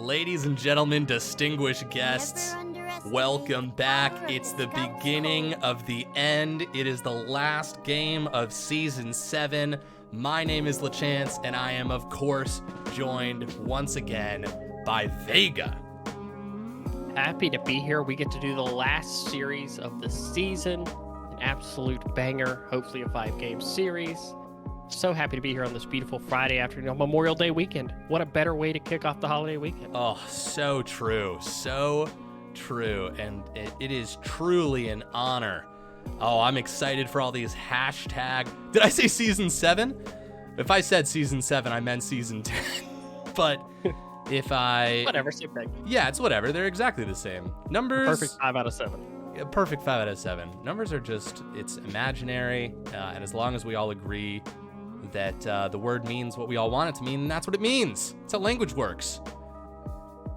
Ladies and gentlemen, distinguished guests, welcome back. It's the beginning of the end. It is the last game of Season 7. My name is LaChance, and I am, of course, joined once again by Vega. Happy to be here. We get to do the last series of the season. An absolute banger, hopefully a 5-game series. So happy to be here on this beautiful Friday afternoon on Memorial Day weekend. What a better way to kick off the holiday weekend. Oh, so true. So true. And it is truly an honor. Oh, I'm excited for all these hashtag. Did I say Season 7? If I said Season 7, I meant Season 10. But if I... Whatever, same thing. Yeah, it's whatever. They're exactly the same. Numbers... Perfect 5 out of 7. Perfect 5 out of 7. Numbers are just... It's imaginary. And as long as we all agree that the word means what we all want it to mean, and that's what it means. It's how language works.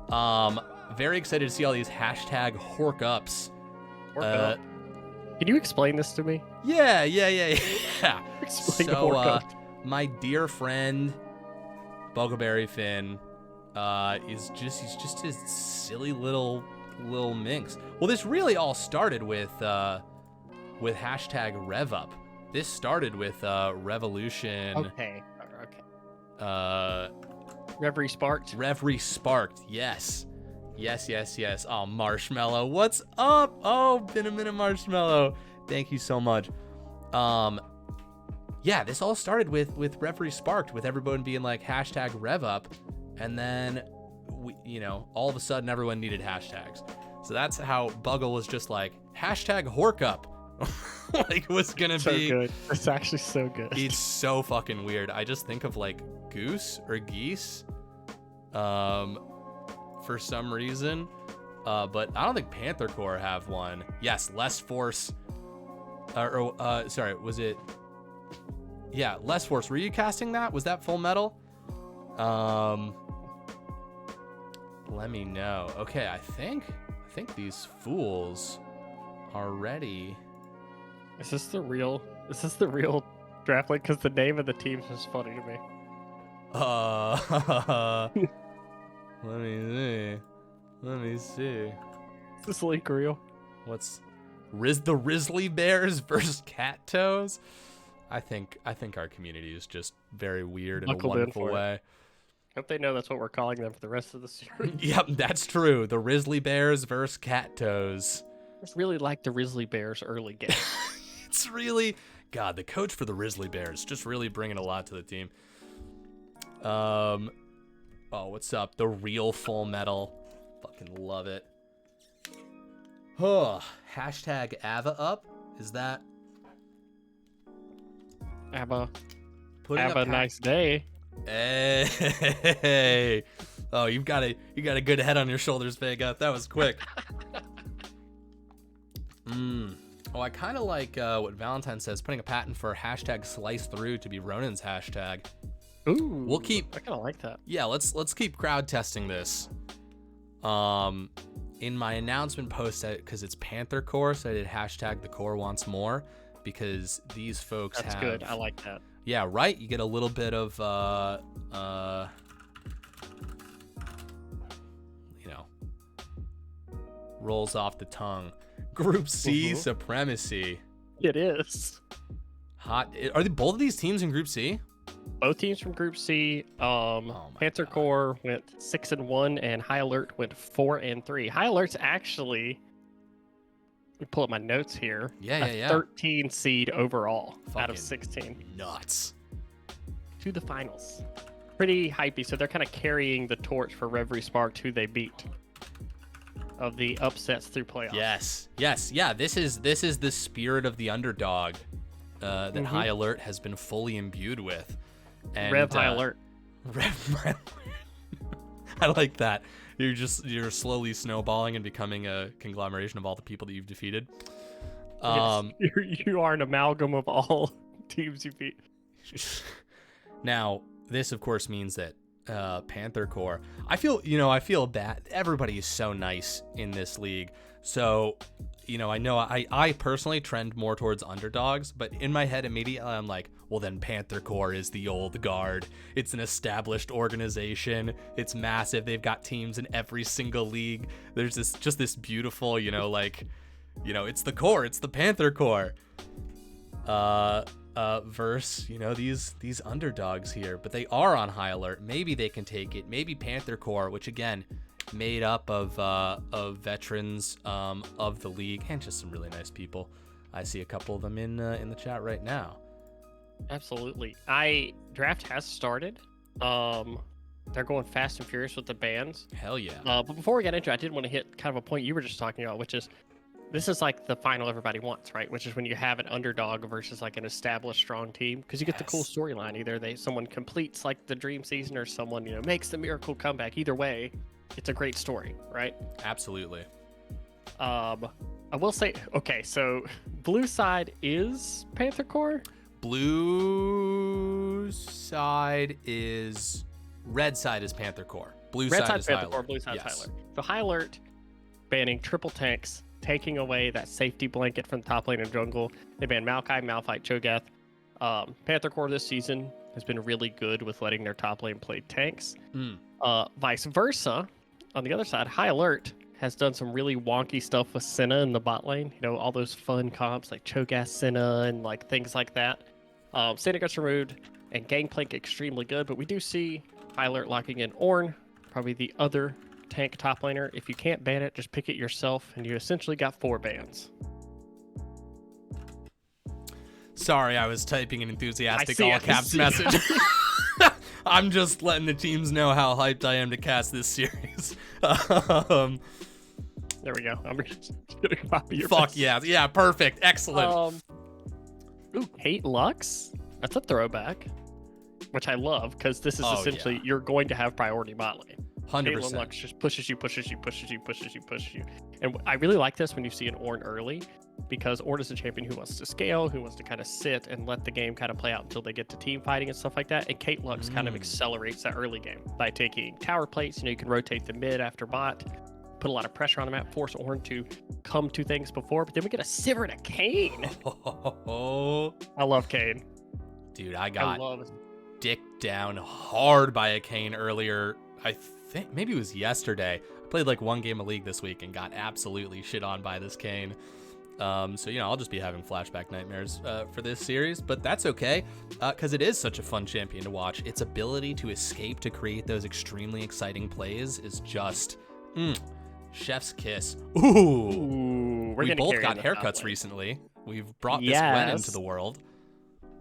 Very excited to see all these hashtag hork-ups. Hork-up. Can you explain this to me? Yeah. Explain So, hork-up. my dear friend, Buggleberry Finn, he's just his silly little minx. Well, this really all started with hashtag RevUp. This started with Revolution. Okay. Reverie Sparked. Reverie Sparked, yes. Oh, Marshmallow, what's up? Oh, been a minute, Marshmallow. Thank you so much. Yeah, this all started with Reverie Sparked, with everyone being like hashtag RevUp, and then all of a sudden everyone needed hashtags. So that's how Buggle was just like hashtag HorkUp. Like, what's gonna so be good. It's actually so good. It's so fucking weird. I just think of like goose or geese for some reason, but I don't think Panther Corp have one. Yes, less force, sorry, was it? Yeah, less force. Were you casting that? Was that Full Metal? Let me know. Okay, I think these fools are ready. Is this the real draft league? Because the name of the team is funny to me. Let me see. Is this league real? What's the Risley Bears versus Cat Toes? I think our community is just very weird in a wonderful way. Hope they know that's what we're calling them for the rest of the series. Yep, that's true. The Risley Bears versus Cat Toes. I just really like the Risley Bears early game. It's really, God, the coach for the Risley Bears just really bringing a lot to the team. Oh, what's up? The real Full Metal. Fucking love it. Oh, hashtag Ava up. Is that? Have a nice day. Hey. Oh, you got a good head on your shoulders, Vega. That was quick. Oh, I kind of like what Valentine says, putting a patent for hashtag slice through to be Ronin's hashtag. Ooh, we'll keep. I kind of like that. Yeah, let's keep crowd testing this. In my announcement post, because it's Panther Corp, so I did hashtag the Corp wants more, because these folks That's have. good. I like that. Yeah, right. You get a little bit of rolls off the tongue. Group C supremacy. It is. Hot. Are both of these teams in Group C? Both teams from Group C. Panther Corp went 6-1, and High Alert went 4-3. High Alert's actually, let me pull up my notes here. Yeah. 13 seed overall out of Fucking 16. Nuts. To the finals. Pretty hypey. So they're kind of carrying the torch for Reverie Sparked, who they beat, of the upsets through playoffs. Yes. Yeah, this is the spirit of the underdog that High Alert has been fully imbued with. And, High Alert. Rev High Alert. I like that. You're slowly snowballing and becoming a conglomeration of all the people that you've defeated. Yes, you are an amalgam of all teams you beat. Now, this of course means that Panther Corp. I feel bad. Everybody is so nice in this league. So, I know I personally trend more towards underdogs, but in my head immediately I'm like, Well, then Panther Corp is the old guard. It's an established organization. It's massive. They've got teams in every single league. There's this beautiful, it's the core. It's the Panther Corp. Verse, these underdogs here, but they are on high alert. Maybe they can take it. Maybe Panther Corp, which again, made up of veterans of the league and just some really nice people. I see a couple of them in the chat right now. Absolutely. Draft has started. They're going fast and furious with the bans. Hell yeah. But before we get into it, I did want to hit kind of a point you were just talking about, which is this is like the final everybody wants, right? Which is when you have an underdog versus like an established strong team, because you get the cool storyline. Either someone completes like the dream season, or someone makes the miracle comeback. Either way, it's a great story, right? Absolutely. I will say, okay, so blue side is Panther Corp. Blue side is red side is Panther Corp. Red side is Panther Corp. Blue side is High Alert. So High Alert banning triple tanks, taking away that safety blanket from the top lane and jungle. They banned Maokai, Malphite, Cho'Gath. Panther Corp this season has been really good with letting their top lane play tanks. Vice versa, on the other side, High Alert has done some really wonky stuff with Senna in the bot lane. All those fun comps like Cho'Gath Senna and like things like that. Senna gets removed and Gangplank extremely good, but we do see High Alert locking in Ornn, probably the other tank top laner. If you can't ban it, just pick it yourself, and you essentially got 4 bans. Sorry, I was typing an enthusiastic all caps message. I'm just letting the teams know how hyped I am to cast this series. There we go. I'm just gonna copy your Fuck message. Yeah, perfect, excellent. Kate Lux, that's a throwback, which I love, because this is essentially you're going to have priority bot lane. 100%. Lux just pushes you. And I really like this when you see an Ornn early, because Ornn is a champion who wants to scale, who wants to kind of sit and let the game kind of play out until they get to team fighting and stuff like that. And Kate Lux kind of accelerates that early game by taking tower plates. You can rotate the mid after bot, put a lot of pressure on the map, force Ornn to come to things before. But then we get a Sivir and a Kayn. I love Kayn. Dude, I got dicked down hard by a Kayn earlier. I think maybe it was yesterday. I played like one game of League this week and got absolutely shit on by this Kayn. So I'll just be having flashback nightmares for this series, but that's okay, because it is such a fun champion to watch. Its ability to escape to create those extremely exciting plays is just chef's kiss. Ooh, we both got haircuts recently. We've brought this Gwen into the world.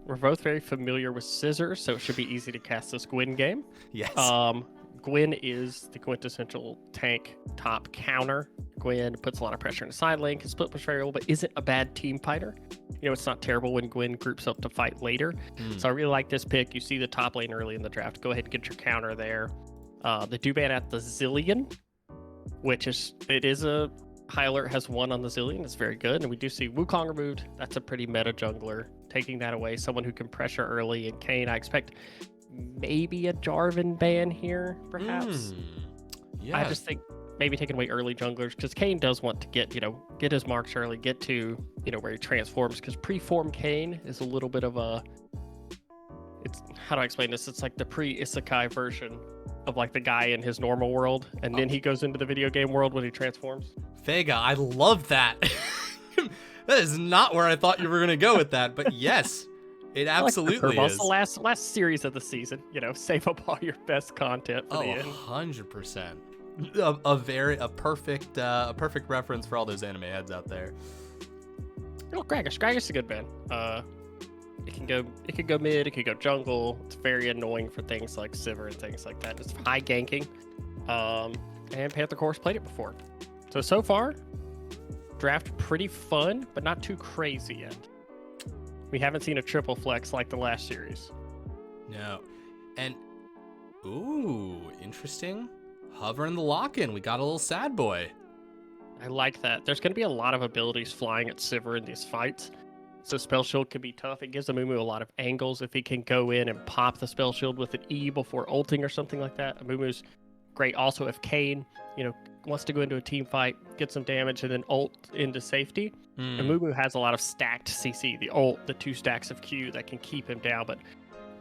We're both very familiar with scissors, so it should be easy to cast this Gwen game. Yes. Gwen is the quintessential tank top counter. Gwen puts a lot of pressure in the side lane, can split push very well, but isn't a bad team fighter. It's not terrible when Gwen groups up to fight later. So I really like this pick. You see the top lane early in the draft. Go ahead and get your counter there. The do ban at the Zillion, which is a High Alert has 1 on the Zillion. It's very good. And we do see Wukong removed. That's a pretty meta jungler. Taking that away, someone who can pressure early. And Kayn, I expect maybe a Jarvan ban here, perhaps. Yeah. I just think maybe taking away early junglers, because Kayn does want to get his marks early, get to where he transforms, because pre-form Kayn is a little bit of how do I explain this? It's like the pre-Isekai version of like the guy in his normal world, and then he goes into the video game world when he transforms. Vega, I love that. That is not where I thought you were gonna go with that, but yes. It absolutely is. The last series of the season, save up all your best content for the end. 100%. A perfect reference for all those anime heads out there. Gragas. Gragas is a good ban. It can go mid, it can go jungle. It's very annoying for things like Sivir and things like that. It's high ganking. And Panther Corp's played it before. So far, draft pretty fun, but not too crazy yet. We haven't seen a triple flex like the last series. No. And, interesting. Hover in the lock-in. We got a little sad boy. I like that. There's going to be a lot of abilities flying at Sivir in these fights. So Spell Shield can be tough. It gives Amumu a lot of angles if he can go in and pop the Spell Shield with an E before ulting or something like that. Amumu's great. Also, if Kayn, wants to go into a team fight, get some damage, and then ult into safety. And Moo has a lot of stacked CC, the ult, the 2 stacks of Q that can keep him down. But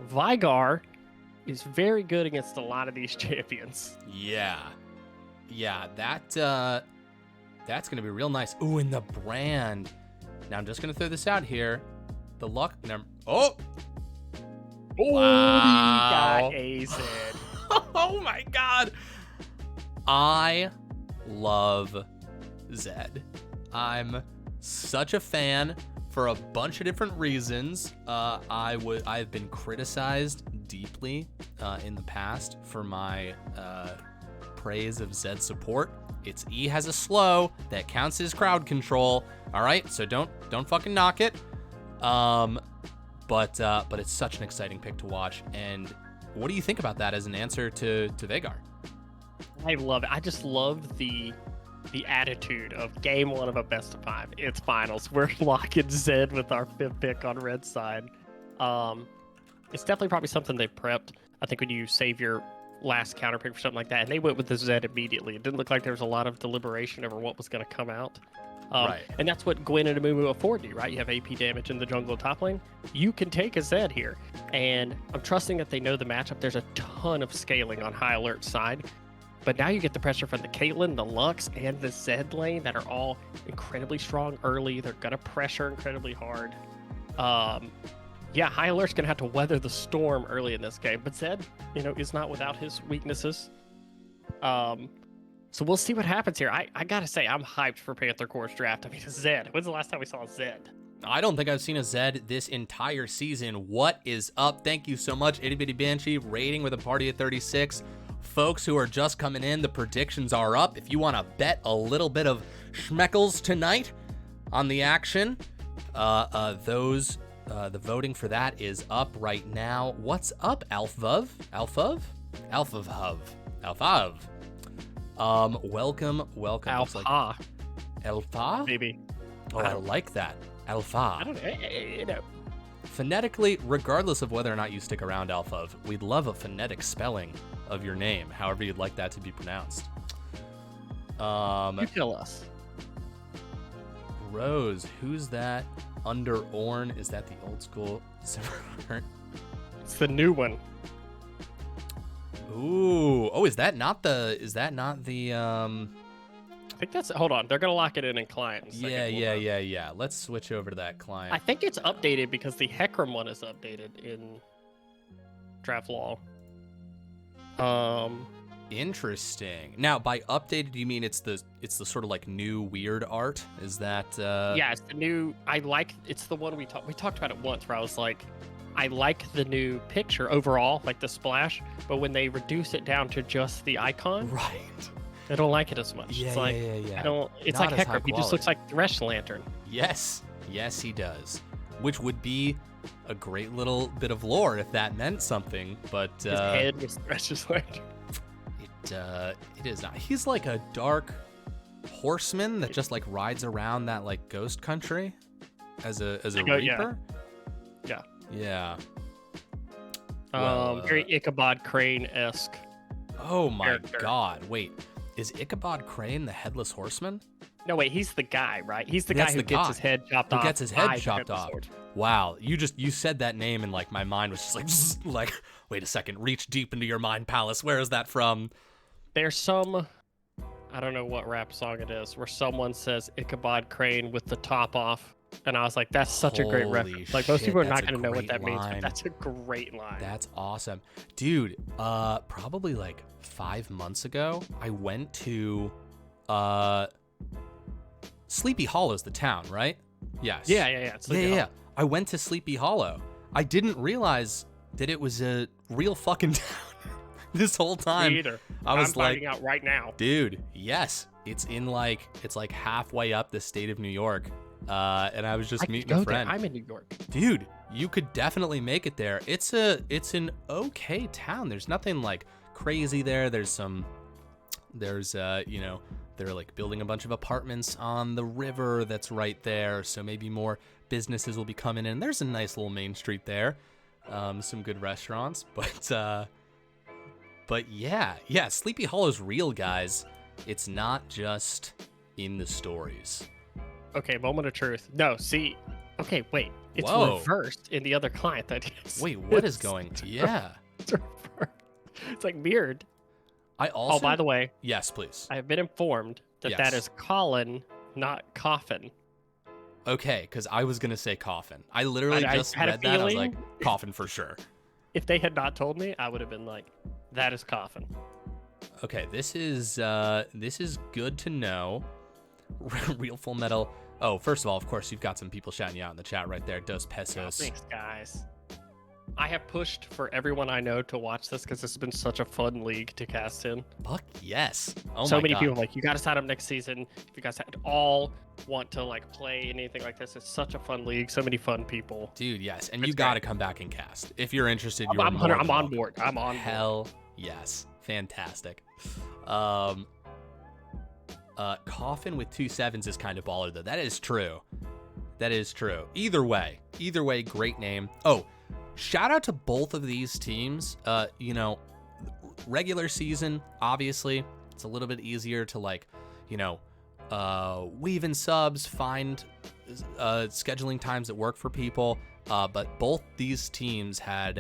Vigar is very good against a lot of these champions. Yeah, that's gonna be real nice. Ooh, and the brand. Now I'm just gonna throw this out here. The luck number. Oh, wow. He got AZ'd. Oh my God. I love Zed. I'm such a fan for a bunch of different reasons. I've been criticized deeply in the past for my praise of Zed support. Its E has a slow that counts as crowd control. All right, so don't fucking knock it. But it's such an exciting pick to watch. And what do you think about that as an answer to Veigar? I love it. I just loved the attitude of game 1 of a best of 5. It's finals. We're locking Zed with our 5th pick on red side. It's definitely probably something they prepped. I think when you save your last counter pick for something like that, and they went with the Zed immediately. It didn't look like there was a lot of deliberation over what was going to come out. Right. And that's what Gwen and Amumu afford you, right? You have AP damage in the jungle top lane. You can take a Zed here. And I'm trusting that they know the matchup. There's a ton of scaling on high alert side. But now you get the pressure from the Caitlyn, the Lux, and the Zed lane that are all incredibly strong early. They're going to pressure incredibly hard. Yeah, high alert's going to have to weather the storm early in this game. But Zed, is not without his weaknesses. So we'll see what happens here. I got to say, I'm hyped for Panther Corp's draft. I mean, Zed. When's the last time we saw Zed? I don't think I've seen a Zed this entire season. What is up? Thank you so much, Itty Bitty Banshee, rating with a party of 36. Folks who are just coming in, the predictions are up. If you want to bet a little bit of schmeckles tonight on the action, the voting for that is up right now. What's up, Alphav? Welcome. Alpha. Alpha? Maybe. Oh, I like that. Alpha. I don't know. Phonetically, regardless of whether or not you stick around, Alphav, we'd love a phonetic spelling of your name, however you'd like that to be pronounced. You tell us. Rose, who's that? Under Orn, is that the old school? It's the new one. Ooh. Oh, is that not the I think that's, hold on, they're gonna lock it in client in a second. Yeah. Let's switch over to that client. I think it's updated because the Hecarim one is updated in draft law. Interesting. Now, by updated, you mean it's the sort of like new weird art? Is that Yeah, it's the new, it's the one we talked about it once where I was like, I like the new picture overall, like the splash, but when they reduce it down to just the icon, right, I don't like it as much. Yeah, it's like, yeah. I don't. It's Not like as high Hecarim. He just looks like Thresh Lantern. Yes, he does. Which would be a great little bit of lore if that meant something. But his head was Thresh's Lantern. It is not. He's like a dark horseman that just like rides around that like ghost country as a reaper. Yeah. Very Ichabod Crane-esque. Oh my character. God! Wait, is Ichabod Crane the headless horseman? No, wait, he's the guy, right? He's the guy who gets his head chopped off. Who gets his head by chopped the off? sword. Wow, you said that name and like my mind was just like zzz, like, wait a second, reach deep into your mind palace. Where is that from? There's some, I don't know what rap song it is, where someone says Ichabod Crane with the top off. And I was like, that's such a great reference. Like, most people are not going to know what that means, but that's a great line. That's awesome. Dude, probably like 5 months ago, I went to, Sleepy Hollow's the town, right? Yes. Yeah. Yeah. I went to Sleepy Hollow. I didn't realize that it was a real fucking town this whole time. Me either. I was I'm finding out right now. Dude, yes. It's like halfway up the state of New York. And I was just meeting a friend. I'm in New York. Dude, you could definitely make it there. It's an okay town. There's nothing like crazy there. They're like building a bunch of apartments on the river that's right there. So maybe more businesses will be coming in. There's a nice little main street there. Some good restaurants, but yeah, Sleepy Hollow's real, guys. It's not just in the stories. Okay, moment of truth. No, see. Okay, wait. It's Whoa. reversed in the other client that is. Wait, what is going? Yeah. It's reversed. It's like mirrored. I also. Oh, by the way, Yes, please. I have been informed that that Yes. is Colin, not Coffin. Okay, because I was gonna say coffin. I literally I just had a read that. I was like, feeling- coffin for sure. If they had not told me, I would have been like, that is Coffin. Okay, this is good to know. Real Full Metal. Oh, first of all, of course, you've got some people shouting you out in the chat right there. Dos Oh, Pesos. thanks, guys. I have pushed for everyone I know to watch this because this has been such a fun league to cast in. Fuck yes. Oh So my many God. people like, you got to sign up next season. If you guys all want to like play anything like this, it's such a fun league. So many fun people. Dude, yes. And It's you got to great. come back and cast. If you're interested, I'm, you're I'm, more than I'm on welcome. board. I'm on board. Hell yes. Fantastic. Coffin with 2 7s is kind of baller, though. That is true. That is true. Either way, great name. Oh, shout out to both of these teams. Regular season, obviously, it's a little bit easier to weave in subs, find scheduling times that work for people. But both these teams had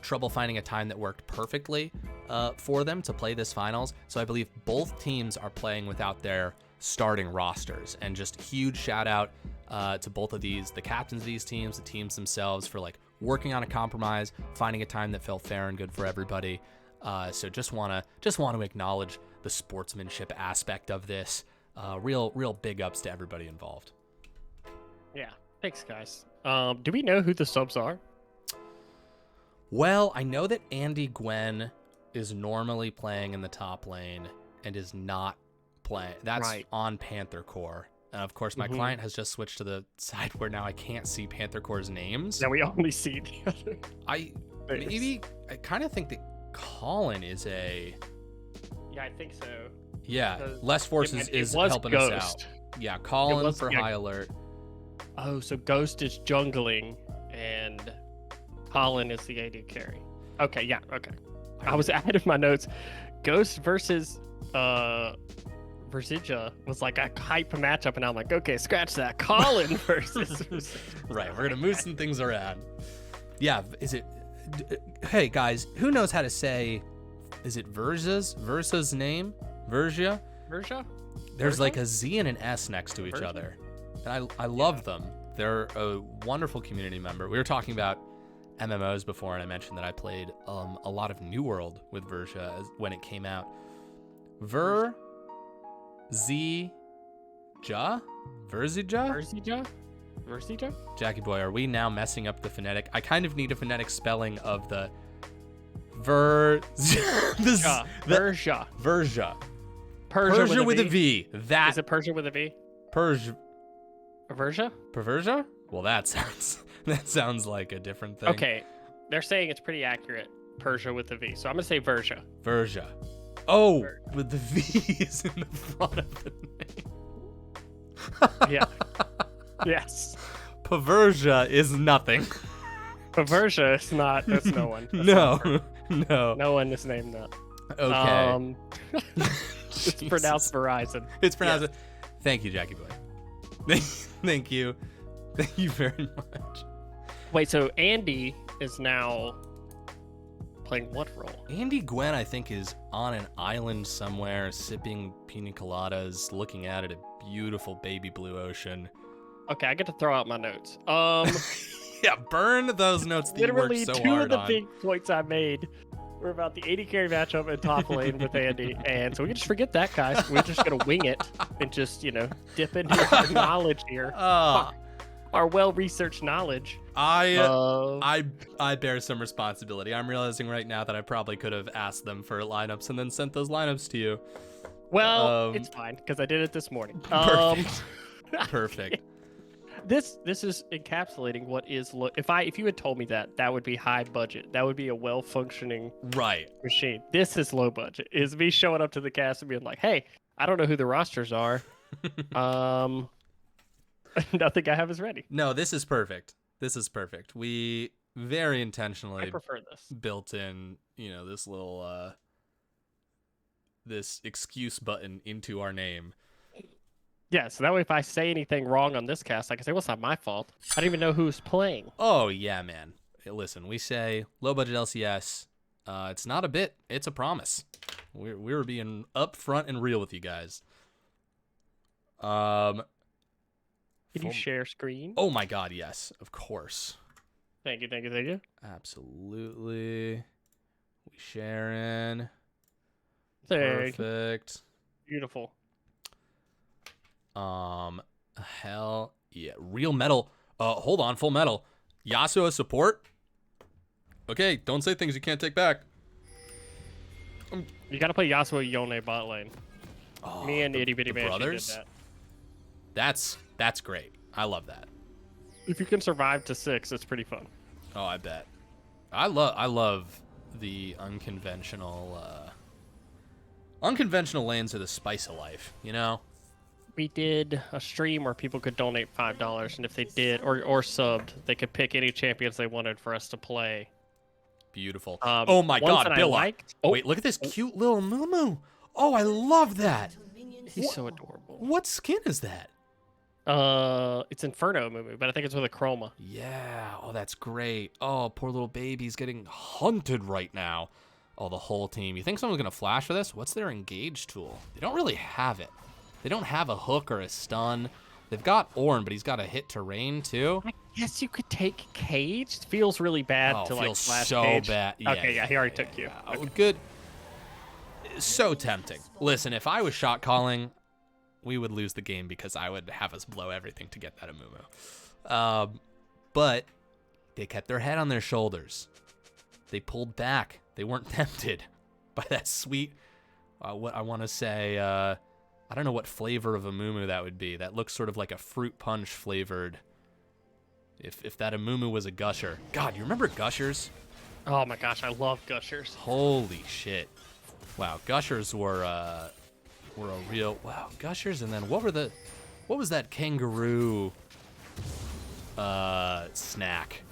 trouble finding a time that worked perfectly for them to play this finals. So I believe both teams are playing without their starting rosters. And just huge shout out to both of these, the captains of these teams, the teams themselves, for working on a compromise, finding a time that felt fair and good for everybody. So just want to acknowledge the sportsmanship aspect of this. Real big ups to everybody involved. Yeah. Thanks, guys. Do we know who the subs are? Well, I know that Andy Gwen is normally playing in the top lane and is not playing. That's Right. on Panther Core. And of course, my client has just switched to the side where now I can't see Panther Core's names. Now we only see the other. I kind of think that Colin is a. Yeah, I think so. Yeah, Because Less Forces it is was helping Ghost. us out. Yeah, Colin was- for yeah. High Alert. Oh, so Ghost is jungling and Colin is the AD carry. Okay, yeah, okay. I was ahead of my notes. Ghost versus Versija was like a hype matchup, and I'm like, okay, scratch that. Colin versus Versija. Right, we're gonna move some things around. Yeah, is it? Hey guys, who knows how to say? Is it Versa's name? Versia? Verja? There's Versa? like a Z and an S next to each Versa? other, and I love them. They're a wonderful community member. We were talking about MMOs before, and I mentioned that I played a lot of New World with Versia when it came out. Verzija? Versija? Jackie boy, are we now messing up the phonetic? I kind of need a phonetic spelling of the Verja. Versia. Persia with a V. V. That Is it Persia with a V? Persia. Verja? Perversia? Well, that sounds like a different thing. Okay, they're saying it's pretty accurate. Persia with a V. So I'm gonna say Verja. Versia. Oh, with the V's in the front of the name. Yeah. Yes. Perversia is nothing. Perversia is not. That's no one. That's No, not her. no. No one is named that. Okay. It's Jesus. pronounced Verizon. It's pronounced. Thank you, Jackie boy. Thank you. Thank you very much. Wait, so Andy is now playing what role? Andy Gwen, I think, is on an island somewhere, sipping pina coladas, looking out at a beautiful baby blue ocean. Okay, I get to throw out my notes. Yeah, burn those notes that you Literally worked so two of hard the on. big points I made were about the 80 carry matchup in top lane with Andy, and so we can just forget that, guys. We're just gonna wing it and just dip into our knowledge here, our well-researched knowledge. I bear some responsibility. I'm realizing right now that I probably could have asked them for lineups and then sent those lineups to you. Well, it's fine because I did it this morning. Perfect. Perfect. This is encapsulating what is if you had told me that would be high budget. That would be a well-functioning Right. machine. This is low budget. Is me showing up to the cast and being like, "Hey, I don't know who the rosters are. Nothing I have is ready." No, this is perfect. This is perfect. We very I intentionally prefer this. built in, this little this excuse button into our name. Yeah, so that way if I say anything wrong on this cast, I can say, well, it's not my fault. I didn't even know who's playing. Oh, yeah, man. Hey, listen, we say low-budget LCS. It's not a bit. It's a promise. We're being upfront and real with you guys. Can you share screen? Oh, my God, yes. Of course. Thank you, thank you, thank you. Absolutely. We sharing. Perfect. Beautiful. Hell yeah. Real metal. Hold on, full metal. Yasuo support? Okay, don't say things you can't take back. You gotta play Yasuo Yone bot lane. Oh, Me and Itty Bitty Banshee brothers? did that. That's great. I love that. If you can survive to 6, it's pretty fun. Oh, I bet. I love the unconventional lanes are the spice of life, you know? We did a stream where people could donate $5, and if they did, or subbed, they could pick any champions they wanted for us to play. Beautiful. Oh my God, Billa. Oh. Wait, look at this cute little Moo. Oh, I love that. He's so adorable. What skin is that? It's Inferno Moo, but I think it's with a chroma. Yeah. Oh, that's great. Oh, poor little baby's getting hunted right now. Oh, the whole team. You think someone's going to flash for this? What's their engage tool? They don't really have it. They don't have a hook or a stun. They've got Ornn, but he's got a hit to rain too. I guess you could take Cage. It feels really bad to like flash so Cage. bad. Yeah, okay, yeah, he already took you. Oh, good. So tempting. Listen, if I was shot calling, we would lose the game because I would have us blow everything to get that Amumu. But they kept their head on their shoulders. They pulled back. They weren't tempted by that sweet, what I want to say, I don't know what flavor of Amumu that would be. That looks sort of like a fruit punch flavored. If that Amumu was a gusher. God, you remember gushers? Oh my gosh, I love gushers. Holy shit. Wow, gushers were a real gushers. And then what was that kangaroo snack?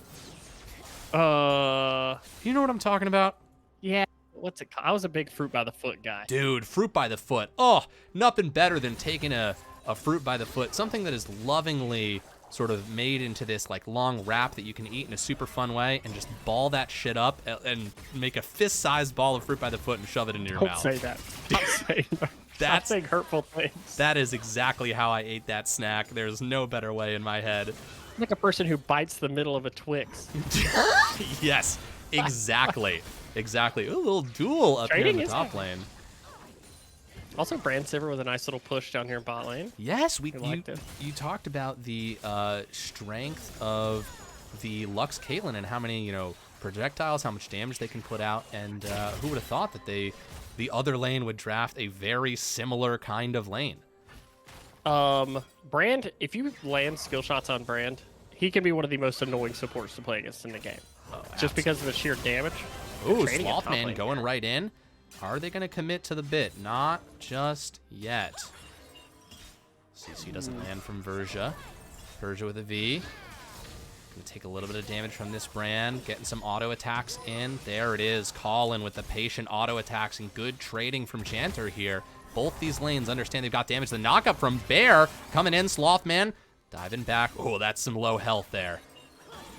You know what I'm talking about? Yeah. What's it called? I was a big fruit by the foot guy. Dude, fruit by the foot. Oh, nothing better than taking a fruit by the foot, something that is lovingly sort of made into this like long wrap that you can eat in a super fun way, and just ball that shit up and make a fist-sized ball of fruit by the foot and shove it into your mouth. Don't say that. Don't say that. Stop saying hurtful things. That is exactly how I ate that snack. There's no better way in my head. I'm like a person who bites the middle of a Twix. Yes, exactly. Exactly. Ooh, a little duel up here in the top lane. Also, Brand Sivir with a nice little push down here in bot lane. Yes, you talked about the strength of the Lux Caitlyn and how many projectiles, how much damage they can put out, and who would have thought that the other lane would draft a very similar kind of lane. Brand, if you land skill shots on Brand, he can be one of the most annoying supports to play against in the game. Just because of the sheer damage. Ooh, Slothman going right in. Are they going to commit to the bit? Not just yet. CC doesn't land from Verja. Verja with a V. Gonna take a little bit of damage from this Brand. Getting some auto attacks in. There it is. Colin with the patient auto attacks and good trading from Chanter here. Both these lanes understand they've got damage. The knockup from Bear coming in. Slothman diving back. Oh, that's some low health there.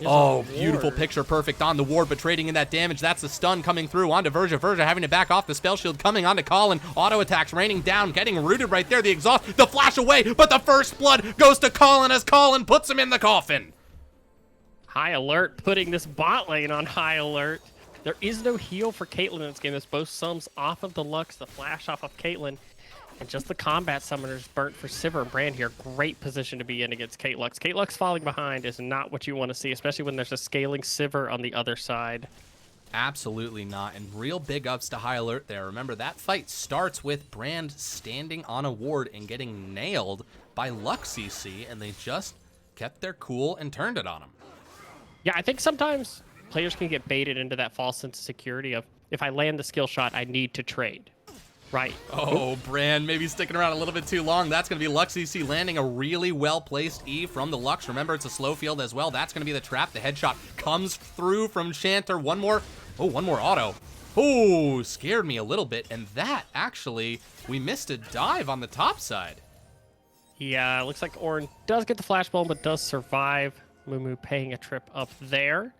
Oh, beautiful picture perfect on the ward, but trading in that damage. That's the stun coming through onto Verja. Verja having to back off the spell shield coming onto Colin. Auto attacks raining down, getting rooted right there. The exhaust, the flash away, but the first blood goes to Colin as Colin puts him in the coffin. High alert, putting this bot lane on high alert. There is no heal for Caitlyn in this game. This both sums off of the Lux, the flash off of Caitlyn, and just the combat summoners burnt for Sivir and Brand here. Great position to be in against Katelux. Katelux falling behind is not what you want to see, especially when there's a scaling Sivir on the other side. Absolutely not, and real big ups to high alert there. Remember, that fight starts with Brand standing on a ward and getting nailed by Lux CC, and they just kept their cool and turned it on him. Yeah, I think sometimes players can get baited into that false sense of security of, if I land the skill shot, I need to trade. Right. Oh, Brand maybe sticking around a little bit too long. That's going to be Lux CC landing a really well-placed E from the Lux. Remember, it's a slow field as well. That's going to be the trap. The headshot comes through from Chanter. One more auto. Oh, scared me a little bit. And that, actually, we missed a dive on the top side. Yeah, looks like Ornn does get the flashbulb, but does survive. Mumu paying a trip up there.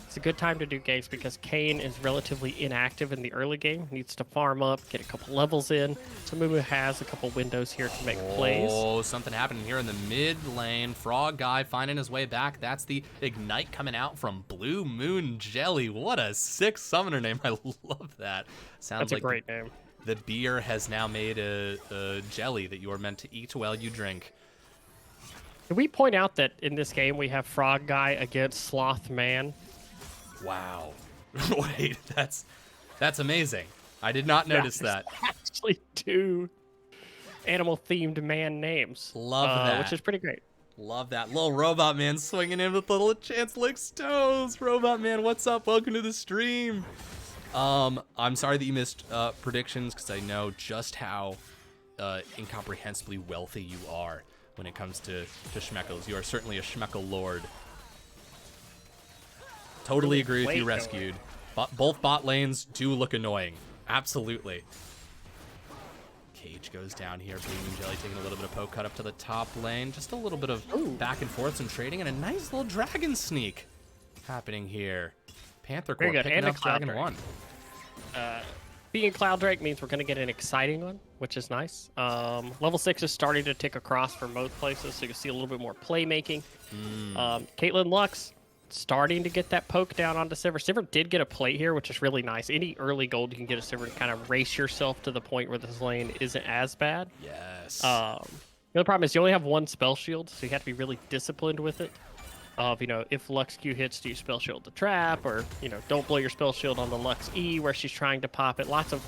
It's a good time to do ganks because Kayn is relatively inactive in the early game. Needs to farm up, get a couple levels in. So Mumu has a couple windows here to make plays. Oh, something happening here in the mid lane. Frog guy finding his way back. That's the Ignite coming out from Blue Moon Jelly. What a sick summoner name. I love that. Sounds That's like a great name. The beer has now made a jelly that you are meant to eat while you drink. Can we point out that in this game we have Frog Guy against Sloth Man? Wow. Wait, that's amazing. I did not notice that. Actually, two animal-themed man names. Love that. Which is pretty great. Love that. Little Robot Man swinging in with little Chancellor Stones. Robot Man, what's up? Welcome to the stream. I'm sorry that you missed predictions because I know just how incomprehensibly wealthy you are when it comes to Schmeckles. You are certainly a Schmeckle lord. Totally agree with you, Rescued. Both bot lanes do look annoying. Absolutely. Cage goes down here. Blue Moon Jelly taking a little bit of poke cut up to the top lane. Just a little bit of back and forth, some trading, and a nice little dragon sneak happening here. Panther Corp picking up Dragon 1. Being a Cloud Drake means we're going to get an exciting one, which is nice. Level 6 is starting to tick across for most places, so you can see a little bit more playmaking. Caitlyn Lux starting to get that poke down onto Sivir. Sivir did get a plate here, which is really nice. Any early gold you can get a Sivir to kind of race yourself to the point where this lane isn't as bad. Yes. The other problem is you only have one spell shield, so you have to be really disciplined with it. If Lux Q hits, do you spell shield the trap, or, don't blow your spell shield on the Lux E where she's trying to pop it. Lots of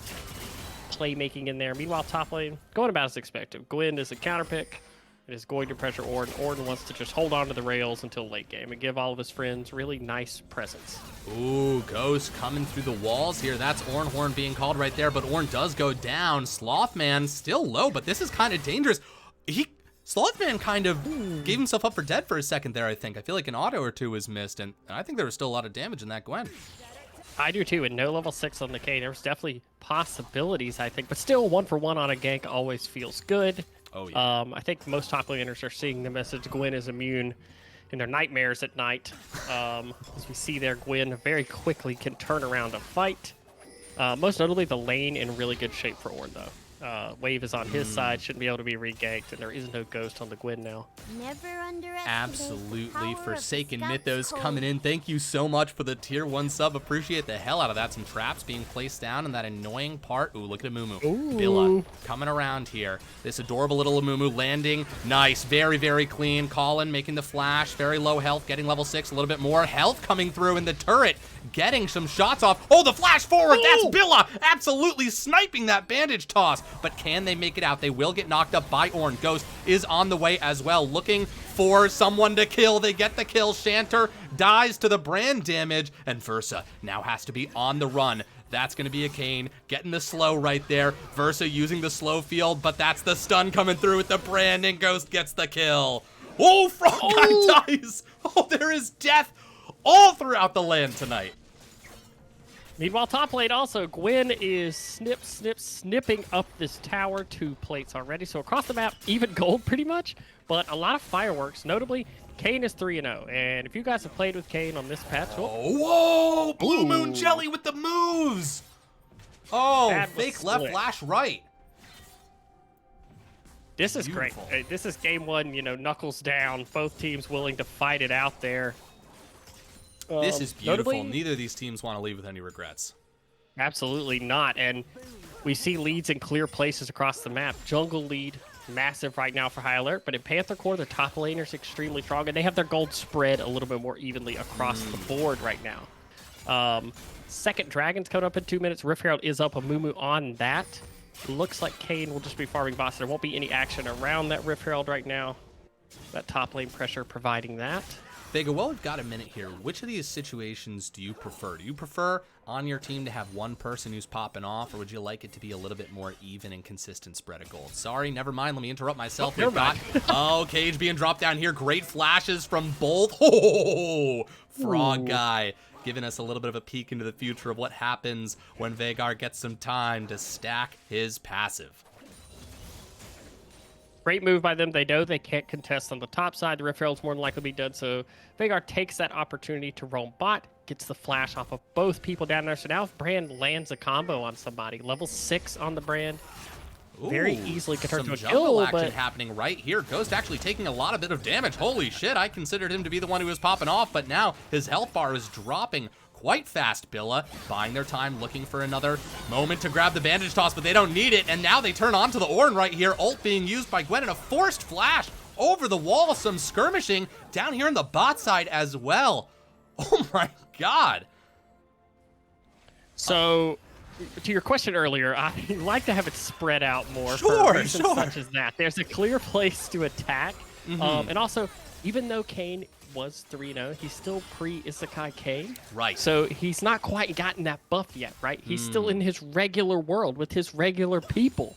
playmaking in there. Meanwhile, top lane, going about as expected. Gwen is a counter pick. It is going to pressure Ornn. Ornn wants to just hold on to the rails until late game and give all of his friends really nice presents. Ooh, Ghost coming through the walls here. That's Ornhorn being called right there, but Ornn does go down. Slothman still low, but this is kind of dangerous. Slothman kind of gave himself up for dead for a second there, I think. I feel like an auto or two was missed, and I think there was still a lot of damage in that Gwen. I do too, and no level 6 on the K. There's definitely possibilities, I think, but still 1-for-1 on a gank always feels good. Oh, yeah. I think most top laners are seeing the message Gwen is immune in their nightmares at night. As we see there, Gwen very quickly can turn around a fight. Most notably, the lane in really good shape for Ornn, though. Wave is on his side, shouldn't be able to be reganked, and there is no ghost on the Gwen now. Never underestimate Absolutely. the power Forsaken of Mythos Scotch coming in. Thank you so much for the tier 1 sub. Appreciate the hell out of that. Some traps being placed down in that annoying part. Ooh, look at Amumu. Billa coming around here. This adorable little Amumu landing. Nice. Very, very clean. Colin making the flash. Very low health. Getting level 6. A little bit more health coming through in the turret. Getting some shots off. Oh, the flash forward. That's Billa. Absolutely sniping that bandage toss. But can they make it out? They will get knocked up by Ornn. Ghost is on the way as well. Looking for someone to kill. They get the kill. Shanter dies to the brand damage. And Versa now has to be on the run. That's going to be a Kayn getting the slow right there. Versa using the slow field, but that's the stun coming through with the brand, and Ghost gets the kill. Oh, Frog Guy dies. Oh, there is death all throughout the land tonight. Meanwhile, top lane also, Gwen is snipping up this tower. 2 plates already. So across the map, even gold pretty much, but a lot of fireworks. Notably, Kayn is 3-0. And if you guys have played with Kayn on this patch... Whoa! Blue Moon Jelly with the moves! Oh, fake left, flash right. This is great. This is game 1, knuckles down. Both teams willing to fight it out there. This is beautiful. Notably, neither of these teams want to leave with any regrets. Absolutely not. And we see leads in clear places across the map. Jungle lead, massive right now for High Alert. But in Panther Core, their top laner's extremely strong. And they have their gold spread a little bit more evenly across the board right now. Second Dragon's coming up in 2 minutes. Rift Herald is up. Amumu on that. Looks like Kayn will just be farming boss. There won't be any action around that Rift Herald right now. That top lane pressure providing that. Vega, well, we've got a minute here. Which of these situations do you prefer? Do you prefer on your team to have one person who's popping off, or would you like it to be a little bit more even and consistent spread of gold? Sorry, never mind. Let me interrupt myself. We've got Cage being dropped down here. Great flashes from both. Oh, Frog Guy giving us a little bit of a peek into the future of what happens when Veigar gets some time to stack his passive. Great move by them. They know they can't contest on the top side. The Rift Herald's more than likely to be done, so Veigar takes that opportunity to roam bot, gets the flash off of both people down there. So now if Brand lands a combo on somebody, level 6 on the Brand, very easily could turn to a kill. Action happening right here. Ghost actually taking a bit of damage. Holy shit, I considered him to be the one who was popping off, but now his health bar is dropping quite fast. Billa buying their time, looking for another moment to grab the bandage toss, but they don't need it, and now they turn on to the Ornn right here. Ult being used by Gwen, and a forced flash over the wall. Some skirmishing down here in the bot side as well. Oh my god. So, to your question earlier, I like to have it spread out more Sure. for such as that. There's a clear place to attack, and also, even though Kayn was 3-0, he's still pre-Isekai Kayn. Right. So he's not quite gotten that buff yet, right? He's still in his regular world with his regular people.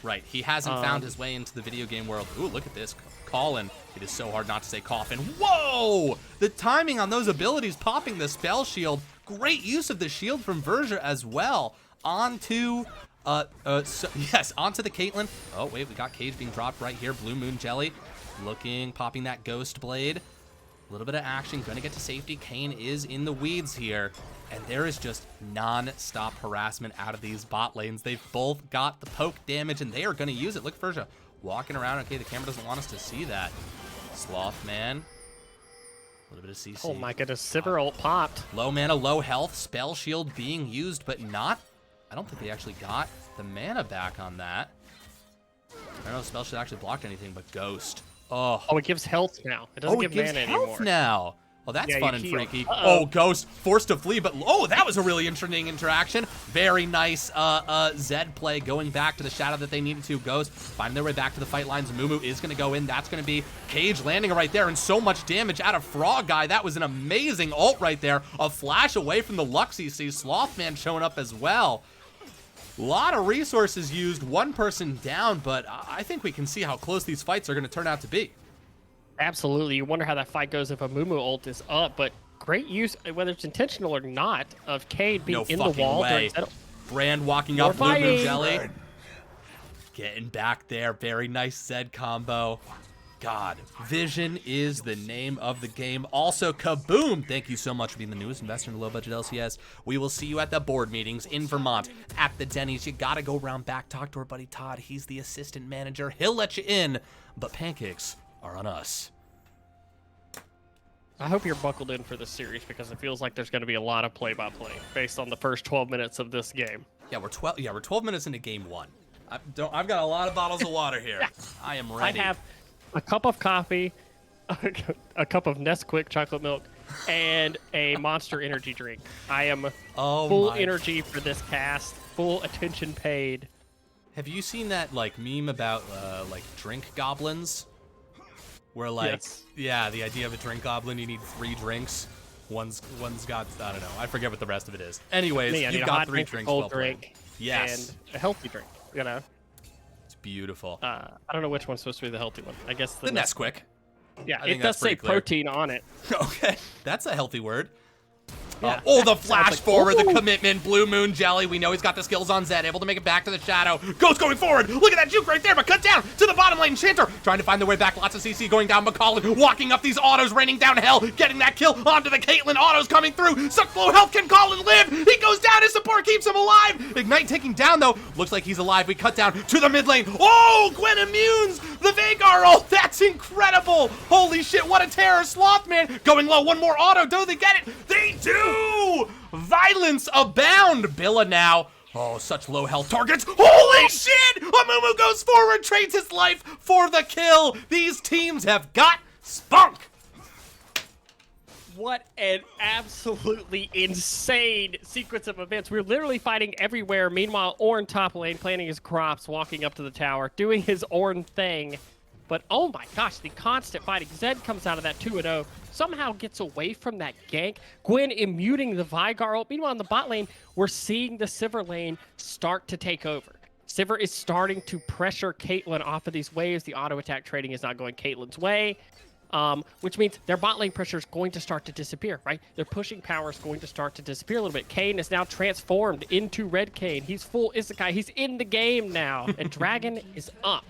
Right. He hasn't found his way into the video game world. Ooh, look at this. Colin. It is so hard not to say coffin. Whoa! The timing on those abilities, popping the spell shield. Great use of the shield from Verja as well. Onto, onto the Caitlyn. Oh, wait, we got Cage being dropped right here. Blue Moon Jelly looking, popping that Ghost Blade. A little bit of action, gonna get to safety. Kayn is in the weeds here, and there is just non-stop harassment out of these bot lanes. They've both got the poke damage, and they are gonna use it. Look, Verja walking around. Okay, the camera doesn't want us to see that. Sloth Man. A little bit of CC. Oh my goodness, Sivir ult popped. Low mana, low health, spell shield being used, but not, I don't think they actually got the mana back on that. I don't know if spell shield actually blocked anything, but Ghost. Oh, it gives health now. It doesn't give mana anymore. Health now. Oh, that's Yeah, fun you and heal. freaky. Uh-oh. Oh, Ghost forced to flee, but oh, that was a really interesting interaction. Very nice Zed play, going back to the shadow that they needed to. Ghost finding their way back to the fight lines. Mumu is going to go in. That's going to be Cage landing right there, and so much damage out of Frog Guy. That was an amazing ult right there. A flash away from the Lux CC. Slothman showing up as well. A lot of resources used, one person down, but I think we can see how close these fights are going to turn out to be. Absolutely. You wonder how that fight goes if a Mumu ult is up, but great use, whether it's intentional or not, of Cade being in the wall. Way. Brand walking up, Blue Moon Jelly. Getting back there. Very nice Zed combo. God, Vision is the name of the game. Also, Kaboom! Thank you so much for being the newest investor in the low-budget LCS. We will see you at the board meetings in Vermont, at the Denny's. You gotta go around back, talk to our buddy Todd. He's the assistant manager. He'll let you in, but pancakes are on us. I hope you're buckled in for this series because it feels like there's going to be a lot of play-by-play based on the first 12 minutes of this game. Yeah, we're 12 minutes into game one. I've got a lot of bottles of water here. I am ready. I have a cup of coffee, a cup of Nesquik chocolate milk, and a Monster energy drink. I am full energy for this cast, full attention paid. Have you seen that like meme about like drink goblins? Where like, yes. Yeah, the idea of a drink goblin, you need 3 drinks. One's got, I don't know, I forget what the rest of it is. Anyways, you've got 3 drinks. Cold drink, yes, and a healthy drink. You know, it's beautiful. I don't know which one's supposed to be the healthy one. I guess the Nesquik. Yeah, it does say protein on it. Okay, that's a healthy word. Yeah. The flash forward, the commitment, Blue Moon Jelly. We know he's got the skills on Zed, able to make it back to the shadow. Ghost going forward. Look at that juke right there, but cut down to the bottom lane. Chanter trying to find their way back. Lots of CC going down. McCollin walking up these autos, raining down hell, getting that kill onto the Caitlyn. Autos coming through. Suck flow health. Can Colin live? He goes down. His support keeps him alive. Ignite taking down though. Looks like he's alive. We cut down to the mid lane. Oh, Gwen immunes the Veigar ult. That's incredible. Holy shit, what a terror. Slothman going low. One more auto. Do they get it? They do. Violence abound. Billa now. Oh, such low health targets. Holy shit! Amumu goes forward, trades his life for the kill. These teams have got spunk. What an absolutely insane sequence of events. We're literally fighting everywhere. Meanwhile, Ornn top lane, planting his crops, walking up to the tower, doing his Ornn thing. But oh my gosh, the constant fighting. Zed comes out of that 2-0, somehow gets away from that gank. Gwen immuting the Veigar ult. Meanwhile, in the bot lane, we're seeing the Sivir lane start to take over. Sivir is starting to pressure Caitlyn off of these waves. The auto attack trading is not going Caitlyn's way. which means their bot lane pressure is going to start to disappear, right? Their pushing power is going to start to disappear a little bit. Kayn is now transformed into Red Kayn. He's full Isekai. He's in the game now, and Dragon is up.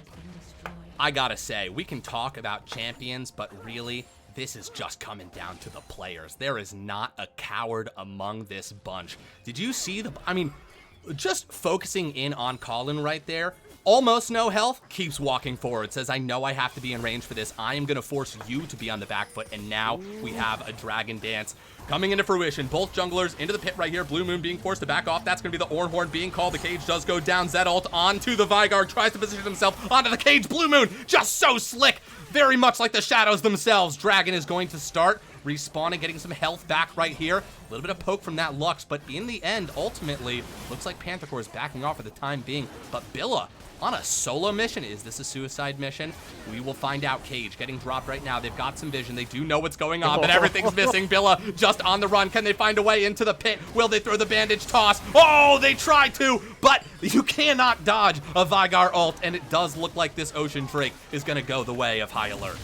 I gotta say, we can talk about champions, but really, this is just coming down to the players. There is not a coward among this bunch. Did you see I mean, just focusing in on Colin right there, almost no health, keeps walking forward, says, I know I have to be in range for this. I am going to force you to be on the back foot, and now we have a Dragon Dance coming into fruition. Both junglers into the pit right here. Blue Moon being forced to back off. That's going to be the Ornhorn being called. The cage does go down. Zed ult onto the Veigar, tries to position himself onto the cage. Blue Moon, just so slick. Very much like the shadows themselves. Dragon is going to start respawning, getting some health back right here. A little bit of poke from that Lux, but in the end, ultimately, looks like Panther Corp is backing off for the time being. But Billa on a solo mission. Is this a suicide mission? We will find out. Cage getting dropped right now. They've got some vision. They do know what's going on, but everything's missing. Billa just on the run. Can they find a way into the pit? Will they throw the bandage toss? Oh, they try to, but you cannot dodge a Veigar ult, and it does look like this Ocean Drake is going to go the way of High Alert.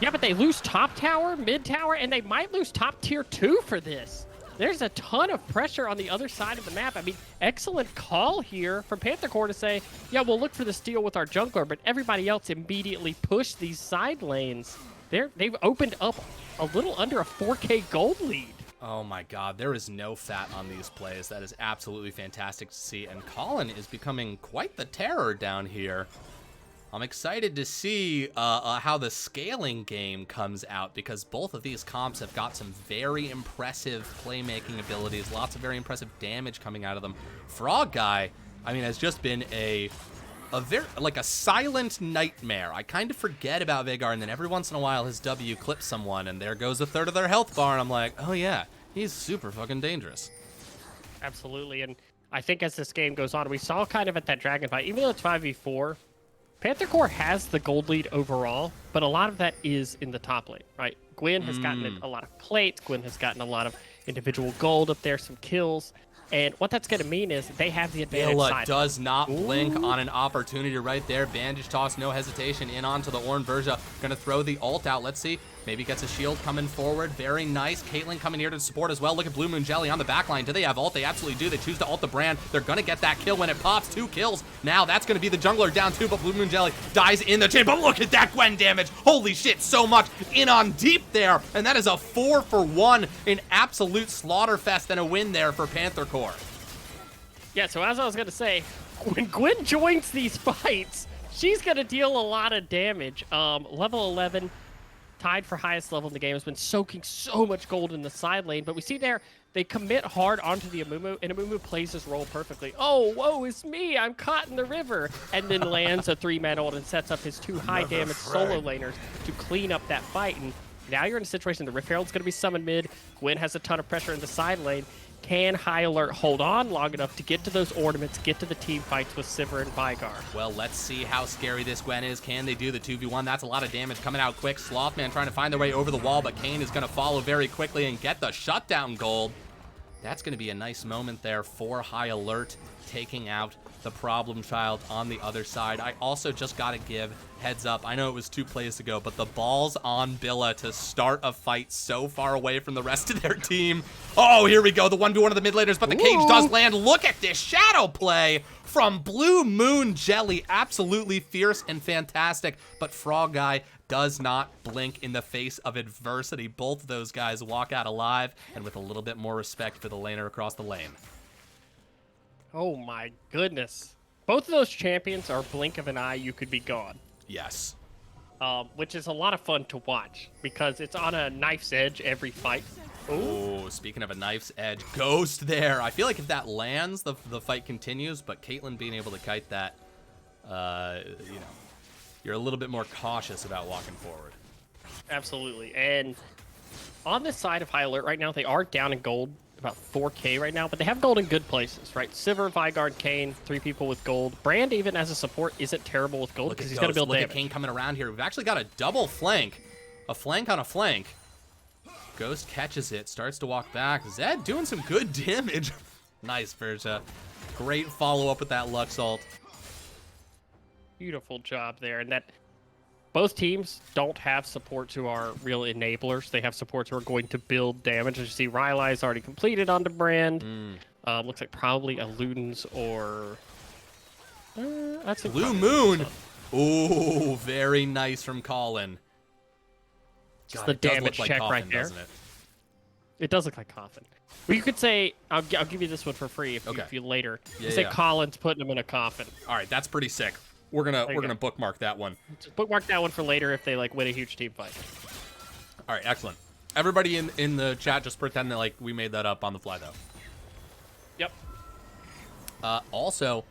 Yeah, but they lose top tower, mid tower, and they might lose top tier 2 for this. There's a ton of pressure on the other side of the map. I mean, excellent call here from Panther Corp to say, yeah, we'll look for the steal with our jungler, but everybody else immediately pushed these side lanes. They've opened up a little under a 4K gold lead. Oh my god, there is no fat on these plays. That is absolutely fantastic to see, and Colin is becoming quite the terror down here. I'm excited to see how the scaling game comes out, because both of these comps have got some very impressive playmaking abilities, lots of very impressive damage coming out of them. Frog Guy, I mean, has just been a very, like a silent nightmare. I kind of forget about Veigar, and then every once in a while his W clips someone, and there goes a third of their health bar, and I'm like, oh yeah, he's super fucking dangerous. Absolutely, and I think as this game goes on, we saw kind of at that Dragon fight, even though it's 5v4, Panther Corp has the gold lead overall, but a lot of that is in the top lane, right? Gwen has gotten a lot of plates. Gwen has gotten a lot of individual gold up there, some kills. And what that's going to mean is they have the advantage Billa side. does not blink on an opportunity right there. Bandage toss, no hesitation, in onto the Ornn Verja. Going to throw the ult out. Let's see. Maybe gets a shield coming forward. Very nice. Caitlyn coming here to support as well. Look at Blue Moon Jelly on the back line. Do they have ult? They absolutely do. They choose to ult the Brand. They're going to get that kill when it pops. 2 kills. Now that's going to be the jungler down 2, but Blue Moon Jelly dies in the chain. But look at that Gwen damage. Holy shit, so much in on deep there. And that is a 4-for-1, an absolute slaughter fest and a win there for Panther Corp. Yeah, so as I was going to say, when Gwen joins these fights, she's going to deal a lot of damage. Level 11, tied for highest level in the game, has been soaking so much gold in the side lane. But we see there, they commit hard onto the Amumu, and Amumu plays his role perfectly. Oh, whoa, it's me. I'm caught in the river. And then lands a 3-man ult and sets up his 2 high-damage solo laners to clean up that fight. And now you're in a situation, the Rift Herald's going to be summoned mid. Gwen has a ton of pressure in the side lane. Can High Alert hold on long enough to get to those ornaments, get to the team fights with Sivir and Veigar? Well, let's see how scary this Gwen is. Can they do the 2v1? That's a lot of damage coming out quick. Slothman trying to find their way over the wall, but Kayn is going to follow very quickly and get the shutdown gold. That's going to be a nice moment there for High Alert, taking out the problem child on the other side. I also just got to give heads up. I know it was 2 plays ago, but the balls on Billa to start a fight so far away from the rest of their team. Oh, here we go. The 1v1 of the mid laners, but the cage does land. Look at this shadow play from Blue Moon Jelly. Absolutely fierce and fantastic, but Frog Guy does not blink in the face of adversity. Both of those guys walk out alive and with a little bit more respect for the laner across the lane. Oh my goodness. Both of those champions are blink of an eye, you could be gone. Yes. Which is a lot of fun to watch because it's on a knife's edge every fight. Oh, speaking of a knife's edge, Ghost there. I feel like if that lands, the fight continues, but Caitlyn being able to kite that, you know, you're a little bit more cautious about walking forward. Absolutely. And on this side of High Alert right now, they are down in gold, about 4K right now, but they have gold in good places, right? Sivir, Veigar, and Kayn, 3 people with gold. Brand, even as a support, isn't terrible with gold because he's going to build damage. Look at Kayn coming around here. We've actually got a double flank. A flank on a flank. Ghost catches it, starts to walk back. Zed doing some good damage. Nice, Verja. Great follow-up with that Lux ult. Beautiful job there. And that both teams don't have supports who are real enablers. They have supports who are going to build damage. As you see, Rylai is already completed onto Brand. Looks like probably a Ludens or... I'd say Blue Moon. Ooh, very nice from Colin. Just God, the it does damage look like check Coffin, right there. doesn't it? It does look like Coffin. Well, you could say, I'll give you this one for free if you later. Yeah, say yeah. Colin's putting him in a coffin. All right, that's pretty sick. We're gonna bookmark that one. Just bookmark that one for later if they like win a huge team fight. All right, excellent. Everybody in the chat just pretend that like we made that up on the fly though. Yep. Also,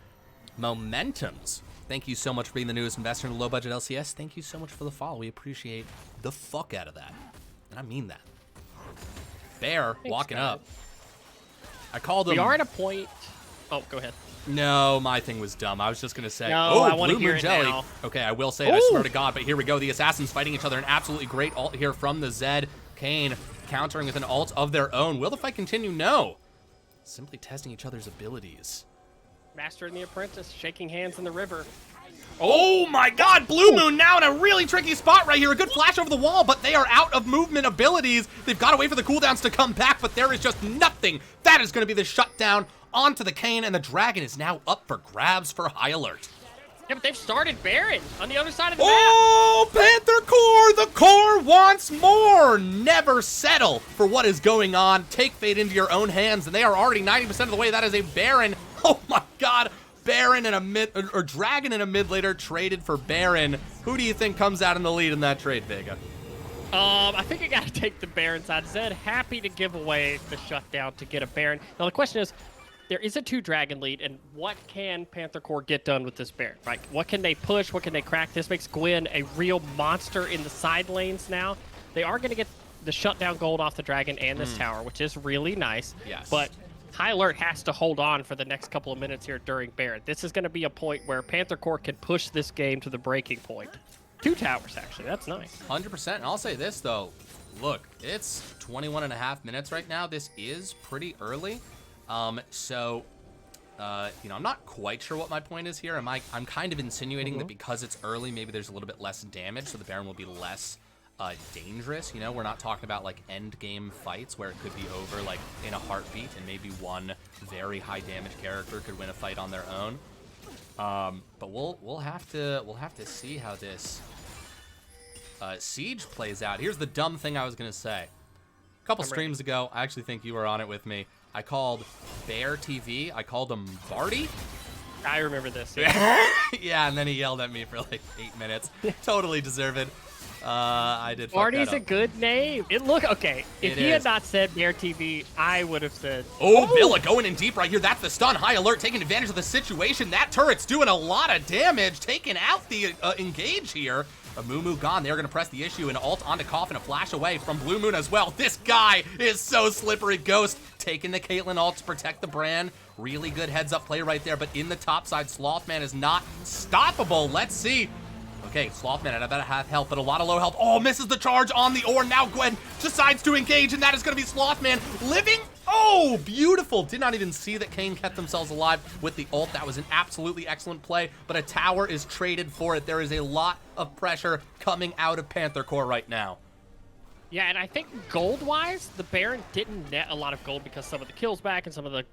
Momentums. Thank you so much for being the newest investor in a low budget LCS. Thank you so much for the follow. We appreciate the fuck out of that, and I mean that. Bear walking up. I called him. We are at a point. Oh, go ahead. No, my thing was dumb. I was just gonna say, No, oh, I wanna Blue hear Moon it Jelly. now. Okay, I will say it. I swear to God. But here we go. The assassins fighting each other. An absolutely great ult here from the Zed. Kane countering with an ult of their own. Will the fight continue? No. Simply testing each other's abilities. Master and the Apprentice shaking hands in the river. Oh my God, Blue Moon now in a really tricky spot right here. A good flash over the wall, but they are out of movement abilities. They've got to wait for the cooldowns to come back, but there is just nothing. That is going to be the shutdown onto the Kane, and the Dragon is now up for grabs for High Alert. Yeah, but they've started Baron on the other side of the Oh, Panther Core! The Core wants more! Never settle for what is going on. Take fate into your own hands, and they are already 90% of the way. That is a Baron. Oh my God. Baron and a mid, or Dragon and a mid later traded for Baron. Who do you think comes out in the lead in that trade, Vega? I think I gotta take the Baron side. Zed happy to give away the shutdown to get a Baron. Now the question is, there is a 2-Dragon lead, and what can Panther Core get done with this Baron, right? What can they push? What can they crack? This makes Gwen a real monster in the side lanes now. They are gonna get the shutdown gold off the Dragon and this tower, which is really nice. Yes. But High Alert has to hold on for the next couple of minutes here during Baron. This is going to be a point where Panther Core can push this game to the breaking point. 2 towers, actually. That's nice. 100%. And I'll say this, though. Look, it's 21 and a half minutes right now. This is pretty early. So, you know, I'm not quite sure what my point is here. I'm kind of insinuating that because it's early, maybe there's a little bit less damage, so the Baron will be less dangerous. You know, we're not talking about like end game fights where it could be over like in a heartbeat, and maybe one very high damage character could win a fight on their own. But we'll have to see how this siege plays out. Here's the dumb thing I was gonna say. A couple streams ago, I actually think you were on it with me. I called Bear TV. I called him Barty. I remember this. Yeah, and then he yelled at me for like 8 minutes. Totally deserved. I did. Barty's a good name. Okay. If he had not said Bear TV, I would have said. Oh, Villa going in deep right here. That's the stun. High Alert taking advantage of the situation. That turret's doing a lot of damage, taking out the engage here. A Moo gone. They're gonna press the issue and ult onto Coffin, a flash away from Blue Moon as well. This guy is so slippery. Ghost taking the Caitlyn ult to protect the brand. Really good heads up play right there, but in the top side, Slothman is not stoppable. Let's see. Okay, Slothman at about a half health, but a lot of low health. Oh, misses the charge on the Ornn. Now Gwen decides to engage, and that is going to be Slothman living. Oh, beautiful. Did not even see that Kane kept themselves alive with the ult. That was an absolutely excellent play, but a tower is traded for it. There is a lot of pressure coming out of Panther Core right now. Yeah, and I think gold-wise, the Baron didn't net a lot of gold because some of the kills back and some of the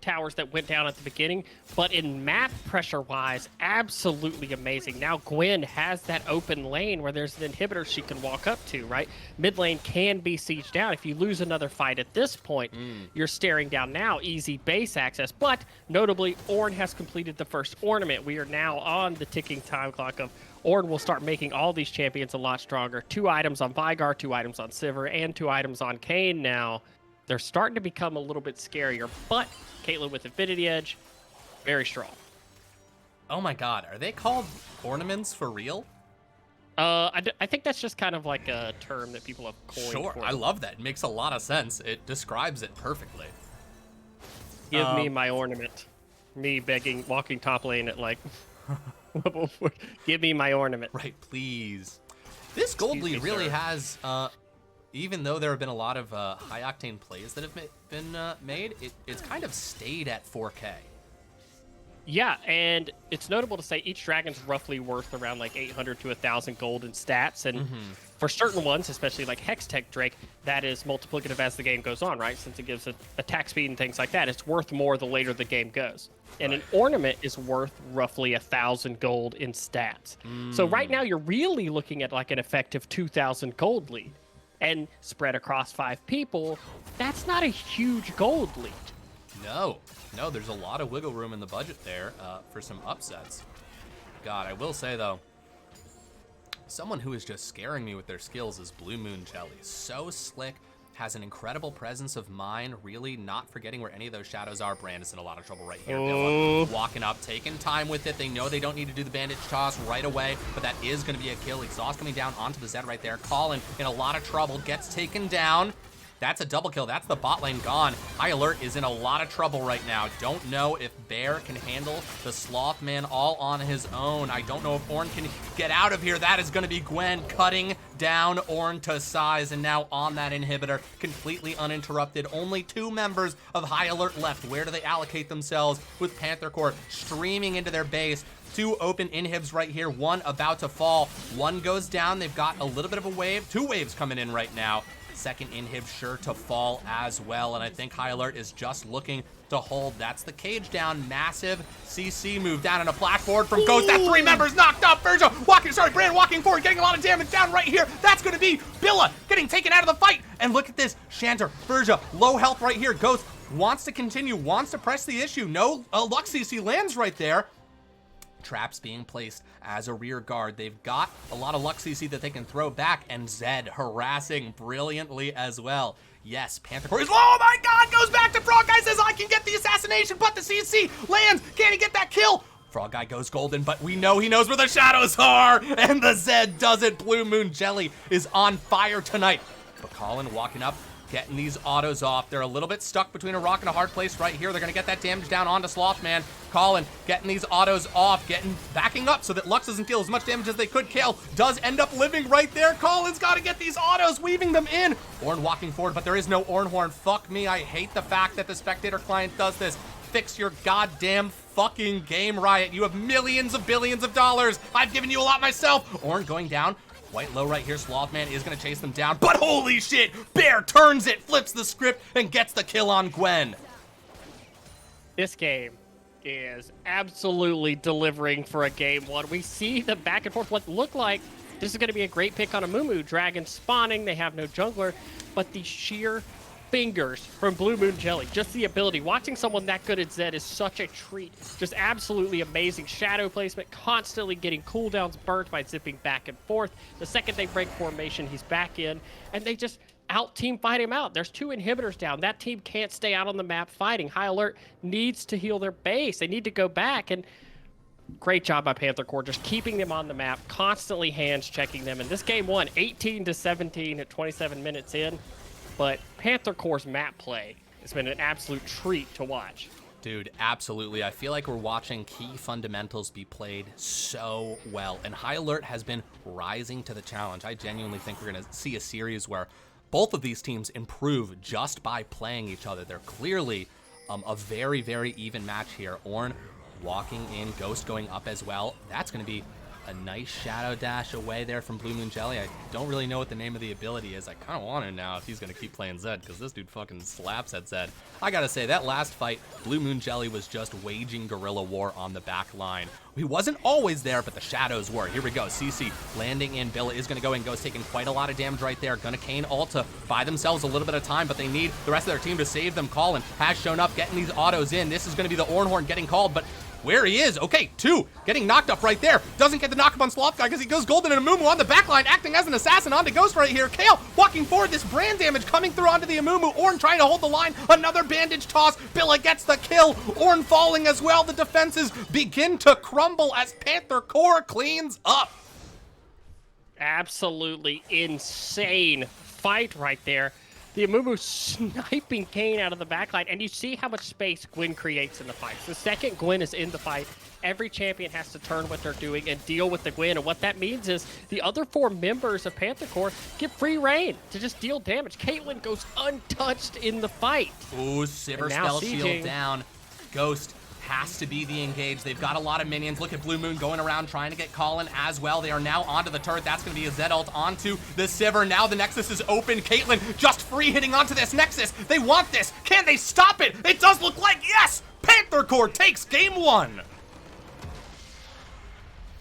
towers that went down at the beginning, but in map pressure-wise, absolutely amazing. Now Gwen has that open lane where there's an inhibitor she can walk up to, right? Mid lane can be sieged down. If you lose another fight at this point, you're staring down now easy base access, but notably, Ornn has completed the first ornament. We are now on the ticking time clock of Ornn will start making all these champions a lot stronger. 2 items on Vygar, 2 items on Sivir, and 2 items on Kane now. They're starting to become a little bit scarier, but Caitlyn with Infinity Edge, very strong. Oh my God, are they called ornaments for real? I think that's just kind of like a term that people have coined. Sure, I love that. It makes a lot of sense. It describes it perfectly. Give me my ornament. Me begging, walking top lane at like, give me my ornament. Right, please. This gold lead really has, even though there have been a lot of high-octane plays that have been made, it's kind of stayed at 4K. Yeah, and it's notable to say each dragon's roughly worth around like 800 to 1,000 gold in stats, and for certain ones, especially like Hextech Drake, that is multiplicative as the game goes on, right? Since it gives it attack speed and things like that, it's worth more the later the game goes. And an ornament is worth roughly 1,000 gold in stats. So right now you're really looking at like an effective 2,000 gold lead, and spread across 5 people, that's not a huge gold lead. No, there's a lot of wiggle room in the budget there for some upsets. God, I will say though, someone who is just scaring me with their skills is Blue Moon Jelly. So slick, has an incredible presence of mind, really not forgetting where any of those shadows are. Brand is in a lot of trouble right here. Villa walking up, taking time with it. They know they don't need to do the bandage toss right away, but that is going to be a kill. Exhaust coming down onto the Zed right there. Colin in a lot of trouble, gets taken down. That's a double kill. That's the bot lane gone. High Alert is in a lot of trouble right now. Don't know if Bear can handle the Slothman all on his own. I don't know if Ornn can get out of here. That is going to be Gwen cutting down Ornn to size, and now on that inhibitor, completely uninterrupted. Only 2 members of High Alert left. Where do they allocate themselves with Panther Corp streaming into their base? 2 open inhibs right here, 1 about to fall. 1 goes down. They've got a little bit of a wave. 2 waves coming in right now. Second inhib sure to fall as well, and I think High Alert is just looking to hold. That's the cage down. Massive CC move down on a flash forward from Ghost. That 3 members knocked up. Brand walking forward, getting a lot of damage down right here. That's going to be Billa getting taken out of the fight. And look at this, Shanter, Verja, low health right here. Ghost wants to continue, wants to press the issue. No Lux CC lands right there. Traps being placed as a rear guard. They've got a lot of Lux CC that they can throw back, and Zed harassing brilliantly as well. Yes, Panther Corp is, oh my god, goes back to Frog Guy, says I can get the assassination, but the CC lands. Can he get that kill? Frog Guy goes golden, but we know he knows where the shadows are, and the Zed does it. Blue Moon Jelly is on fire tonight. But Colin walking up, getting these autos off. They're a little bit stuck between a rock and a hard place right here. They're gonna get that damage down onto Slothman. Colin getting these autos off, backing up so that Lux doesn't deal as much damage as they could. Kale does end up living right there. Colin's gotta get these autos, weaving them in. Ornn walking forward, but there is no Ornn horn. Fuck me, I hate the fact that the spectator client does this. Fix your goddamn fucking game, Riot. You have millions of billions of dollars. I've given you a lot myself. Ornn going down. Quite low right here. Slothman is going to chase them down, but holy shit! Bear turns it, flips the script, and gets the kill on Gwen. This game is absolutely delivering for a game 1. We see the back and forth. What looked like this is going to be a great pick on a Mumu. Dragon spawning. They have no jungler, but the sheer fingers from Blue Moon Jelly, just the ability. Watching someone that good at Zed is such a treat. Just absolutely amazing shadow placement, constantly getting cooldowns burnt by zipping back and forth. The second they break formation, he's back in, and they just out-team fight him out. There's 2 inhibitors down. That team can't stay out on the map fighting. High Alert needs to heal their base. They need to go back, and great job by Panther Corp, just keeping them on the map, constantly hands checking them. And this game won 18-17 at 27 minutes in. But Panther Corp's map play has been an absolute treat to watch. Dude, absolutely. I feel like we're watching key fundamentals be played so well, and High Alert has been rising to the challenge. I genuinely think we're going to see a series where both of these teams improve just by playing each other. They're clearly a very, very even match here. Ornn walking in, Ghost going up as well. That's going to be a nice shadow dash away there from Blue Moon Jelly. I don't really know what the name of the ability is. I kind of want to now if he's going to keep playing Zed, because this dude fucking slaps at Zed. I gotta say, that last fight, Blue Moon Jelly was just waging guerrilla war on the back line. He wasn't always there, but the shadows were. Here we go, CC landing in. Billa is going to go in. Ghost taking quite a lot of damage right there. Gonna Kane ult to buy themselves a little bit of time, but they need the rest of their team to save them. Colin has shown up, getting these autos in. This is going to be the Ornn horn getting called, but where he is, okay, 2 getting knocked up right there. Doesn't get the knock up on Sloth Guy because he goes golden and Amumu on the backline, acting as an assassin onto Ghost right here. Kale walking forward, this brand damage coming through onto the Amumu. Ornn trying to hold the line, another bandage toss. Billa gets the kill. Ornn falling as well. The defenses begin to crumble as Panther Corp cleans up. Absolutely insane fight right there. The Amumu sniping Kane out of the backline, and you see how much space Gwen creates in the fight. The second Gwen is in the fight, every champion has to turn what they're doing and deal with the Gwen, and what that means is the other 4 members of Panther Corp get free reign to just deal damage. Caitlyn goes untouched in the fight. Ooh, Sivir spell shield down. Ghost has to be the engage. They've got a lot of minions. Look at Blue Moon going around trying to get Colin as well. They are now onto the turret. That's going to be a Zed ult onto the Sivir. Now the Nexus is open. Caitlyn just free hitting onto this Nexus. They want this. Can they stop it? It does look like yes! Panther Corp takes game 1.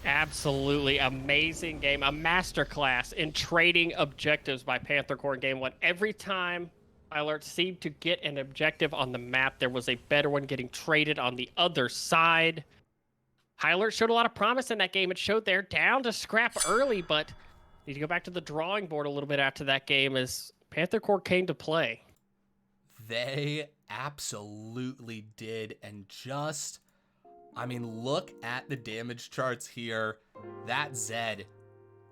Absolutely amazing game. A masterclass in trading objectives by Panther Corp in game 1. Every time Alert seemed to get an objective on the map, there was a better one getting traded on the other side. High Alert showed a lot of promise in that game. It showed they're down to scrap early, but need to go back to the drawing board a little bit after that game as Panther Corp came to play. They absolutely did, and just, I mean, look at the damage charts here. That Zed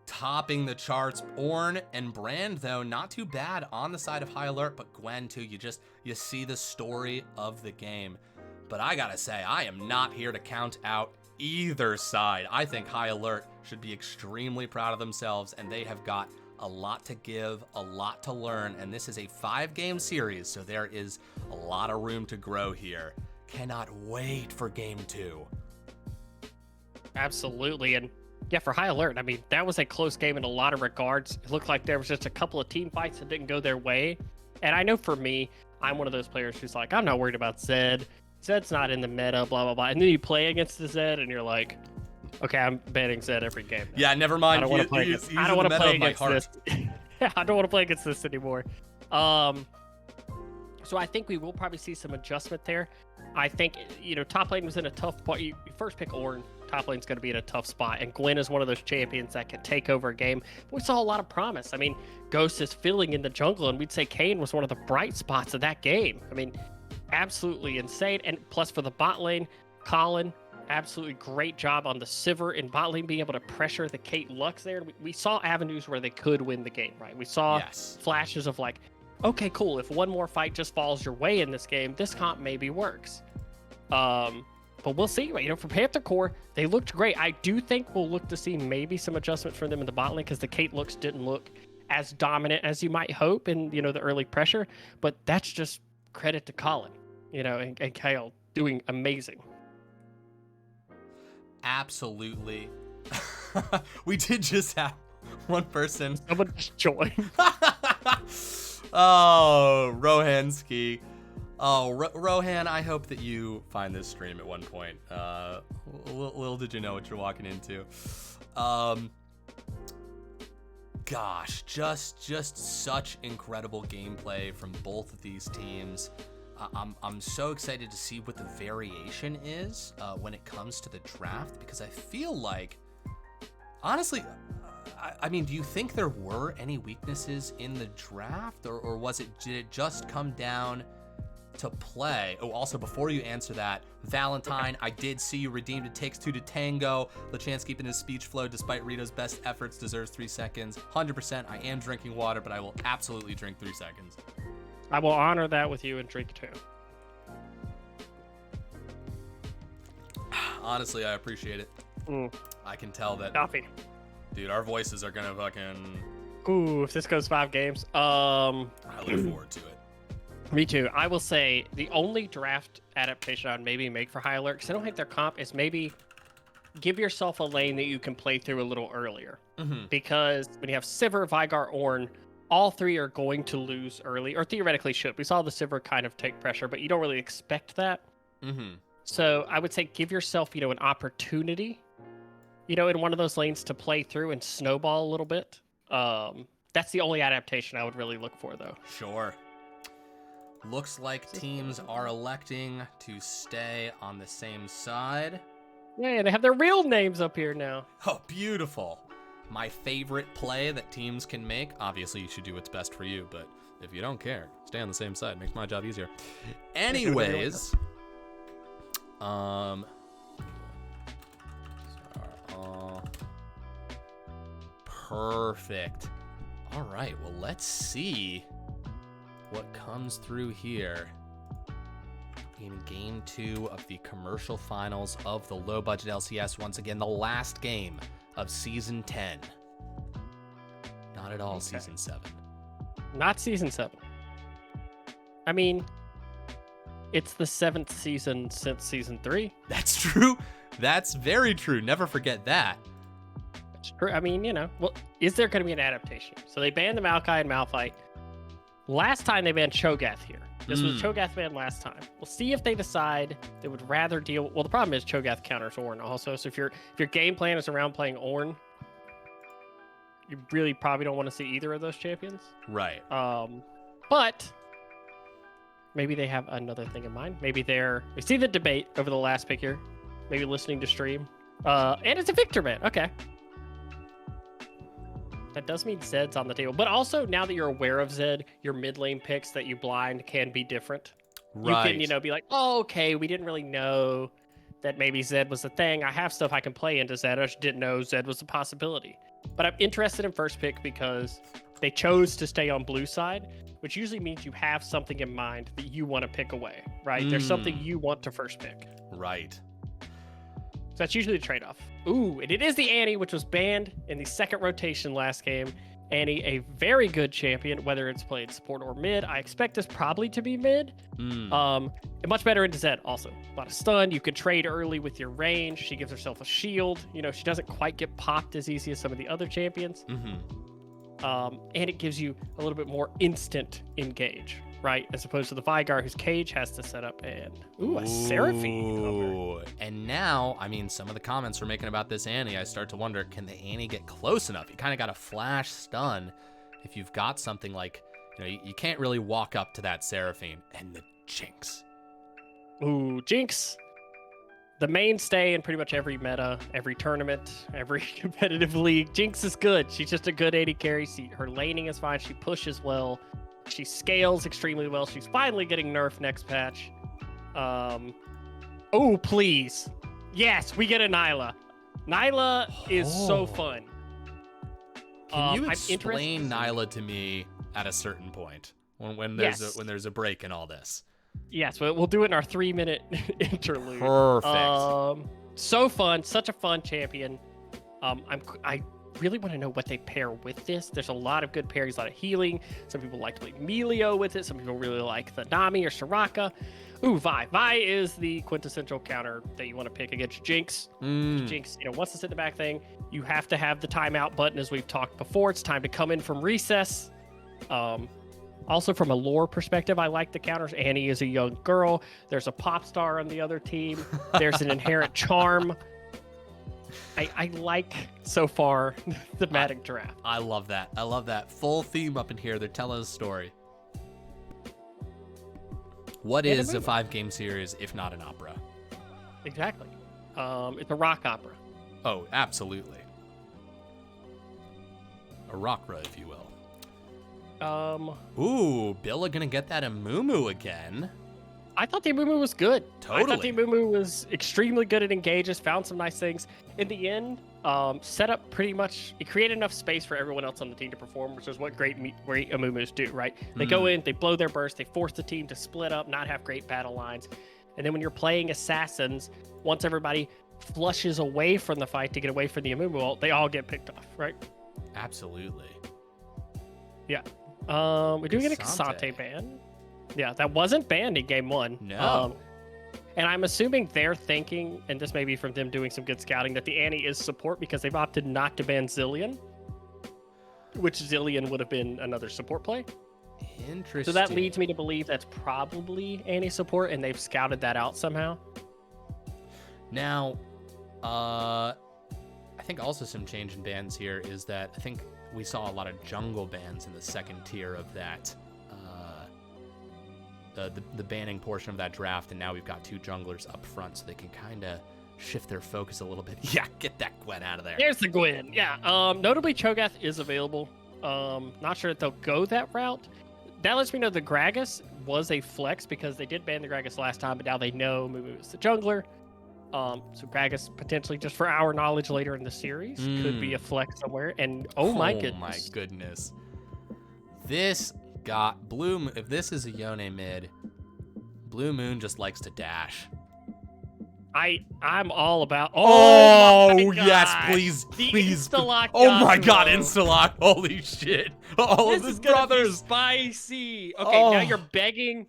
topping the charts. Ornn and Brand, though, not too bad on the side of High Alert, but Gwen, too. You see the story of the game. But I gotta say, I am not here to count out either side. I think High Alert should be extremely proud of themselves, and they have got a lot to give, a lot to learn, and this is a 5-game series, so there is a lot of room to grow here. Cannot wait for game 2. Absolutely, and yeah, for High Alert, I mean, that was a close game in a lot of regards. It looked like there was just a couple of team fights that didn't go their way. And I know for me, I'm one of those players who's like, I'm not worried about Zed. Zed's not in the meta, blah, blah, blah. And then you play against the Zed, and you're like, okay, I'm banning Zed every game now. Yeah, never mind. I don't want to play against, I don't want to play against this. I don't want to play against this anymore. So I think we will probably see some adjustment there. I think, top lane was in a tough point. You first pick Ornn. Top lane's going to be in a tough spot, and Gwen is one of those champions that can take over a game. But we saw a lot of promise. I mean, Ghost is filling in the jungle, and we'd say Kayn was one of the bright spots of that game. I mean, absolutely insane. And plus for the bot lane, Colin, absolutely great job on the Sivir in bot lane, being able to pressure the Kate Lux there. We saw avenues where they could win the game, right? We saw flashes of like, okay, cool, if one more fight just falls your way in this game, this comp maybe works. But we'll see. For Panther Corp, they looked great. I do think we'll look to see maybe some adjustment from them in the bot lane because the Kate looks didn't look as dominant as you might hope in, the early pressure. But that's just credit to Colin, and Kale doing amazing. Absolutely. We did just have one person. Someone just joined. Oh, Rohansky. Oh, Rohan, I hope that you find this stream at one point. Little did you know what you're walking into. Gosh, just such incredible gameplay from both of these teams. I'm so excited to see what the variation is when it comes to the draft, because I feel like, honestly, I mean, do you think there were any weaknesses in the draft, or did it just come down to play? Oh, also, before you answer that, Valentine, I did see you redeemed It Takes Two to Tango. Lachance keeping his speech flow despite Rito's best efforts deserves 3 seconds. 100%, I am drinking water, but I will absolutely drink 3 seconds. I will honor that with you and drink 2. Honestly, I appreciate it. I can tell that. Coffee. Dude, our voices are gonna fucking... Ooh, if this goes 5 games. I look forward to it. Me too. I will say the only draft adaptation I would maybe make for High Alert, because I don't think their comp, is maybe give yourself a lane that you can play through a little earlier. Because when you have Sivir, Veigar, Ornn, all 3 are going to lose early, or theoretically should. We saw the Sivir kind of take pressure, but you don't really expect that. So I would say give yourself, an opportunity, in one of those lanes to play through and snowball a little bit. That's the only adaptation I would really look for, though. Sure. Looks like teams are electing to stay on the same side. Yeah, they have their real names up here now. Oh, beautiful. My favorite play that teams can make. Obviously, you should do what's best for you, but if you don't care, stay on the same side. Makes my job easier. Anyways, perfect. All right, well, let's see what comes through here in game 2 of the commercial finals of the low budget LCS. Once again, the last game of season 10. Not at all season 7. Not season 7. I mean, It's the 7th season since season 3. That's true. That's very true. Never forget that. It's true. I mean, well, is there going to be an adaptation? So they banned the Maokai and Malphite. Last time they banned Cho'Gath here. This was Cho'Gath ban last time. We'll see if they decide they would rather deal. Well, the problem is Cho'Gath counters Ornn also. So if your game plan is around playing Ornn, you really probably don't want to see either of those champions. Right. But maybe they have another thing in mind. Maybe we see the debate over the last pick here. Maybe listening to stream. And it's a Victor ban. Okay. That does mean Zed's on the table. But also, now that you're aware of Zed, your mid lane picks that you blind can be different. Right. You can, be like, oh, okay, we didn't really know that maybe Zed was the thing. I have stuff I can play into Zed. I just didn't know Zed was a possibility. But I'm interested in first pick because they chose to stay on blue side, which usually means you have something in mind that you want to pick away, right? There's something you want to first pick. Right. So that's usually the trade-off. Ooh, and it is the Annie, which was banned in the second rotation last game. Annie, a very good champion, whether it's played support or mid. I expect this probably to be mid. And much better into Zed also. A lot of stun. You can trade early with your range. She gives herself a shield. She doesn't quite get popped as easy as some of the other champions. And it gives you a little bit more instant engage, right? As opposed to the Vygar, whose cage has to set up and a Seraphine over. And now, I mean, some of the comments we're making about this Annie, I start to wonder, can the Annie get close enough? You kind of got to flash stun if you've got something like, you can't really walk up to that Seraphine. And the Jinx. Ooh, Jinx. The mainstay in pretty much every meta, every tournament, every competitive league. Jinx is good. She's just a good AD carry. Her laning is fine. She pushes well. She scales extremely well. She's finally getting nerfed next patch. Oh, please. Yes, we get a Nyla. Nyla is so fun. Can you explain Nyla to me at a certain point when there's a break in all this? Yes, we'll do it in our 3-minute interlude. Perfect. So fun, such a fun champion. I really want to know what they pair with this. There's a lot of good pairings, a lot of healing. Some people like to play Melio with it. Some people really like the Nami or Soraka. Ooh, Vi. Vi is the quintessential counter that you want to pick against Jinx. Jinx, wants to sit in the back thing. You have to have the timeout button, as we've talked before. It's time to come in from recess. Also, from a lore perspective, I like the counters. Annie is a young girl. There's a pop star on the other team. There's an inherent charm. I like, so far, thematic draft. I love that. I love that. Full theme up in here. They're telling a story. What is a 5-game series if not an opera? Exactly. It's a rock opera. Oh, absolutely. A rockra, if you will. Ooh, Billa gonna get that Amumu again. I thought the Amumu was good. Totally. I thought the Amumu was extremely good at engages, found some nice things. In the end, set up pretty much, it created enough space for everyone else on the team to perform, which is what great Amumus do, right? They go in, they blow their burst, they force the team to split up, not have great battle lines. And then when you're playing assassins, once everybody flushes away from the fight to get away from the Amumu ult, they all get picked off, right? Absolutely. Yeah. We're doing an Exante ban. Yeah, that wasn't banned in game 1. No. And I'm assuming they're thinking, and this may be from them doing some good scouting, that the Annie is support because they've opted not to ban Zillion, which Zillion would have been another support play. Interesting. So that leads me to believe that's probably Annie support, and they've scouted that out somehow. Now, I think also some change in bans here is that I think we saw a lot of jungle bans in the second tier of that, the banning portion of that draft, and now we've got 2 junglers up front, so they can kind of shift their focus a little bit. Yeah, get that Gwen out of there. Here's the Gwen. Yeah. Notably, Cho'Gath is available. Not sure that they'll go that route. That lets me know the Gragas was a flex because they did ban the Gragas last time, but now they know Mumu is the jungler. So Gragas potentially, just for our knowledge later in the series, could be a flex somewhere. And oh my goodness, this got Blue. If this is a Yone mid, Blue Moon just likes to dash. I'm all about. Oh, my yes, gosh. please, The please. Insta-lock Oh my God, Yasuo. Insta-lock. Holy shit. All of This his is gonna be brothers. spicy. Okay, now Oh. you're begging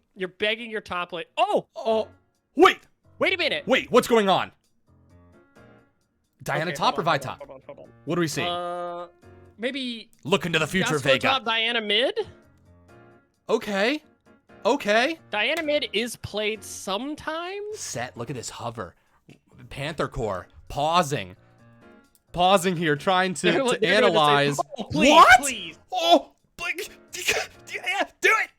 your top lane. Oh, Wait, wait a minute. what's going on? Diana Okay, top or hold on, Vi top? hold on. What do we see? Maybe Look into the future, Yasuo Vega. top, Diana mid. Okay. Diana mid is played sometimes. Set, look at this hover. Panther Core, pausing here, trying to They're doing the same- analyze. Oh, please, What? please. Oh, yeah, do it.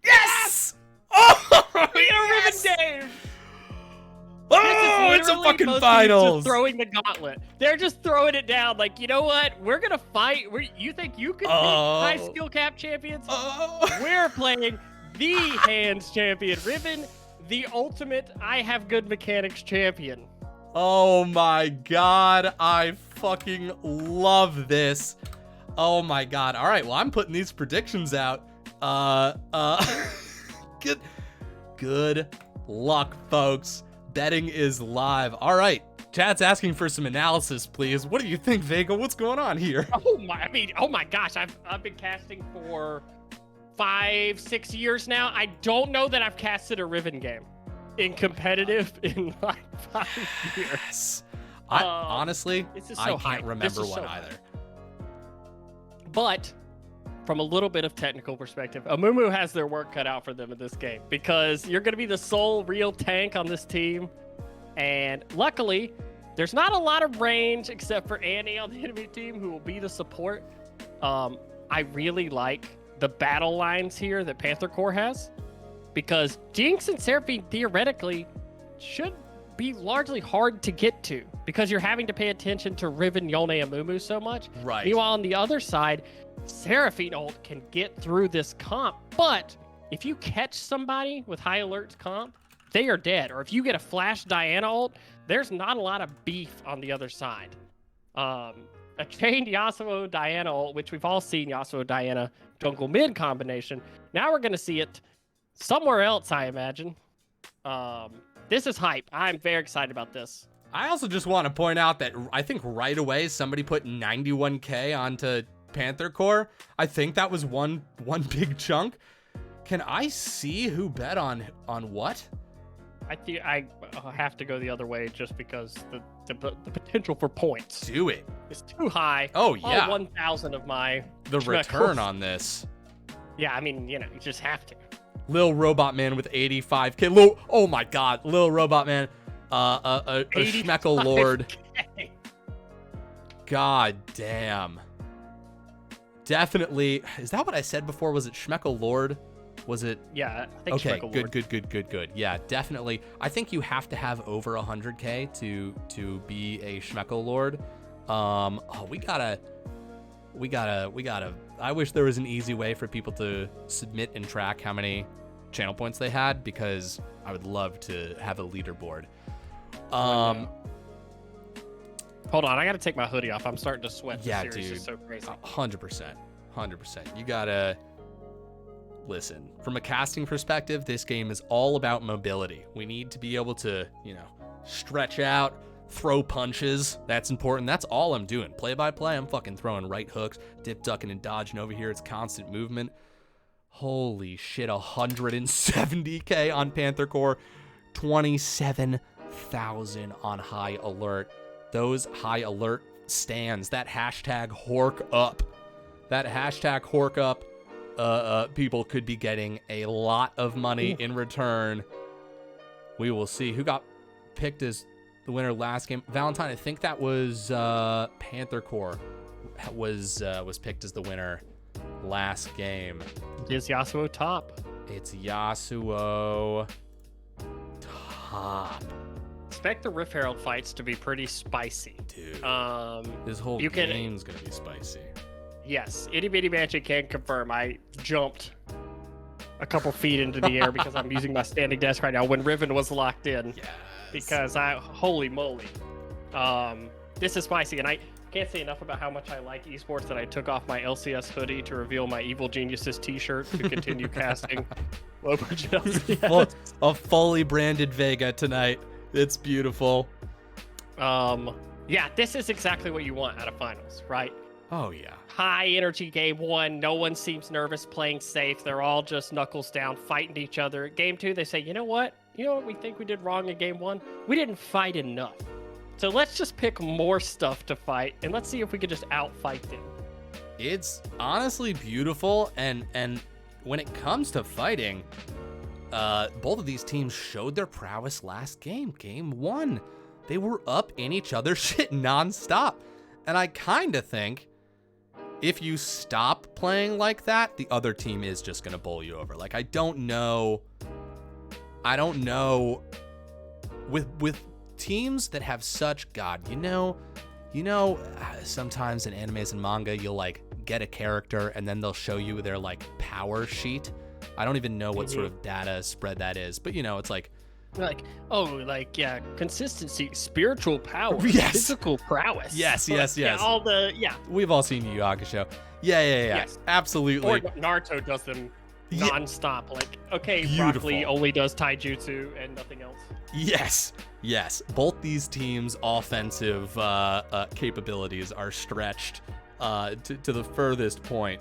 Yes! Oh, yes! Riven game. Oh, it's a Literally fucking most teams finals. just throwing the gauntlet. They're just throwing it down. Like, you know what? We're gonna fight. You think you could beat high skill cap champions? We're playing the hands champion, Riven, the ultimate I have good mechanics champion. Oh my God, I fucking love this. Oh my God. All right, well, I'm putting these predictions out. Good luck, folks. Betting is live. All right, chat's asking for some analysis, please. What do you think, Vega? What's going on here? Oh my gosh, I've been casting for 5-6 years now. I don't know that I've casted a Riven game in competitive in like 5 years. Honestly, I can't remember one either. But from a little bit of technical perspective, Amumu has their work cut out for them in this game because you're going to be the sole real tank on this team. And luckily, there's not a lot of range except for Annie on the enemy team who will be the support. I really like the battle lines here that Panther Core has because Jinx and Seraphine theoretically should be largely hard to get to because you're having to pay attention to Riven, Yone, and Amumu so much. Right. Meanwhile, on the other side, Seraphine ult can get through this comp, but if you catch somebody with high alerts comp, they are dead. Or if you get a flash Diana ult, there's not a lot of beef on the other side. A chained Yasuo Diana ult, which we've all seen Yasuo Diana jungle mid combination. Now we're gonna see it somewhere else, I imagine. This is hype. I'm very excited about this. I also just want to point out that I think right away somebody put 91K onto Panther Core. I think that was one big chunk. Can I see who bet on what? I think I have to go the other way just because the potential for points. Do it. It's too high. Oh yeah. All 1,000 of my the return on this. Yeah, I mean, you just have to. Lil Robot Man with 85K. Oh my God, Lil Robot Man. A Schmeckle Lord. God damn. Definitely. Is that what I said before? Was it Schmeckle Lord? Was it? Yeah, I think okay, Schmeckle Lord. good. Yeah, definitely. I think you have to have over 100K to be a Schmeckle Lord. We gotta. I wish there was an easy way for people to submit and track how many channel points they had because I would love to have a leaderboard. Hold on, I gotta take my hoodie off. I'm starting to sweat. Yeah, this series dude. is so crazy. 100%. You gotta listen. From a casting perspective, this game is all about mobility. We need to be able to, stretch out, throw punches. That's important. That's all I'm doing. Play by play, I'm fucking throwing right hooks, dip, ducking, and dodging over here. It's constant movement. Holy shit, 170K on Panther Core, 27,000 on high alert. Those high alert stands, that hashtag hork up. People could be getting a lot of money in return. We will see who got picked as the winner last game. Valentine, I think that was Panther Core was picked as the winner last game. Is Yasuo top? It's Yasuo top. Expect the Rift Herald fights to be pretty spicy. Dude, this whole game's gonna be spicy. Yes, Itty Bitty Magic can confirm. I jumped a couple feet into the air because I'm using my standing desk right now when Riven was locked in. Yes. Because holy moly. This is spicy, and I can't say enough about how much I like esports that I took off my LCS hoodie to reveal my Evil Geniuses t-shirt to continue casting low budget LCS. A fully branded Vega tonight. It's beautiful. Yeah, this is exactly what you want out of finals, right? Oh, yeah. High energy game one. No one seems nervous, playing safe. They're all just knuckles down, fighting each other. Game two, they say, you know what? You know what we think we did wrong in game one? We didn't fight enough. So let's just pick more stuff to fight, and let's see if we could just outfight them. It's honestly beautiful, and when it comes to fighting, both of these teams showed their prowess last game. Game one, they were up in each other's shit nonstop. And I kind of think if you stop playing like that, the other team is just going to bowl you over. Like, I don't know with teams that have such, God, you know, sometimes in animes and manga, you'll like get a character and then they'll show you their like power sheet. I don't even know what sort of data spread that is, but you know, it's like, yeah, consistency, spiritual power, yes, physical prowess. Yes. Yeah, We've all seen Yu Yu Hakusho. Yeah. Yes. Absolutely. Or Naruto does them nonstop. Like, okay, Beautiful. Rock Lee only does taijutsu and nothing else. Yes. Both these teams' offensive capabilities are stretched to the furthest point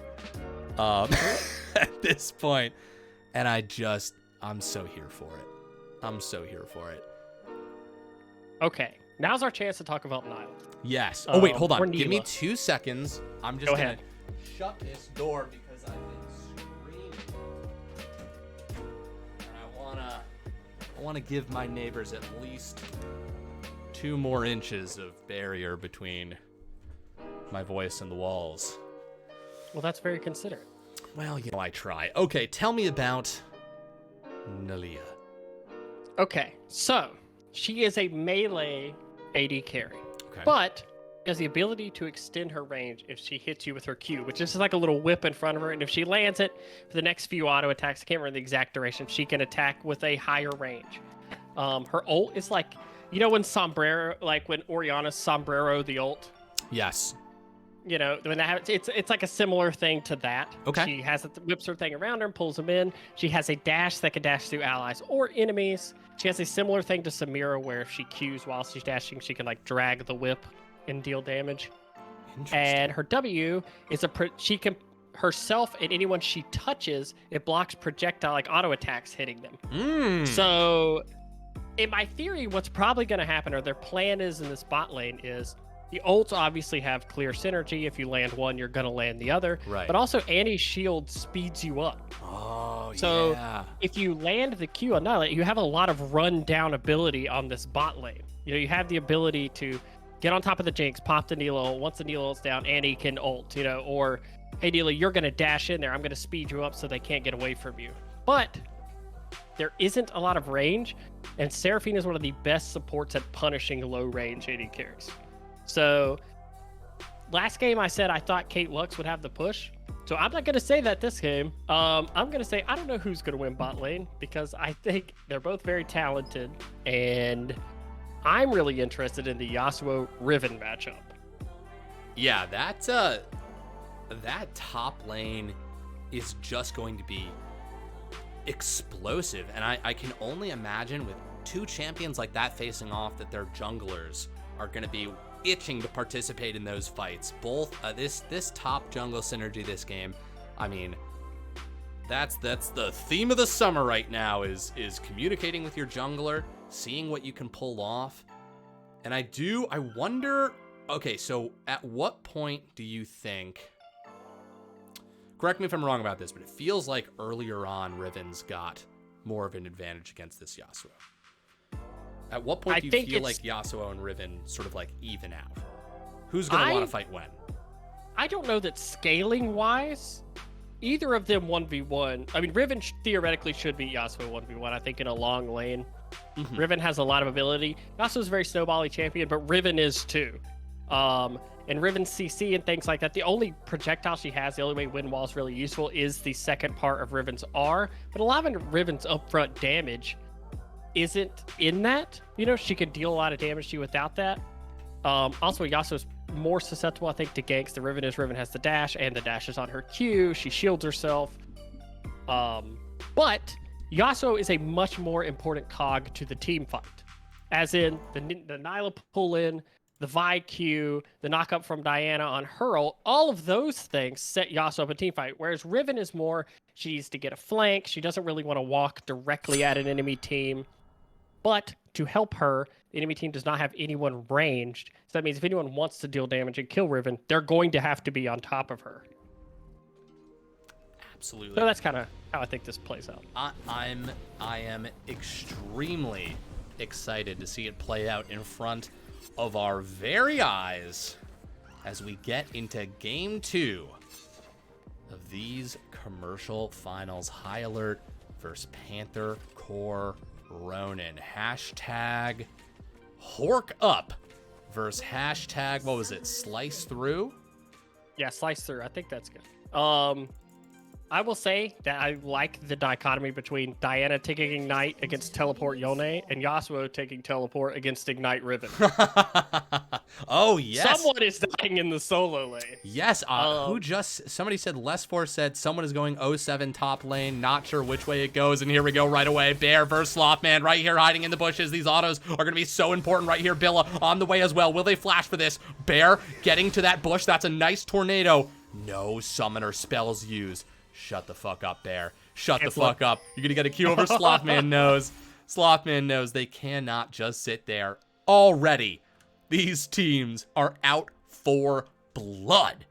at this point, and I'm so here for it. Okay, now's our chance to talk about Nile. Yes. Oh, wait, hold on. Or Give me Neela. 2 seconds. I'm just Go going ahead. to shut this door because I've been screaming. And I want to give my neighbors at least 2 more inches of barrier between my voice and the walls. Well, that's very considerate. Well, you know, I try. Okay, tell me about Nalia. Okay, so she is a melee AD carry, Okay. but has the ability to extend her range if she hits you with her Q, which is like a little whip in front of her, and if she lands it for the next few auto attacks, I can't remember the exact duration, she can attack with a higher range. Her ult is like, you know when Sombrero, like when Oriana's Sombrero the ult? Yes. You know, when that happens, it's like a similar thing to that. Okay. She has it, whips her thing around her and pulls them in. She has a dash that can dash through allies or enemies. She has a similar thing to Samira, where if she Qs while she's dashing, she can like drag the whip and deal damage. And her W is she can herself and anyone she touches, it blocks projectile like auto attacks hitting them. So, in my theory, what's probably going to happen, or their plan is in this bot lane, is the ults obviously have clear synergy. If you land one, you're going to land the other. Right. But also, Annie's shield speeds you up. Oh, So yeah. if you land the Q on Annihilate, you have a lot of run-down ability on this bot lane. You know, you have the ability to get on top of the Jinx, pop the Neela ult. Once the Neela ult's down, Annie can ult, you know, or, hey, Neela, you're going to dash in there. I'm going to speed you up so they can't get away from you. But there isn't a lot of range, and Seraphine is one of the best supports at punishing low-range AD carries. So, last game I said I thought Kate Lux would have the push. So I'm not going to say that this game. I'm going to say I don't know who's going to win bot lane, because I think they're both very talented, and I'm really interested in the Yasuo Riven matchup. Yeah, that top lane is just going to be explosive, and I can only imagine with 2 champions like that facing off that their junglers are going to be itching to participate in those fights. Both this top jungle synergy this game, I mean, that's the theme of the summer right now is communicating with your jungler, seeing what you can pull off. And I wonder, okay, so at what point do you think, correct me if I'm wrong about this, but it feels like earlier on Riven's got more of an advantage against this Yasuo. At what point do you feel like Yasuo and Riven sort of like even out? Who's going to want to fight when? I don't know that scaling-wise, either of them 1v1. I mean, Riven theoretically should beat Yasuo 1v1, I think, in a long lane. Mm-hmm. Riven has a lot of ability. Yasuo's a very snowbally champion, but Riven is too. And Riven's CC and things like that, the only projectile she has, the only way Wind Wall is really useful is the second part of Riven's R. But a lot of Riven's upfront damage isn't in that. You know, she can deal a lot of damage to you without that. Also, Yasuo's more susceptible, I think, to ganks than Riven is. Riven has the dash, and the dash is on her Q. She shields herself. But Yasuo is a much more important cog to the team fight. As in the Nyla pull in, the Vi Q, the knock up from Diana on Hurl, all of those things set Yasuo up a team fight. Whereas Riven is more, she needs to get a flank. She doesn't really want to walk directly at an enemy team. But to help her, the enemy team does not have anyone ranged. So that means if anyone wants to deal damage and kill Riven, they're going to have to be on top of her. Absolutely. So that's kind of how I think this plays out. I am extremely excited to see it play out in front of our very eyes as we get into game 2 of these commercial finals. High Alert versus Panther, Core, Ronin. Hashtag Hork Up versus hashtag, what was it, Slice Through? Yeah, Slice Through. I think that's good. I will say that I like the dichotomy between Diana taking Ignite against Teleport Yone and Yasuo taking Teleport against Ignite Riven. Oh, yes. Someone is dying in the solo lane. Yes. Somebody said, Les4 said someone is going 07 top lane. Not sure which way it goes. And here we go right away. Bear versus Slothman right here hiding in the bushes. These autos are going to be so important right here. Billa on the way as well. Will they flash for this? Bear getting to that bush. That's a nice tornado. No summoner spells used. Shut the fuck up, Bear. Shut the fuck up. You're going to get a Q over Slothman knows. Slothman knows they cannot just sit there. Already, these teams are out for blood.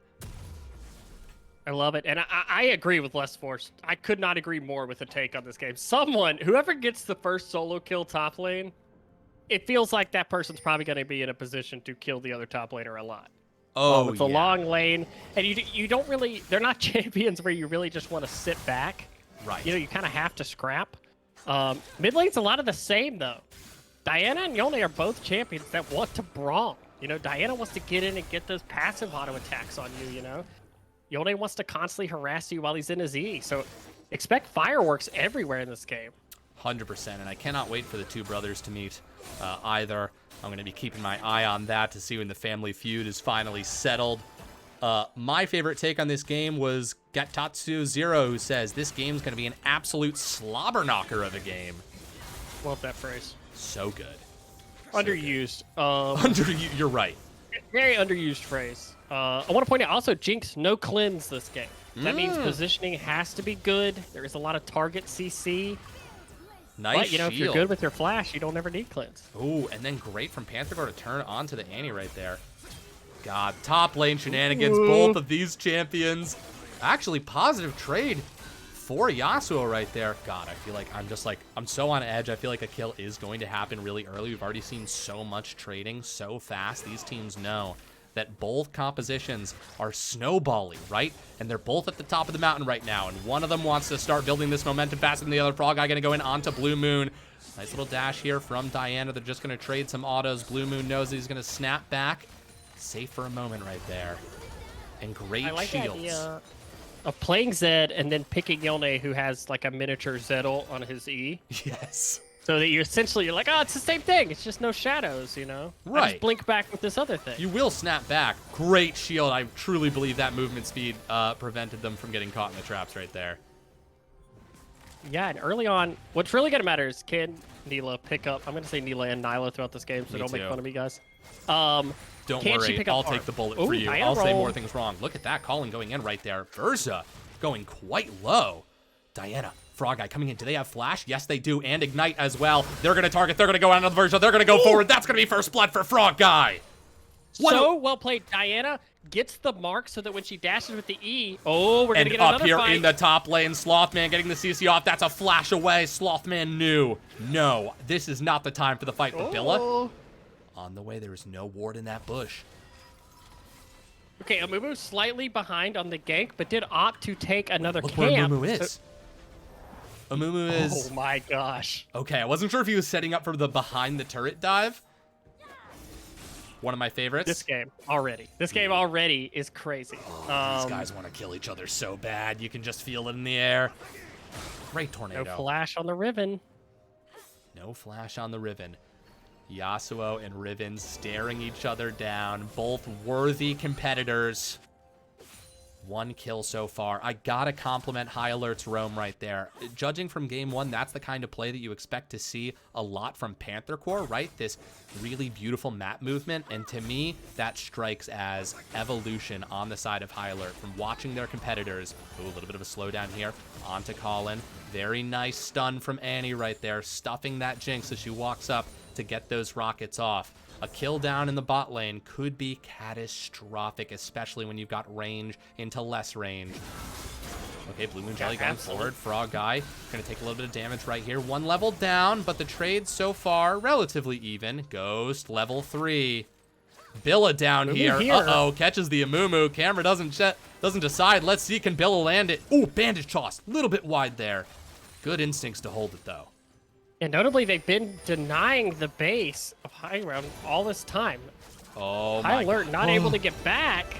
I love it. And I agree with Les Force. I could not agree more with the take on this game. Whoever gets the first solo kill top lane, it feels like that person's probably going to be in a position to kill the other top laner a lot. Oh, it's a long lane, and you don't really, they're not champions where you really just want to sit back. Right. You know, you kind of have to scrap. Mid lane's a lot of the same, though. Diana and Yone are both champions that want to brawl. You know, Diana wants to get in and get those passive auto attacks on you, you know? Yone wants to constantly harass you while he's in his E, so expect fireworks everywhere in this game. 100%, and I cannot wait for the two brothers to meet either. I'm going to be keeping my eye on that to see when the family feud is finally settled. My favorite take on this game was Gatatsu0, who says this game's going to be an absolute slobber knocker of a game. Love that phrase. So good. Underused. You're right. Very underused phrase. I want to point out also, Jinx no cleanse this game. That means positioning has to be good. There is a lot of target CC. Nice but, you know, shield. if you're good with your flash, you don't ever need cleanse. Ooh, and then great from Panther to turn onto the Annie right there. God, top lane shenanigans, both of these champions. Actually, positive trade for Yasuo right there. God, I feel like I'm so on edge. I feel like a kill is going to happen really early. We've already seen so much trading so fast. These teams know that both compositions are snowballing, right? And they're both at the top of the mountain right now, and one of them wants to start building this momentum faster than the other. Frog Guy gonna go in onto Blue Moon. Nice little dash here from Diana. They're just gonna trade some autos. Blue Moon knows that he's gonna snap back. Safe for a moment right there. And great I like shields. The idea of playing Zed and then picking Yone, who has like a miniature Zedel on his E. Yes. So that you're like, oh, it's the same thing. It's just no shadows, you know? Right. I just blink back with this other thing. You will snap back. Great shield. I truly believe that movement speed prevented them from getting caught in the traps right there. Yeah, and early on, what's really going to matter is can Neela pick up... I'm going to say Neela and Nyla throughout this game, so don't make fun of me, guys. Don't can worry. she pick up I'll Arc? take the bullet Ooh, for you. Diana I'll say roll. more things wrong. Look at that calling going in right there. Verza going quite low. Diana. Frog Guy coming in. Do they have flash? Yes, they do. And ignite as well. They're going to target. They're going to go out of the Verza. They're going to go forward. That's going to be first blood for Frog Guy. So well played. Diana gets the mark so that when she dashes with the E, we're going to get up another here fight. in the top lane, Slothman getting the CC off. That's a flash away. Slothman knew. No, this is not the time for the fight. But Billa, on the way, there is no ward in that bush. Okay, Amumu slightly behind on the gank, but did opt to take another Look camp. where Amumu is. Amumu is... Oh my gosh. Okay, I wasn't sure if he was setting up for the behind the turret dive. One of my favorites. This game already is crazy. These guys want to kill each other so bad. You can just feel it in the air. Great tornado. No flash on the Riven. No flash on the Riven. Yasuo and Riven staring each other down. Both worthy competitors. 1 kill so far. I gotta compliment High Alert's roam right there. Judging from game 1, that's the kind of play that you expect to see a lot from Panther Corp, right? This really beautiful map movement, and to me, that strikes as evolution on the side of High Alert from watching their competitors. Ooh, a little bit of a slowdown here. Onto Colin. Very nice stun from Annie right there, stuffing that Jinx as she walks up to get those rockets off. A kill down in the bot lane could be catastrophic, especially when you've got range into less range. Okay, Blue Moon Jelly going forward. Frog Guy going to take a little bit of damage right here. 1 level down, but the trade so far relatively even. Ghost level 3. Billa down here. Uh-oh, catches the Amumu. Camera doesn't decide. Let's see, can Billa land it? Ooh, bandage toss. A little bit wide there. Good instincts to hold it, though. And notably, they've been denying the base of high ground all this time. Oh, High Alert not able to get back.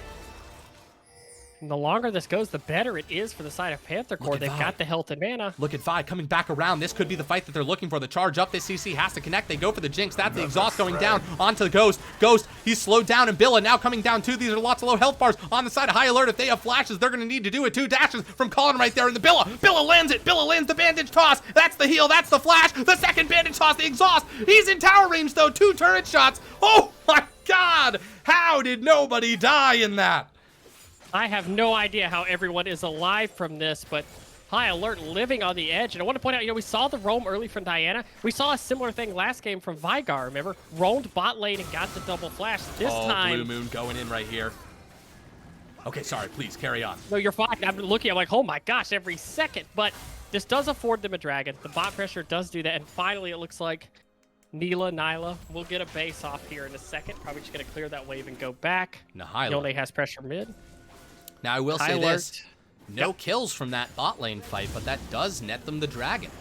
And the longer this goes, the better it is for the side of Panther Corp. They've got the health and mana. Look at Vi coming back around. This could be the fight that they're looking for. The charge up. This CC has to connect. They go for the Jinx. That's the exhaust going down onto the Ghost. Ghost, he's slowed down, and Billa now coming down too. These are lots of low health bars on the side of High Alert. If they have flashes, they're going to need to do it. 2 dashes from Colin right there, and the Billa lands it. Billa lands the bandage toss. That's the heal. That's the flash. The second bandage toss. The exhaust. He's in tower range though. 2 turret shots. Oh my God! How did nobody die in that? I have no idea how everyone is alive from this, but High Alert living on the edge. And I want to point out, we saw the roam early from Diana. We saw a similar thing last game from Vigar, remember? Roamed bot lane and got the double flash. This time... Blue Moon going in right here. Okay, sorry, please, carry on. No, you're fine. I'm looking, I'm like, oh my gosh, every second. But this does afford them a dragon. The bot pressure does do that. And finally, it looks like Nyla will get a base off here in a second. Probably just going to clear that wave and go back. Yone has pressure mid. Now, I will say this. No kills from that bot lane fight, but that does net them the dragon.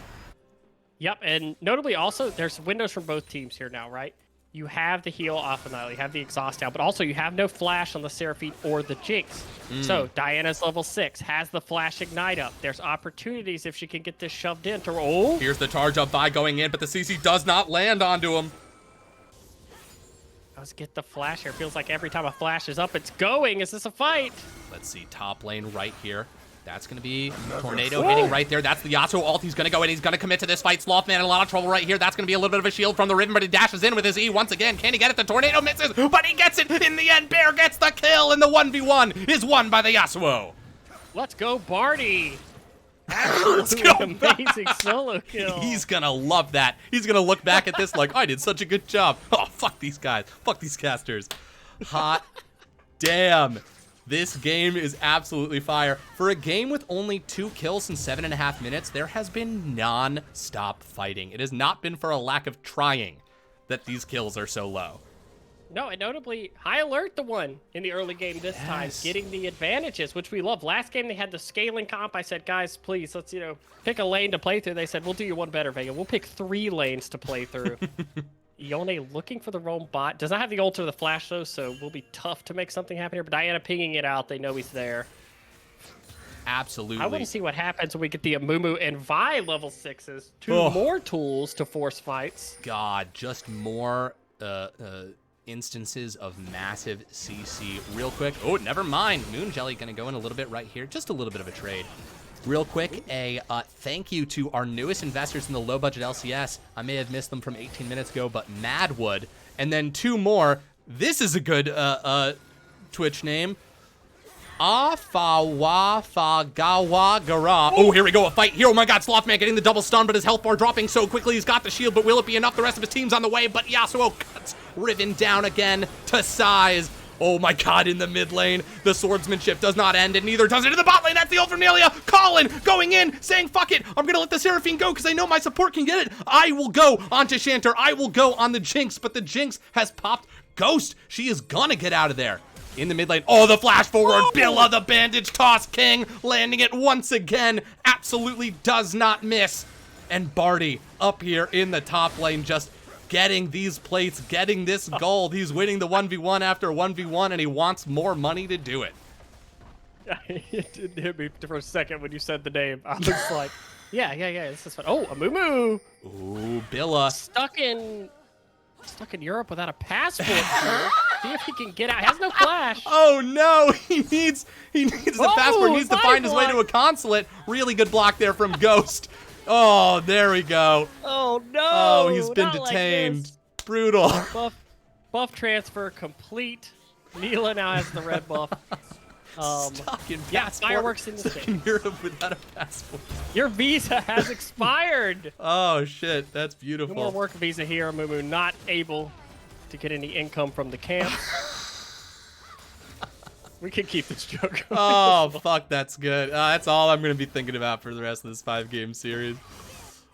Yep, and notably also, there's windows from both teams here now, right? You have the heal off of Nyla, you have the exhaust down, but also you have no flash on the Seraphine or the Jinx. So Diana's level 6, has the flash ignite up. There's opportunities if she can get this shoved in to roll. Here's the charge up by going in, but the CC does not land onto him. Let's get the flash here. Feels like every time a flash is up, it's going. Is this a fight? Let's see, top lane right here. That's going to be Tornado hitting right there. That's the Yasuo ult. He's going to go in. He's going to commit to this fight. Slothman in a lot of trouble right here. That's going to be a little bit of a shield from the Riven, but he dashes in with his E once again. Can he get it? The Tornado misses, but he gets it in the end. Bear gets the kill, and the 1v1 is won by the Yasuo. Let's go, Barty. Absolutely amazing solo kill. He's gonna love that. He's gonna look back at this like, I did such a good job. Oh, fuck these guys. Fuck these casters. Hot damn. This game is absolutely fire. For a game with only 2 kills in 7.5 minutes, there has been non-stop fighting. It has not been for a lack of trying that these kills are so low. No, and notably, High Alert the one in the early game this time, getting the advantages, which we love. Last game, they had the scaling comp. I said, guys, please, let's, pick a lane to play through. They said, we'll do you one better, Vega. We'll pick 3 lanes to play through. Yone looking for the roam bot. Does not have the ult or the flash, though, so it will be tough to make something happen here. But Diana pinging it out. They know he's there. Absolutely. I want to see what happens when we get the Amumu and Vi level 6s. 2 more tools to force fights. God, just more... instances of massive CC real quick. Oh, never mind. Moon Jelly gonna go in a little bit right here. Just a little bit of a trade. Real quick, a thank you to our newest investors in the low budget LCS. I may have missed them from 18 minutes ago, but Madwood. And then 2 more. This is a good Twitch name. Afawafagawagara. Oh, here we go, a fight here. Oh my God, Slothman getting the double stun, but his health bar dropping so quickly. He's got the shield, but will it be enough? The rest of his team's on the way, but Yasuo cuts Riven down again to size. Oh my God, in the mid lane, the swordsmanship does not end, and neither does it in the bot lane. That's the ult from Nelia. Colin going in, saying, fuck it. I'm gonna let the Seraphine go because I know my support can get it. I will go onto Shanter. I will go on the Jinx, but the Jinx has popped Ghost. She is gonna get out of there. In the mid lane, oh, the flash forward, Billa, the bandage toss king, landing it once again, absolutely does not miss. And Barty up here in the top lane, just getting these plates, getting this gold. He's winning the 1v1 after 1v1, and he wants more money to do it. It didn't hit me for a second when you said the name. I was like, yeah, this is fun. Oh, Amumu. Ooh, Billa. Stuck in Europe without a passport. See if he can get out. He has no flash. Oh no, he needs the passport. He needs to find his way to a consulate. Really good block there from Ghost. Oh, there we go. Oh no. Oh, he's been not detained. Like Brutal. Buff transfer complete. Neela now has the red buff. Stuck in yeah, passport. fireworks in the Stuck in Europe without a passport. Your visa has expired. Oh shit, that's No beautiful. more work visa here. Mumu not able to get any income from the camp. We can keep this joke going. Oh fuck, that's good. That's all I'm gonna be thinking about for the rest of this 5-game series.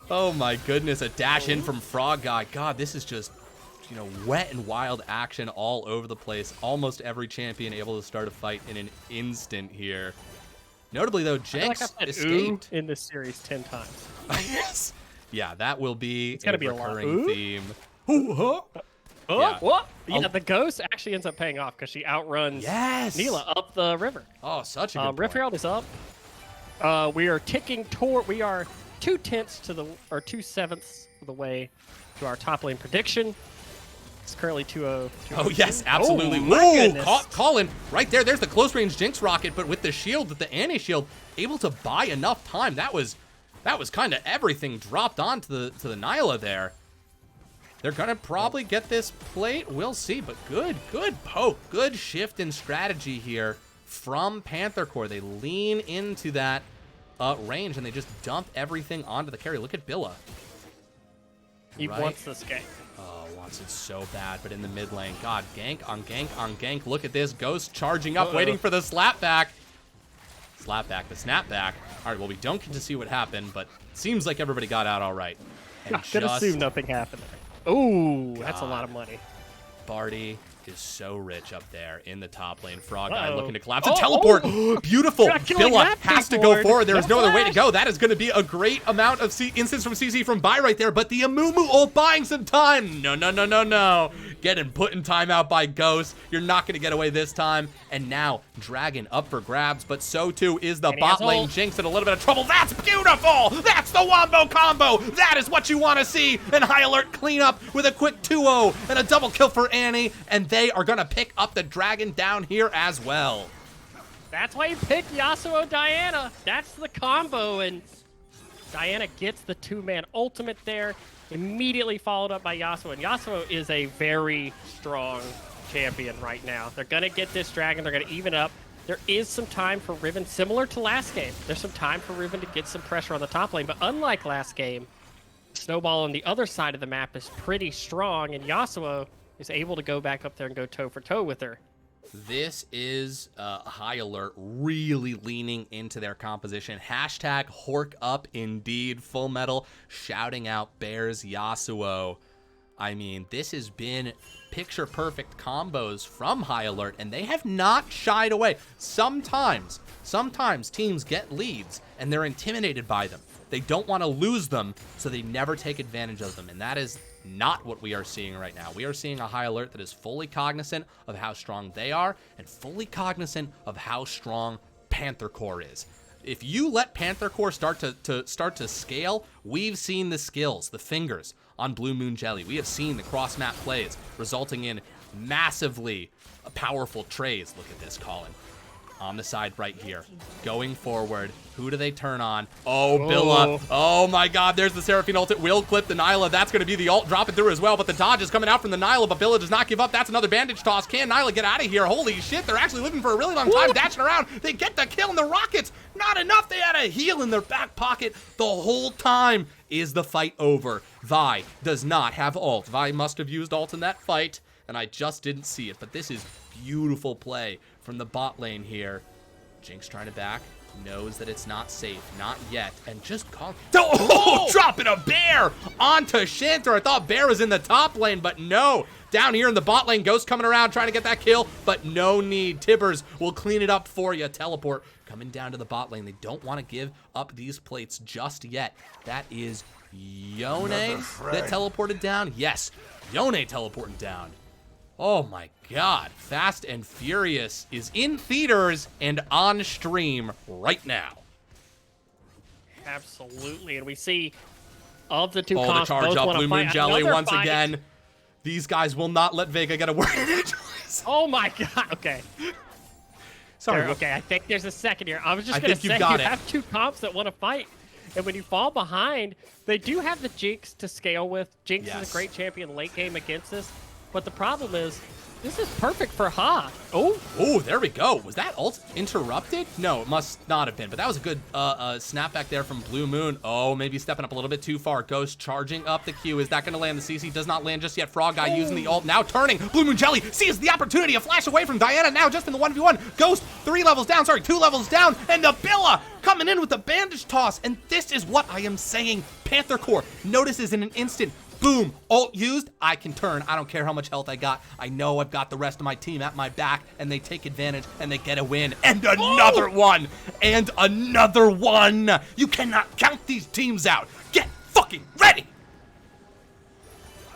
Oh my goodness, a dash in from Frog Guy. God, this is just, you know, wet and wild action all over the place. Almost every champion able to start a fight in an instant here. Notably though, Jinx escaped in this series 10 times. Yes. Yeah, that will be It's gotta a be a lot. recurring theme. Ooh, huh? Oh, Yeah. what? Yeah, the ghost actually ends up paying off because she outruns Yes. Neela up the river. Oh, such a good Rift point. Herald is up. We are ticking toward. We are 2/10 to the, or 2/7 of the way to our top lane prediction. It's currently 2-0. Oh, yes, absolutely. Oh, my Whoa, goodness. Colin, right there. There's the close-range Jinx rocket, but with the shield, with the anti-shield, able to buy enough time. That was kind of everything dropped onto the Nyla there. They're going to probably get this plate. We'll see, but good poke. Good shift in strategy here from Panther Corp. They lean into that range, and they just dump everything onto the carry. Look at Billa. He wants this game. Oh, wants it so bad, but in the mid lane. God, gank on gank on gank. Look at this. Ghost charging up, waiting for the slap back. Slap back, the snap back. All right, well, we don't get to see what happened, but seems like everybody got out all right. And I could assume nothing happened there. Ooh, that's a lot of money. Barty is so rich up there in the top lane. Frog Guy Uh-oh. looking to collapse and teleport. Beautiful. Billa has to go forward. There is no other way to go. That is going to be a great amount of instance from CC from Bai right there, but the Amumu ult buying some time. No. Getting put in timeout by Ghost. You're not going to get away this time. And now Dragon up for grabs, but so too is the bot lane. Jinx in a little bit of trouble. That's beautiful. That's the wombo combo. That is what you want to see. And High Alert cleanup with a quick 2-0 and a double kill for Annie. And they are going to pick up the Dragon down here as well. That's why you picked Yasuo Diana. That's the combo, and Diana gets the 2-man ultimate there, immediately followed up by Yasuo. And Yasuo is a very strong champion right now. They're going to get this Dragon. They're going to even up. There is some time for Riven, similar to last game. There's some time for Riven to get some pressure on the top lane, but unlike last game, Snowball on the other side of the map is pretty strong, and Yasuo is able to go back up there and go toe-for-toe with her. This is High Alert really leaning into their composition. Hashtag Hork up indeed. Full Metal shouting out Bears Yasuo. I mean, this has been picture-perfect combos from High Alert, and they have not shied away. Sometimes teams get leads, and they're intimidated by them. They don't want to lose them, so they never take advantage of them, and that is not what we are seeing right now. We are seeing a High Alert that is fully cognizant of how strong they are and fully cognizant of how strong Panther Corp is. If you let Panther Corp start to scale, we've seen the skills, the fingers on Blue Moon Jelly. We have seen the cross-map plays resulting in massively powerful trades. Look at this, Colin. On the side right here. Going forward. Who do they turn on? Oh, Billa. Oh my god, there's the Seraphine ult. It will clip the Nyla. That's going to be the ult dropping through as well, but the dodge is coming out from the Nyla, but Billa does not give up. That's another bandage toss. Can Nyla get out of here? Holy shit, they're actually living for a really long time, dashing around. They get the kill, and the Rockets, not enough. They had a heal in their back pocket the whole time. Is the fight over? Vi does not have ult. Vi must have used ult in that fight, and I just didn't see it, but this is beautiful play from the bot lane here. Jinx trying to back, knows that it's not safe, not yet, and just dropping a bear onto Shantor. I thought bear was in the top lane, but no. Down here in the bot lane, Ghost coming around trying to get that kill, but no need. Tibbers will clean it up for you. Teleport coming down to the bot lane. They don't want to give up these plates just yet. That is Yone that teleported down. Yes, Yone teleporting down. Oh my god, Fast and Furious is in theaters and on stream right now. Absolutely, and we see of the two the comps, charge both up, want Blue to Moon fight Jelly another once fight. again. These guys will not let Vega get a word in edgewise. Oh my god. Okay. Sorry. Okay, I think there's a second here. I was just I going to think say, you got you it. have two comps that want to fight. And when you fall behind, they do have the Jinx to scale with. Jinx is a great champion late game against this. But the problem is, this is perfect for Ha. Oh, there we go. Was that ult interrupted? No, it must not have been. But that was a good snapback there from Blue Moon. Oh, maybe stepping up a little bit too far. Ghost charging up the Q. Is that going to land? The CC does not land just yet. Frog Guy using the ult. Now turning. Blue Moon Jelly sees the opportunity. A flash away from Diana now just in the 1v1. Ghost 2 levels down. And Nabila coming in with the bandage toss. And this is what I am saying. Panther Corp notices in an instant. Boom, ult used, I can turn. I don't care how much health I got. I know I've got the rest of my team at my back, and they take advantage, and they get a win. And another one, and another one. You cannot count these teams out. Get fucking ready.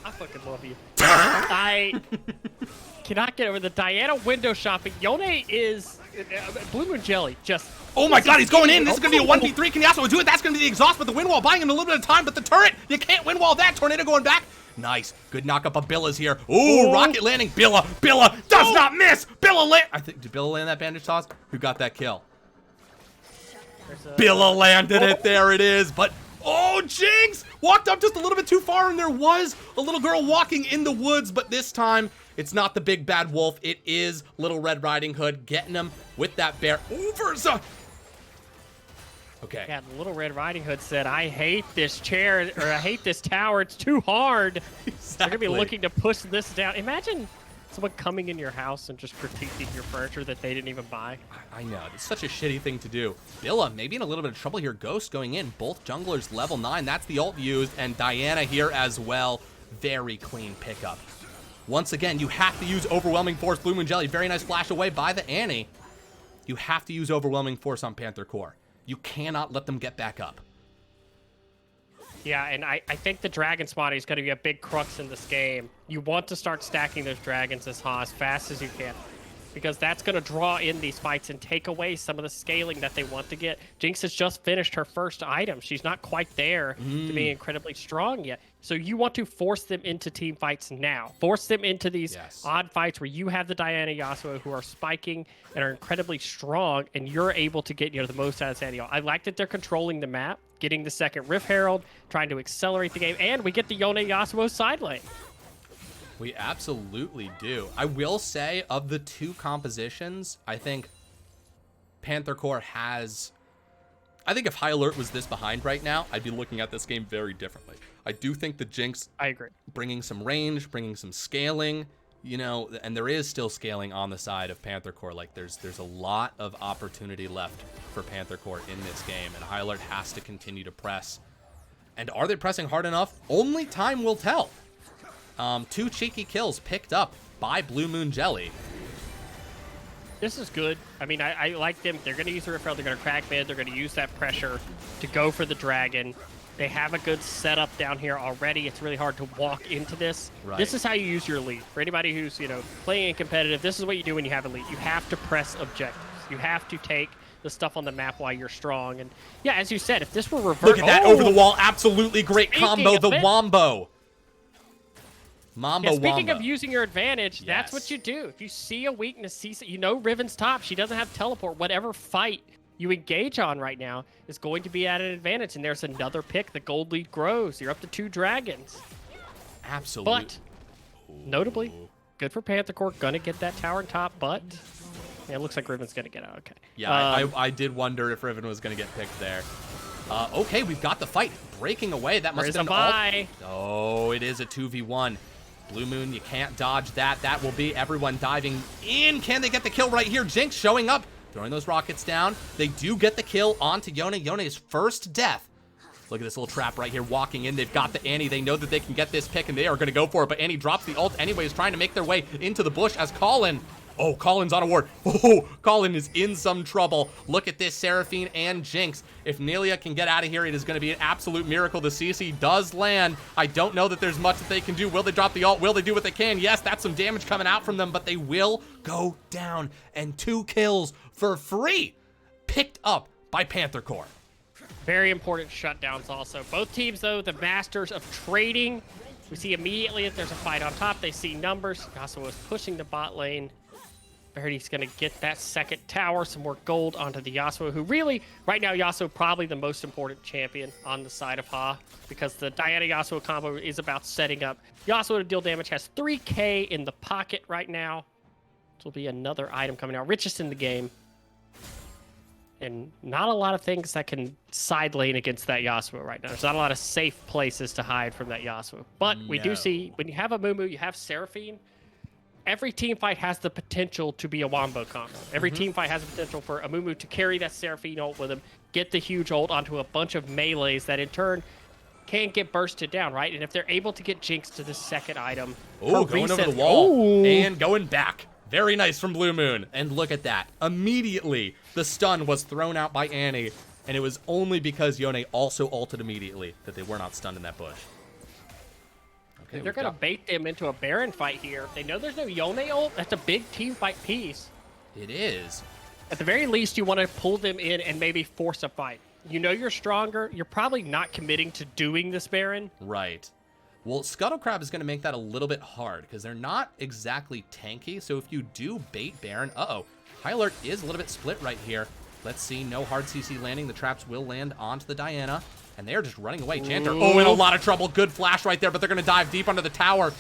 I fucking love you. I cannot get over the Diana window shopping. Yone is Blue Moon Jelly just. Oh my god, he's going in. This is going to be a 1v3. Can he also do it? That's going to be the exhaust, but the wind wall buying him a little bit of time. But the turret, you can't wind wall that. Tornado going back. Nice. Good knock up of Billa's here. Ooh, rocket landing. Billa does not miss. Billa land. I think, did Billa land that bandage toss? Who got that kill? Billa landed it. There it is. But, oh, Jinx walked up just a little bit too far, and there was a little girl walking in the woods. But this time, it's not the big bad wolf. It is Little Red Riding Hood getting him with that bear. Okay. Yeah, the Little Red Riding Hood said, I hate this chair, or I hate this tower. It's too hard. Exactly. They're going to be looking to push this down. Imagine someone coming in your house and just critiquing your furniture that they didn't even buy. I know. It's such a shitty thing to do. Billa maybe in a little bit of trouble here. Ghost going in. Both junglers level 9. That's the ult used. And Diana here as well. Very clean pickup. Once again, you have to use Overwhelming Force. Blue Moon Jelly. Very nice flash away by the Annie. You have to use Overwhelming Force on Panther Core. You cannot let them get back up. Yeah, and I think the dragon spawning is going to be a big crux in this game. You want to start stacking those dragons as fast as you can, because that's going to draw in these fights and take away some of the scaling that they want to get. Jinx has just finished her first item. She's not quite there to be incredibly strong yet. So you want to force them into team fights now. Force them into these odd fights where you have the Diana Yasuo who are spiking and are incredibly strong, and you're able to get the most out of Sandio. I like that they're controlling the map, getting the second Rift Herald, trying to accelerate the game, and we get the Yone Yasuo side lane. We absolutely do. I will say, of the two compositions, I think Panther Core has... I think if High Alert was this behind right now, I'd be looking at this game very differently. I do think the Jinx... I agree. Bringing some range, bringing some scaling, and there is still scaling on the side of Panther Core. Like, there's a lot of opportunity left for Panther Core in this game, and High Alert has to continue to press. And are they pressing hard enough? Only time will tell. 2 cheeky kills picked up by Blue Moon Jelly. This is good. I mean, I like them. They're going to use the Rift Herald. They're going to crack mid. They're going to use that pressure to go for the dragon. They have a good setup down here already. It's really hard to walk into this. Right. This is how you use your lead. For anybody who's, playing in competitive, this is what you do when you have a lead. You have to press objectives. You have to take the stuff on the map while you're strong. And yeah, as you said, if this were reversed... Look at that over the wall. Absolutely great combo. The Wombo. Speaking of using your advantage, that's what you do. If you see a weakness, Riven's top. She doesn't have teleport. Whatever fight you engage on right now is going to be at an advantage. And there's another pick. The gold lead grows. You're up to 2 dragons. Absolutely. But, notably, good for Panther Core. Gonna get that tower and top, but... Yeah, it looks like Riven's gonna get out. Okay. Yeah, I did wonder if Riven was gonna get picked there. Okay, we've got the fight breaking away. That must have been buy. Oh, it is a 2v1. Blue Moon, you can't dodge that. That will be everyone diving in. Can they get the kill right here? Jinx showing up, throwing those rockets down. They do get the kill onto Yone. Yone's first death. Look at this little trap right here walking in. They've got the Annie. They know that they can get this pick, and they are going to go for it. But Annie drops the ult anyways, trying to make their way into the bush as Colin... Oh, Colin's on a ward. Oh, Colin is in some trouble. Look at this, Seraphine and Jinx. If Nelia can get out of here, it is going to be an absolute miracle. The CC does land. I don't know that there's much that they can do. Will they drop the ult? Will they do what they can? Yes, that's some damage coming out from them, but they will go down. And 2 kills for free, picked up by Panther Core. Very important shutdowns also. Both teams, though, the masters of trading We see immediately if there's a fight on top, they see numbers. Yasuo is pushing the bot lane. Verity's going to get that second tower, some more gold onto the Yasuo, who really, right now, Yasuo probably the most important champion on the side of Ha, because the Diana-Yasuo combo is about setting up Yasuo to deal damage, has 3k in the pocket right now. This will be another item coming out, richest in the game. And not a lot of things that can side lane against that Yasuo right now. There's not a lot of safe places to hide from that Yasuo. But we do see, when you have a Mumu, you have Seraphine, every team fight has the potential to be a wombo combo. Every team fight has the potential for a Mumu to carry that Seraphine ult with him, get the huge ult onto a bunch of melees that in turn can get bursted down, right? And if they're able to get Jinx to the second item, oh, going over the wall and going back. Very nice from Blue Moon. And look at that. Immediately, the stun was thrown out by Annie, and it was only because Yone also ulted immediately that they were not stunned in that bush. Okay, they're going to bait them into a Baron fight here. They know there's no Yone ult. That's a big team fight piece. It is. At the very least, you want to pull them in and maybe force a fight. You know you're stronger. You're probably not committing to doing this Baron. Right. Well, Scuttlecrab is going to make that a little bit hard because they're not exactly tanky. So if you do bait Baron, High Alert is a little bit split right here. Let's see, no hard CC landing. The traps will land onto the Diana, and they are just running away. Panther, in a lot of trouble. Good flash right there, but they're going to dive deep under the tower.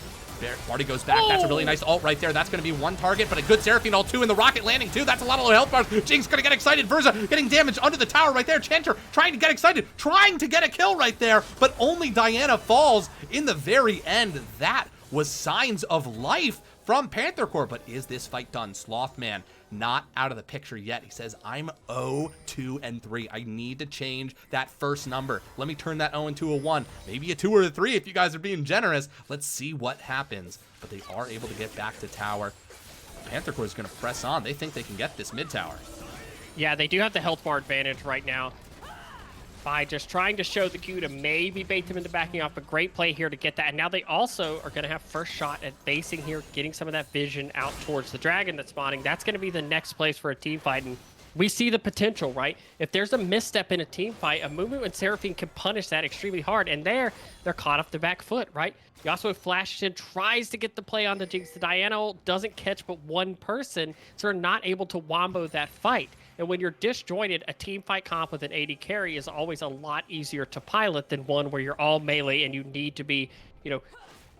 Barty goes back. That's a really nice ult right there. That's going to be one target, but a good Seraphine ult too, and the rocket landing too. That's a lot of low health bars. Jinx going to get excited. Verza getting damage under the tower right there. Chanter trying to get excited, trying to get a kill right there, but only Diana falls in the very end. That was signs of life from Panther Corp, but is this fight done? Slothman not out of the picture yet. He says, I'm 0-2-3. I need to change that first number. Let me turn that 0 into a 1, maybe a 2 or a 3 if you guys are being generous. Let's see what happens. But they are able to get back to tower. Panther Corp is going to press on. They think they can get this mid tower. Yeah, they do have the health bar advantage right now by just trying to show the Q to maybe bait them into backing off. A great play here to get that. And now they also are going to have first shot at basing here, getting some of that vision out towards the dragon that's spawning. That's going to be the next place for a team fight. And we see the potential, right? If there's a misstep in a team fight, a Mumu and Seraphine can punish that extremely hard. And they're caught off the back foot, right? Yasuo flashes in, tries to get the play on the Jinx. The Diana ult doesn't catch but one person, so they're not able to wombo that fight. And when you're disjointed, a team fight comp with an AD carry is always a lot easier to pilot than one where you're all melee and you need to be,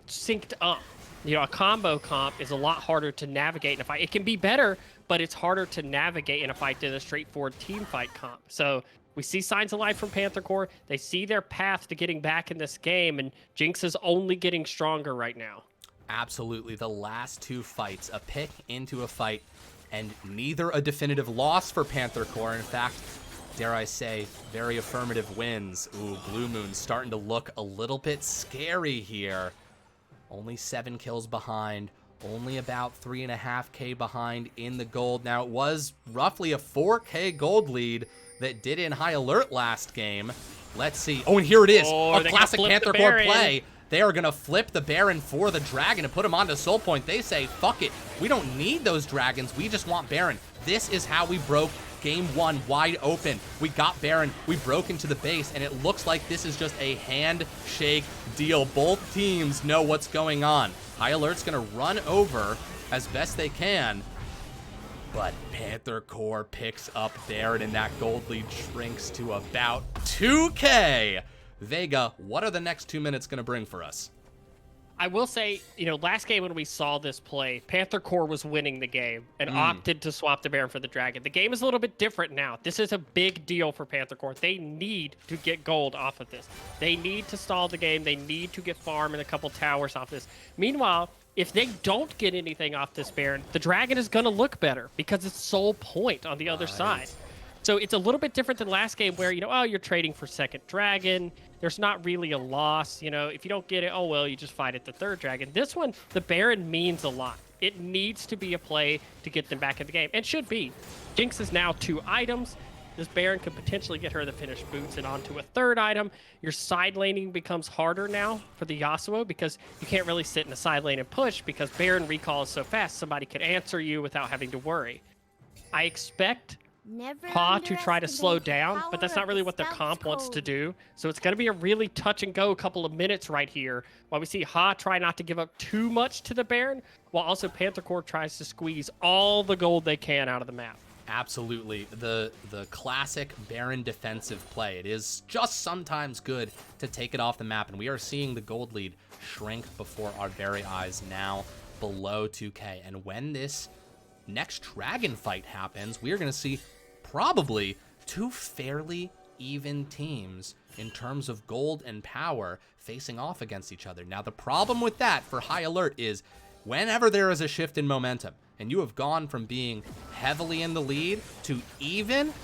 synced up. A combo comp is a lot harder to navigate in a fight. It can be better, but it's harder to navigate in a fight than a straightforward team fight comp. So we see signs of life from Panther Corp. They see their path to getting back in this game, and Jinx is only getting stronger right now. Absolutely. The last two fights, a pick into a fight, and neither a definitive loss for Panther Corp. In fact, dare I say, very affirmative wins. Ooh, Blue Moon starting to look a little bit scary here. Only 7 kills behind, only about 3.5k behind in the gold. Now, it was roughly a 4k gold lead that did in High Alert last game. Let's see. Oh, and here it is. A classic Panther Corp play. They are going to flip the Baron for the Dragon and put him onto Soul Point. They say, fuck it. We don't need those Dragons. We just want Baron. This is how we broke game 1 wide open. We got Baron. We broke into the base, and it looks like this is just a handshake deal. Both teams know what's going on. High Alert's going to run over as best they can, but Panther Corp picks up Baron, and that gold lead shrinks to about 2k. Vega, what are the next 2 minutes going to bring for us? I will say, last game when we saw this play, Panther Corp was winning the game and opted to swap the Baron for the Dragon. The game is a little bit different now. This is a big deal for Panther Corp. They need to get gold off of this. They need to stall the game. They need to get farm and a couple towers off this. Meanwhile, if they don't get anything off this Baron, the Dragon is going to look better because it's Soul Point on the other side. So it's a little bit different than last game where, you're trading for second Dragon. There's not really a loss. If you don't get it, you just fight at the third Dragon. This one, the Baron means a lot. It needs to be a play to get them back in the game. And should be. Jinx is now 2 items. This Baron could potentially get her the finished boots and onto a third item. Your side laning becomes harder now for the Yasuo because you can't really sit in the side lane and push because Baron recall is so fast, somebody could answer you without having to worry. I expect Ha to try to slow down, but that's not really what their comp wants to do. So it's going to be a really touch and go couple of minutes right here while we see Ha try not to give up too much to the Baron, while also Panther Corp tries to squeeze all the gold they can out of the map. Absolutely. The classic Baron defensive play. It is just sometimes good to take it off the map, and we are seeing the gold lead shrink before our very eyes, now below 2K. And when this next dragon fight happens, we are going to see probably two fairly even teams in terms of gold and power facing off against each other. Now, the problem with that for High Alert is whenever there is a shift in momentum and you have gone from being heavily in the lead to even,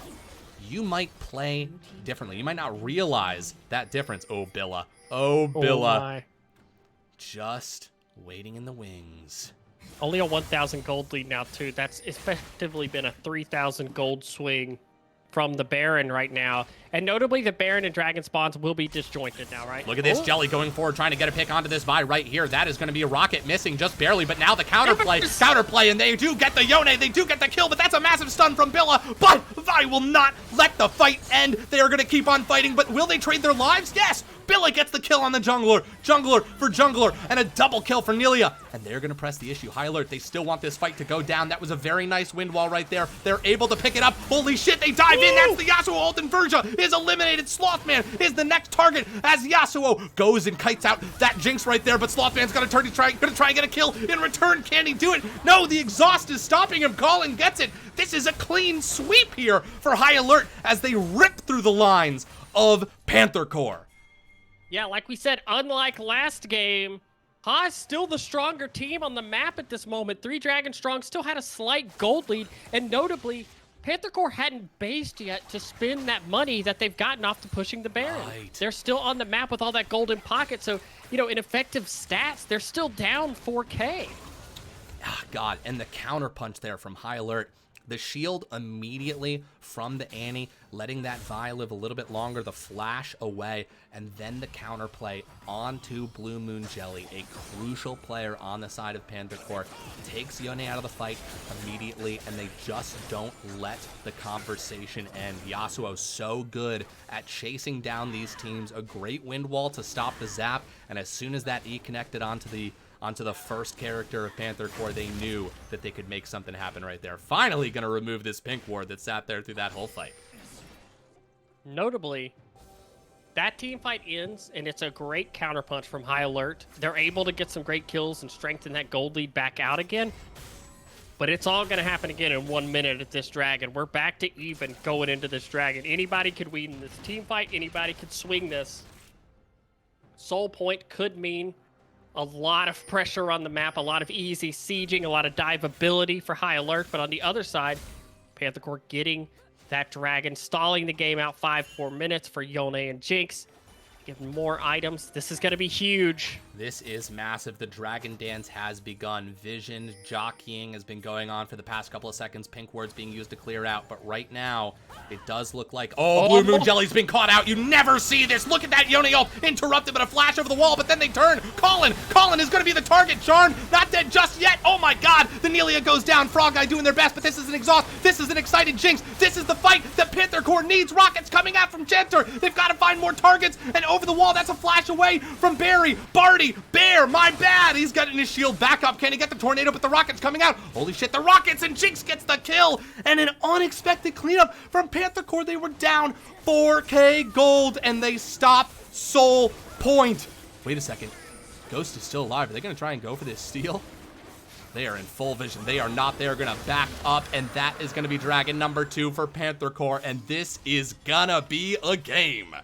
you might play differently. You might not realize that difference. Oh, Billa. Oh, Billa. My. Just waiting in the wings. Only a 1,000 gold lead now, too. That's effectively been a 3,000 gold swing from the Baron right now. And notably, the Baron and Dragon spawns will be disjointed now, right? Look at this Jelly going forward, trying to get a pick onto this Vi right here. That is going to be a rocket missing just barely, but now the counterplay, and they do get the Yone. They do get the kill, but that's a massive stun from Billa. But Vi will not let the fight end. They are going to keep on fighting, but will they trade their lives? Yes! Billa gets the kill on the jungler. Jungler for jungler, and a double kill for Nelia. And they're going to press the issue. High Alert, they still want this fight to go down. That was a very nice wind wall right there. They're able to pick it up. Holy shit, they dive in. That's the Yasuo ult, and Verja is eliminated. Slothman is the next target as Yasuo goes and kites out that Jinx right there, but Slothman's gonna try and get a kill in return. Can he do it? No, the exhaust is stopping him. Colin gets it. This is a clean sweep here for High Alert as they rip through the lines of Panther Corp. Yeah, like we said, unlike last game, Ha is still the stronger team on the map at this moment. 3 Dragon strong, still had a slight gold lead, and notably, Panther Corp hadn't based yet to spend that money that they've gotten off to pushing the Baron. Right. They're still on the map with all that golden pocket, so, you know, in effective stats, they're still down 4K. Ah, God, and the counterpunch there from High Alert. The shield immediately from the Annie, letting that Vi live a little bit longer, the flash away, and then the counterplay onto Blue Moon Jelly, a crucial player on the side of Panther Corp, takes Yone out of the fight immediately, and they just don't let the conversation end. Yasuo so good at chasing down these teams, a great wind wall to stop the zap, and as soon as that E connected onto the first character of Panther Corp, they knew that they could make something happen right there. Finally gonna remove this pink ward that sat there through that whole fight. Notably, that team fight ends, and it's a great counterpunch from High Alert. They're able to get some great kills and strengthen that gold lead back out again. But it's all going to happen again in 1 minute at this dragon. We're back to even going into this dragon. Anybody could win this team fight. Anybody could swing this. Soul Point could mean a lot of pressure on the map, a lot of easy sieging, a lot of dive ability for High Alert. But on the other side, Panther Corp getting that dragon, stalling the game out 5-4 minutes for Yone and Jinx. Getting more items. This is going to be huge. This is massive. The Dragon Dance has begun. Vision jockeying has been going on for the past couple of seconds. Pink ward's being used to clear out, but right now, it does look like... Oh, Blue Moon Jelly's been caught out. You never see this. Look at that Yone ult interrupted, but a flash over the wall, but then they turn. Colin is going to be the target. Charn, not dead just yet. Oh my God. The Nelia goes down. Frog Eye doing their best, but this is an exhaust. This is an excited Jinx. This is the fight that Panther Corp needs. Rockets coming out from Chanter. They've got to find more targets, and over the wall, that's a flash away from Barry. Barty, Bear, my bad. He's getting his shield back up. Can he get the tornado? But the rocket's coming out. Holy shit, the rockets, and Jinx gets the kill. And an unexpected cleanup from Panther Corp. They were down 4K gold, and they stop Soul Point. Wait a second. Ghost is still alive. Are they going to try and go for this steal? They are in full vision. They are not. They are going to back up, and that is going to be Dragon number 2 for Panther Corp, and this is going to be a game.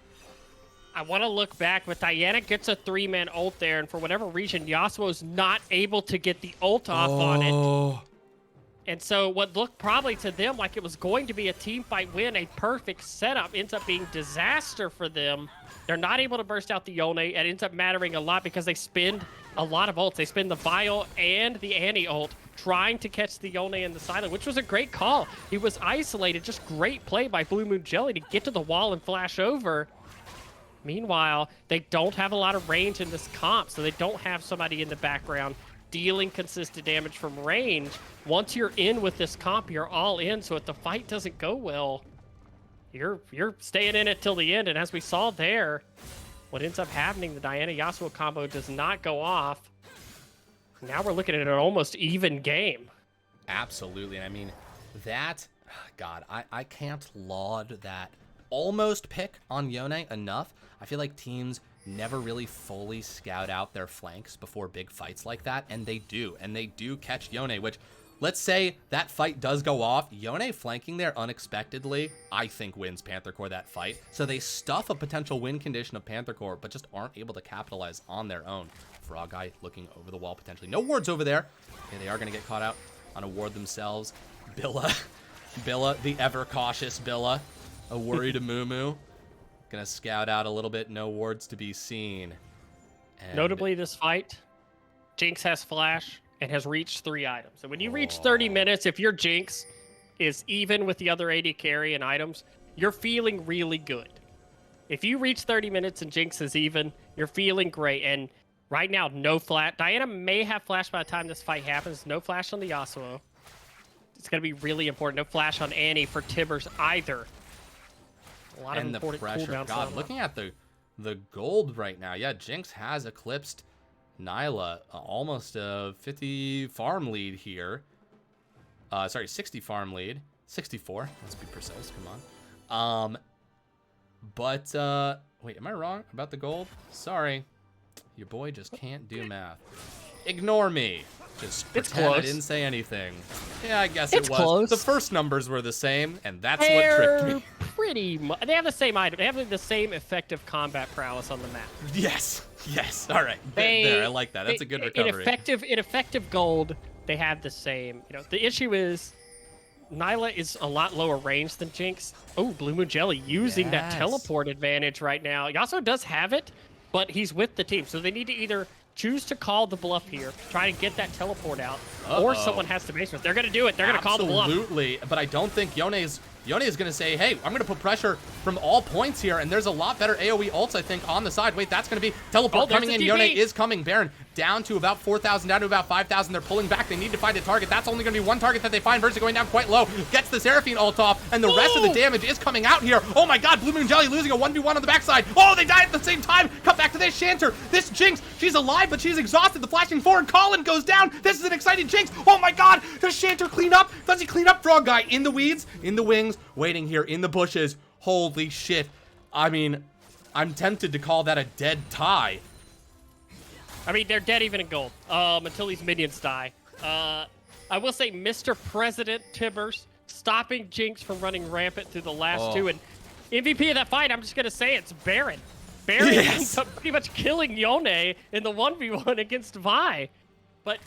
I want to look back, but Diana gets a 3-man ult there, and for whatever reason, Yasuo's not able to get the ult off on it. And so what looked probably to them like it was going to be a team fight win, a perfect setup, ends up being disaster for them. They're not able to burst out the Yone. It ends up mattering a lot because they spend a lot of ults. They spend the Vial and the Annie ult trying to catch the Yone and the Silent, which was a great call. He was isolated. Just great play by Blue Moon Jelly to get to the wall and flash over. Meanwhile, they don't have a lot of range in this comp, so they don't have somebody in the background dealing consistent damage from range. Once you're in with this comp, you're all in. So if the fight doesn't go well, you're staying in it till the end. And as we saw there, what ends up happening, the Diana Yasuo combo does not go off. Now we're looking at an almost even game. Absolutely. And I mean, that, God, I can't laud that almost pick on Yone enough. I feel like teams never really fully scout out their flanks before big fights like that, and they do. And they do catch Yone, which, let's say that fight does go off. Yone flanking there unexpectedly, I think, wins Panther Corp that fight. So they stuff a potential win condition of Panther Corp, but just aren't able to capitalize on their own. Frog Guy looking over the wall potentially. No wards over there. Okay, they are going to get caught out on a ward themselves. Billa, the ever-cautious Billa. A worried Amumu. Gonna scout out a little bit. No wards to be seen. And notably, this fight, Jinx has flash and has reached 3 items. And when you reach 30 minutes, if your Jinx is even with the other AD carry and items, you're feeling really good. If you reach 30 minutes and Jinx is even, you're feeling great. And right now, no flash. Diana may have flash by the time this fight happens. No flash on the Yasuo. It's going to be really important. No flash on Annie for Tibbers either. A lot of important cooldowns. God, looking at the gold right now. Yeah, Jinx has eclipsed Nyla. Almost a 50 farm lead here. Sorry, 60 farm lead. 64. Let's be precise. Come on. But wait, am I wrong about the gold? Sorry. Your boy just can't do math. Ignore me. Just pretend I didn't say anything. Yeah, I guess it was. Close. The first numbers were the same, and that's what tricked me. Pretty much. They have the same item. They have the same effective combat prowess on the map. Yes. All right. There, I like that. That's a good recovery. In effective gold, they have the same. You know, the issue is Nyla is a lot lower range than Jinx. Oh, Blue Moon Jelly using that teleport advantage right now. Yasuo does have it, but he's with the team, so they need to either choose to call the bluff here, try to get that teleport out, or someone has to base it. They're going to do it. They're going to call the bluff. Absolutely, but I don't think Yone is going to say, hey, I'm going to put pressure from all points here, and there's a lot better AoE ults, I think, on the side. Wait, that's going to be teleport coming in. Yone is coming. Baron down to about 4,000, down to about 5,000. They're pulling back. They need to find a target. That's only going to be one target that they find. Versus going down quite low. Gets the Seraphine ult off, and the rest of the damage is coming out here. Oh my god, Blue Moon Jelly losing a 1v1 on the backside. Oh, they die at the same time. Cut back to this Shanter. This Jinx, she's alive, but she's exhausted. The flashing forward. Colin goes down. This is an exciting Jinx. Oh my god, does Shanter clean up? Does he clean up? Frog Guy in the weeds, in the wings, waiting here in the bushes. Holy shit. I mean, I'm tempted to call that a dead tie. I mean, they're dead even in gold until these minions die. I will say Mr. President Tibbers stopping Jinx from running rampant through the last two. And MVP of that fight, I'm just going to say it's Baron. Baron ends up pretty much killing Yone in the 1v1 against Vi. But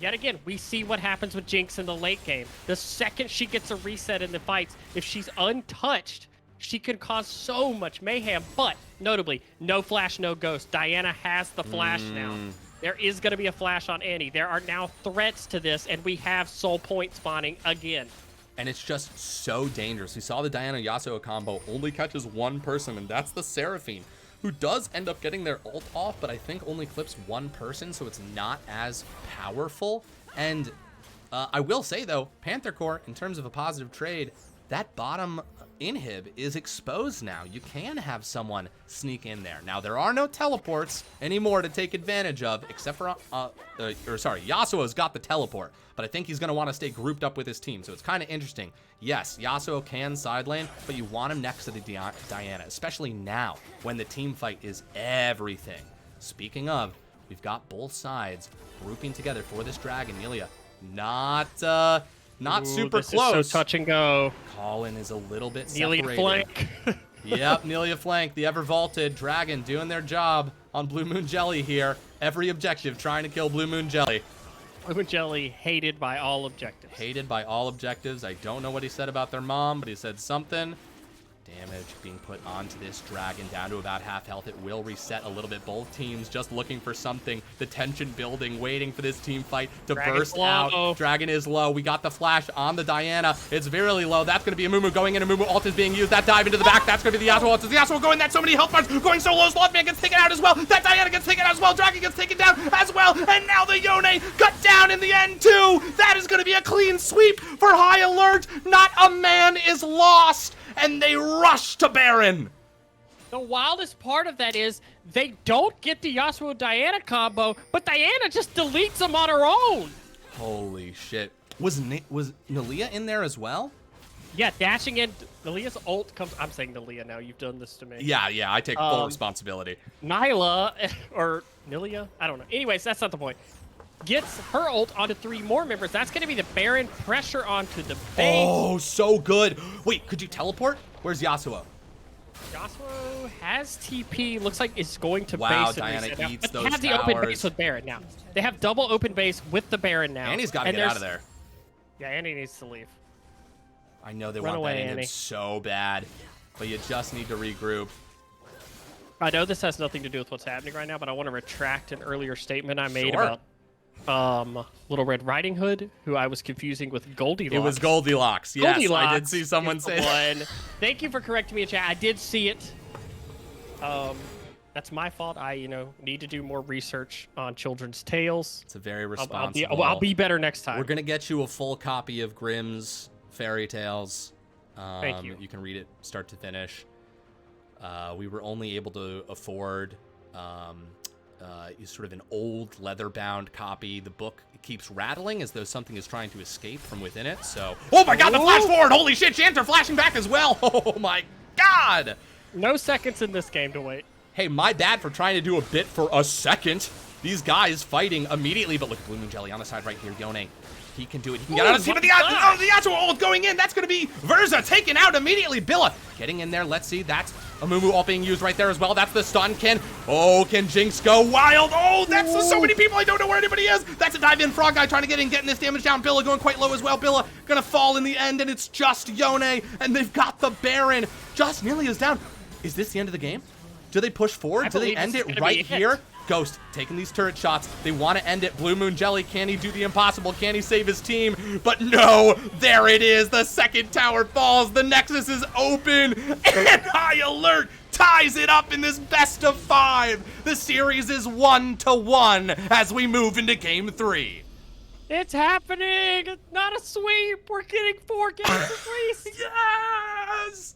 yet again, we see what happens with Jinx in the late game. The second she gets a reset in the fights, if she's untouched, she can cause so much mayhem. But notably, no flash, no ghost. Diana has the flash now. There is going to be a flash on Annie. There are now threats to this, and we have soul point spawning again. And it's just so dangerous. We saw the Diana Yasuo combo only catches one person, and that's the Seraphine, who does end up getting their ult off, but I think only clips one person, so it's not as powerful. And I will say, though, Panther Corp, in terms of a positive trade, that bottom inhib is exposed now. You can have someone sneak in there. Now, there are no teleports anymore to take advantage of, except for, Yasuo's got the teleport, but I think he's going to want to stay grouped up with his team, so it's kind of interesting. Yes, Yasuo can side lane, but you want him next to the Diana, especially now when the team fight is everything. Speaking of, we've got both sides grouping together for this dragon. Nelia, not super close. So touch and go. Colin is a little bit separated. Nelia flank. Yep, Nelia flank. The ever vaulted dragon doing their job on Blue Moon Jelly here. Every objective trying to kill Blue Moon Jelly. Blue Moon Jelly hated by all objectives. Hated by all objectives. I don't know what he said about their mom, but he said something. Damage being put onto this dragon, down to about half health. It will reset a little bit. Both teams just looking for something. The tension building, waiting for this team fight to burst out. Dragon is low. We got the flash on the Diana. It's very low. That's going to be a Mumu going in. A Mumu ult is being used. That dive into the back. That's going to be the Yasuo ult. Does the Yasuo go in? That's so many health bars going so low. Slothman gets taken out as well. That Diana gets taken out as well. Dragon gets taken down as well. And now the Yone got down in the end too. That is going to be a clean sweep for High Alert. Not a man is lost. And they rush to Baron. The wildest part of that is they don't get the Yasuo Diana combo, but Diana just deletes them on her own. Holy shit. Was Nalia in there as well? Yeah, dashing in. Nalia's ult comes. I'm saying Nalia now. You've done this to me. Yeah, I take full responsibility. Nyla, or Nilia? I don't know. Anyways, that's not the point. Gets her ult onto 3 more members. That's going to be the Baron pressure onto the base. Oh, so good. Wait, could you teleport? Where's Yasuo? Yasuo has TP. Looks like it's going to wow, base. Diana now. eats But those they have the towers. open base with Baron now. They have double open base with the Baron now. Annie's got to get out of there. Yeah, Annie needs to leave. I know they Run want away, that in Annie. so bad, but you just need to regroup. I know this has nothing to do with what's happening right now, but I want to retract an earlier statement I made Sure. about Little Red Riding Hood, who I was confusing with Goldilocks. It was Goldilocks. Yes, Goldilocks I did see someone say that. one. Thank you for correcting me in chat. I did see it. That's my fault. I, need to do more research on children's tales. It's a very responsible. I'll be better next time. We're gonna get you a full copy of Grimm's Fairy Tales. Thank you. You can read it start to finish. We were only able to afford sort of an old leather-bound copy. The book keeps rattling as though something is trying to escape from within it. So, oh my God, the flash forward! Holy shit, Chanter flashing back as well. Oh my God! No seconds in this game to wait. Hey, my bad for trying to do a bit for a second. These guys fighting immediately, but look, Blue Moon Jelly on the side right here. Yone, he can do it. He can get out of the the Yasuo ult going in. That's going to be Verza taken out immediately. Billa getting in there. Let's see. That's a Mumu ult being used right there as well. That's the stun. Can Jinx go wild? Oh, that's so many people. I don't know where anybody is. That's a dive in. Frog guy trying to get in, getting this damage down. Billa going quite low as well. Billa going to fall in the end, and it's just Yone, and they've got the Baron. Just nearly is down. Is this the end of the game? Do they push forward? Do they end it right here? Ghost taking these turret shots. They want to end it. Blue Moon Jelly, can he do the impossible? Can he save his team? But no, there it is. The second tower falls. The Nexus is open. And High Alert ties it up in this best of 5. The series is 1-1 as we move into game 3. It's happening. It's not a sweep. We're getting 4 games at least. Yes.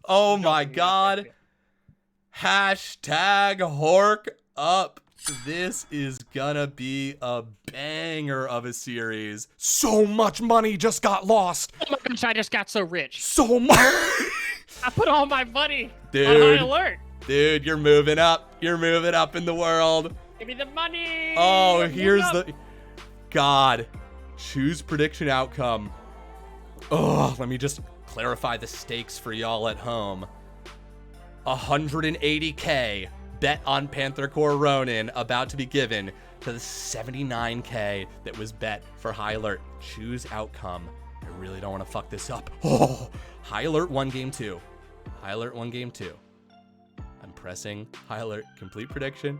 Oh my God. Hashtag Hork up. This is gonna be a banger of a series. So much money just got lost. Oh my gosh, I just got so rich. So much. I put all my money Dude, on High Alert. Dude, you're moving up. You're moving up in the world. Give me the money. Oh, here's the... God. Choose prediction outcome. Oh, let me just clarify the stakes for y'all at home. 180K bet on Panther Core Ronin about to be given to the 79K that was bet for High Alert. Choose outcome. I really don't want to fuck this up. Oh, High Alert won game 2. High Alert won game 2. I'm pressing High Alert. Complete prediction.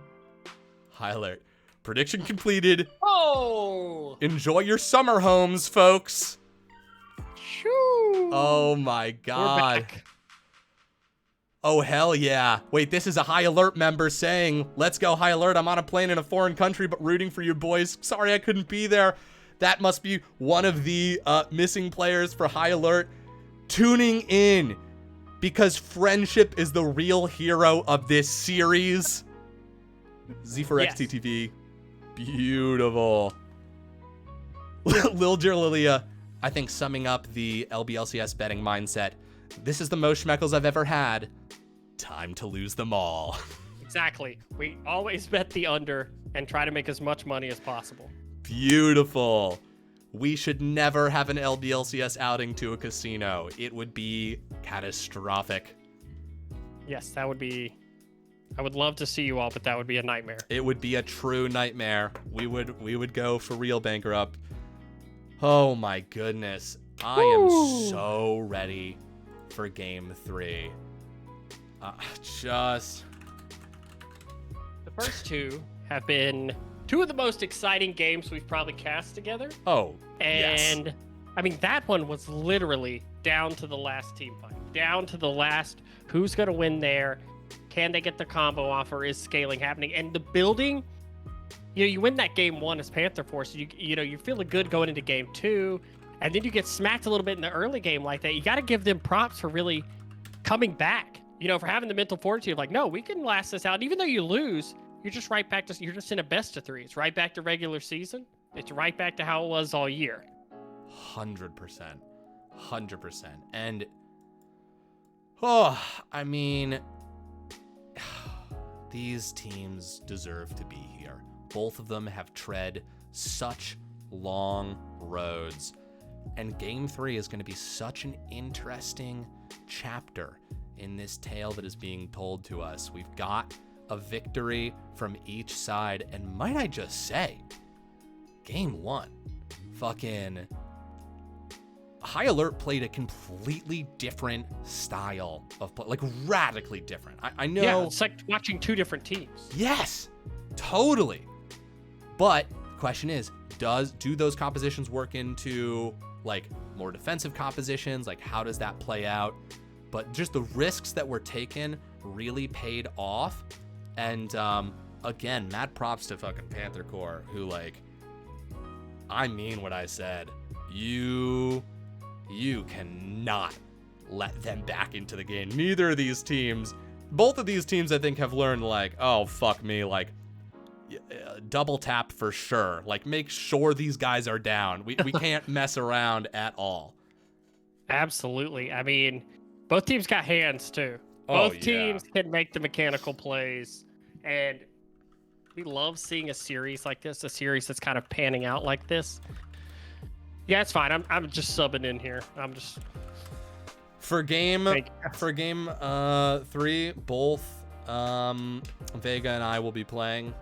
High Alert. Prediction completed. Oh! Enjoy your summer homes, folks. Shoo! Oh my God. We're back. Oh, hell yeah. Wait, this is a High Alert member saying, let's go High Alert. I'm on a plane in a foreign country, but rooting for you boys. Sorry I couldn't be there. That must be one of the missing players for High Alert tuning in because friendship is the real hero of this series. Z4XTTV. Beautiful. Lil Lilia, I think summing up the LBLCS betting mindset, this is the most schmeckles I've ever had. Time to lose them all. Exactly. We always bet the under and try to make as much money as possible. Beautiful. We should never have an LBLCS outing to a casino. It would be catastrophic. Yes, that would be... I would love to see you all, but that would be a nightmare. It would be a true nightmare. We would go for real bankrupt. Oh my goodness. I am so ready for game 3. Just... The first two have been two of the most exciting games we've probably cast together. Oh, And yes. I mean, that one was literally down to the last team fight, down to the last who's going to win there. Can they get the combo off, or is scaling happening? And the building, you win that game 1 as Panther Force. You're feeling good going into game 2, and then you get smacked a little bit in the early game like that. You got to give them props for really coming back. For having the mental fortitude, like, no, we can last this out. And even though you lose, you're just right back to you're just in a best of 3. It's right back to regular season. It's right back to how it was all year. 100%. And I mean, these teams deserve to be here. Both of them have tread such long roads, and game 3 is going to be such an interesting chapter in this tale that is being told to us. We've got a victory from each side, and might I just say, game 1, fucking High Alert played a completely different style of play, like radically different. I know. Yeah, it's like watching two different teams. Yes, totally. But the question is, do those compositions work into like more defensive compositions? Like, how does that play out? But just the risks that were taken really paid off. And again, mad props to fucking Panther Corp, who, like, I mean what I said. You cannot let them back into the game. Neither of these teams, both of these teams, I think, have learned, like, oh, fuck me, like, double tap for sure. Like, make sure these guys are down. We can't mess around at all. Absolutely. I mean, both teams got hands, too. Both teams can make the mechanical plays. And we love seeing a series like this, a series that's kind of panning out like this. Yeah, it's fine. I'm just subbing in here. I'm just for game 3. Both Vega and I will be playing.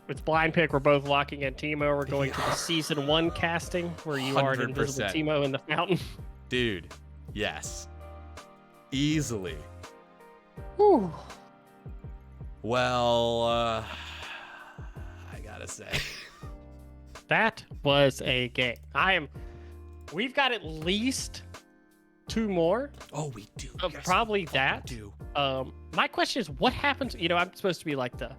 It's blind pick. We're both locking in Timo. We're going to the season 1 casting where you 100%. Are an invisible Timo in the fountain. Dude, yes, easily. Whew. Well, I gotta say. That was a game. We've got at least 2 more. Oh, we do. Yes, probably that. We do. My question is, what happens? I'm supposed to be like the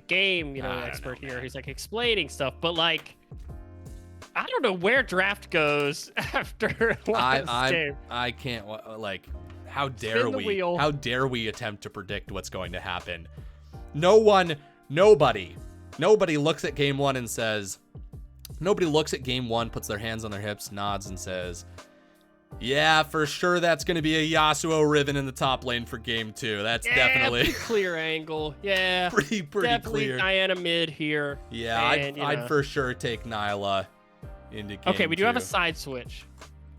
game, expert here. He's like explaining stuff, but like, I don't know where draft goes after last game. I can't like. How dare we? How dare we attempt to predict what's going to happen? Nobody looks at game 1 and says. Nobody looks at game 1, puts their hands on their hips, nods, and says, yeah, for sure that's going to be a Yasuo Riven in the top lane for game 2. That's definitely... pretty clear angle. Yeah. pretty definitely clear. Diana mid here. Yeah, and, I'd for sure take Nyla into game 2. Okay, we do have a side switch.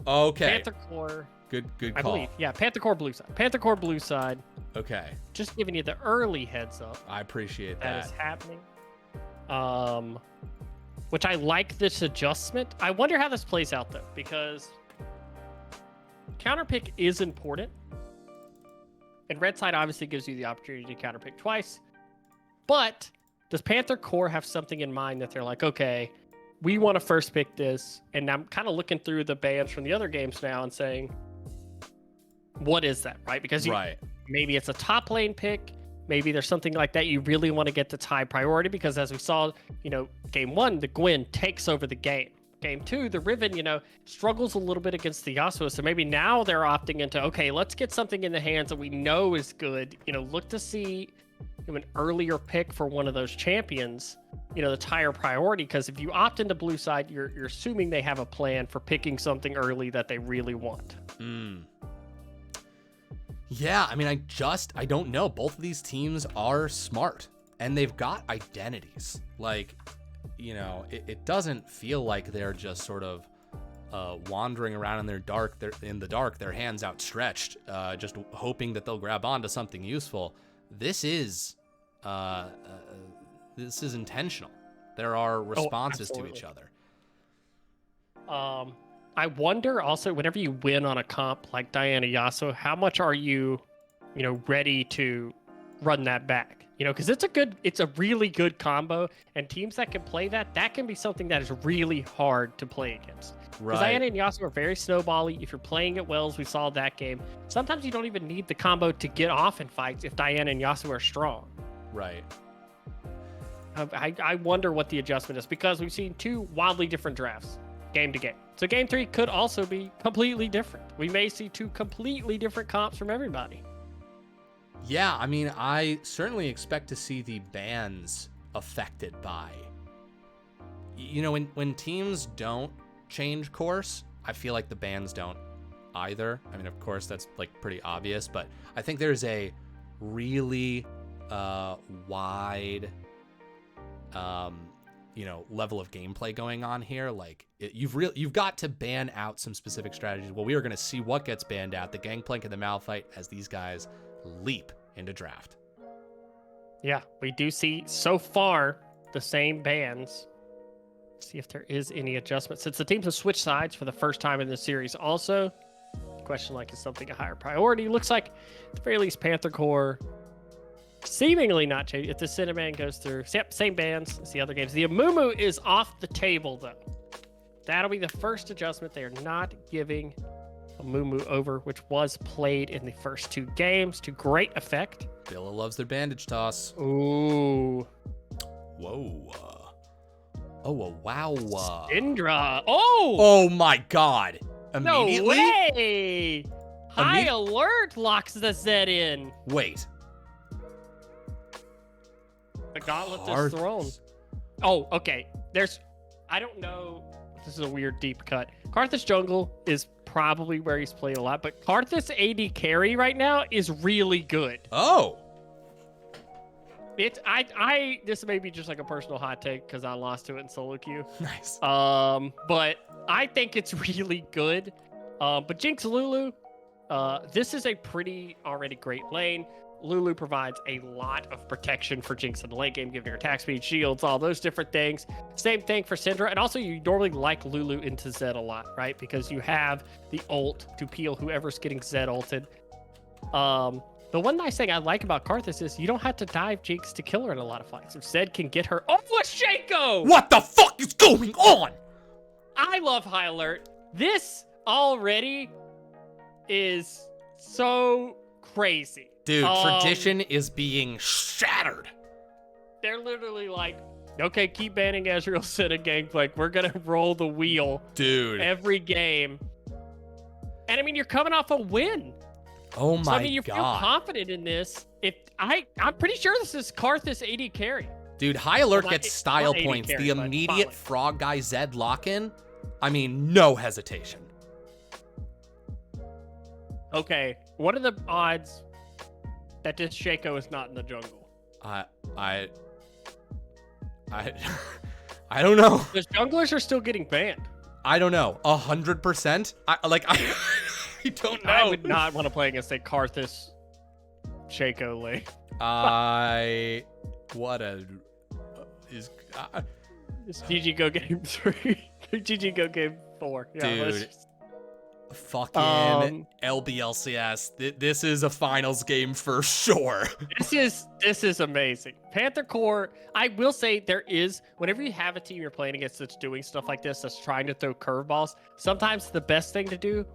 Okay. Panther Core. Good call. I believe. Yeah, Panther Core blue side. Panther Core blue side. Okay. Just giving you the early heads up. I appreciate that. That is happening. Which I like this adjustment. I wonder how this plays out, though, because counterpick is important. And red side obviously gives you the opportunity to counterpick twice. But does Panther Core have something in mind that they're like, okay, we want to first pick this? And I'm kind of looking through the bans from the other games now and saying, what is that, right? Because maybe it's a top lane pick. Maybe there's something like that you really want to get that's high priority because as we saw, game 1, the Gwen takes over the game. Game 2, the Riven, struggles a little bit against the Yasuo. So maybe now they're opting into, okay, let's get something in the hands that we know is good. Look to see an earlier pick for one of those champions, that's higher priority. Because if you opt into blue side, you're assuming they have a plan for picking something early that they really want. Yeah, I mean, I don't know. Both of these teams are smart, and they've got identities. Like, it doesn't feel like they're just sort of wandering around in the dark, their hands outstretched, just hoping that they'll grab onto something useful. This is intentional. There are responses to each other. I wonder also, whenever you win on a comp like Diana Yasuo, how much are you, ready to run that back? Because it's a really good combo, and teams that can play that can be something that is really hard to play against. Because Diana and Yasuo are very snowbally. If you're playing it well, as we saw that game, sometimes you don't even need the combo to get off in fights if Diana and Yasuo are strong. Right. I wonder what the adjustment is, because we've seen two wildly different drafts, game to game. So game 3 could also be completely different. We may see two completely different comps from everybody. Yeah, I mean, I certainly expect to see the bans affected by, when teams don't change course, I feel like the bans don't either. I mean, of course, that's like pretty obvious, but I think there's a really wide level of gameplay going on here. Like you've got to ban out some specific strategies. Well, we are going to see what gets banned out, the Gangplank and the Malphite, as these guys leap into draft. Yeah, we do see so far the same bans. See if there is any adjustment, since the teams have switched sides for the first time in this series. Also, question like, is something a higher priority? Looks like at the very least Panther Core seemingly not changing. If the Cinnamon goes through, yep, same bans as the other games. The Amumu is off the table though. That'll be the first adjustment. They are not giving Amumu over, which was played in the first 2 games to great effect. Billa loves their bandage toss. Ooh. Whoa. Oh, wow. Indra. Oh! Oh my god. Immediately? No way! High alert locks the Zed in. Wait. The gauntlet is thrown. Oh, okay. I don't know. This is a weird deep cut. Karthus jungle is probably where he's played a lot, but Karthus AD carry right now is really good. Oh. This may be just like a personal hot take because I lost to it in solo queue. Nice. But I think it's really good. But Jinx Lulu, this is a pretty already great lane. Lulu provides a lot of protection for Jinx in the late game, giving her attack speed, shields, all those different things. Same thing for Syndra. And also, you normally like Lulu into Zed a lot, right? Because you have the ult to peel whoever's getting Zed ulted. The one nice thing I like about Karthus is you don't have to dive Jinx to kill her in a lot of fights. If Zed can get her... Oh, a Shaco! What the fuck is going on? I love High Alert. This already is so crazy. Dude, tradition is being shattered. They're literally like, okay, keep banning Ezreal, Sin, and Gangplank. We're going to roll the wheel. Dude. Every game. And I mean, you're coming off a win. Oh my god. So, I mean, you feel confident in this. I'm pretty sure this is Karthus AD carry. Dude, High Alert gets style points. Carry, the immediate Frog Guy Zed lock-in, I mean, no hesitation. Okay, what are the odds that this Shaco is not in the jungle? I don't know. Because junglers are still getting banned. I don't know. 100%? I don't know. I would not want to play against a Karthus Shaco lane. It's GG go game 3. GG go game 4. Yeah, dude. Fucking LBLCS. This is a finals game for sure. This is amazing. Panther Core, I will say there is, whenever you have a team you're playing against that's doing stuff like this, that's trying to throw curveballs, sometimes the best thing to do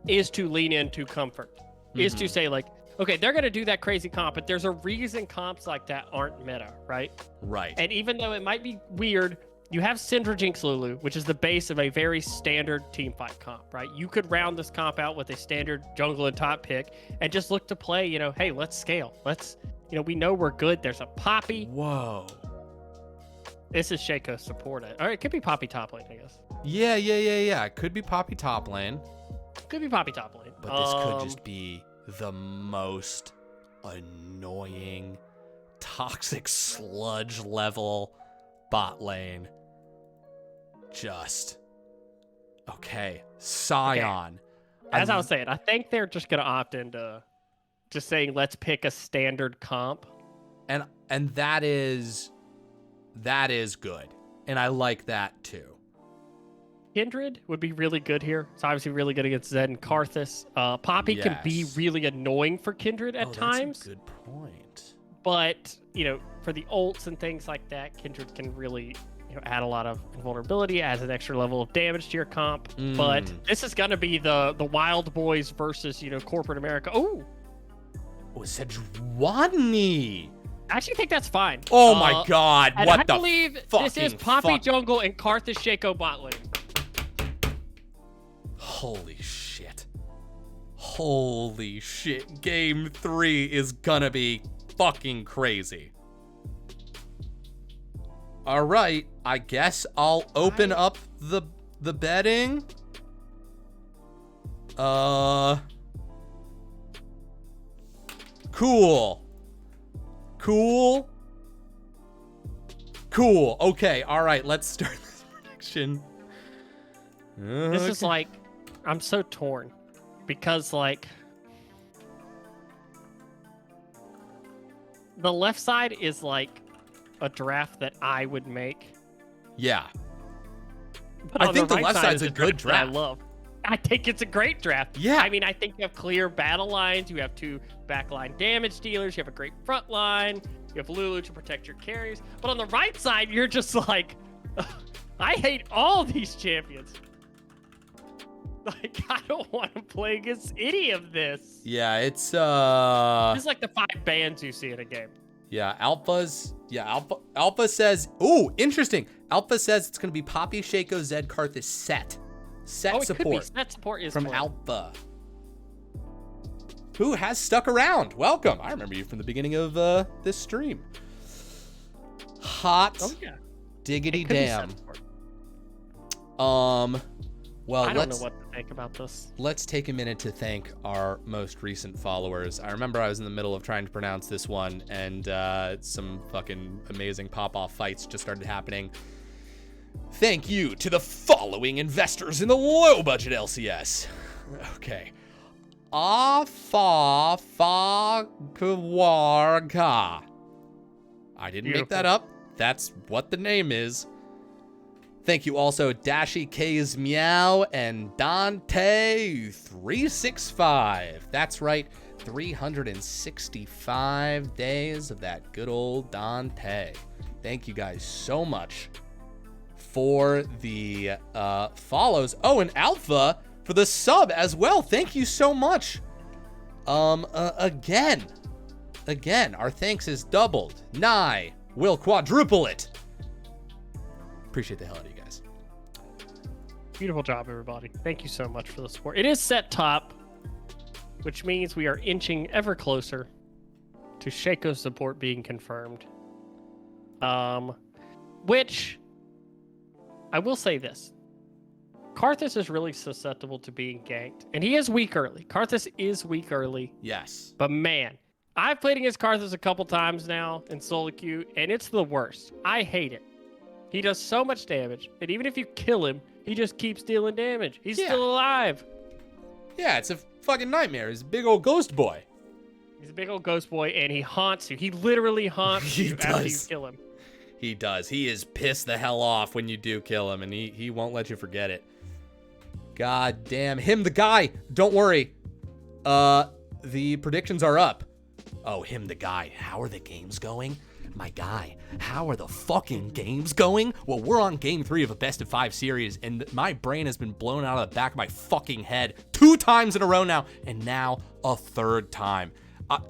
is to lean into comfort. Is to say like, okay, they're going to do that crazy comp, but there's a reason comps like that aren't meta, right? Right. And even though it might be weird, you have Syndra, Jinx, Lulu, which is the base of a very standard teamfight comp, right? You could round this comp out with a standard jungle and top pick and just look to play, hey, let's scale. Let's, we know we're good. There's a Poppy. Whoa. This is Shaco supported. All right, it could be Poppy top lane, I guess. Yeah. It could be Poppy top lane. Could be Poppy top lane. But this could just be the most annoying, toxic sludge level bot lane. Just okay. Scion. Okay. As I was saying, I think they're just gonna opt into just saying let's pick a standard comp. And that is good. And I like that too. Kindred would be really good here. It's obviously really good against Zed and Karthus. Poppy can be really annoying for Kindred at times. That's a good point. But, for the ults and things like that, Kindred can really, add a lot of vulnerability, adds an extra level of damage to your comp. But this is going to be the Wild Boys versus, corporate America. Oh, Sejuani. I actually think that's fine. Oh my god, and what I the believe this is Poppy jungle and Karthus Shaco bot lane. Holy shit. Holy shit. Game 3 is gonna be fucking crazy. Alright, I guess I'll open up the betting. Cool. Okay, alright, let's start this prediction. This is like, I'm so torn because the left side is like a draft that I would make. Yeah. But I think the left side's a good draft. I love. I think it's a great draft. Yeah. I mean, I think you have clear battle lines. You have 2 backline damage dealers. You have a great front line. You have Lulu to protect your carries. But on the right side, you're just like, I hate all these champions. Like, I don't want to play against any of this. Yeah, it's This is like the 5 bans you see in a game. Yeah, Alpha says, ooh, interesting. Alpha says it's gonna be Poppy, Shaco, Zed, Karthus, Set support. Could be. Set support is from cool. Alpha, who has stuck around. Welcome. I remember you from the beginning of this stream. Hot. Oh yeah. Diggity damn. Well, I don't know what to think about this. Let's take a minute to thank our most recent followers. I remember I was in the middle of trying to pronounce this one, and some fucking amazing pop-off fights just started happening. Thank you to the following investors in the low-budget LCS. Okay. Afafawarga. I didn't make that up. That's what the name is. Thank you also Dashi K's Meow and Dante365. That's right, 365 days of that good old Dante. Thank you guys so much for the follows. Oh, and Alpha for the sub as well. Thank you so much. Again, our thanks is doubled. Nigh will quadruple it. Appreciate the hell out of you guys. Beautiful job, everybody. Thank you so much for the support. It is set top, which means we are inching ever closer to Shaco's support being confirmed. Which I will say this. Karthus is really susceptible to being ganked, and he is weak early. Karthus is weak early. Yes. But man, I've played against Karthus a couple times now in solo queue, and it's the worst. I hate it. He does so much damage, and even if you kill him, he just keeps dealing damage. He's still alive. Yeah, it's a fucking nightmare. He's a big old ghost boy. He's a big old ghost boy, and he haunts you. He literally haunts you after you kill him. He does. He is pissed the hell off when you do kill him, and he won't let you forget it. God damn. Him, the guy. Don't worry. The predictions are up. Oh, him, the guy. How are the games going? My guy, how are the fucking games going? Well, we're on game 3 of a best of 5 series, and my brain has been blown out of the back of my fucking head 2 times in a row now, and now a 3rd time.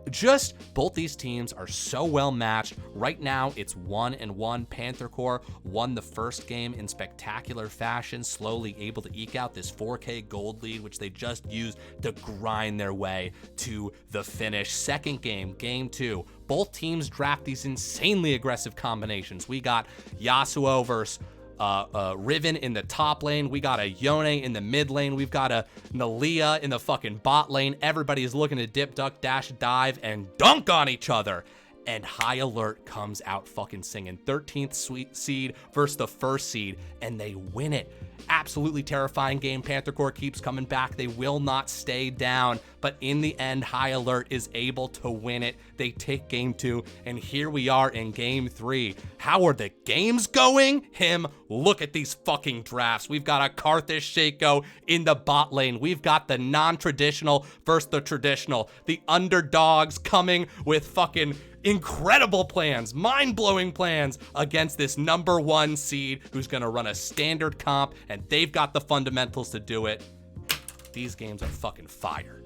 Just both these teams are so well matched. Right now, it's 1-1. Panther Corp won the first game in spectacular fashion, slowly able to eke out this 4K gold lead, which they just used to grind their way to the finish. Second game, game 2. Both teams draft these insanely aggressive combinations. We got Yasuo versus Riven in the top lane. We got a Yone in the mid lane. We've got a Nalia in the fucking bot lane. Everybody is looking to dip, duck, dash, dive, and dunk on each other. and High Alert comes out fucking singing. 13th seed versus the first seed, and they win it. Absolutely terrifying game. Panther Corp keeps coming back. They will not stay down, but in the end, High Alert is able to win it. They take game 2, and here we are in game 3. How are the games going? Look at these fucking drafts. We've got a Karthus Shaco in the bot lane. We've got the non-traditional versus the traditional. The underdogs coming with fucking incredible plans, mind-blowing plans against this number 1 seed who's gonna run a standard comp, and they've got the fundamentals to do it. These games are fucking fire.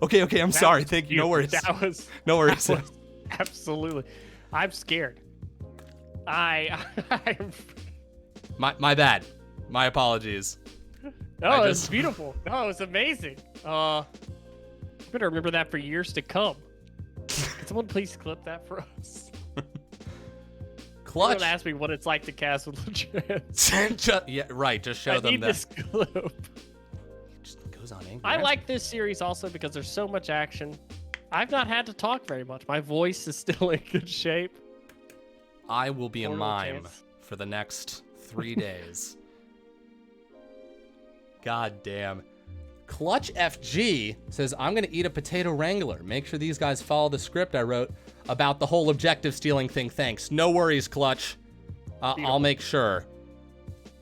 Okay, I'm sorry. Thank you. No worries. No worries. Absolutely. I'm scared. I'm My bad. My apologies. No, it's beautiful. No, it's amazing. Better remember that for years to come. Can someone please clip that for us? Clutch. Don't ask me what it's like to cast with legit. Yeah, right. Just show them that. I need this clip. Just goes on angry. I like this series also because there's so much action. I've not had to talk very much. My voice is still in good shape. I will be a mime for the next 3 days. God damn. Clutch FG says, I'm going to eat a potato wrangler. Make sure these guys follow the script I wrote about the whole objective stealing thing. Thanks. No worries, Clutch. I'll make sure.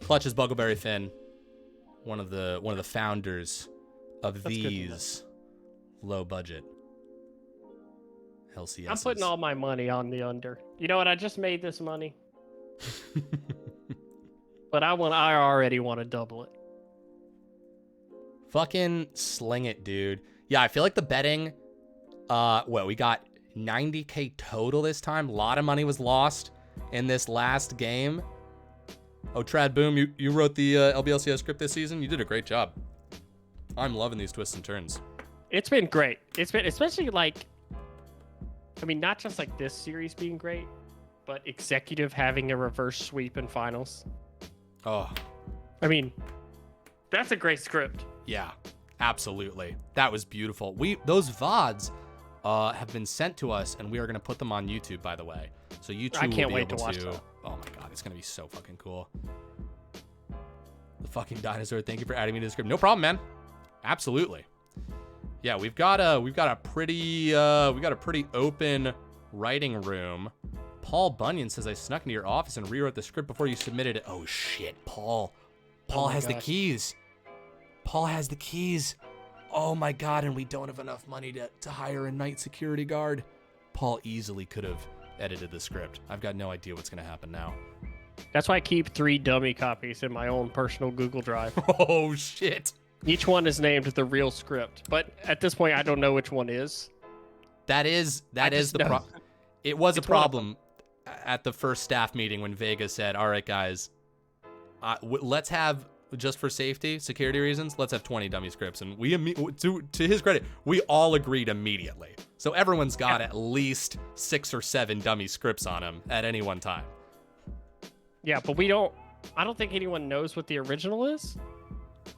Clutch is Buggleberry Finn, one of the founders of these low budget LCSs. I'm putting all my money on the under. You know what? I just made this money. But I already want to double it. Fucking sling it, dude. Yeah, I feel like the betting, we got 90K total this time. A lot of money was lost in this last game. Oh, Trad Boom, you wrote the LBLCS script this season. You did a great job. I'm loving these twists and turns. It's been great. It's been, especially like, I mean, not just like this series being great, but executive having a reverse sweep in finals. Oh. I mean, that's a great script. Yeah, absolutely. That was beautiful. Those VODs have been sent to us, and we are going to put them on YouTube, by the way. So you too will be able to watch that. Oh my god, it's going to be so fucking cool. The fucking dinosaur, thank you for adding me to the script. No problem, man. Absolutely. Yeah, we've got a pretty open writing room. Paul Bunyan says, I snuck into your office and rewrote the script before you submitted it. Oh shit, Paul. Paul has the keys. Paul has the keys. Oh my god, and we don't have enough money to hire a night security guard. Paul easily could have edited the script. I've got no idea what's going to happen now. That's why I keep 3 dummy copies in my own personal Google Drive. Oh shit. Each one is named the real script, but at this point I don't know which one is. That is the problem. It was a problem at the first staff meeting when Vega said, all right guys, let's have, just for safety, security reasons, let's have 20 dummy scripts. And we, to his credit, we all agreed immediately. So everyone's got at least 6 or 7 dummy scripts on them at any one time. Yeah, but I don't think anyone knows what the original is.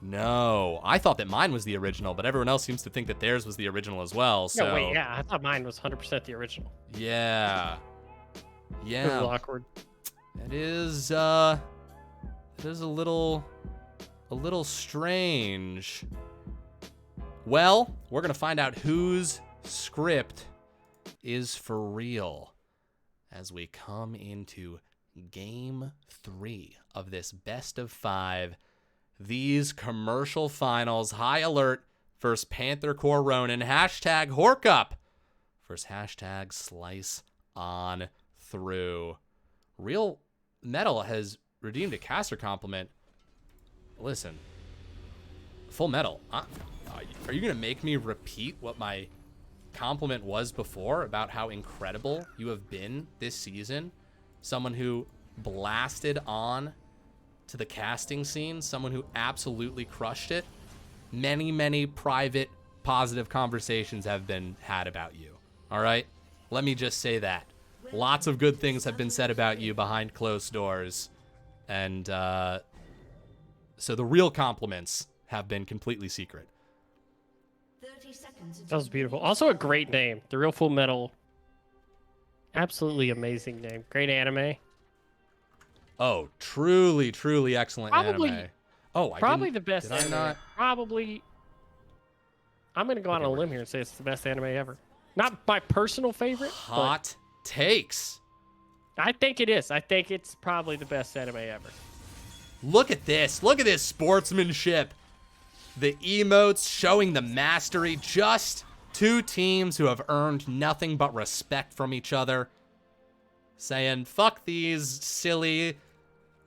No, I thought that mine was the original, but everyone else seems to think that theirs was the original as well. So. No, wait, yeah, I thought mine was 100% the original. Yeah. Yeah. It was awkward. It is a little strange. Well, we're going to find out whose script is for real as we come into game 3 of this best of 5. These commercial finals. High Alert versus Panther Corp Ronin. Hashtag Horcup versus hashtag Slice on Through. Real Metal has redeemed a caster compliment. Listen, Full Metal, are you going to make me repeat what my compliment was before about how incredible you have been this season? Someone who blasted on to the casting scene, someone who absolutely crushed it. Many, many private, positive conversations have been had about you, all right? Let me just say that. Lots of good things have been said about you behind closed doors. And so the real compliments have been completely secret. 30 seconds That was beautiful. Also a great name. The Real Full Metal. Absolutely amazing name. Great anime. Oh, truly, truly excellent Probably, anime. Oh, probably the best did I anime. not? Probably. I'm going to go on Okay, a limb here and say it's the best anime ever. Not my personal favorite, Hot takes. but I think it is. I think it's probably the best anime ever. Look at this. Look at this sportsmanship. The emotes showing the mastery. Just two teams who have earned nothing but respect from each other. Saying, fuck these silly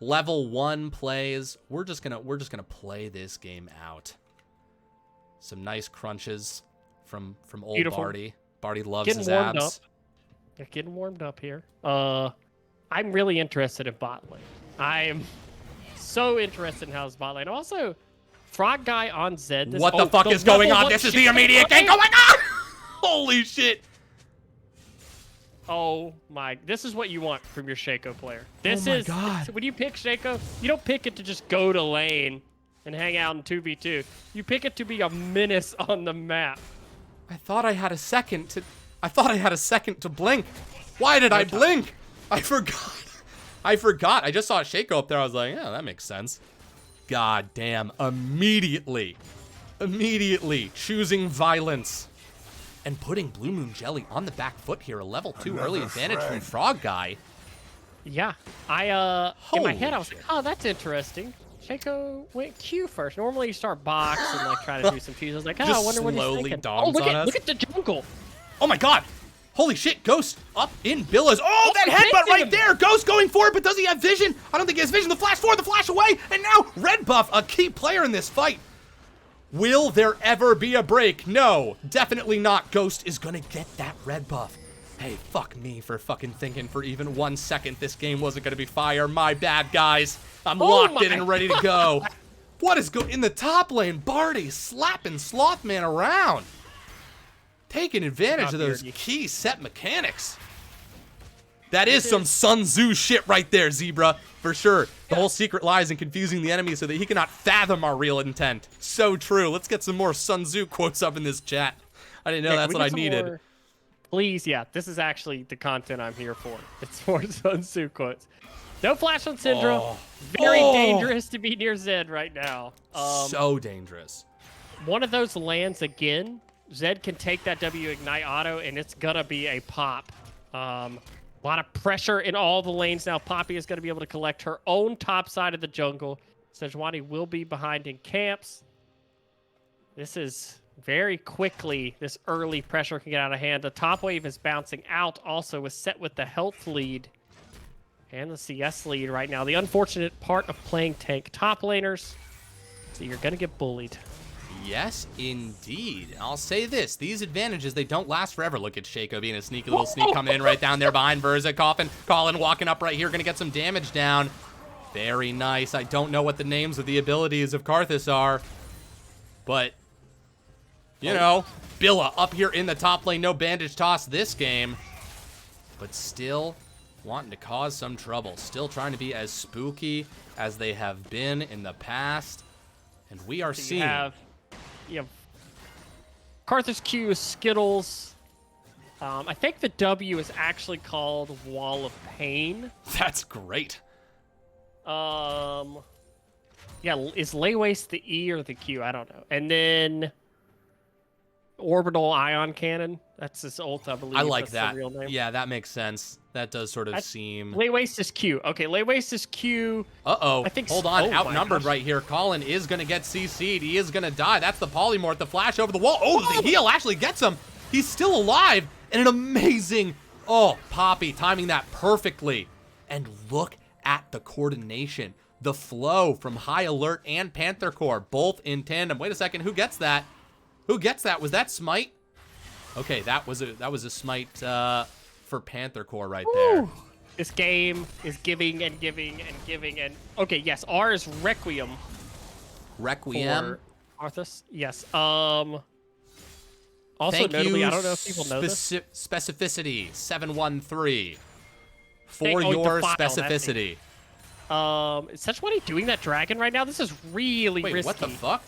level 1 plays. We're just gonna play this game out. Some nice crunches from old Beautiful. Barty. Barty loves Getting his warmed abs. up. Yeah, getting warmed up here. I'm really interested in bot lane. I am so interested in how his bot lane. Also, Frog Guy on Zed. What the fuck is going on? This is the immediate gank. Oh my god! Holy shit! Oh my! This is what you want from your Shaco player. This my is God. when you pick Shaco. You don't pick it to just go to lane and hang out in 2v2. You pick it to be a menace on the map. I thought I had a second to blink. Why did I blink? I forgot. I just saw Shaco up there. I was like, yeah, that makes sense. God damn. Immediately choosing violence and putting Blue Moon Jelly on the back foot here. A level 2 early advantage from Frog Guy. Yeah, in my Holy head I was shit. like, oh, that's interesting. Shaco went Q first. Normally you start box and like try to do some Qs. I was like, oh, Just I wonder what he's slowly thinking. dongs Oh, look on us. look at the jungle. Oh my god. Holy shit, Ghost up in Billa's. Oh, that he headbutt hit right him. there. Ghost going for it, but does he have vision? I don't think he has vision. The flash forward, the flash away, and now Red Buff, a key player in this fight. Will there ever be a break? No, definitely not. Ghost is gonna get that red buff. Hey, fuck me for fucking thinking for even 1 second this game wasn't gonna be fire. My bad, guys. I'm locked in and ready to go. What is in the top lane? Barty slapping Slothman around. Taking advantage of those key set mechanics. That is some Sun Tzu shit right there, Zebra, for sure. The whole secret lies in confusing the enemy so that he cannot fathom our real intent. So true. Let's get some more Sun Tzu quotes up in this chat. I didn't know that's what I needed. Please, yeah, this is actually the content I'm here for. It's more Sun Tzu quotes. No flash on Syndra. Oh. Very dangerous to be near Zed right now. So dangerous. One of those lands again. Zed can take that W Ignite auto, and it's gonna be a pop. A lot of pressure in all the lanes now. Poppy is gonna be able to collect her own top side of the jungle. Sejuani will be behind in camps. This is very quickly, this early pressure can get out of hand. The top wave is bouncing out, also was set with the health lead and the CS lead right now. The unfortunate part of playing tank top laners, so you're gonna get bullied. Yes, indeed. And I'll say this. These advantages, they don't last forever. Look at Shaco being a sneaky little sneak coming in right down there behind Verza. Colin walking up right here, going to get some damage down. Very nice. I don't know what the names of the abilities of Karthus are, but, you know, Billa up here in the top lane. No bandage toss this game, but still wanting to cause some trouble. Still trying to be as spooky as they have been in the past. And we are seeing... You have Karthus Q is Skittles. I think the W is actually called Wall of Pain. That's great. Yeah, is Lay Waste the E or the Q? I don't know. And then Orbital Ion Cannon. That's his ult, I believe. I like That's that. the real name. Yeah, that makes sense. That does sort of seem... Lay Waste is Q. Okay, Lay Waste is Q. Uh-oh. I think Hold on. oh Outnumbered right here. Colin is going to get CC'd. He is going to die. That's the polymorph. The flash over the wall. Oh, the heal actually gets him. He's still alive. And an amazing... Oh, Poppy timing that perfectly. And look at the coordination. The flow from High Alert and Panther Corp, both in tandem. Wait a second. Who gets that? Who gets that? Was that Smite? Okay, that was a Smite for Panther Corp right there. This game is giving and giving and giving and... Okay, yes, R is Requiem. Requiem? For Arthas? Yes. Also, notably, I don't know if people know this. Specificity 713 for Oh, your Defile, specificity. Is Sejuani doing that dragon right now? This is really Wait, risky. what the fuck?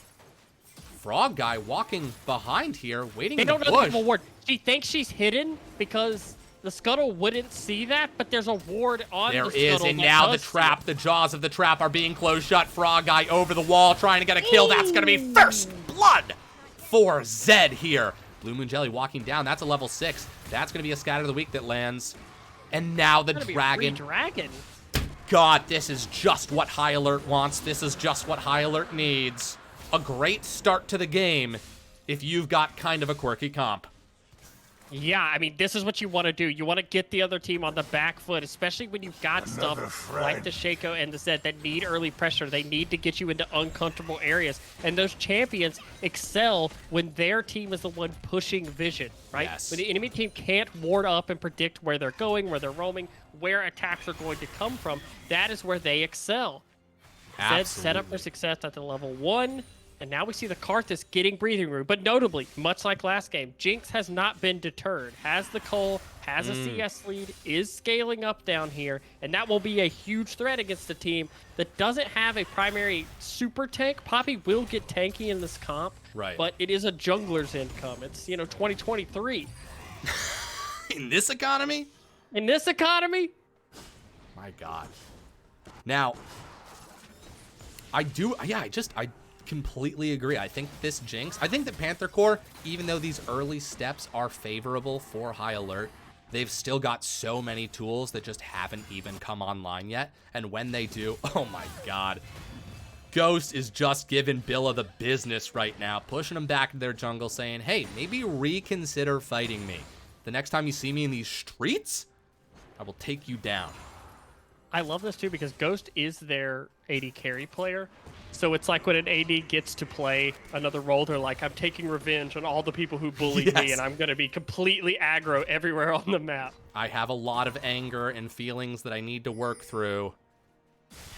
Frog guy walking behind here, waiting They in the don't know they bush. have a ward. She thinks she's hidden because the scuttle wouldn't see that, but there's a ward on There the scuttle. is, and that now the does see trap, it. the jaws of the trap are being closed shut. Frog guy over the wall trying to get a kill. That's going to be first blood for Zed here. Blue Moon Jelly walking down. That's a level 6. That's going to be a scatter of the week that lands. And now the It's gonna be a dragon. free dragon. God, this is just what High Alert wants. This is just what High Alert needs. A great start to the game if you've got kind of a quirky comp. Yeah, I mean, this is what you want to do. You want to get the other team on the back foot, especially when you've got stuff like the Shaco and the Zed that need early pressure. They need to get you into uncomfortable areas. And those champions excel when their team is the one pushing vision, right? Yes. When the enemy team can't ward up and predict where they're going, where they're roaming, where attacks are going to come from, that is where they excel. Zed set up for success at the level 1. And now we see the Karthus getting breathing room. But notably, much like last game, Jinx has not been deterred. Has the Cole, has a CS lead, is scaling up down here. And that will be a huge threat against a team that doesn't have a primary super tank. Poppy will get tanky in this comp. Right. But it is a jungler's income. It's, 2023. In this economy? In this economy? My God. Now, I completely agree. I think this Jinx, I think that Panther Core, even though these early steps are favorable for High Alert, they've still got so many tools that just haven't even come online yet. And when they do, oh my God. Ghost is just giving Billa the business right now, pushing him back into their jungle saying, hey, maybe reconsider fighting me. The next time you see me in these streets, I will take you down. I love this too because Ghost is their AD carry player. So it's like when an AD gets to play another role, they're like, I'm taking revenge on all the people who bullied me, and I'm going to be completely aggro everywhere on the map. I have a lot of anger and feelings that I need to work through.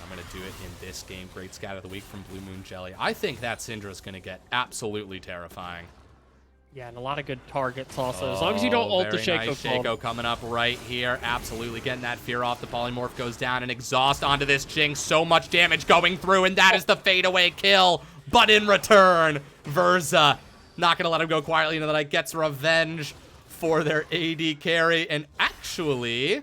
I'm going to do it in this game. Great scat of the week from Blue Moon Jelly. I think that Syndra's going to get absolutely terrifying. Yeah, and a lot of good targets also. As long as you don't ult the Shaco. Nice. Shaco coming up right here. Absolutely getting that fear off. The polymorph goes down and exhaust onto this Jinx. So much damage going through, and that is the fadeaway kill. But in return, Verza not going to let him go quietly into the night. Gets revenge for their AD carry. And actually,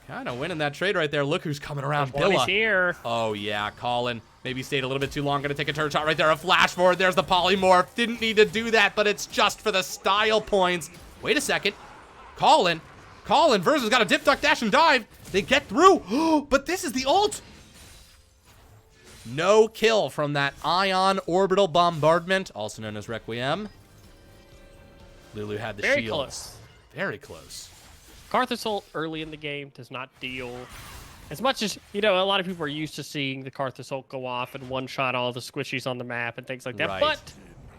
kind of winning that trade right there. Look who's coming around. Billa. Here. Oh, yeah. Colin. Maybe stayed a little bit too long. Gonna take a turret shot right there. A flash forward. There's the polymorph. Didn't need to do that, but it's just for the style points. Wait a second. Colin, Verza's got a dip, duck, dash, and dive. They get through. But this is the ult. No kill from that ion orbital bombardment, also known as Requiem. Lulu had the Very shields. close. Very close. Karthus ult early in the game does not deal as much as, a lot of people are used to seeing the Karthus ult go off and one-shot all the squishies on the map and things like that. Right. But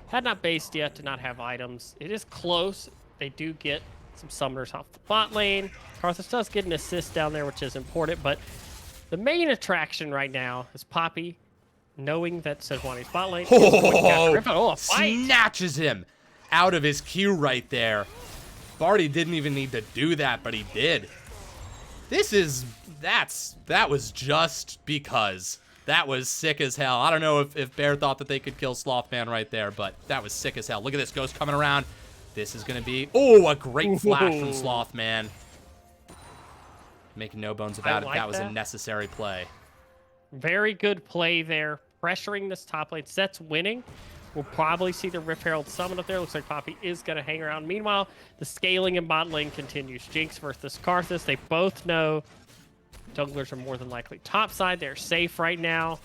had not based yet, did not have items. It is close. They do get some summoners off the bot lane. Karthus does get an assist down there, which is important. But the main attraction right now is Poppy knowing that Sejuani's bot lane. Oh, snatches him out of his queue right there. Barty didn't even need to do that, but he did. That was just because. That was sick as hell. I don't know if Bear thought that they could kill Slothman right there, but that was sick as hell. Look at this Ghost coming around. This is going to be, a great flash from Slothman. Making no bones about it. That was a necessary play. Very good play there. Pressuring this top lane. Set's winning. We'll probably see the Rift Herald summon up there. Looks like Poppy is going to hang around. Meanwhile, the scaling in bot lane continues. Jinx versus Karthus. They both know junglers are more than likely topside. They're safe right now.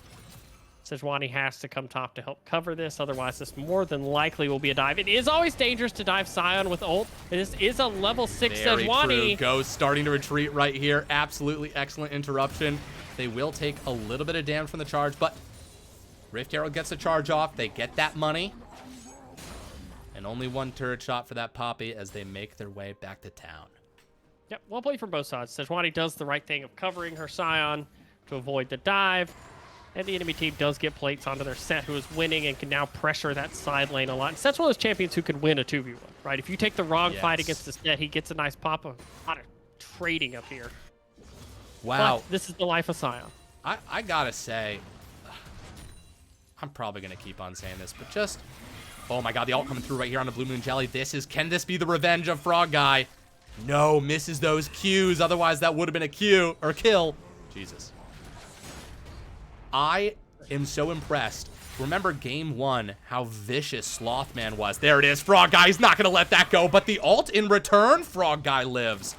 Sejuani has to come top to help cover this. Otherwise, this more than likely will be a dive. It is always dangerous to dive Scion with ult. This is a level 6 Very Sejuani. true. Ghost starting to retreat right here. Absolutely excellent interruption. They will take a little bit of damage from the charge, but Rift Herald gets the charge off. They get that money. And only one turret shot for that Poppy as they make their way back to town. Yep, well played from both sides. Sejuani does the right thing of covering her Scion to avoid the dive. And the enemy team does get plates onto their Set, who is winning and can now pressure that side lane a lot. And Set's one of those champions who can win a 2v1, right? If you take the wrong fight against the Set, he gets a nice pop. A lot of trading up here. Wow. But this is the life of Scion. I gotta say, I'm probably gonna keep on saying this, but just Oh my god, the ult coming through right here on the Blue Moon Jelly. Can this be the revenge of Frog Guy? No, misses those Qs. Otherwise, that would have been a Q or kill. Jesus. I am so impressed. Remember game 1, how vicious Slothman was. There it is. Frog Guy, he's not going to let that go. But the ult in return, Frog Guy lives.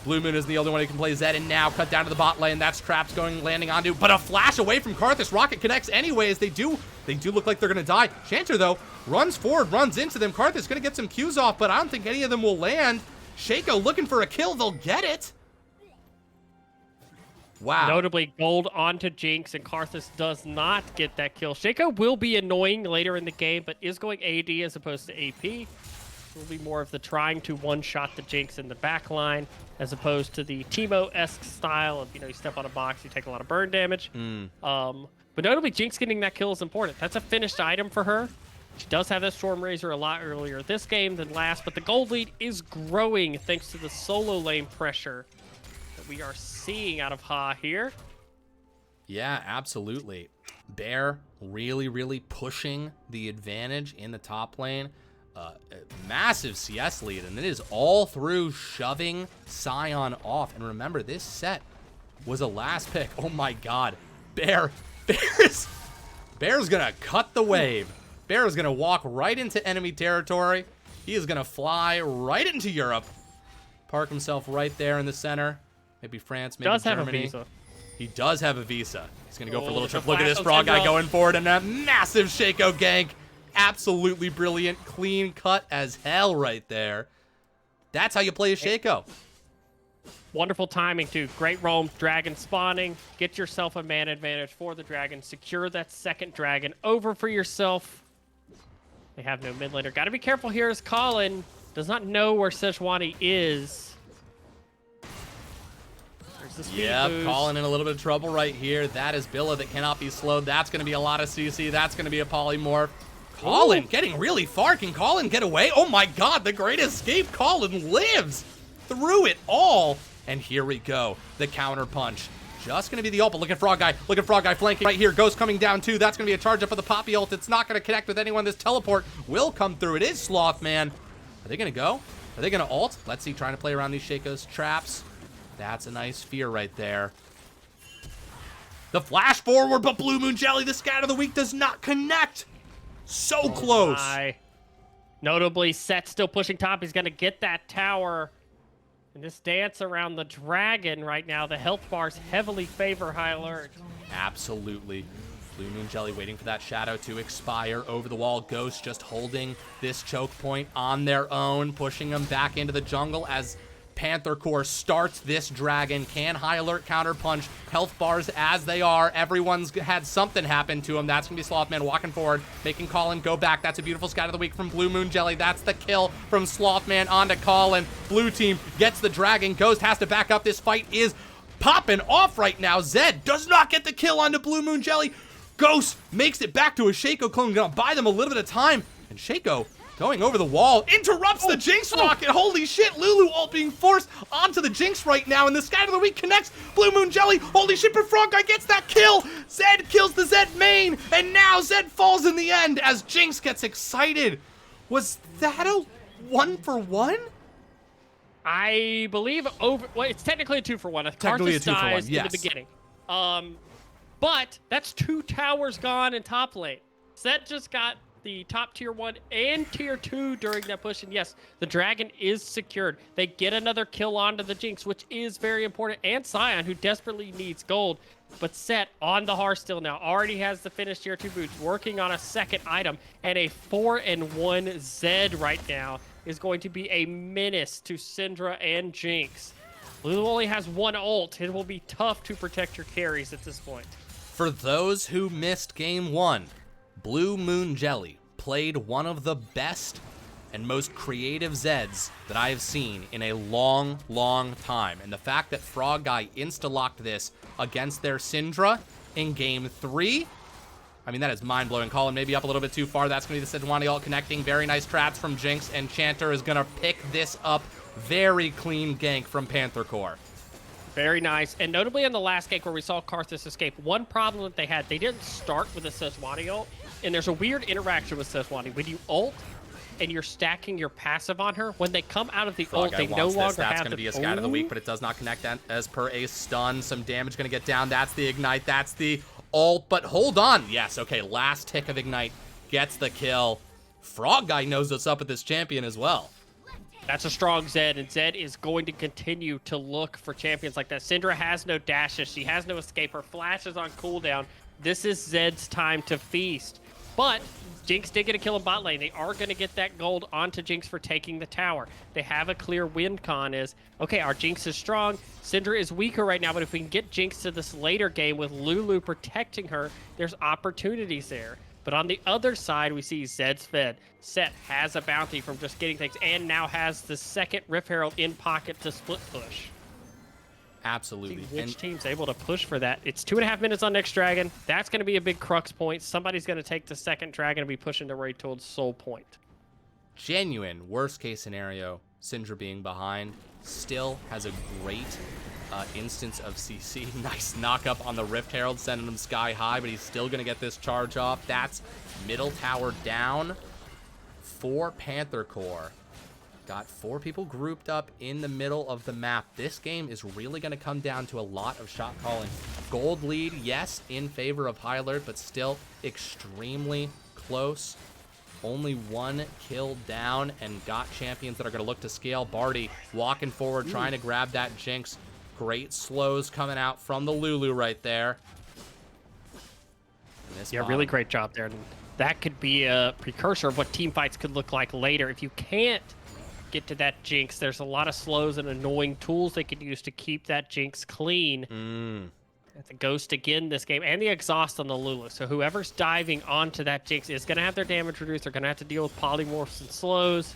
Blue Moon is the only one who can play Zed, and now cut down to the bot lane. That's traps landing onto, but a flash away from Karthus. Rocket connects anyways. They do look like they're gonna die. Chanter though runs forward, runs into them. Karthus gonna get some Qs off, but I don't think any of them will land. Shaco looking for a kill. They'll get it. Wow. Notably, gold onto Jinx, and Karthus does not get that kill. Shaco will be annoying later in the game, but is going AD as opposed to AP. Will be more of the trying to one-shot the Jinx in the back line, as opposed to the Teemo-esque style of, you step on a box, you take a lot of burn damage. But notably, Jinx getting that kill is important. That's a finished item for her. She does have that Storm Razor a lot earlier this game than last, but the gold lead is growing thanks to the solo lane pressure that we are seeing out of Ha here. Yeah, absolutely. Bear really pushing the advantage in the top lane. Massive CS lead, and it is all through shoving Sion off. And remember, this set was a last pick. Oh my god. Bear's gonna cut the wave. Bear is gonna walk right into enemy territory. He is gonna fly right into Europe. Park himself right there in the center. Maybe France, maybe Does Germany. have a visa. He does have a visa. He's gonna go for a little trip. the Look at this flash Frog Guy of going forward, and a massive Shaco gank. Absolutely brilliant, clean cut as hell right there. That's how you play a Shaco. Wonderful timing, too. Great roam, dragon spawning. Get yourself a man advantage for the dragon. Secure that second dragon over for yourself. They have no mid laner. Got to be careful here as Colin does not know where Sejuani is. There's the speed boost. Colin in a little bit of trouble right here. That is Billa that cannot be slowed. That's going to be a lot of CC. That's going to be a polymorph. Colin getting really far. Can Colin get away? Oh my god, the great escape. Colin lives through it all. And here we go. The counter punch. Just going to be the ult, but look at Frog Guy. Look at Frog Guy flanking right here. Ghost coming down too. That's going to be a charge up of the Poppy ult. It's not going to connect with anyone. This teleport will come through. It is Slothman. Are they going to go? Are they going to ult? Let's see. Trying to play around these Shaco's traps. That's a nice fear right there. The flash forward, but Blue Moon Jelly, the scat of the week, does not connect. So close. Notably, Set still pushing top. He's going to get that tower. And this dance around the dragon right now, the health bars heavily favor High Alert. Absolutely. Blue Moon Jelly waiting for that shadow to expire over the wall. Ghost just holding this choke point on their own, pushing them back into the jungle as Panther Corp starts this dragon. Can High Alert counter punch? Health bars as they are. Everyone's had something happen to him. That's going to be Slothman walking forward, making Colin go back. That's a beautiful scout of the week from Blue Moon Jelly. That's the kill from Slothman onto Colin. Blue team gets the dragon. Ghost has to back up. This fight is popping off right now. Zed does not get the kill onto Blue Moon Jelly. Ghost makes it back to a Shaco clone. Gonna buy them a little bit of time. And Shaco going over the wall, interrupts the Jinx rocket. Holy shit, Lulu ult being forced onto the Jinx right now, and the Scat of the Week connects. Blue Moon Jelly, holy shit, but Frog Guy gets that kill. Zed kills the Zed main, and now Zed falls in the end as Jinx gets excited. Was that a 1-for-1? I believe well, it's technically a 2-for-1. Technically a Karthus 2-for-1, dies yes. in the beginning. But that's 2 towers gone in top lane. Zed just got the top tier 1 and tier 2 during that push, and yes, the dragon is secured. They get another kill onto the Jinx, which is very important, and Sion, who desperately needs gold, but Set on the Hearthstone now already has the finished tier 2 boots, working on a second item, and a 4-1 Zed right now is going to be a menace to Syndra and Jinx. Lulu only has 1 ult. It will be tough to protect your carries at this point. For those who missed game 1, Blue Moon Jelly played one of the best and most creative Zeds that I have seen in a long, long time. And the fact that Frog Guy insta-locked this against their Syndra in game 3, I mean, that is mind-blowing. Colin maybe up a little bit too far. That's going to be the Sejuani ult connecting. Very nice traps from Jinx, and Chanter is going to pick this up. Very clean gank from Panther Corp. Very nice. And notably in the last gank where we saw Karthus escape, one problem that they had, they didn't start with a Sejuani ult. And there's a weird interaction with Seswani. When you ult and you're stacking your passive on her, when they come out of the ult, they no longer That's have going to be a scat of the week, but it does not connect as per a stun. Some damage going to get down. That's the ignite. That's the ult. But hold on. Yes, okay. Last tick of ignite gets the kill. Frog Guy knows what's up with this champion as well. That's a strong Zed, and Zed is going to continue to look for champions like that. Syndra has no dashes. She has no escape. Her flash is on cooldown. This is Zed's time to feast. But Jinx did get a kill in bot lane. They are going to get that gold onto Jinx for taking the tower. They have a clear win con is, okay, our Jinx is strong. Syndra is weaker right now, but if we can get Jinx to this later game with Lulu protecting her, there's opportunities there. But on the other side, we see Zed's fed. Set has a bounty from just getting things and now has the second Rift Herald in pocket to split push. Absolutely. See which team's able to push for that? It's 2.5 minutes on next dragon. That's going to be a big crux point. Somebody's going to take the second dragon and be pushing to Raytold's soul point. Genuine worst case scenario, Syndra being behind, still has a great instance of CC. Nice knock up on the Rift Herald, sending him sky high, but he's still going to get this charge off. That's middle tower down for Panther Corp. Got 4 people grouped up in the middle of the map. This game is really going to come down to a lot of shot calling. Gold lead, yes, in favor of High Alert, but still extremely close. Only 1 kill down and got champions that are going to look to scale. Barty walking forward, trying to grab that Jinx. Great slows coming out from the Lulu right there. Yeah, really great job there. And that could be a precursor of what team fights could look like later. If you can't get to that Jinx, there's a lot of slows and annoying tools they could use to keep that Jinx clean. The Ghost again this game, and the exhaust on the Lulu. So whoever's diving onto that Jinx is going to have their damage reduced. They're going to have to deal with polymorphs and slows.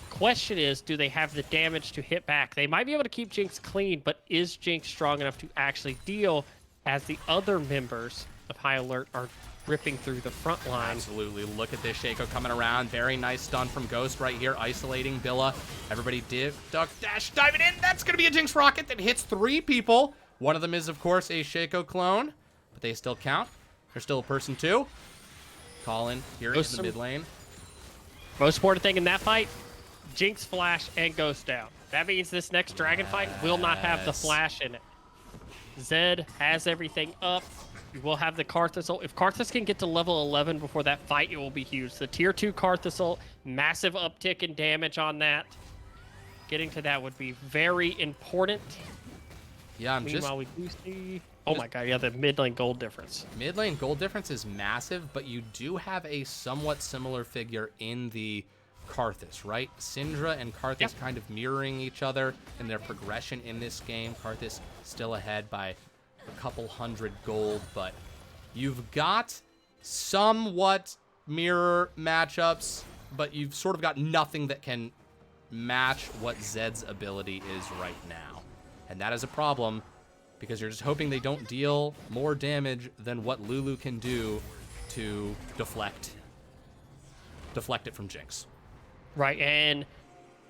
Question is, do they have the damage to hit back? They might be able to keep Jinx clean, but is Jinx strong enough to actually deal as the other members of High Alert are ripping through the front line? Absolutely. Look at this Shaco coming around. Very nice stun from Ghost right here, isolating Billa. Everybody duck, dash, diving in. That's going to be a Jinx rocket that hits 3 people. One of them is, of course, a Shaco clone, but they still count. There's still a person, too. Colin here in the mid lane. Most important thing in that fight, Jinx flash and Ghost down. That means this next dragon fight will not have the flash in it. Zed has everything up. You will have the Karthus ult. If Karthus can get to level 11 before that fight, it will be huge. The tier 2 Karthus ult, massive uptick in damage on that. Getting to that would be very important. Yeah, Meanwhile, we do see... Oh my god, yeah, the mid lane gold difference. Mid lane gold difference is massive, but you do have a somewhat similar figure in the Karthus, right? Syndra and Karthus kind of mirroring each other in their progression in this game. Karthus still ahead by a couple hundred gold, but you've got somewhat mirror matchups, but you've sort of got nothing that can match what Zed's ability is right now. And that is a problem because you're just hoping they don't deal more damage than what Lulu can do to deflect it from Jinx. Right, and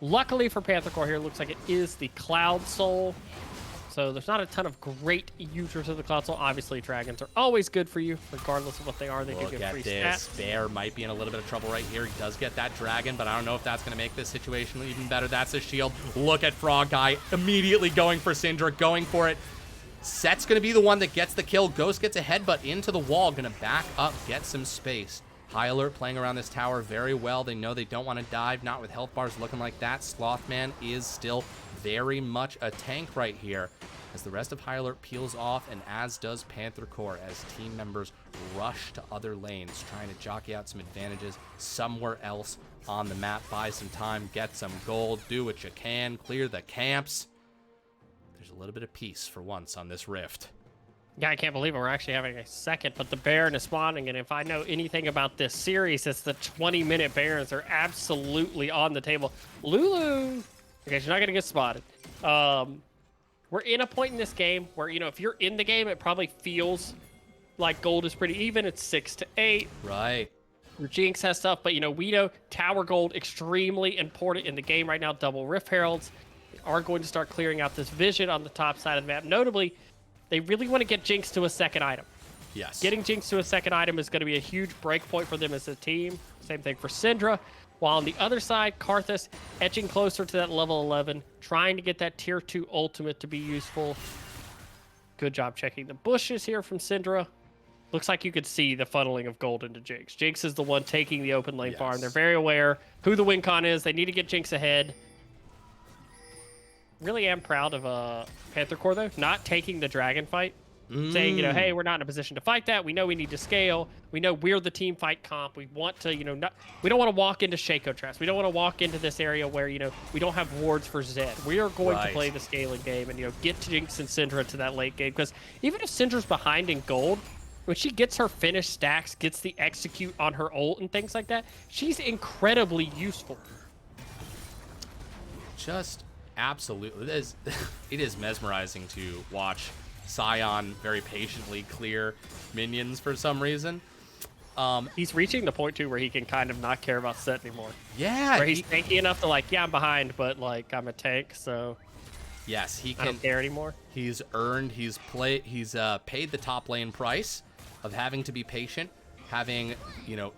luckily for Panther Corp here, it looks like it is the Cloud Soul. So there's not a ton of great users of the Cloud Soul. Obviously, dragons are always good for you, regardless of what they are. They do get free stats. Bear might be in a little bit of trouble right here. He does get that dragon, but I don't know if that's going to make this situation even better. That's a shield. Look at Frog Guy immediately going for Syndra, going for it. Set's going to be the one that gets the kill. Ghost gets a headbutt into the wall, going to back up, get some space. High Alert playing around this tower very well. They know they don't want to dive, not with health bars looking like that. Slothman is still very much a tank right here as the rest of High Alert peels off, and as does Panther Corp as team members rush to other lanes, trying to jockey out some advantages somewhere else on the map. Buy some time, get some gold, do what you can, clear the camps. There's a little bit of peace for once on this rift. Yeah, I can't believe it. We're actually having a second, but the Baron is spawning, and if I know anything about this series, it's the 20-minute Barons. They're absolutely on the table. Lulu, okay, she's not going to get spotted. We're in a point in this game where, you know, if you're in the game, it probably feels like gold is pretty even. It's 6-8. Right. Your Jinx has stuff, but, you know, we know tower gold extremely important in the game right now. Double Rift Heralds are going to start clearing out this vision on the top side of the map. Notably, they really want to get Jinx to a second item. Yes. Getting Jinx to a second item is going to be a huge break point for them as a team. Same thing for Syndra. While on the other side, Karthus edging closer to that level 11, trying to get that tier 2 ultimate to be useful. Good job checking the bushes here from Syndra. Looks like you could see the funneling of gold into Jinx. Jinx is the one taking the open lane farm. They're very aware who the win con is. They need to get Jinx ahead. Really am proud of Panther Corp, though, not taking the dragon fight. Saying, hey, we're not in a position to fight that. We know we need to scale. We know we're the team fight comp. We want to, we don't want to walk into Shaco traps. We don't want to walk into this area where, we don't have wards for Zed. We are going to play the scaling game and, get Jinx and Syndra to that late game. Because even if Syndra's behind in gold, when she gets her finished stacks, gets the execute on her ult and things like that, she's incredibly useful. Just absolutely. It is mesmerizing to watch Sion very patiently clear minions for some reason. He's reaching the point too where he can kind of not care about set anymore. Yeah. Where he's tanky enough to I'm behind, but I'm a tank, so yes, he can. I don't care anymore. He's earned. He's paid the top lane price of having to be patient, having,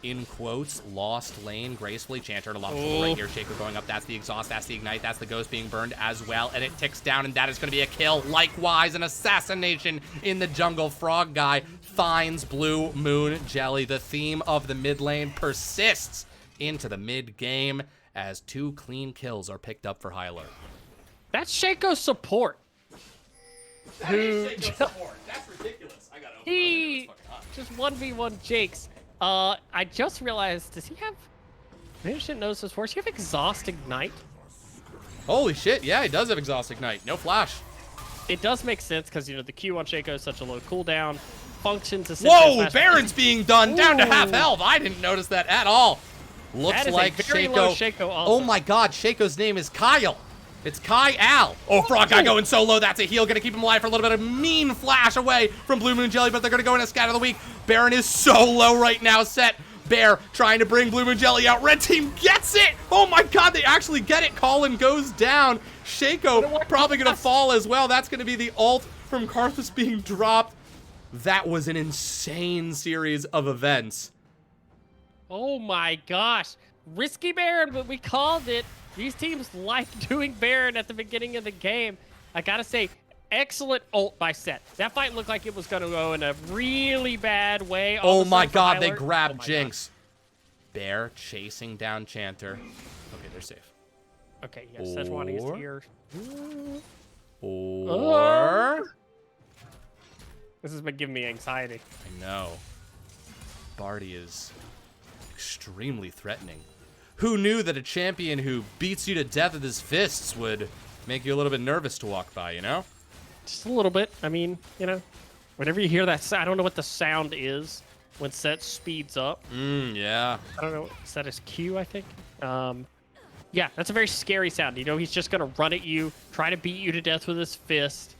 in quotes, lost lane gracefully. Chanter and a lot of people right here. Shaker going up. That's the exhaust. That's the ignite. That's the ghost being burned as well. And it ticks down, and that is going to be a kill. Likewise, an assassination in the jungle. Frog guy finds Blue Moon Jelly. The theme of the mid lane persists into the mid game as 2 clean kills are picked up for Hyler. That's Shaco's support. That is Shaco's support. That's ridiculous. I gotta open He just 1v1 Jakes. I just realized, does he have... Maybe I shouldn't notice this before. Does he have Exhaust Ignite? Holy shit, yeah, he does have Exhaust Ignite. No flash. It does make sense because, the Q on Shaco is such a low cooldown. Functions as... Whoa, Baron's being done down to half health. I didn't notice that at all. Looks like Shaco also. Oh my god, Shaco's name is Kyle. It's Kai Al. Oh, Frog Guy going so low. That's a heal. Going to keep him alive for a little bit of mean flash away from Blue Moon Jelly, but they're going to go in a scat of the week. Baron is so low right now. Set. Bear trying to bring Blue Moon Jelly out. Red team gets it. Oh my god, they actually get it. Colin goes down. Shaco probably going to fall as well. That's going to be the ult from Karthus being dropped. That was an insane series of events. Oh my gosh. Risky Baron, but we called it. These teams like doing Baron at the beginning of the game. I gotta say, excellent ult by Set. That fight looked like it was gonna go in a really bad way. Oh my god, they grabbed Jinx. Bear chasing down Chanter. Okay, they're safe. Okay, yes, Sejuani is here. Or... This has been giving me anxiety. I know. Barty is extremely threatening. Who knew that a champion who beats you to death with his fists would make you a little bit nervous to walk by, Just a little bit. I mean, whenever you hear that, I don't know what the sound is when Set speeds up. Yeah. I don't know. Set is Q, I think. Yeah, that's a very scary sound. He's just going to run at you, try to beat you to death with his fist.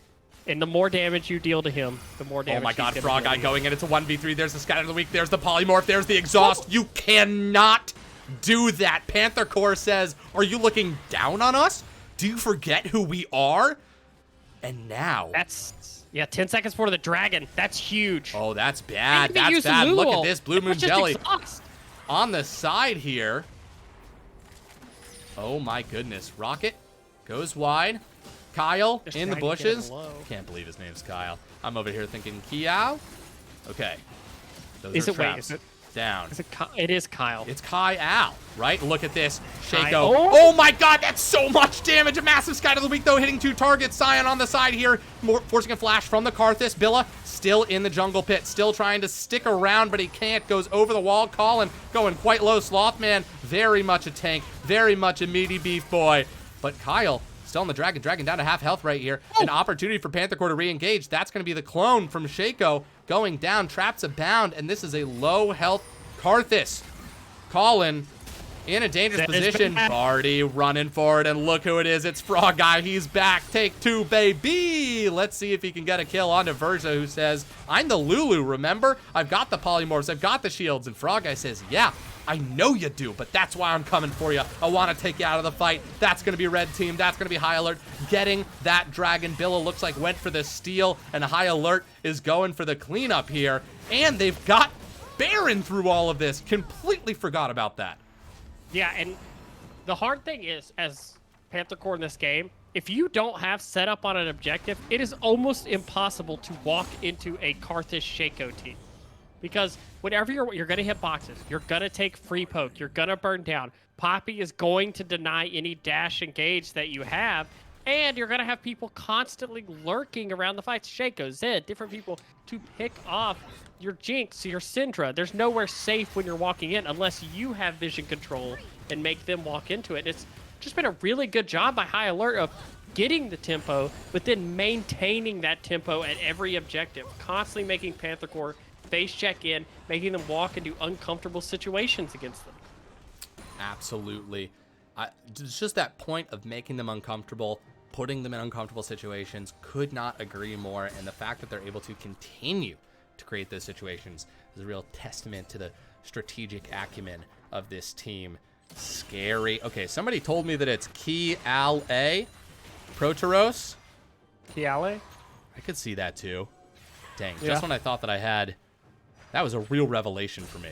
And the more damage you deal to him, the more damage. Oh my god, Frog Guy going in. It's a 1v3. There's the scatter of the week. There's the polymorph. There's the exhaust. You cannot do that. Panther Corp says, are you looking down on us? Do you forget who we are? And now... Yeah, 10 seconds for the dragon. That's huge. Oh, that's bad. That's bad. Look at this. Blue Moon Jelly exhaust. On the side here. Oh my goodness. Rocket goes wide. Kyle Just in the trying to get him bushes. low. Can't believe his name's Kyle. I'm over here thinking Kiao. Okay. Those Is are it? traps. Wait, Down. It is Kyle. It's Kai Al, right? Look at this. Shaco. Oh my god, that's so much damage. A massive Sky of the Week, though, hitting 2 targets. Sion on the side here, forcing a flash from the Karthus. Billa still in the jungle pit, still trying to stick around, but he can't. Goes over the wall. Colin going quite low. Slothman, very much a tank, very much a meaty beef boy. But Kyle still on the dragon. Dragon down to half health right here. An opportunity for Panther Corp to re-engage. That's going to be the clone from Shaco going down. Traps abound, and this is a low health Karthus. Colin in a dangerous position. Barty running forward, and look who it is. It's Frog Guy. He's back. Take 2, baby. Let's see if he can get a kill onto Verza, who says, I'm the Lulu, remember? I've got the polymorphs. I've got the shields. And Frog Guy says, yeah, I know you do, but that's why I'm coming for you. I want to take you out of the fight. That's going to be red team. That's going to be high alert. Getting that dragon. Billa looks like went for the steal, and high alert is going for the cleanup here. And they've got Baron through all of this. Completely forgot about that. Yeah, and the hard thing is, as Panther Corp in this game, if you don't have setup on an objective, it is almost impossible to walk into a Karthus Shaco team. Because whenever you're going to hit boxes, you're going to take free poke, you're going to burn down. Poppy is going to deny any dash engage that you have, and you're going to have people constantly lurking around the fights. Shaco, Zed, different people to pick off your Jinx, your Syndra. There's nowhere safe when you're walking in unless you have vision control and make them walk into it. It's just been a really good job by High Alert of getting the tempo, but then maintaining that tempo at every objective, constantly making Panther Corp face check in, making them walk into uncomfortable situations against them. Absolutely. It's just that point of making them uncomfortable, putting them in uncomfortable situations. Could not agree more. And the fact that they're able to continue to create those situations is a real testament to the strategic acumen of this team. Scary. Okay, somebody told me that it's Ki-Al-A, Proteros. Kiale? I could see that too. Dang, Yeah. just when I thought that I had... That was a real revelation for me.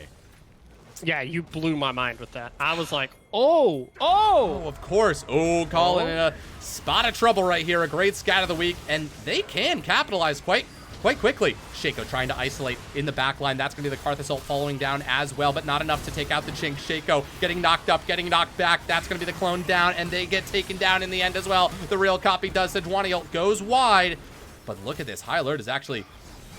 Yeah, you blew my mind with that. I was like, oh, Of course. Oh, calling in a spot of trouble right here. A great scat of the week, and they can capitalize quite quickly. Shaco trying to isolate in the back line. That's going to be the Karthus ult following down as well, but not enough to take out the Jinx. Shaco getting knocked up, getting knocked back. That's going to be the clone down, and they get taken down in the end as well. The real copy does. The Sejuani ult goes wide, but look at this. High alert is actually...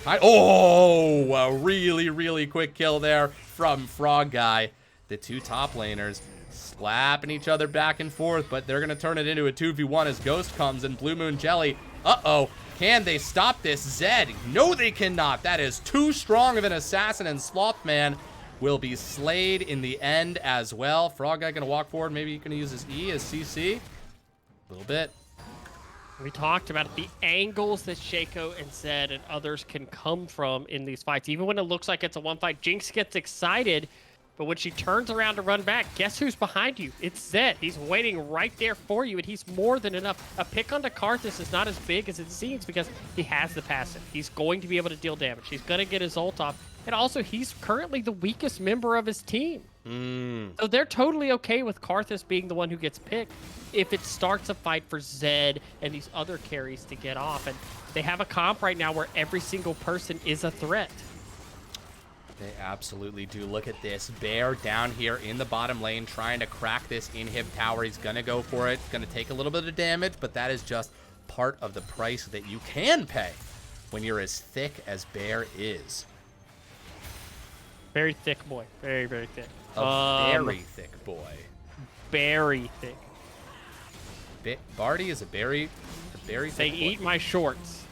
Oh, a really, really quick kill there from Frog Guy. The two top laners slapping each other back and forth, but they're going to turn it into a 2v1 as Ghost comes and Blue Moon Jelly. Uh-oh. Can they stop this? Zed? No, they cannot. That is too strong of an assassin, and Slothman will be slayed in the end as well. Frog Guy going to walk forward. Maybe he can use his E as CC. A little bit. We talked about the angles that Shaco and Zed and others can come from in these fights. Even when it looks like it's a one fight, Jinx gets excited, but when she turns around to run back, guess who's behind you? It's Zed. He's waiting right there for you, and he's more than enough. A pick onto Karthus is not as big as it seems because he has the passive. He's going to be able to deal damage. He's going to get his ult off. And also, he's currently the weakest member of his team. So they're totally okay with Karthus being the one who gets picked if it starts a fight for Zed and these other carries to get off. And they have a comp right now where every single person is a threat. They absolutely do. Look at this. Bear down here in the bottom lane trying to crack this inhib tower. He's going to go for it. It's going to take a little bit of damage, but that is just part of the price that you can pay when you're as thick as Bear is. Very thick boy. Very, very thick. A very thick boy. Very thick. Barty is a very thick They boy. eat my shorts.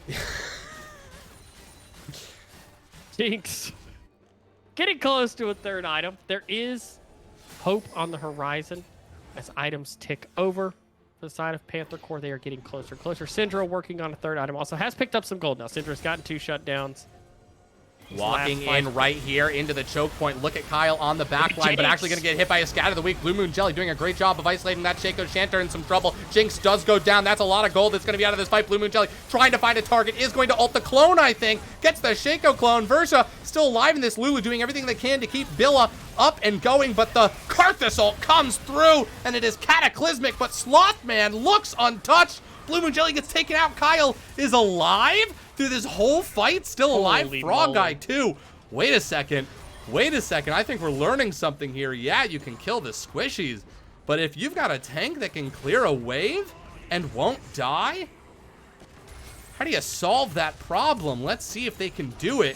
Jinx. Getting close to a third item. There is hope on the horizon as items tick over. The side of Panther Corp, they are getting closer and closer. Syndra working on a third item. Also has picked up some gold now. Syndra's gotten 2 shutdowns. Walking in right here into the choke point. Look at Kyle on the back line, but actually going to get hit by a scat of the week. Blue Moon Jelly doing a great job of isolating that Shaco. Shanter in some trouble. Jinx does go down. That's a lot of gold that's going to be out of this fight. Blue Moon Jelly trying to find a target. Is going to ult the clone, I think. Gets the Shaco clone. Versa still alive in this. Lulu doing everything they can to keep Billa up and going, but the Karthus ult comes through, and it is cataclysmic, but Slothman looks untouched. Blue Moon Jelly gets taken out. Kyle is alive through this whole fight. Still alive. Holy Frog moly. Guy, too. Wait a second. I think we're learning something here. Yeah, you can kill the squishies, but if you've got a tank that can clear a wave and won't die, how do you solve that problem? Let's see if they can do it.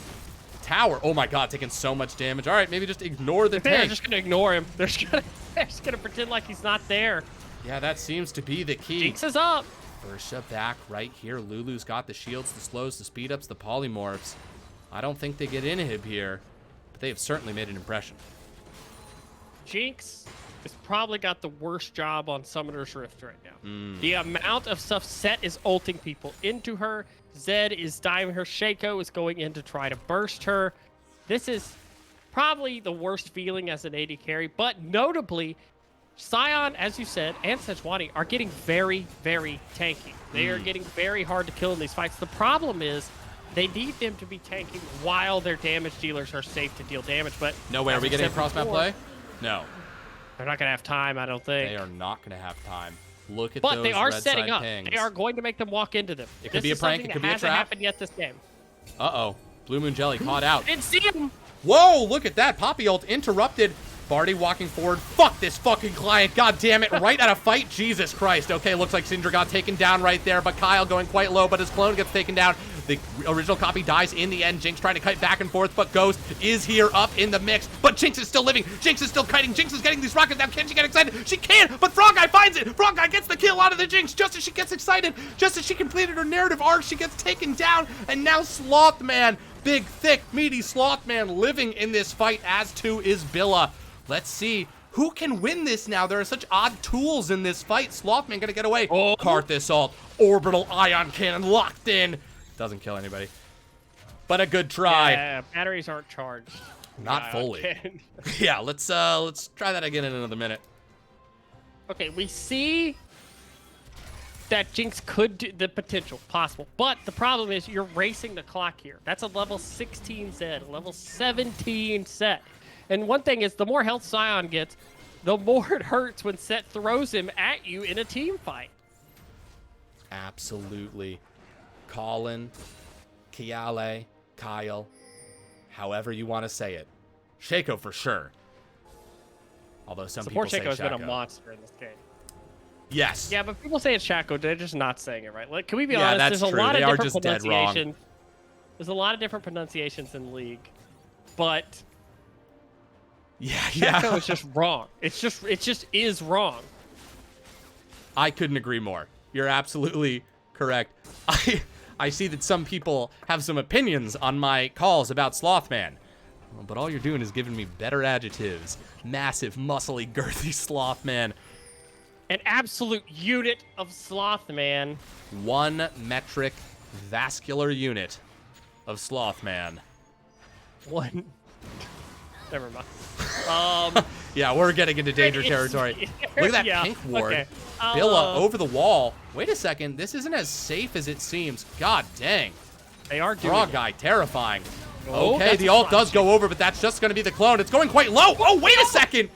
Tower. Oh my god, taking so much damage. All right, maybe just ignore the They're tank. just going to ignore him. They're just going to pretend like he's not there. Yeah, that seems to be the key. Jinx is up. Versa back right here. Lulu's got the shields, the slows, the speed ups, the polymorphs. I don't think they get inhib here, but they have certainly made an impression. Jinx has probably got the worst job on Summoner's Rift right now. The amount of stuff Set is ulting people into her. Zed is diving her. Shaco is going in to try to burst her. This is probably the worst feeling as an AD carry, but notably, Sion, as you said, and Sejuani are getting very, very tanky. They are getting very hard to kill in these fights. The problem is they need them to be tanking while their damage dealers are safe to deal damage. But no way, are we getting a cross-map play? No. They're not going to have time, I don't think. They are not going to have time. Look at but those they are red setting side up. pings. They are going to make them walk into them. It could be a prank. It could be a trap. Hasn't happened yet this game. Uh-oh. Blue Moon Jelly caught out. Didn't see him. Whoa, look at that. Poppy ult interrupted. Barty walking forward. Fuck this fucking client. God damn it. Right at a fight. Jesus Christ. Okay, looks like Syndra got taken down right there, but Kyle going quite low, but his clone gets taken down. The original copy dies in the end. Jinx trying to kite back and forth, but Ghost is here up in the mix. But Jinx is still living. Jinx is still kiting. Jinx is getting these rockets. Now, can she get excited? She can, but Frog Guy finds it. Frog Guy gets the kill out of the Jinx just as she gets excited. Just as she completed her narrative arc, she gets taken down. And now Slothman, big, thick, meaty Slothman living in this fight, as too is Billa. Let's see who can win this now. There are such odd tools in this fight. Slothman gonna get away. Oh, Karthus ult. Orbital Ion Cannon locked in. Doesn't kill anybody. But a good try. Yeah, batteries aren't charged. Not fully. Yeah, let's try that again in another minute. Okay, we see that Jinx could do the potential, possible. But the problem is you're racing the clock here. That's a level 16 Zed, a level 17 set. And one thing is, the more health Sion gets, the more it hurts when Set throws him at you in a team fight. Absolutely. Colin, Kiale, Kyle, however you want to say it. Shaco for sure. Although some people say Shaco's Shaco. been a monster in this game. Yes. Yeah, but people say it's Shaco. They're just not saying it right. Like, can we be Yeah, honest? that's There's a true. lot They of are different just dead wrong. pronunciations. There's a lot of different pronunciations in League, but Shaco is just wrong. It just is wrong. I couldn't agree more. You're absolutely correct. I see that some people have some opinions on my calls about Slothman. But all you're doing is giving me better adjectives. Massive, muscly, girthy Slothman. An absolute unit of Slothman. 1 metric vascular unit of Slothman. One. Never mind. Yeah, we're getting into danger territory. Look at that pink ward. Okay. Billa over the wall. Wait a second. This isn't as safe as it seems. God dang. They are doing Frog it. Guy, terrifying. Oh, Okay, that's the a ult frog does go over, but that's just going to be the clone. It's going quite low. Oh, wait a second.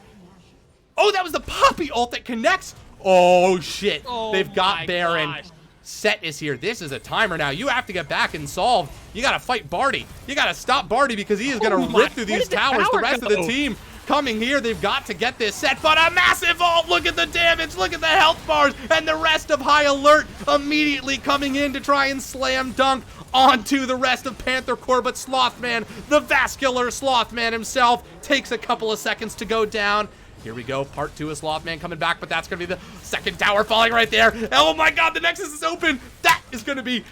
Oh, that was the Poppy ult that connects. Oh, shit. Oh, They've got my Baron. gosh. Set is here. This is a timer now. You have to get back and solve. You got to fight Barty. You got to stop Barty because he is going to rip through these towers. The rest of the team coming here. They've got to get this set, but a massive ult. Look at the damage. Look at the health bars. And the rest of High Alert immediately coming in to try and slam dunk onto the rest of Panther Corp. But Slothman, the vascular Slothman himself, takes a couple of seconds to go down. Here we go, part 2 of Slothman coming back, but that's going to be the second tower falling right there. Oh my god, the Nexus is open. That is going to be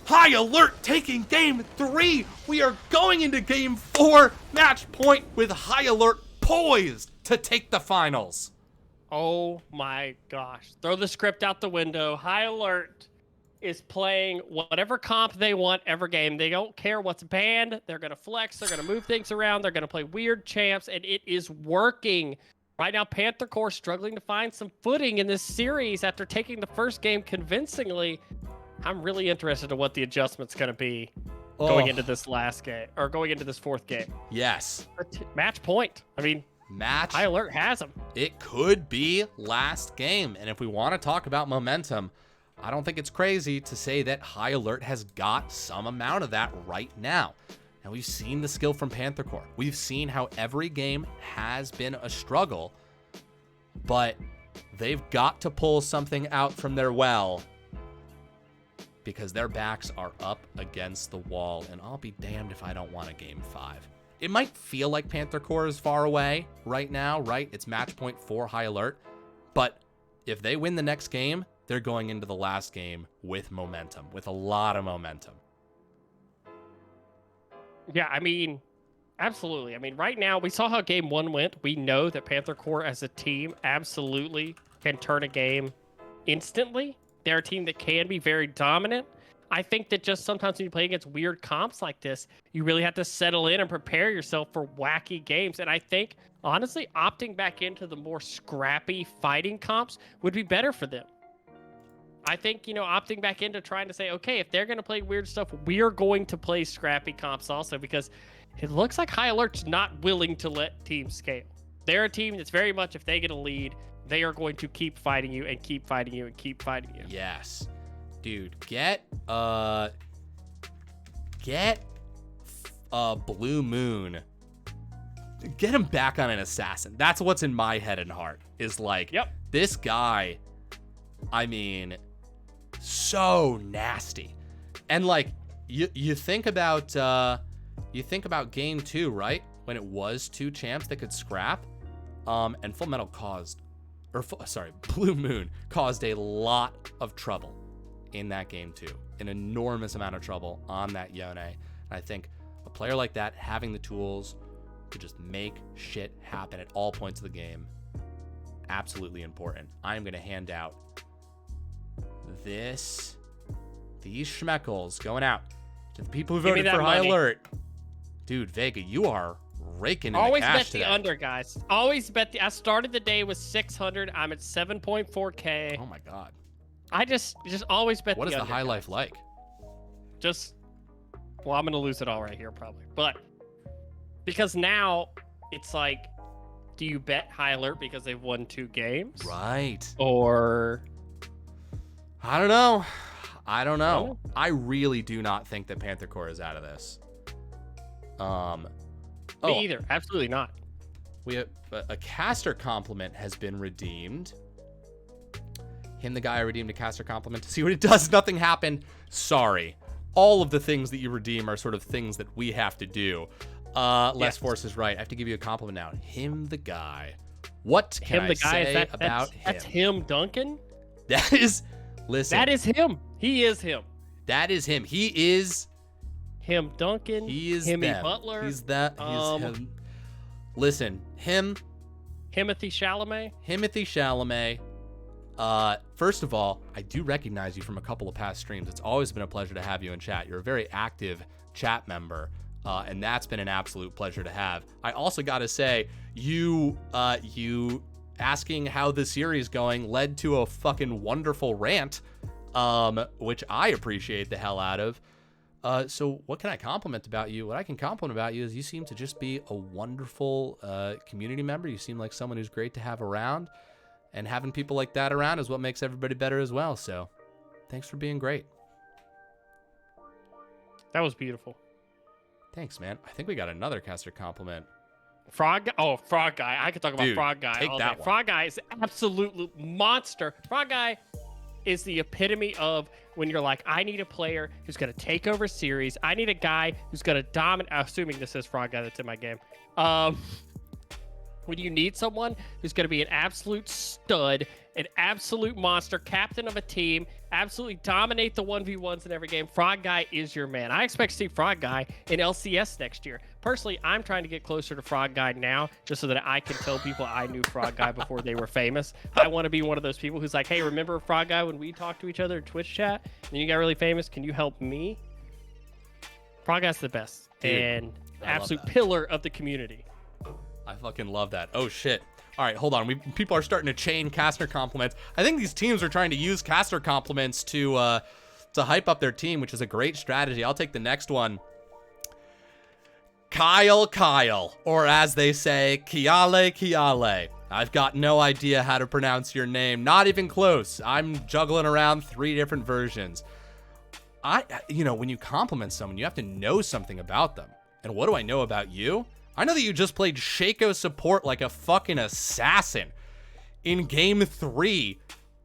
High Alert taking game 3. We are going into game 4, match point with High Alert poised to take the finals. Oh my gosh. Throw the script out the window. High Alert is playing whatever comp they want every game. They don't care what's banned. They're going to flex. They're going to move things around. They're going to play weird champs, and it is working. Right now, Panther Corp struggling to find some footing in this series after taking the first game convincingly. I'm really interested in what the adjustment's going to be going into this last game, or going into this 4th game. Yes. Match point. I mean, match. High Alert has them. It could be last game. And if we want to talk about momentum, I don't think it's crazy to say that High Alert has got some amount of that right now. And we've seen the skill from Panther Corp. We've seen how every game has been a struggle, but they've got to pull something out from their well because their backs are up against the wall, and I'll be damned if I don't want a game 5. It might feel like Panther Corp is far away right now, right? It's match point for High Alert, but if they win the next game, they're going into the last game with momentum, with a lot of momentum. Yeah, I mean, absolutely. I mean, right now, we saw how game 1 went. We know that Panther Corp as a team absolutely can turn a game instantly. They're a team that can be very dominant. I think that just sometimes when you play against weird comps like this, you really have to settle in and prepare yourself for wacky games. And I think, honestly, opting back into the more scrappy fighting comps would be better for them. I think, opting back into trying to say, okay, if they're going to play weird stuff, we are going to play scrappy comps also, because it looks like High Alert's not willing to let teams scale. They're a team that's very much, if they get a lead, they are going to keep fighting you and keep fighting you and keep fighting you. Yes. Dude, get Blue Moon. Get him back on an assassin. That's what's in my head and heart. Is like, yep. This guy, I mean, so nasty. And like you think about game 2, right? When it was 2 champs that could scrap. And Blue Moon caused a lot of trouble in that game too. An enormous amount of trouble on that Yone. And I think a player like that having the tools to just make shit happen at all points of the game, absolutely important. I'm going to hand out these schmeckles going out to the people who voted for High Alert. Dude, Vega, you are raking in Always the cash bet today. the under, guys. Always bet I started the day with 600. I'm at 7.4K. Oh my God. I just always bet What the is the under, high guys. life like? Well, I'm going to lose it all right here probably. But because now it's like, do you bet High Alert because they've won 2 games? Right. Or... I don't know. I really do not think that Panther Corp is out of this. Me either. Absolutely not. We have a caster compliment has been redeemed. Him, the guy I redeemed a caster compliment to see what it does. Nothing happened. Sorry. All of the things that you redeem are sort of things that we have to do. Less Force is right. I have to give you a compliment now. Him, the guy. What can I say about him? That's him, Duncan? That is... Listen. That is him. He is him. That is him. He is... Him, Duncan. He is Himmy them. Butler. He's that. He's him. Listen, him. Timothy Chalamet. First of all, I do recognize you from a couple of past streams. It's always been a pleasure to have you in chat. You're a very active chat member, and that's been an absolute pleasure to have. I also got to say, you asking how the series going led to a fucking wonderful rant, which I appreciate the hell out of. So what can I compliment about you? What I can compliment about you is you seem to just be a wonderful community member. You seem like someone who's great to have around, and having people like that around is what makes everybody better as well. So thanks for being great. That was beautiful. Thanks, man. I think we got another caster compliment. Frog Guy. I could talk about Frog Guy take all that day. one. Frog Guy is an absolute monster. Frog Guy is the epitome of when you're like, I need a player who's going to take over series. I need a guy who's going to dominate. Assuming this is Frog Guy that's in my game. When you need someone who's going to be an absolute stud, an absolute monster, captain of a team, absolutely dominate the 1v1s in every game, Frog Guy is your man. I expect to see Frog Guy in LCS next year. Personally, I'm trying to get closer to Frog Guy now just so that I can tell people I knew Frog Guy before they were famous. I want to be one of those people who's like, hey, remember Frog Guy when we talked to each other in Twitch chat and you got really famous? Can you help me? Frog Guy's the best. Dude, and I absolute pillar of the community. I fucking love that. Oh, shit. All right, hold on. People are starting to chain caster compliments. I think these teams are trying to use caster compliments to hype up their team, which is a great strategy. I'll take the next one. Kyle, or as they say, Kiale. I've got no idea how to pronounce your name. Not even close. I'm juggling around 3 different versions. When you compliment someone, you have to know something about them. And what do I know about you? I know that you just played Shaco support like a fucking assassin in game 3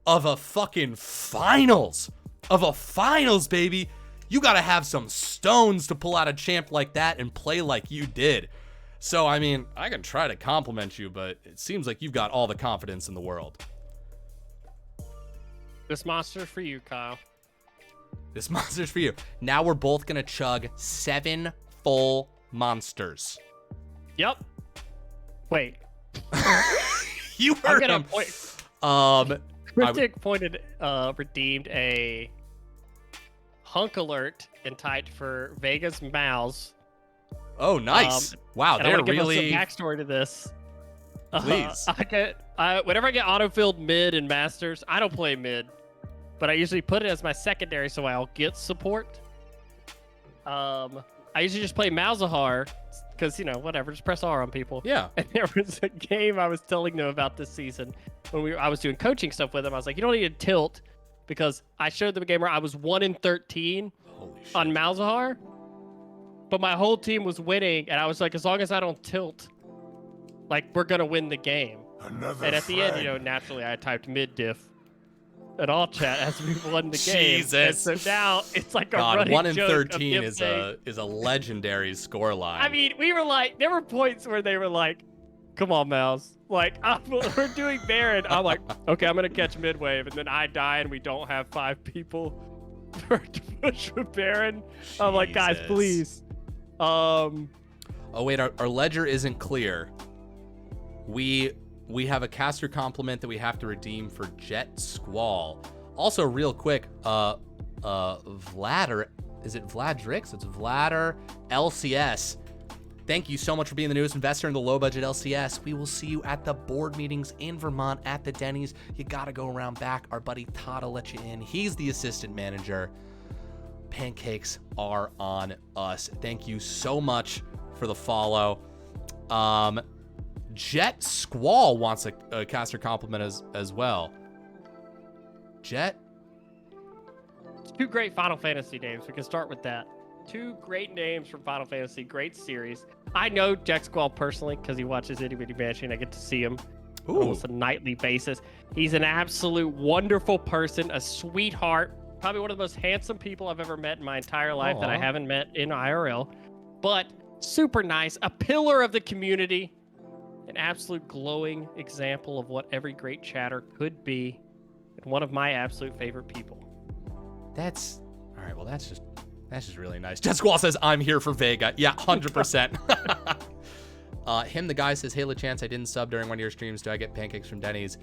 of a fucking finals. Of a finals, baby. You gotta have some stones to pull out a champ like that and play like you did. So, I mean, I can try to compliment you, but it seems like you've got all the confidence in the world. This monster's for you, Kyle. This monster's for you. Now we're both gonna chug 7 full monsters. Yep. Wait. You heard him. Cryptic redeemed a Hunk Alert and typed for Vega's Mouse. Oh, nice. Wow, And I they're want to give really... some backstory to this. Please. Whenever I get auto-filled mid in Masters, I don't play mid, but I usually put it as my secondary so I'll get support. I usually just play Malzahar because, whatever, just press R on people. Yeah. And there was a game I was telling them about this season when I was doing coaching stuff with them. I was like, you don't need to tilt, because I showed them a game where I was 1-13 on Malzahar, but my whole team was winning, and I was like, as long as I don't tilt, we're gonna win the game. And at the end, naturally I typed mid diff at all chat as we won the game. Jesus. And so now it's like a God, running 1 in joke 13 of him is a legendary scoreline. I mean, we were like, there were points where they were like, come on, Mouse. We're doing Baron. I'm like, okay, I'm going to catch mid wave. And then I die and we don't have 5 people to push with Baron. I'm like, guys, please. Oh, wait, our ledger isn't clear. We have a caster compliment that we have to redeem for Jet Squall. Also, real quick, Vladder, is it Vladrix? It's Vladder LCS. Thank you so much for being the newest investor in the low-budget LCS. We will see you at the board meetings in Vermont at the Denny's. You gotta go around back. Our buddy Todd will let you in. He's the assistant manager. Pancakes are on us. Thank you so much for the follow. Jet Squall wants a caster compliment as well. Jet? 2 great Final Fantasy names. We can start with that. 2 great names from Final Fantasy. Great series. I know Jet Squall personally because he watches Itty Bitty Mansion. I get to see him on almost a nightly basis. He's an absolute wonderful person, a sweetheart, probably one of the most handsome people I've ever met in my entire life that I haven't met in IRL, but super nice, a pillar of the community, an absolute glowing example of what every great chatter could be, and one of my absolute favorite people. That's all right. Well, that's just really nice. Jet Squall says, I'm here for Vega. Yeah, 100%. The guy says, hey, LeChance, I didn't sub during one of your streams. Do I get pancakes from Denny's?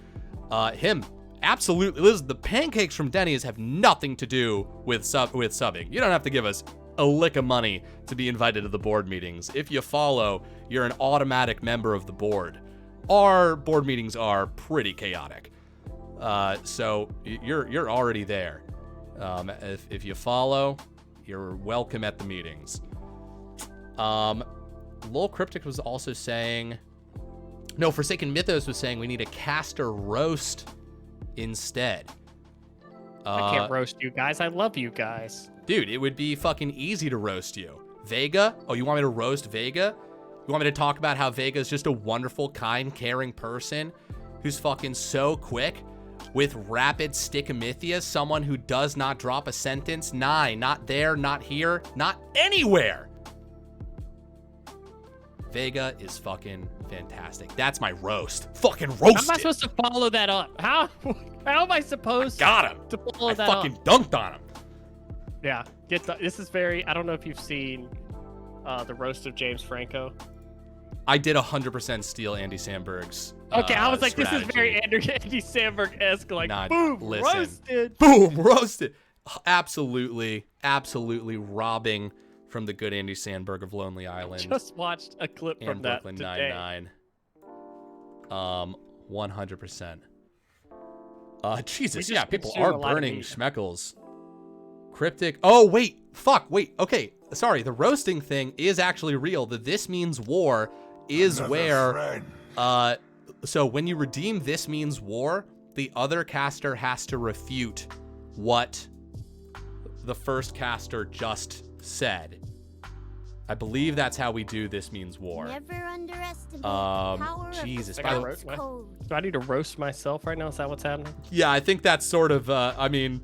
Absolutely. Listen, the pancakes from Denny's have nothing to do with subbing. You don't have to give us a lick of money to be invited to the board meetings. If you follow, you're an automatic member of the board. Our board meetings are pretty chaotic. So you're already there. If you follow, you're welcome at the meetings. Lol Cryptic was also saying, no, Forsaken Mythos was saying we need a caster roast instead. I can't roast you guys. I love you guys. Dude, it would be fucking easy to roast you. Vega? Oh, you want me to roast Vega? You want me to talk about how Vega is just a wonderful, kind, caring person who's fucking so quick with rapid stickimithia, someone who does not drop a sentence? Not there, not here, not anywhere. Vega is fucking fantastic. That's my roast. Fucking roast. How am I supposed to follow that up? How am I supposed to follow that up? I fucking dunked on him. Yeah, this is very, I don't know if you've seen the roast of James Franco. I did 100% steal Andy Samberg's Okay, I was like, strategy. This is very Andy Samberg-esque, like, boom, roasted. Boom, roasted. Absolutely robbing from the good Andy Samberg of Lonely Island. Just watched a clip from that Brooklyn today. Nine-Nine. 100%. Jesus, yeah, people are burning Schmeckles. Cryptic. Oh, wait. Fuck, wait. Okay, sorry. The roasting thing is actually real. The This Means War is where... So when you redeem This Means War, the other caster has to refute what the first caster just said. I believe that's how we do This Means War. Never underestimate the power Jesus. Do code. I need to roast myself right now? Is that what's happening? Yeah, I think that's sort of, I mean,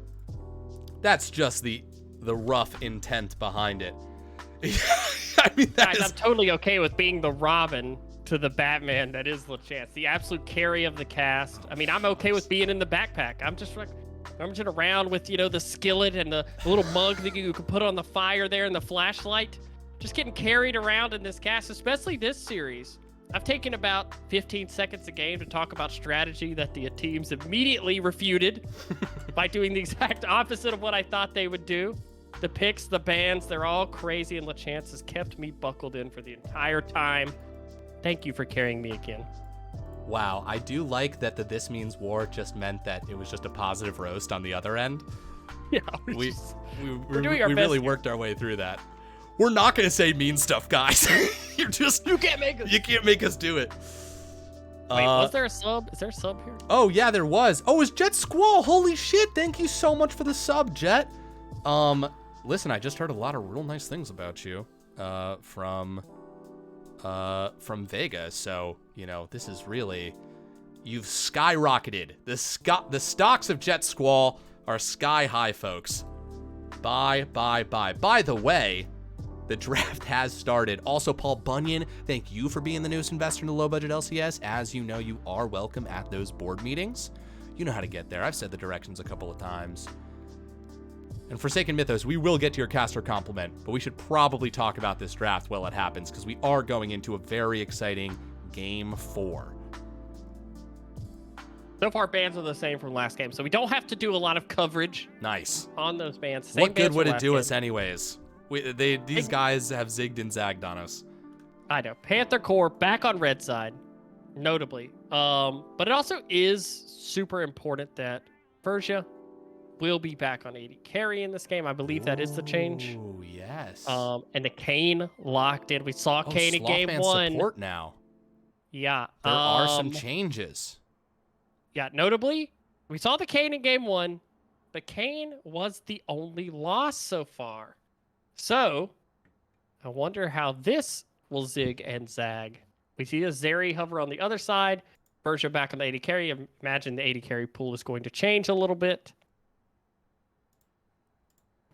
that's just the rough intent behind it. I mean, Guys, I'm totally okay with being the Robin to the Batman that is LeChance, the absolute carry of the cast. I mean, I'm okay with being in the backpack. I'm just like rummaging around with, the skillet and the little mug that you can put on the fire there and the flashlight. Just getting carried around in this cast, especially this series. I've taken about 15 seconds a game to talk about strategy that the teams immediately refuted by doing the exact opposite of what I thought they would do. The picks, the bans, they're all crazy, and LeChance has kept me buckled in for the entire time. Thank you for carrying me again. Wow, I do like that the This Means War just meant that it was just a positive roast on the other end. Yeah, We doing our best really here. worked our way through that. We're not going to say mean stuff, guys. You can't make us do it. Wait, was there a sub? Is there a sub here? Oh, yeah, there was. Oh, it's Jet Squall. Holy shit. Thank you so much for the sub, Jet. Listen, I just heard a lot of real nice things about you from Vega. So, you know, this is really, you've skyrocketed. The stocks of Jet Squall are sky high, folks. Bye. By the way, the draft has started. Also, Paul Bunyan, thank you for being the newest investor in the low budget LCS. As you know, you are welcome at those board meetings. You know how to get there. I've said the directions a couple of times. And Forsaken Mythos, we will get to your caster compliment, but we should probably talk about this draft while it happens, because we are going into a very exciting Game 4. So far, bans are the same from last game, so we don't have to do a lot of coverage Nice. on those bans. Same What good bans would from it last do game. us anyways? These guys have zigged and zagged on us. I know. Panther Corp back on red side, notably. But it also is super important that Versia will be back on AD carry in this game. I believe that is the change. Oh, yes. And the Kane locked in. We saw Kane in game Slothman 1. support now. Yeah. There are some changes. Yeah, notably, we saw the Kane in game 1, but Kane was the only loss so far. So, I wonder how this will zig and zag. We see a Zeri hover on the other side. Versia back on the AD carry. Imagine the AD carry pool is going to change a little bit.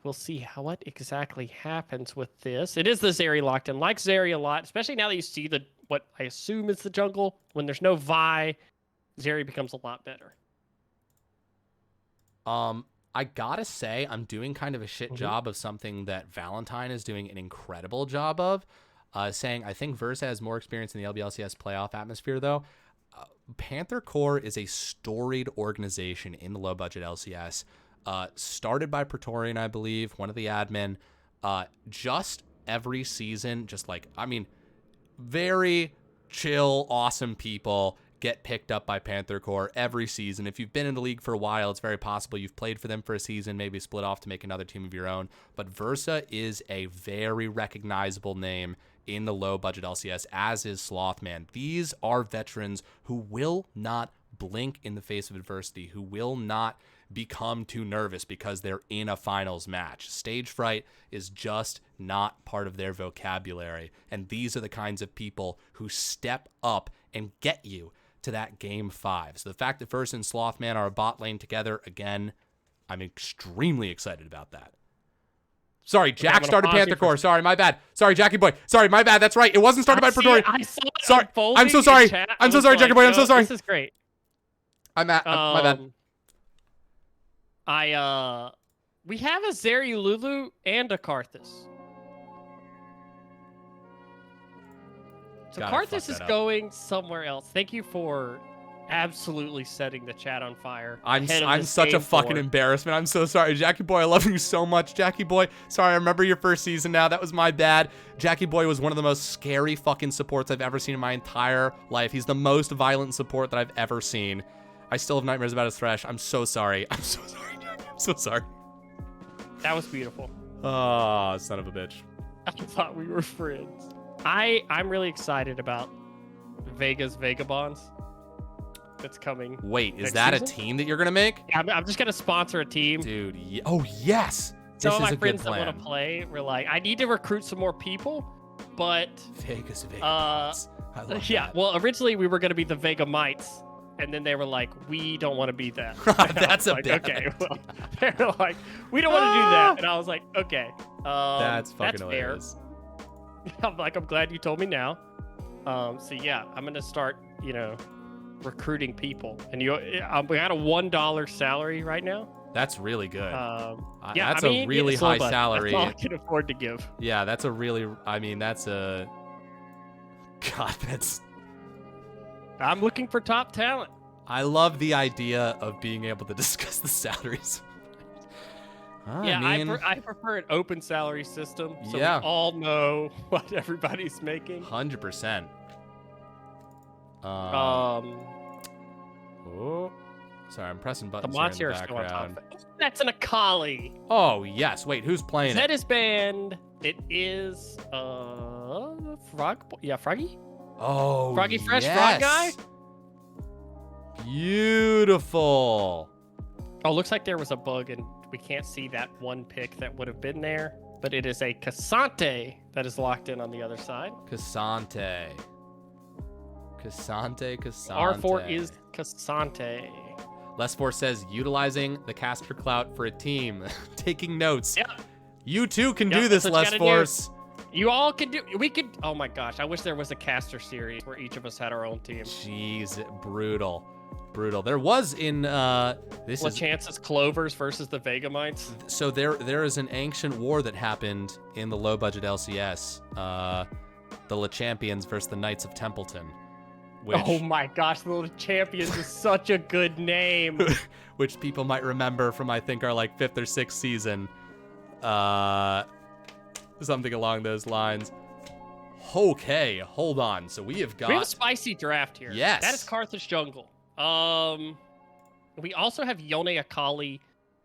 We'll see what exactly happens with this. It is the Zeri locked in. Like Zeri a lot, especially now that you see what I assume is the jungle. When there's no Vi, Zeri becomes a lot better. I gotta say, I'm doing kind of a shit job of something that Valentine is doing an incredible job of. Saying, I think Versa has more experience in the LBLCS playoff atmosphere, though. Panther Corps is a storied organization in the low-budget LCS. Started by Praetorian, I believe, one of the admin. Just every season, very chill, awesome people get picked up by Panther Corps every season. If you've been in the league for a while, it's very possible you've played for them for a season, maybe split off to make another team of your own. But Versa is a very recognizable name in the low-budget LCS, as is Slothman. These are veterans who will not blink in the face of adversity, who will not become too nervous because they're in a finals match. Stage fright is just not part of their vocabulary. And these are the kinds of people who step up and get you to that game 5. So the fact that Versa and Slothman are a bot lane together, again, I'm extremely excited about that. Sorry, Jack started Panther Corps. Sorry, my bad. Sorry, Jackie Boy. Sorry, my bad. That's right. It wasn't started by Praetorian. I saw it sorry. unfolding I'm so sorry. in chat. I'm so I was sorry, like, Jackie Boy. I'm so no, sorry. This is great. my bad. We have a Zeri Lulu and a Karthus. So Gotta fuck Karthus is that up. going somewhere else. Thank you for absolutely setting the chat on fire. I'm ahead of this such a game fucking 4. embarrassment. I'm so sorry, Jackie Boy. I love you so much, Jackie Boy. Sorry, I remember your first season now. That was my bad. Jackie Boy was one of the most scary fucking supports I've ever seen in my entire life. He's the most violent support that I've ever seen. I still have nightmares about his Thresh. I'm so sorry. I'm so sorry, Jackie. I'm so sorry. That was beautiful. Oh, son of a bitch. I thought we were friends. I'm really excited about Vega's Vagabonds. That's coming. Wait, is next that season? a team that you're gonna make? Yeah, I'm just gonna sponsor a team. Dude, oh yes. Some This of is my a good friends that plan. want to play were like, I need to recruit some more people, but Vegas. I love yeah. that. Well, originally we were gonna be the Vega Mites, and then they were like, we don't want to be that. That's a like, bad okay. Well, they're like, we don't want to do that, and I was like, okay. That's fucking fair. hilarious. I'm like, I'm glad you told me now. So yeah, I'm gonna start, recruiting people, and we got a $1 salary right now. That's really good. Yeah, that's I mean, a really it's low high budget. salary. That's all I can afford to give. Yeah, that's a really. I mean, that's a. God, that's. I'm looking for top talent. I love the idea of being able to discuss the salaries. Yeah, I mean, I prefer an open salary system, so Yeah. we all know what everybody's making. 100%. Oh, sorry, I'm pressing The buttons here in the Montier is still on top. background. That's an Akali. Oh, yes. Wait, who's playing Zed it? is banned. It is Froggy? Oh, Froggy Fresh yes. Frog Guy? Beautiful. Oh, looks like there was a bug and we can't see that one pick that would have been there, but it is a Cassante that is locked in on the other side. Cassante. R4 is Cassante. Les4 says, utilizing the caster clout for a team. Taking notes. Yeah. You too can Yeah, do this, that's what you gotta Les4. You all can do. We could. Oh my gosh! I wish there was a caster series where each of us had our own team. Jeez, brutal. There was in this is Chance's Clovers versus the Vegamites. so there is an ancient war that happened in the low budget LCS. The Le Champions versus the Knights of Templeton. Which, Oh my gosh, the Little Champions is such a good name. which people might remember from I think our like 5th or 6th season. Something along those lines. Okay, hold on. So we have got We have a spicy draft here. Yes. That is Carthage Jungle. We also have Yone Akali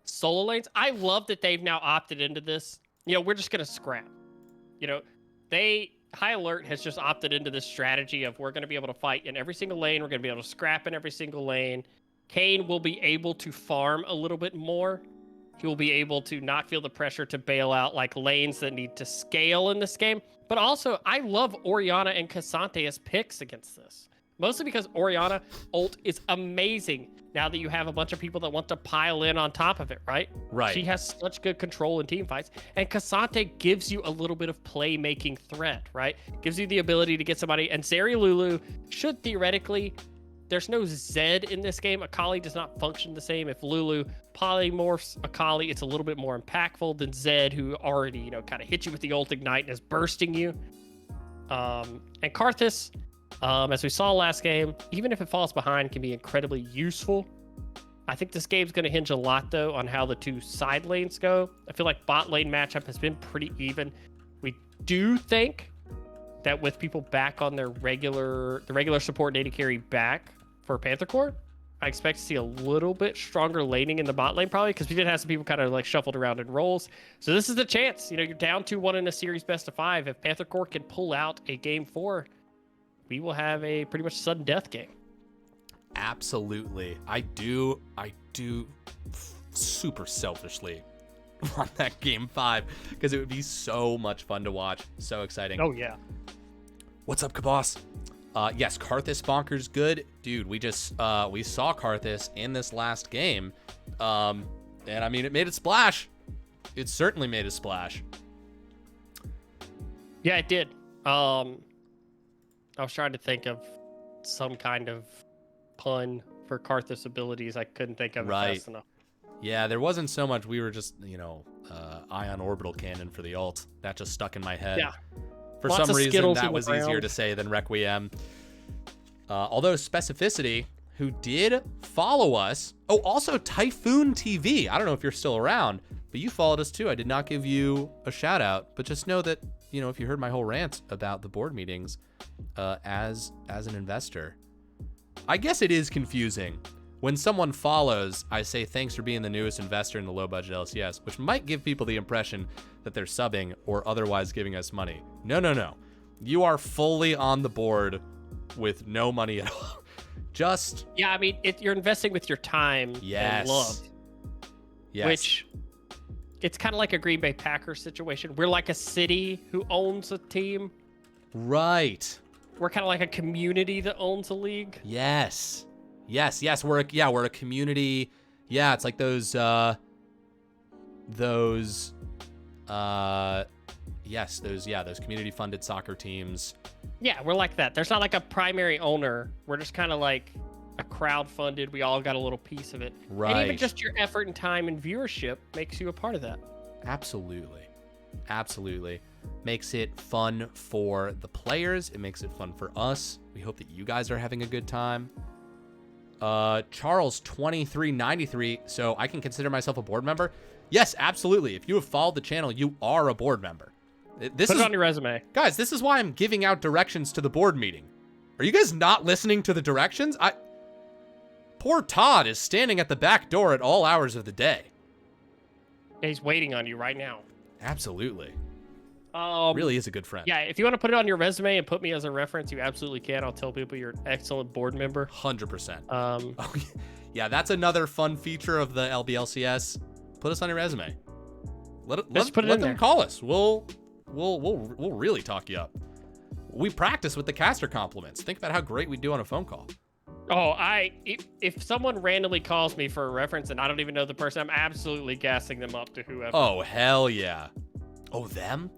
solo lanes. I love that they've now opted into this. You know, we're just gonna scrap. You know, High Alert has just opted into this strategy of we're gonna be able to fight in every single lane. We're gonna be able to scrap in every single lane. Kane will be able to farm a little bit more. He will be able to not feel the pressure to bail out like lanes that need to scale in this game. But also, I love Orianna and Cassante as picks against this. Mostly because Orianna ult is amazing now that you have a bunch of people that want to pile in on top of it, right? Right. She has such good control in team fights. And Cassante gives you a little bit of playmaking threat, right? Gives you the ability to get somebody. And Zeri Lulu should theoretically... There's no Zed in this game. Akali does not function the same. If Lulu polymorphs Akali, it's a little bit more impactful than Zed, who already, you know, kind of hits you with the ult ignite and is bursting you. And Karthus, as we saw last game, even if it falls behind, can be incredibly useful. I think this game's going to hinge a lot, though, on how the two side lanes go. I feel like bot lane matchup has been pretty even. We do think that with people back on the regular support data carry back for Panther Corp, I expect to see a little bit stronger laning in the bot lane probably, because we did have some people kind of like shuffled around in roles. So this is the chance. You know, you're down 2-1 in a series best of 5. If Panther Corp can pull out a game 4, we will have a pretty much sudden death game. Absolutely. I do super selfishly want that game 5 because it would be so much fun to watch. So exciting. Oh yeah. What's up, Kabos? Yes, Karthus bonkers good. Dude, we saw Karthus in this last game. And I mean, it made a splash. It certainly made a splash. Yeah, it did. I was trying to think of some kind of pun for Karthus abilities. I couldn't think of it fast enough. Yeah, there wasn't so much. We were just, ion orbital cannon for the ult. That just stuck in my head. Yeah. For Lots some of reason, Skittles that in the was easier ground. to say than Requiem. Although Specificity, who did follow us. Oh, also Typhoon TV. I don't know if you're still around, but you followed us too. I did not give you a shout out, but just know that, if you heard my whole rant about the board meetings, as an investor, I guess it is confusing. When someone follows, I say thanks for being the newest investor in the low budget LCS, which might give people the impression that they're subbing or otherwise giving us money. No. You are fully on the board with no money at all. Just... Yeah, I mean, you're investing with your time and love. Yes. Which, it's kind of like a Green Bay Packers situation. We're like a city who owns a team. Right. We're kind of like a community that owns a league. Yes. We're a community. Yeah, it's like those community funded soccer teams. Yeah, we're like that. There's not like a primary owner. We're just kind of like a crowd funded. We all got a little piece of it. Right. And even just your effort and time and viewership makes you a part of that. Absolutely. Makes it fun for the players. It makes it fun for us. We hope that you guys are having a good time. Charles 2393. So I can consider myself a board member. Yes, absolutely. If you have followed the channel, you are a board member. Put it on your resume. Guys, this is why I'm giving out directions to the board meeting. Are you guys not listening to the directions? Poor Todd is standing at the back door at all hours of the day. He's waiting on you right now. Absolutely. Um, Really is a good friend. Yeah, if you want to put it on your resume and put me as a reference, you absolutely can. I'll tell people you're an excellent board member. 100%. Um, Oh, yeah, that's another fun feature of the LBLCS. Put us on your resume. Let them call us. We'll really talk you up. We practice with the caster compliments. Think about how great we do on a phone call. Oh, if someone randomly calls me for a reference and I don't even know the person, I'm absolutely gassing them up to whoever. Oh, hell yeah. Oh, them?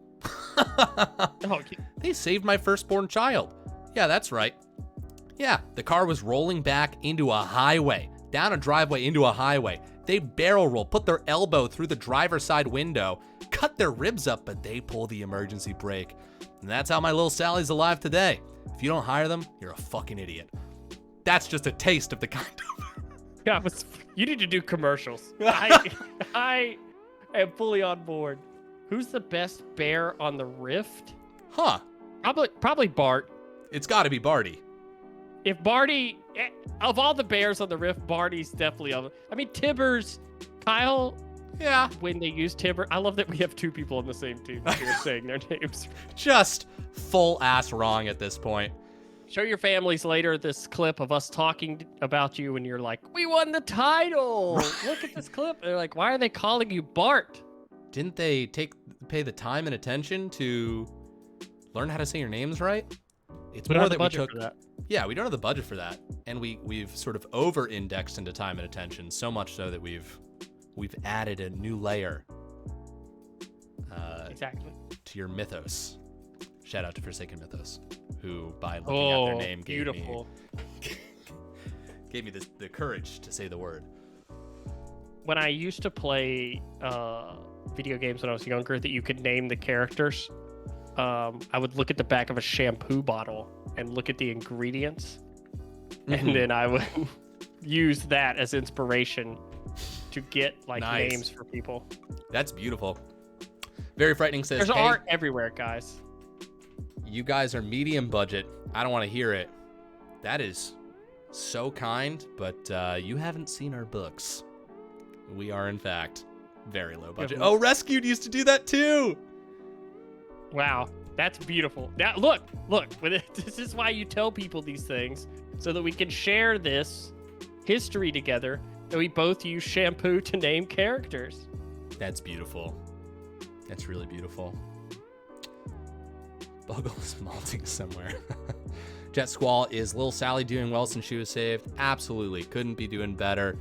Oh, They saved my firstborn child. Yeah, that's right. Yeah, the car was rolling back into a highway, down a driveway into a highway. They barrel roll, put their elbow through the driver's side window, cut their ribs up, but they pull the emergency brake. And that's how my little Sally's alive today. If you don't hire them, you're a fucking idiot. That's just a taste of the kind of... yeah, you need to do commercials. I am fully on board. Who's the best bear on the Rift? Huh. Probably Bart. It's got to be Barty. If Barty, of all the bears on the Rift, Barty's definitely on. I mean, Tibbers, Kyle. Yeah. When they use Tibber, I love that we have two people on the same team here saying their names. Just full ass wrong at this point. Show your families later this clip of us talking about you, and you're like, "We won the title! Look at this clip." They're like, "Why are they calling you Bart?" Didn't they pay the time and attention to learn how to say your names right? It's more that we took. Yeah, we don't have the budget for that, and we've sort of over-indexed into time and attention, so much so that we've added a new layer. Exactly. To your mythos. Shout out to Forsaken Mythos, who by looking at their name gave me the courage to say the word. When I used to play video games when I was younger, that you could name the characters, I would look at the back of a shampoo bottle and look at the ingredients, and then I would use that as inspiration to get names for people. That's beautiful. Very Frightening says, there's art everywhere, guys. You guys are medium budget. I don't want to hear it. That is so kind, but you haven't seen our books. We are, in fact, very low budget. Oh, Rescued used to do that too. Wow, that's beautiful. Now, look. This is why you tell people these things, so that we can share this history together, that we both use shampoo to name characters. That's beautiful. That's really beautiful. Buggle is malting somewhere. Jet Squall, is Lil Sally doing well since she was saved? Absolutely. Couldn't be doing better.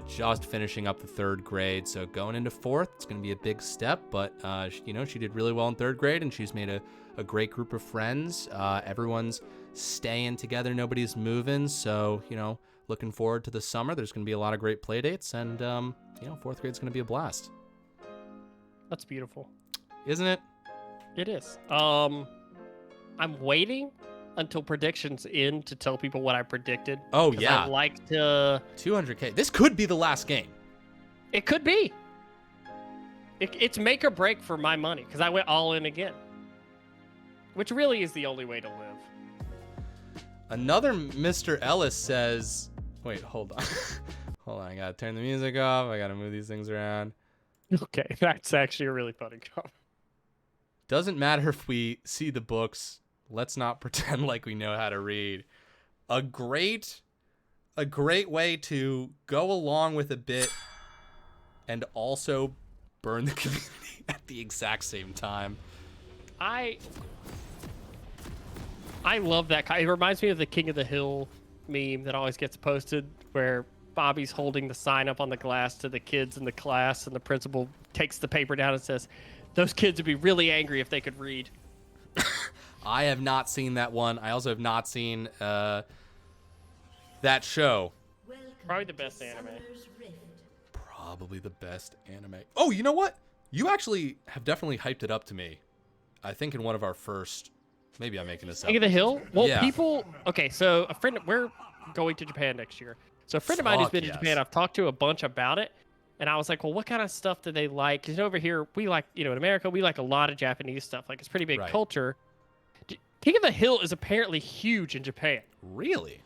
Just finishing up the 3rd grade, so going into 4th, it's going to be a big step, but she did really well in 3rd grade, and she's made a great group of friends. Everyone's staying together, nobody's moving, so looking forward to the summer. There's going to be a lot of great play dates, and 4th grade's going to be a blast. That's beautiful, isn't it? It is. I'm waiting until predictions end to tell people what I predicted. Oh, yeah. I like to... 200K. This could be the last game. It could be. It's make or break for my money, because I went all in again. Which really is the only way to live. Another Mr. Ellis says... Wait, hold on. Hold on, I gotta turn the music off. I gotta move these things around. Okay, that's actually a really funny comment. Doesn't matter if we see the books. Let's not pretend like we know how to read. A great way to go along with a bit and also burn the community at the exact same time. I love that. It reminds me of the King of the Hill meme that always gets posted, where Bobby's holding the sign up on the glass to the kids in the class, and the principal takes the paper down and says, "Those kids would be really angry if they could read." I have not seen that one. I also have not seen that show. Probably the best anime. Probably the best anime. Oh, you know what? You actually have definitely hyped it up to me. I think in one of our first Maybe I'm making this up. King of the Hill? Well, Yeah. people. Okay, so we're going to Japan next year. So a friend of mine who's Fuck been to yes. Japan, I've talked to a bunch about it, and I was like, well, what kind of stuff do they like? Because over here, we like, in America, we like a lot of Japanese stuff. Like, it's pretty big Right. culture. King of the Hill is apparently huge in Japan. Really?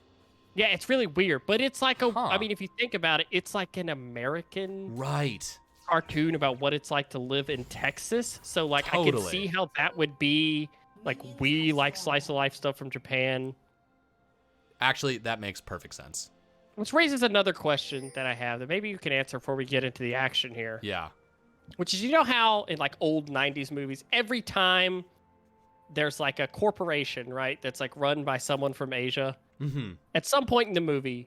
Yeah, it's really weird, but it's like Huh. I mean, if you think about it, it's like an American Right. cartoon about what it's like to live in Texas. So like, I could Totally. see how that would be. Like, we like slice of life stuff from Japan. Actually, that makes perfect sense. Which raises another question that I have that maybe you can answer before we get into the action here. Yeah. Which is, how in like old 90s movies, every time there's like a corporation, right, that's like run by someone from Asia, Mm-hmm. at some point in the movie,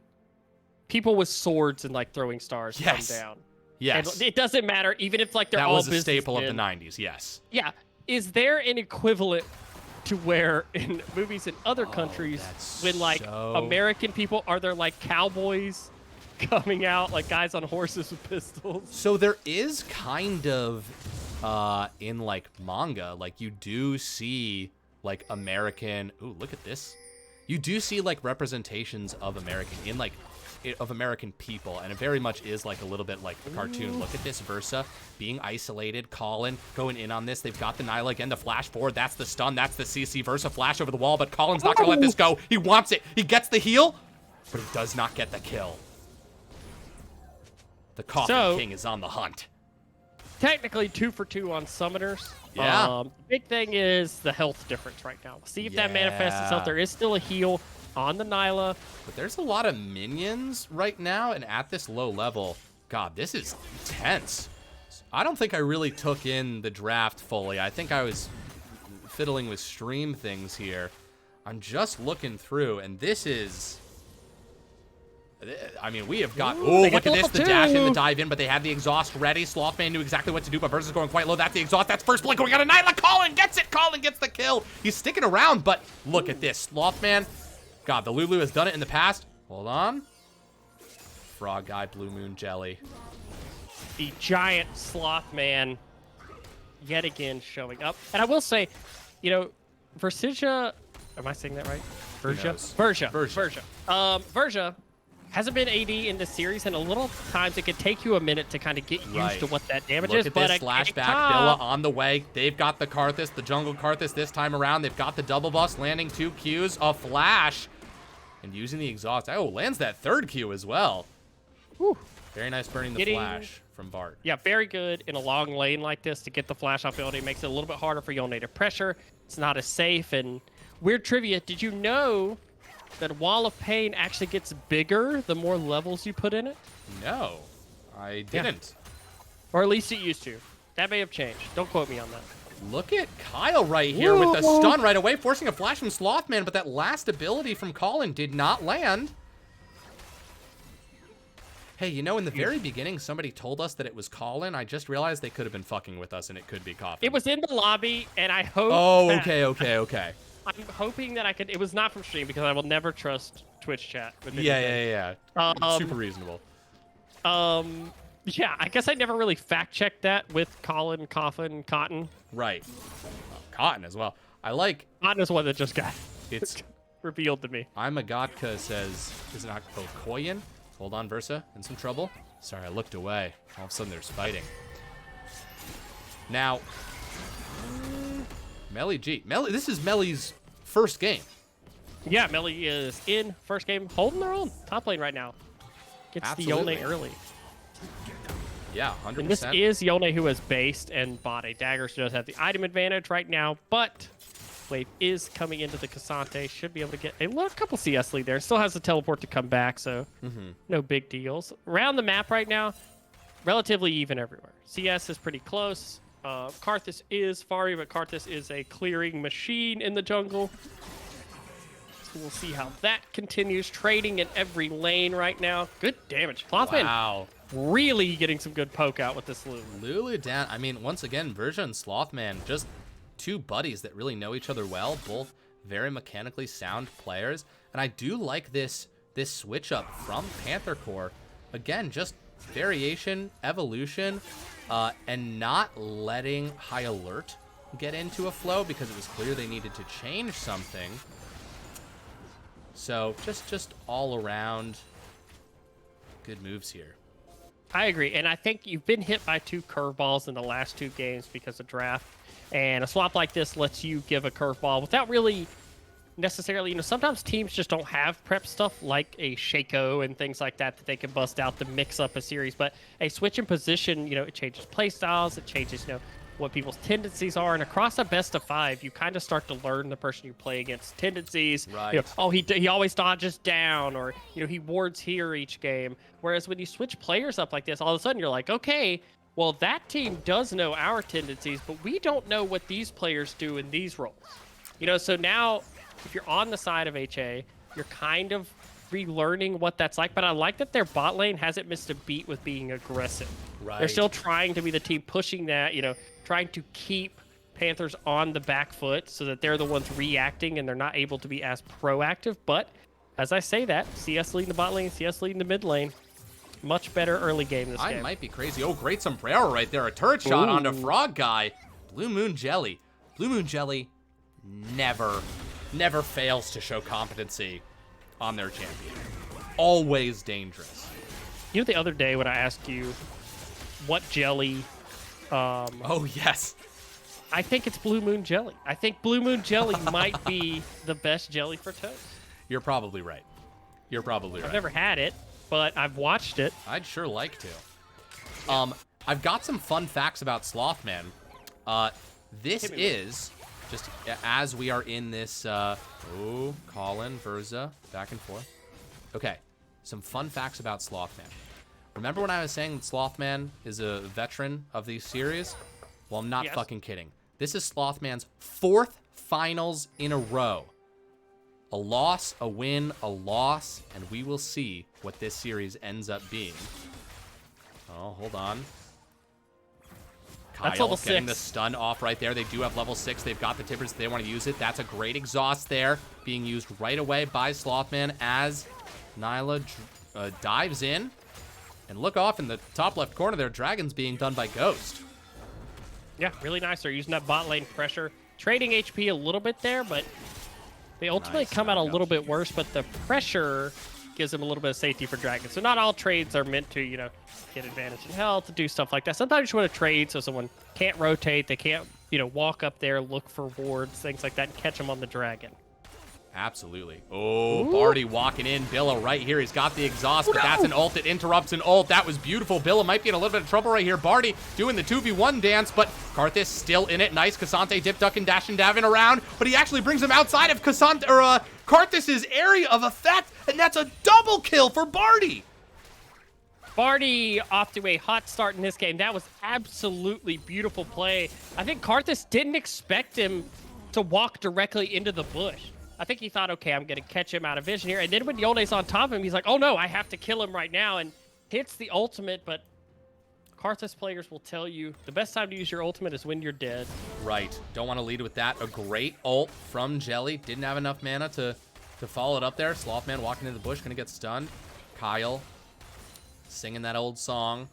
people with swords and like throwing stars Yes. come down. Yes. And it doesn't matter, even if like they're That all was a staple of the businessmen. 90s, yes. Yeah. Is there an equivalent to where in movies in other Oh, countries, that's when like so- American people, are there like cowboys coming out, like guys on horses with pistols? So there is kind of, in like manga, like you do see like American, ooh, look at this. You do see like representations of American people, and it very much is like a little bit like the cartoon. Look at this Versa being isolated, Colin going in on this. They've got the Nyla again, the flash forward. That's the stun. That's the CC Versa flash over the wall, but Colin's not gonna let this go. He wants it. He gets the heal, but he does not get the kill. The Coffin King is on the hunt. Technically 2 for 2 on summoners. Yeah. The big thing is the health difference right now. See if that manifests itself. Yeah. There is still a heal on the Nyla. But there's a lot of minions right now, and at this low level, God, this is intense. I don't think I really took in the draft fully. I think I was fiddling with stream things here. I'm just looking through, and this is... I mean, we have got... Oh, they look got at this, level the dash in, the 2. dive in, but they have the exhaust ready. Slothman knew exactly what to do, but Versus going quite low. That's the exhaust. That's first blink going on a Nyla. Colin gets it. Colin gets the kill. He's sticking around, but look at this. Slothman... God, the Lulu has done it in the past. Hold on. Frog guy, Blue Moon Jelly. The giant sloth man yet again showing up. And I will say, Versija, am I saying that right? knows? Verja hasn't been AD in this series, and a little times it could take you a minute to kind of get used Right. to what that damage Look is. at But this flashback. Billa on the way. They've got the Karthus, the jungle Karthus this time around. They've got the double bust, landing 2 Qs, a flash, and using the exhaust. Oh, lands that 3rd Q as well. Whew. Very nice burning the Getting- flash from Bart. Yeah, very good in a long lane like this to get the flash off ability. Makes it a little bit harder for Yone to pressure. It's not as safe. And weird trivia, did you know that Wall of Pain actually gets bigger the more levels you put in it? No, I didn't. Or at least it used to. That may have changed. Don't quote me on that. Look at Kyle right here with the stun right away, forcing a flash from Slothman, but that last ability from Colin did not land. Hey, in the very beginning, somebody told us that it was Colin. I just realized they could have been fucking with us, and it could be Coffin. It was in the lobby, and I hope Oh, that- okay. I'm hoping that I could... It was not from stream, because I will never trust Twitch chat. With anything. Yeah. Super reasonable. Yeah, I guess I never really fact-checked that with Colin, Coffin, Cotton. Right. Cotton as well. I like... Cotton is one that just got It's... revealed to me. I'm a Godka says... Is it not... Oh, Koyan? Hold on, Versa. In some trouble? Sorry, I looked away. All of a sudden, there's fighting. Now... Melly G. This is Melly's first game. Yeah, Melly is in first game, holding their own. Top lane right now. Gets Absolutely. the Yone early. Yeah, 100%. And this is Yone who has based and bought a dagger, so does have the item advantage right now, but Wave is coming into the Cassante. Should be able to get a couple CS lead there. Still has the teleport to come back, so no big deals. Around the map right now, relatively even everywhere. CS is pretty close. Karthus is Fari, but Karthus is a clearing machine in the jungle. So we'll see how that continues. Trading in every lane right now. Good damage. Slothman Wow. really getting some good poke out with this Lulu. Lulu down. I mean, once again, Verja and Slothman, just 2 buddies that really know each other well. Both very mechanically sound players. And I do like this switch up from Panther Core. Again, just variation, evolution, and not letting high alert get into a flow because it was clear they needed to change something. So just all around good moves here. I agree, and I think you've been hit by 2 curveballs in the last 2 games because of draft, and a swap like this lets you give a curveball without really necessarily, sometimes teams just don't have prep stuff like a Shaco and things like that they can bust out to mix up a series, but a switch in position, it changes play styles, it changes, what people's tendencies are, and across a best of 5, you kind of start to learn the person you play against tendencies. Right. He always dodges down, or he wards here each game. Whereas when you switch players up like this, all of a sudden you're like, okay, well that team does know our tendencies, but we don't know what these players do in these roles. So now if you're on the side of HA, you're kind of relearning what that's like, but I like that their bot lane hasn't missed a beat with being aggressive. Right. They're still trying to be the team pushing that, trying to keep Panthers on the back foot so that they're the ones reacting and they're not able to be as proactive. But as I say that, CS leading the bot lane, CS leading the mid lane. Much better early game this game. I might be crazy. Oh, great sombrero right there. A turret shot onto Frog Guy. Blue Moon Jelly. Blue Moon Jelly never fails to show competency on their champion. Always dangerous. The other day when I asked you what jelly... oh, yes. I think it's Blue Moon Jelly. I think Blue Moon Jelly might be the best jelly for toast. You're probably right. I've never had it, but I've watched it. I'd sure like to. I've got some fun facts about Slothman. This is, just as we are in this, Colin, Verza, back and forth. Okay, some fun facts about Slothman. Remember when I was saying that Slothman is a veteran of these series? Well, I'm not fucking kidding. This is Slothman's 4th finals in a row. A loss, a win, a loss, and we will see what this series ends up being. Oh, hold on. That's Kyle level getting 6. the stun off right there. They do have level 6. They've got the tippers if they want to use it. That's a great exhaust there, being used right away by Slothman as Nyla dives in. And look off in the top left corner there, Dragon's being done by Ghost. Yeah, really nice. They're using that bot lane pressure. Trading HP a little bit there, but they ultimately come out a little bit worse, but the pressure gives them a little bit of safety for Dragon. So not all trades are meant to, get advantage in health, to do stuff like that. Sometimes you just want to trade so someone can't rotate, they can't, walk up there, look for wards, things like that, and catch them on the Dragon. Absolutely. Oh, Barty walking in. Billa right here. He's got the exhaust, but that's an ult that interrupts an ult. That was beautiful. Billa might be in a little bit of trouble right here. Barty doing the 2v1 dance, but Karthus still in it. Nice. Cassante dip, duck, and dash and davin around, but he actually brings him outside of Karthus's area of effect, and that's a double kill for Barty. Barty off to a hot start in this game. That was absolutely beautiful play. I think Karthus didn't expect him to walk directly into the bush. I think he thought, okay, I'm going to catch him out of vision here. And then when Yone's on top of him, he's like, oh no, I have to kill him right now. And hits the ultimate, but Karthus players will tell you the best time to use your ultimate is when you're dead. Right. Don't want to lead with that. A great ult from Jelly. Didn't have enough mana to follow it up there. Slothman walking into the bush, going to get stunned. Kyle singing that old song.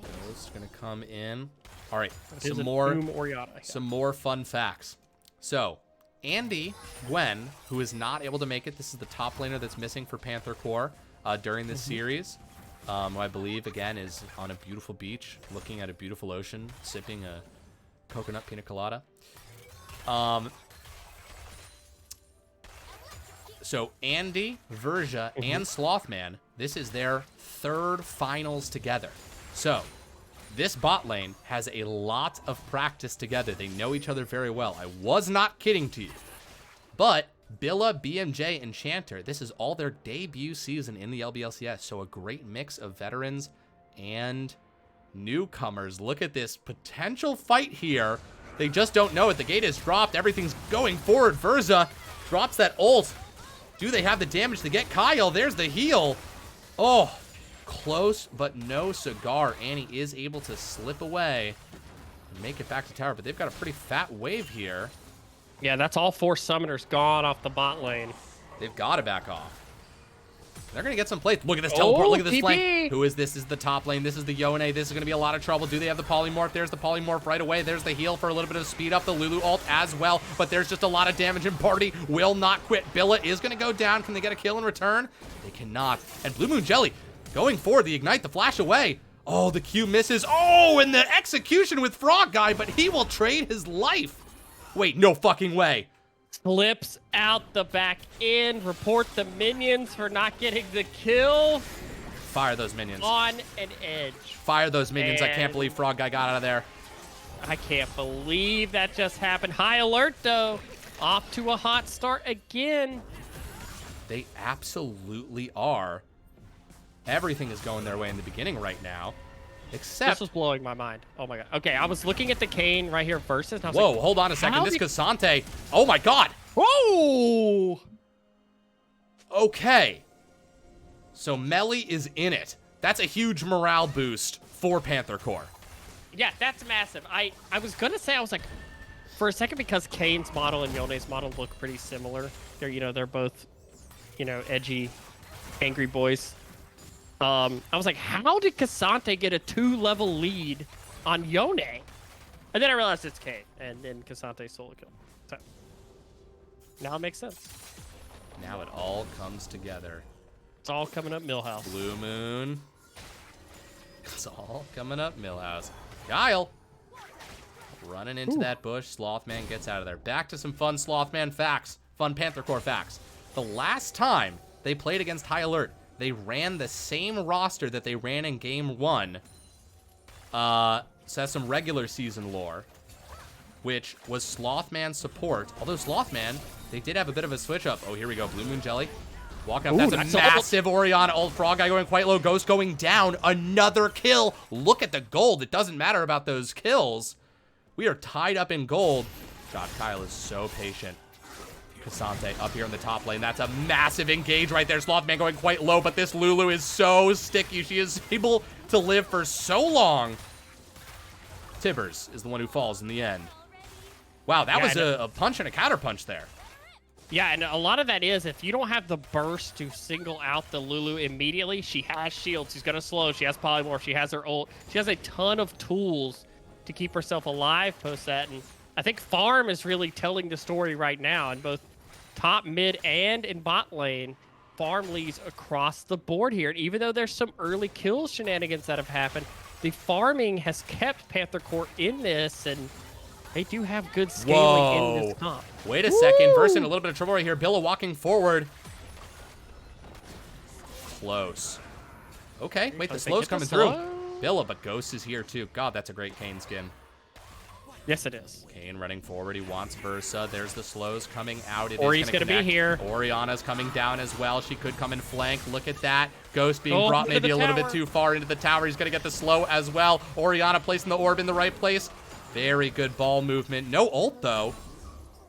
Those going to come in. All right, some more fun facts. So, Andy Gwen, who is not able to make it, this is the top laner that's missing for Panther Core during this series, who I believe, again, is on a beautiful beach, looking at a beautiful ocean, sipping a coconut pina colada. So, Andy, Verja, and Slothman, this is their 3rd finals together. So, this bot lane has a lot of practice together. They know each other very well. I was not kidding to you. But Billa, BMJ, and Chanter, this is all their debut season in the LBLCS. So a great mix of veterans and newcomers. Look at this potential fight here. They just don't know it. The gate is dropped. Everything's going forward. Verza drops that ult. Do they have the damage to get Kyle? There's the heal. Oh, close, but no cigar. Annie is able to slip away and make it back to tower, but they've got a pretty fat wave here. Yeah, that's all 4 summoners gone off the bot lane. They've got to back off. They're going to get some plays. Look at this teleport. Look at this TP. flank. Who is this? This is the top lane. This is the Yone. This is going to be a lot of trouble. Do they have the polymorph? There's the polymorph right away. There's the heal for a little bit of speed up. The Lulu ult as well. But there's just a lot of damage, and Party will not quit. Billa is going to go down. Can they get a kill in return? They cannot. And Blue Moon Jelly going forward. The ignite, the flash away. Oh, the Q misses. Oh, and the execution with Frog Guy, but he will trade his life. Wait, no fucking way. Slips out the back end. Report the minions for not getting the kill. Fire those minions. On an edge. Fire those minions. I can't believe Frog Guy got out of there. I can't believe that just happened. High alert, though. Off to a hot start again. They absolutely are. Everything is going their way in the beginning right now. Except... This was blowing my mind. Oh, my God. Okay, I was looking at the Kayn right here versus. And I was whoa, like, hold on a second. how This did- Cassante. Oh, my God. Whoa! Okay. So Melly is in it. That's a huge morale boost for Panther Corp. Yeah, that's massive. I was going to say, I was like, for a second, because Kane's model and Yone's model look pretty similar. They're both, edgy, angry boys. I was like, how did Cassante get a 2-level lead on Yone? And then I realized it's Kane, and then Cassante solo kill. So now it makes sense. Now it all comes together. It's all coming up Millhouse. Blue Moon. It's all coming up Millhouse. Guile. Running into that bush. Slothman gets out of there. Back to some fun Slothman facts. Fun Panther Corp facts. The last time they played against High Alert, they ran the same roster that they ran in Game 1. So that's some regular season lore, which was Slothman support. Although Slothman, they did have a bit of a switch up. Oh, here we go. Blue Moon Jelly. Walking up. Ooh, That's a that's massive Orianna. Old Frog Guy going quite low. Ghost going down. Another kill. Look at the gold. It doesn't matter about those kills. We are tied up in gold. God, Kyle is so patient. Cassante up here in the top lane. That's a massive engage right there. Slothman going quite low, but this Lulu is so sticky. She is able to live for so long. Tibbers is the one who falls in the end. Wow, that was a punch and a counter punch there. Yeah, and a lot of that is if you don't have the burst to single out the Lulu immediately, she has shields. She's going to slow. She has polymorph. She has her ult. She has a ton of tools to keep herself alive post that. And I think farm is really telling the story right now in both top, mid, and in bot lane. Farm leads across the board here. And even though there's some early kill shenanigans that have happened, the farming has kept Panther Corp in this, and they do have good scaling in this comp. Wait a second. Verse in a little bit of trouble right here. Billa walking forward. Close. Okay, wait, the slow's coming through. Billa, but Ghost is here too. God, that's a great Kayn skin. Yes, it is. Kayn running forward. He wants Versa. There's the slows coming out. Ori's going to be here. Orianna's coming down as well. She could come and flank. Look at that. Ghost being brought into maybe the a little bit tower. too far into the tower. He's going to get the slow as well. Orianna placing the orb in the right place. Very good ball movement. No ult, though.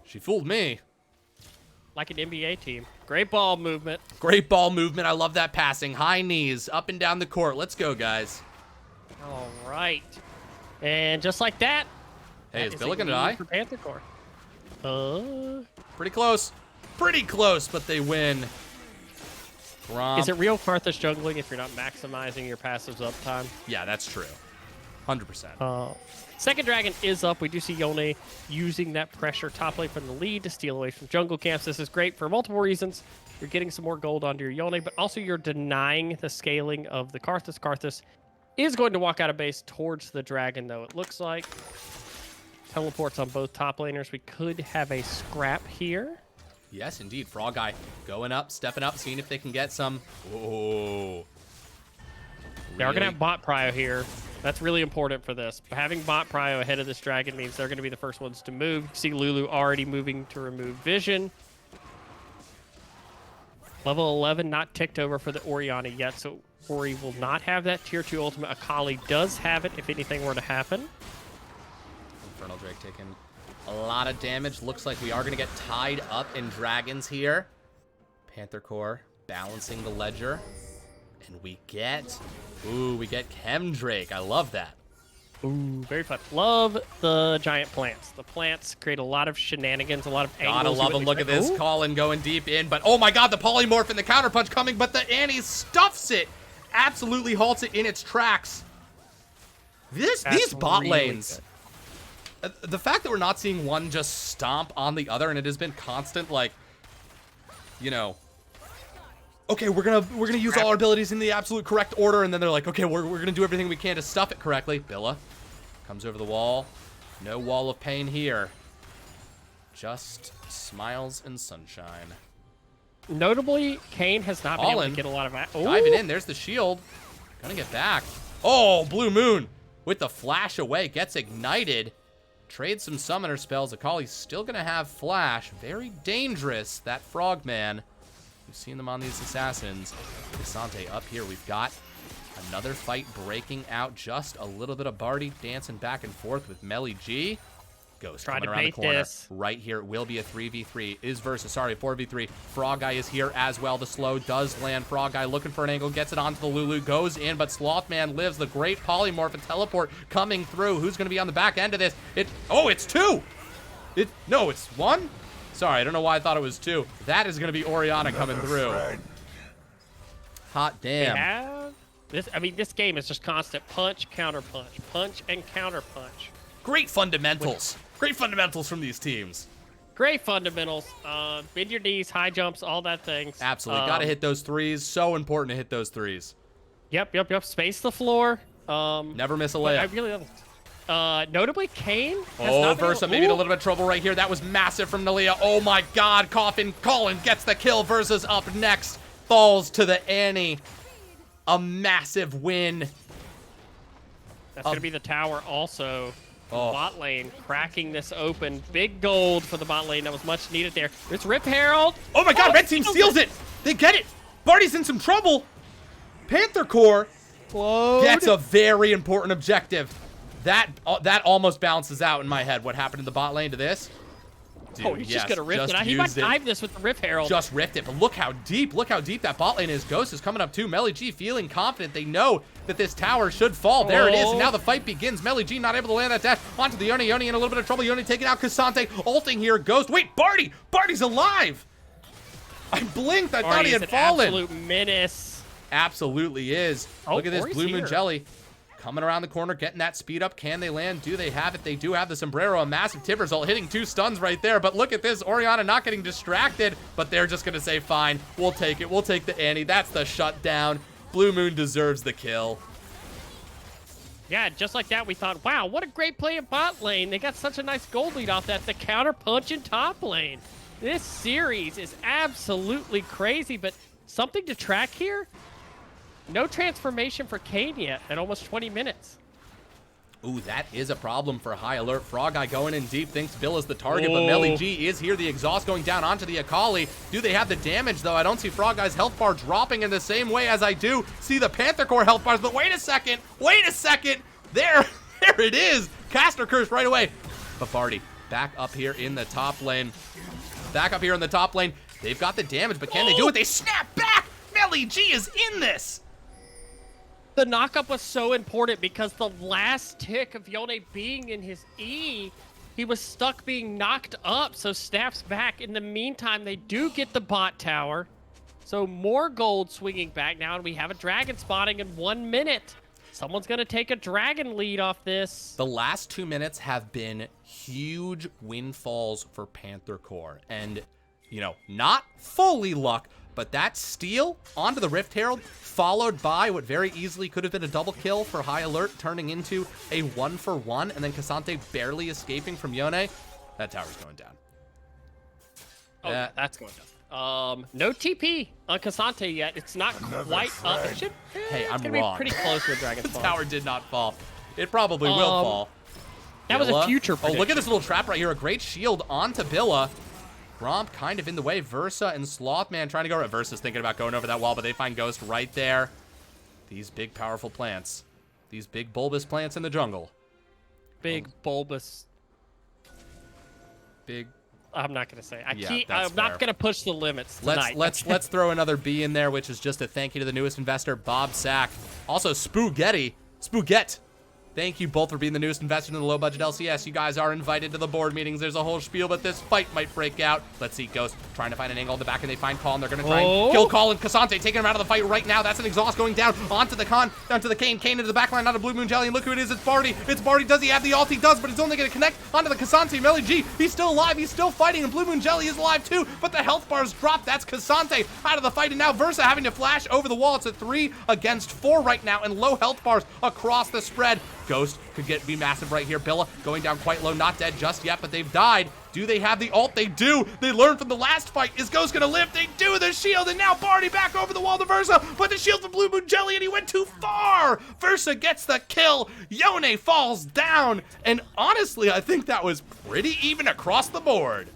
She fooled me. Like an NBA team. Great ball movement. Great ball movement. I love that passing. High knees up and down the court. Let's go, guys. All right. And just like that. Hey, is that Billa a going to lead die? For Panther Corp. Pretty close. Pretty close, but they win. Gromp. Is it real Karthus jungling if you're not maximizing your passives uptime? Yeah, that's true. 100%. Second dragon is up. We do see Yone using that pressure top lane from the lead to steal away from jungle camps. This is great for multiple reasons. You're getting some more gold onto your Yone, but also you're denying the scaling of the Karthus. Karthus is going to walk out of base towards the dragon, though, it looks like. Teleports on both top laners. We could have a scrap here. Yes, indeed. Frog Guy going up, stepping up, seeing if they can get some. Oh. They are going to have bot prio here. That's really important for this. Having bot prio ahead of this dragon means they're going to be the first ones to move. You see Lulu already moving to remove vision. Level 11 not ticked over for the Orianna yet, so Ori will not have that tier 2 ultimate. Akali does have it if anything were to happen. Infernal Drake taking a lot of damage. Looks like we are going to get tied up in dragons here. Panther Core balancing the ledger. And we get Chem Drake. I love that. Ooh, very fun. Love the giant plants. The plants create a lot of shenanigans, a lot of angles. Gotta love them. Look at this. Colin going deep in, but oh my god, the polymorph and the counterpunch coming, but the Annie stuffs it. Absolutely halts it in its tracks. These bot lanes. The fact that we're not seeing one just stomp on the other, and it has been constant, like, you know, okay, we're gonna use all our abilities in the absolute correct order, and then they're like, okay, we're gonna do everything we can to stuff it correctly. Billa comes over the wall. No wall of pain here. Just smiles and sunshine. Notably, Kane has not been able to get a lot of... Diving in, there's the shield. Gonna get back. Oh, Blue Moon with the flash away, gets ignited. Trades some summoner spells. Akali's still gonna have flash. Very dangerous, that frogman. We've seen them on these assassins. Cassante up here. We've got another fight breaking out. Just a little bit of Barty dancing back and forth with Melly G. Ghost coming around the corner. Right here, it will be a 3v3. Is versus, sorry, 4v3. Frog Guy is here as well. The slow does land. Frog Guy looking for an angle, gets it onto the Lulu, goes in, but Slothman lives. The great polymorph and teleport coming through. Who's going to be on the back end of this? Oh, it's two. No, it's one. Sorry, I don't know why I thought it was two. That is going to be Orianna coming through. Hot damn. This game is just constant punch, counter punch, punch and counter punch. Great fundamentals. Great fundamentals from these teams. Great fundamentals. Bend your knees, high jumps, all that things. Absolutely. Got to hit those threes. So important to hit those threes. Yep. Space the floor. Never miss a layup. I really notably, Kane has Oh, Versa maybe in a little bit of trouble right here. That was massive from Nalia. Oh my god. Coffin Colin gets the kill. Versa's up next. Falls to the Annie. A massive win. That's going to be the tower also. Bot lane cracking this open. Big gold for the bot lane. That was much needed there. It's Rip Herald. Oh my god, Red Team steals it. They get it. Barty's in some trouble. Panther Corp gets a very important objective. That almost balances out in my head. What happened in the bot lane to this? Dude, he's just going to rip it. He might dive this with the Rip Herald. Just ripped it, but look how deep that bot lane is. Ghost is coming up too. Melly G feeling confident. They know that this tower should fall. There it is, and now the fight begins. Melly G not able to land that dash onto the Yone. Yone in a little bit of trouble. Yone taking out Cassante. Ulting here. Ghost. Wait, Barty! Barty's alive! I blinked. I thought he had fallen. Absolute menace. Absolutely is. Look at this Blue Moon here. Jelly. Coming around the corner, getting that speed up. Can they land? Do they have it? They do have the sombrero. A massive tip result, hitting 2 stuns right there. But look at this. Orianna not getting distracted, but they're just going to say, fine, we'll take it. We'll take the Annie. That's the shutdown. Blue Moon deserves the kill. Yeah, just like that, we thought, wow, what a great play in bot lane. They got such a nice gold lead off that. The counter punch in top lane. This series is absolutely crazy, but something to track here? No transformation for Kane yet at almost 20 minutes. Ooh, that is a problem for High Alert. Frog Eye going in deep, thinks Bill is the target, but Melly G is here. The exhaust going down onto the Akali. Do they have the damage, though? I don't see Frog Eye's health bar dropping in the same way as I do see the Panther Core health bars, but wait a second. There it is. Caster Curse right away. But Barty back up here in the top lane. They've got the damage, but can they do it? They snap back. Melly G is in this. The knockup was so important because the last tick of Yone being in his E, he was stuck being knocked up, so snaps back. In the meantime, they do get the bot tower. So more gold swinging back now, and we have a dragon spotting in 1 minute. Someone's going to take a dragon lead off this. The last 2 minutes have been huge windfalls for Panther Core. And, you know, not fully luck, but that steal onto the Rift Herald, followed by what very easily could have been a double kill for High Alert, turning into a 1-for-1, and then Cassante barely escaping from Yone. That tower's going down. Oh, that's going down. No TP on Cassante yet. It's not quite up. It should, hey, I'm it's wrong. Be pretty close to a dragon The spawn. tower did not fall. It probably will fall. That was a future prediction. Oh, look at this little trap right here. A great shield onto Billa. Gromp kind of in the way. Versa and Slothman trying to go. Versa's thinking about going over that wall, but they find Ghost right there. These big, powerful plants. These big, bulbous plants in the jungle. Big, bulbous. Big. I'm not going to say. I'm not going to push the limits tonight. Let's throw another B in there, which is just a thank you to the newest investor, Bob Sack. Also, Spaghetti. Thank you both for being the newest investor in the low-budget LCS. You guys are invited to the board meetings. There's a whole spiel, but this fight might break out. Let's see, Ghost trying to find an angle in the back, and they find Colin. They're going to try and kill Colin. Cassante taking him out of the fight right now. That's an exhaust going down onto the down to the Kane. Kane into the backline, out of Blue Moon Jelly, and look who it is. It's Barty. It's Barty. Does he have the ult? He does, but it's only going to connect onto the Cassante. Melly G, he's still alive. He's still fighting, and Blue Moon Jelly is alive too, but the health bars drop. That's Cassante out of the fight, and now Versa having to flash over the wall. It's a 3 against 4 right now, and low health bars across the spread. Ghost could be massive right here. Billa going down quite low, not dead just yet, but they've died. Do they have the ult? They do. They learned from the last fight. Is Ghost gonna live? They do. The shield, and now Barty back over the wall to Versa, but the shield from Blue Moon Jelly, and he went too far. Versa gets the kill. Yone falls down, and honestly, I think that was pretty even across the board.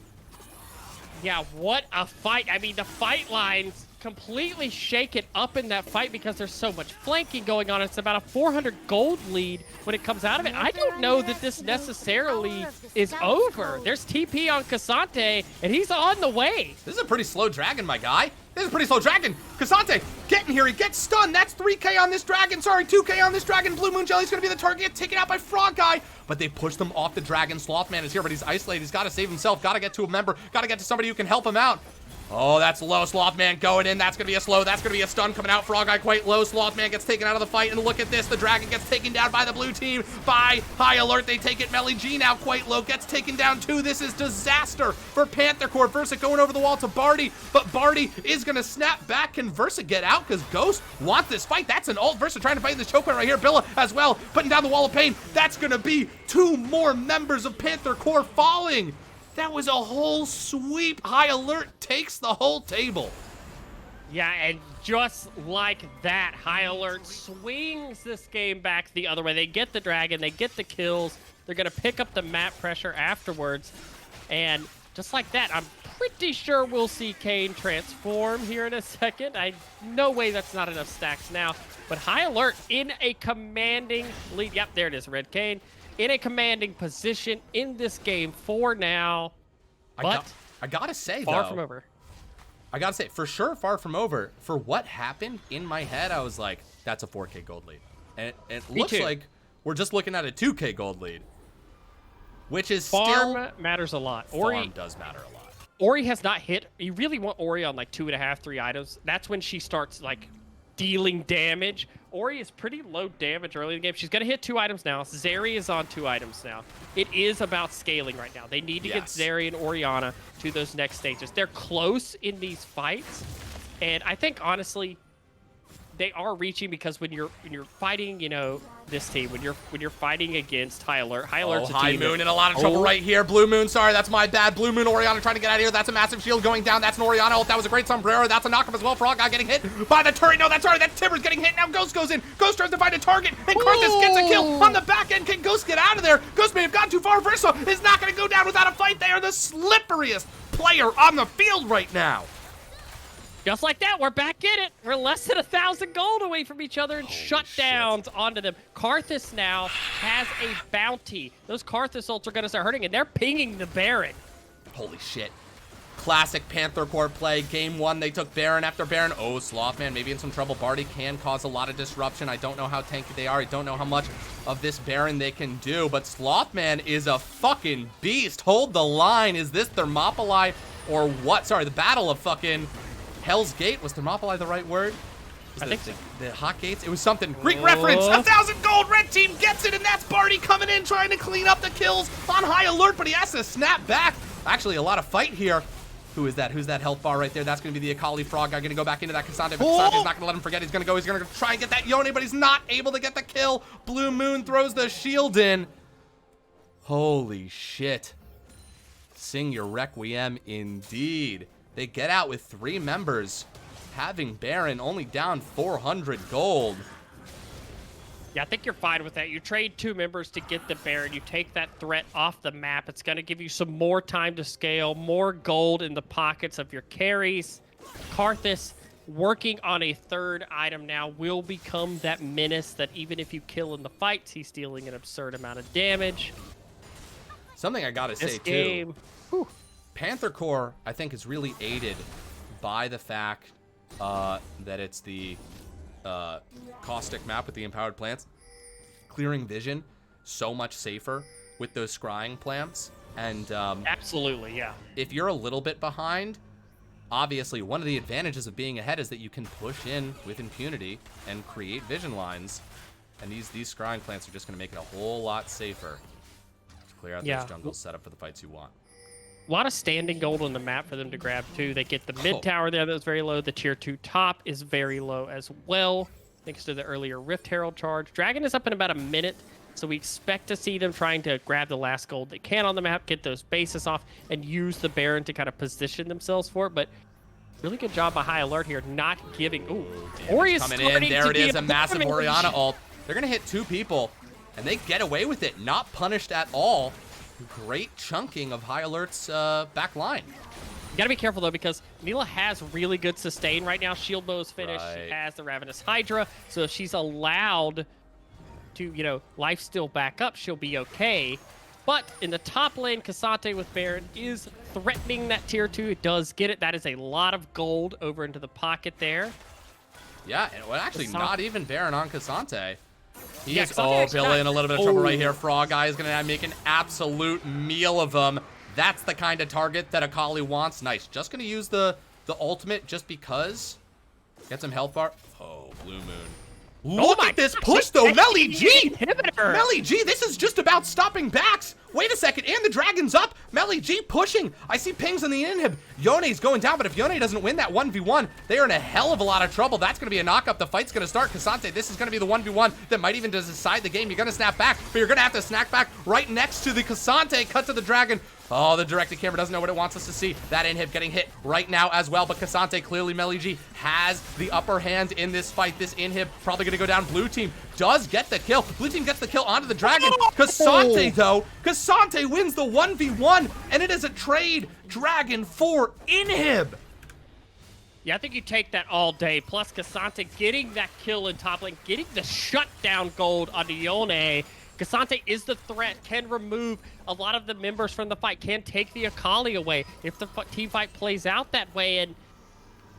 Yeah, what a fight. I mean, the fight lines completely shaken up in that fight because there's so much flanking going on. It's about a 400 gold lead when it comes out of it. I don't know that this necessarily is over. There's TP on Cassante, and he's on the way. This is a pretty slow dragon, my guy. This is a pretty slow dragon. Cassante getting here. He gets stunned. That's 3K on this dragon. Sorry, 2K on this dragon. Blue Moon Jelly's going to be the target. Taken out by Frog Guy. But they pushed them off the dragon. Slothman is here, but he's isolated. He's got to save himself. Got to get to a member. Got to get to somebody who can help him out. Oh, that's low. Slothman going in. That's going to be a slow. That's going to be a stun coming out. Frog Eye quite low. Slothman gets taken out of the fight. And look at this. The dragon gets taken down by the blue team. By High Alert. They take it. Melly G now quite low. Gets taken down too. This is disaster for Panther Corp. Versa going over the wall to Barty. But Barty is going to snap back. Can Versa get out? Because Ghost wants this fight. That's an ult. Versa trying to fight this choke point right here. Billa as well. Putting down the wall of pain. That's going to be 2 more members of Panther Corp falling. That was a whole sweep. High Alert takes the whole table. Yeah, and just like that, High Alert swings this game back the other way. They get the dragon, they get the kills. They're going to pick up the map pressure afterwards. And just like that, I'm pretty sure we'll see Kane transform here in a second. No way that's not enough stacks now. But High Alert in a commanding lead. Yep, there it is, Red Kane. In a commanding position in this game for now, but I gotta say, far though, from over. I gotta say, for sure, far from over. For what happened in my head, I was like, that's a 4K gold lead. And it looks like we're just looking at a 2K gold lead, which is Farm matters a lot. Farm does matter a lot. Ori has not hit. You really want Ori on like 2.5, 3 items. That's when she starts like dealing damage. Ori is pretty low damage early in the game. She's going to hit 2 items now. Zeri is on 2 items now. It is about scaling right now. They need to get Zeri and Orianna to those next stages. They're close in these fights. And I think, honestly, they are reaching because when you're fighting, you know, this team, when you're fighting against High Alert's a team. High Moon in a lot of trouble right here. Blue Moon, sorry, that's my bad. Blue Moon, Orianna trying to get out of here. That's a massive shield going down. That's an Orianna ult. That was a great sombrero. That's a knockup as well. Frog Guy getting hit by the turret. No, that's sorry. That Timber's getting hit. Now Ghost goes in. Ghost tries to find a target, and Karthus gets a kill on the back end. Can Ghost get out of there? Ghost may have gone too far. Versa is not going to go down without a fight. They are the slipperiest player on the field right now. Just like that, we're back in it. We're less than 1,000 gold away from each other and shutdowns onto them. Karthus now has a bounty. Those Karthus ults are going to start hurting, and they're pinging the Baron. Holy shit. Classic Panther Corp play. Game 1, they took Baron after Baron. Oh, Slothman maybe in some trouble. Barty can cause a lot of disruption. I don't know how tanky they are. I don't know how much of this Baron they can do, but Slothman is a fucking beast. Hold the line. Is this Thermopylae or what? Sorry, the Battle of fucking Hell's Gate. Was Thermopylae the right word? I think so. The Hot Gates? It was something. Greek reference. 1,000 gold. Red team gets it, and that's Barty coming in trying to clean up the kills on High Alert, but he has to snap back. Actually, a lot of fight here. Who is that? Who's that health bar right there? That's going to be the Akali Frog Guy. Going to go back into that Cassante, but Cassante's not going to let him forget. He's going to go. He's going to try and get that Yone, but he's not able to get the kill. Blue Moon throws the shield in. Holy shit. Sing your Requiem indeed. They get out with 3 members, having Baron only down 400 gold. Yeah, I think you're fine with that. You trade 2 members to get the Baron. You take that threat off the map. It's going to give you some more time to scale, more gold in the pockets of your carries. Karthus, working on a 3rd item now, will become that menace that even if you kill in the fights, he's dealing an absurd amount of damage. Something I got to say, too. Panther Core, I think, is really aided by the fact that it's the caustic map with the empowered plants. clearing vision so much safer with those scrying plants. And absolutely, yeah. If you're a little bit behind, obviously one of the advantages of being ahead is that you can push in with impunity and create vision lines. And these scrying plants are just going to make it a whole lot safer to clear out those jungles set up for the fights you want. A lot of standing gold on the map for them to grab, too. They get the mid tower there that's very low. The tier 2 top is very low as well, thanks to the earlier Rift Herald charge. Dragon is up in about a minute, so we expect to see them trying to grab the last gold they can on the map, get those bases off, and use the Baron to kind of position themselves for it. But really good job by High Alert here, not giving... Ooh, Ori is coming in. There it is, a massive Orianna ult. They're going to hit 2 people, and they get away with it. Not punished at all. Great chunking of High Alert's back line. You gotta be careful, though, because Mila has really good sustain right now. Shield bow is finished. Right. She has the Ravenous Hydra, so if she's allowed to, you know, life steal back up, she'll be okay. But in the top lane, Cassante with Baron is threatening that tier 2. It does get it. That is a lot of gold over into the pocket there. Yeah, and well, actually not even Baron on Cassante. He is, Cassante Billy in a little bit of trouble right here. Frog Eye is going to make an absolute meal of them. That's the kind of target that Akali wants. Nice. Just going to use the ultimate just because. Get some health bar. Oh, Blue Moon. Look at this push, though. Melly G! Melly G, this is just about stopping backs. Wait a second, and the dragon's up. Melly G pushing. I see pings on the inhib. Yone's going down, but if Yone doesn't win that 1v1, they are in a hell of a lot of trouble. That's going to be a knock-up. The fight's going to start. Cassante, this is going to be the 1v1 that might even decide the game. You're going to snap back, but you're going to have to snack back right next to the Cassante. Cut to the dragon. Oh, the directed camera doesn't know what it wants us to see. That inhib getting hit right now as well, but Cassante, clearly Melly G, has the upper hand in this fight. This inhib probably going to go down. Blue team does get the kill. Blue team gets the kill onto the dragon. Cassante, though, Cassante wins the 1v1, and it is a trade. Dragon for inhib. Yeah, I think you take that all day. Plus, Cassante getting that kill in top lane, getting the shutdown gold onto Yone. Cassante is the threat, can remove a lot of the members from the fight, can take the Akali away if the team fight plays out that way. And